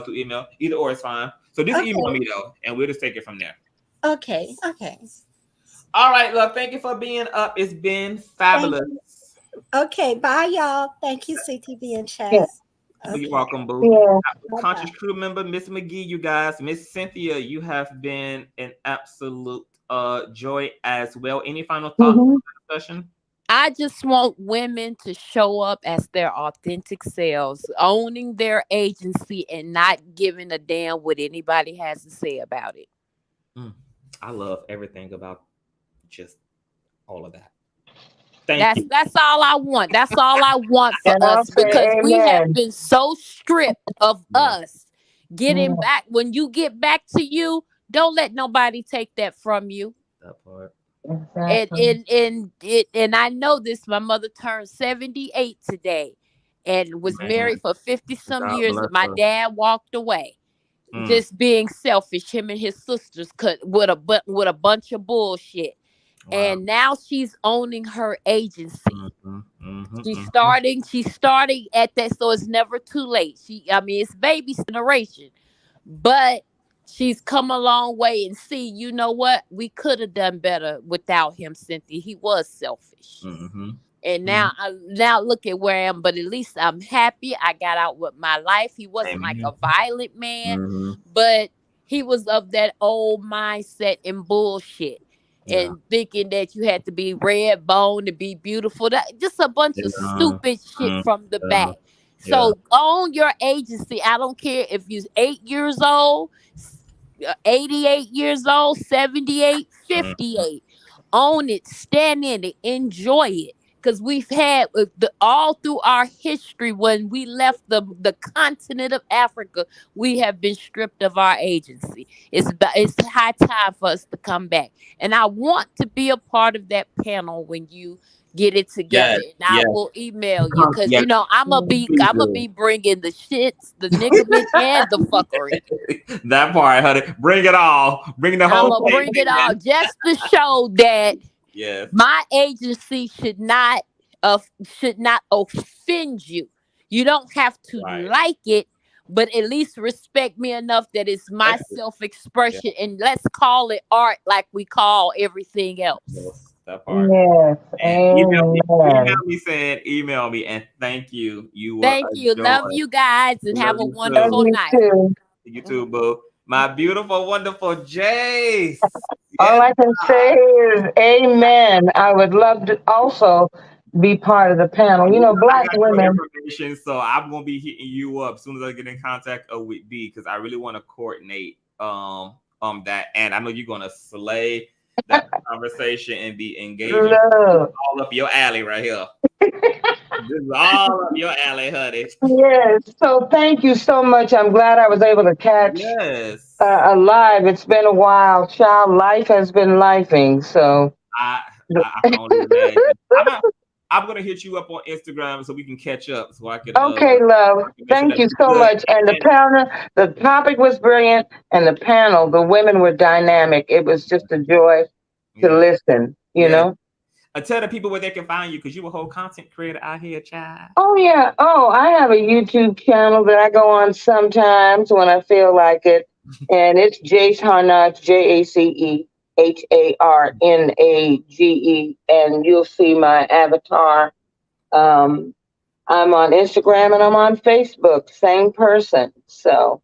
through email. Either or is fine. So just email me though, and we'll just take it from there. Okay. All right, love. Thank you for being up. It's been fabulous. Okay, bye, y'all. Thank you, CTV and chat. Yeah. Okay. You're welcome, boo. Yeah. Conscious crew member, Miss McGee, you guys. Miss Cynthia, you have been an absolute joy as well. Any final thoughts on the discussion? I just want women to show up as their authentic selves, owning their agency and not giving a damn what anybody has to say about it. I love everything about just all of that. That's all I want. That's all I want for us, because we have been so stripped of us getting back. When you get back to you, don't let nobody take that from you. That part. And I know this. My mother turned 78 today, and was married for 50 some years. My dad walked away. Just being selfish, him and his sisters cut with a bunch of bullshit. Wow. And now she's owning her agency. She's starting at that, so it's never too late. It's baby generation, but she's come a long way. And see, you know what? We could have done better without him, Cynthia. He was selfish. And now look at where I am, but at least I'm happy. I got out with my life. He wasn't like a violent man, but he was of that old mindset and bullshit. And thinking that you had to be red bone to be beautiful. Just a bunch of stupid shit from the back. So own your agency. I don't care if you're 8 years old, 88 years old, 78, 58. Own it, stand in it, enjoy it. Because we've had all through our history, when we left the continent of Africa, we have been stripped of our agency. It's high time for us to come back. And I want to be a part of that panel when you get it together. And I will email you, because I'm gonna be bringing the shits, the niggerment, and the fuckery. That part, honey. Bring it all. Bring the whole. I'm gonna bring it all just to show that. Yes. My agency should not offend you. You don't have to like it, but at least respect me enough that it's my self-expression, and let's call it art like we call everything else. Yes, that part. Yes. Email me, and thank you. Thank you. Love you guys, and have a wonderful night. You too, boo. My beautiful, wonderful Jace. All I can say is amen. I would love to also be part of the panel. Black women. So I'm going to be hitting you up as soon as I get in contact with B, because I really want to coordinate that, and I know you're gonna slay that conversation and be engaging all up your alley right here. This is all up your alley, honey. Yes. So thank you so much. I'm glad I was able to catch alive. It's been a while, child. Life has been lifing. So I can only imagine. I'm gonna hit you up on Instagram so we can catch up. So I can. Okay, love. Thank you so much. And the topic was brilliant, and the panel, the women were dynamic. It was just a joy to listen. You know. Tell the people where they can find you, because you a whole content creator out here, child. Oh yeah. Oh, I have a YouTube channel that I go on sometimes when I feel like it, and it's Jace Harnage, JACEHARNAGE, and you'll see my avatar. I'm on Instagram and I'm on Facebook, same person. So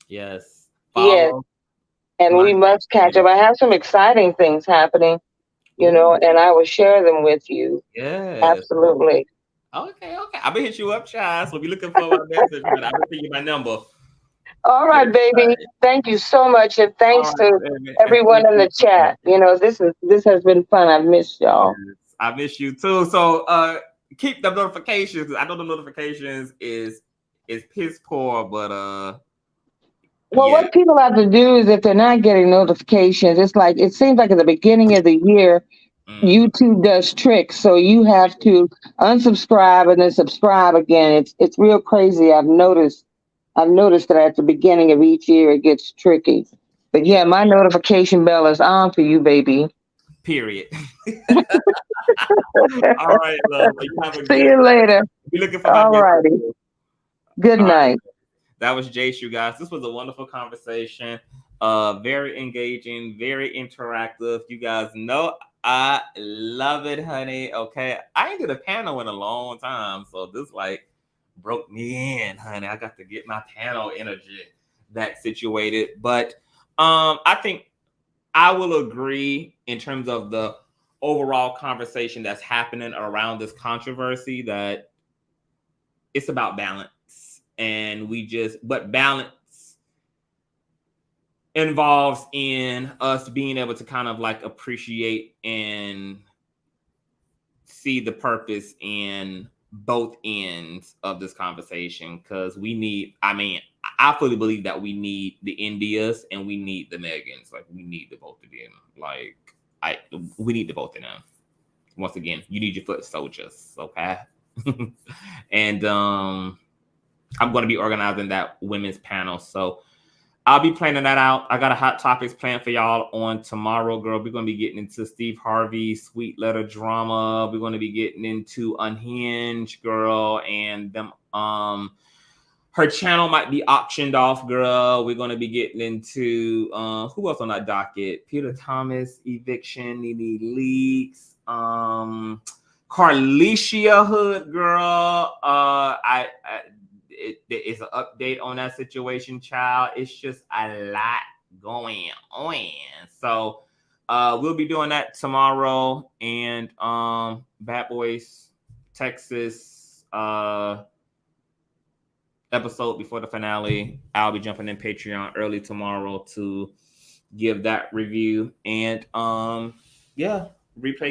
yes, and we must catch up. I have some exciting things happening, you know, and I will share them with you. Absolutely. Okay. I'm gonna hit you up, child. So if you're looking for my message, I'm gonna send you my number. All right, baby. Thank you so much, and thanks to everyone in the chat. You know, this has been fun. I've missed y'all. Yes, I miss you too. So keep the notifications. I know the notifications is piss poor, but well, what people have to do is if they're not getting notifications, it seems like at the beginning of the year, YouTube does tricks. So you have to unsubscribe and then subscribe again. It's real crazy. I've noticed that at the beginning of each year it gets tricky. But yeah, my notification bell is on for you, baby. Period. All right, love. See you later. Be looking for all righty. Good night. That was Jace, you guys. This was a wonderful conversation. Very engaging, very interactive. You guys know I love it, honey. Okay. I ain't did a panel in a long time. So this broke me in, honey. I got to get my panel energy that situated. But I think I will agree in terms of the overall conversation that's happening around this controversy that it's about balance. And but balance involves in us being able to kind of appreciate and see the purpose in both ends of this conversation, because I fully believe that we need the Indias and we need the Megans. We need the both of them. We need the both of them. Once again, you need your foot soldiers, okay? And I'm going to be organizing that women's panel, so I'll be planning that out. I got a hot topics planned for y'all on tomorrow, girl. We're going to be getting into Steve Harvey's sweet letter drama. We're going to be getting into Unhinged, girl, and them. Her channel might be auctioned off, girl. We're going to be getting into who else on that docket? Peter Thomas eviction, Nene Leaks, Carlicia Hood, girl. It's an update on that situation, child. It's just a lot going on. So we'll be doing that tomorrow. And Bad Boys Texas episode before the finale. I'll be jumping in Patreon early tomorrow to give that review. And Replay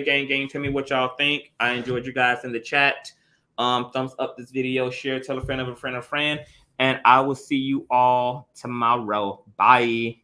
Gang, tell me what y'all think. I enjoyed you guys in the chat. Thumbs up this video, share, tell a friend of a friend, and I will see you all tomorrow. Bye.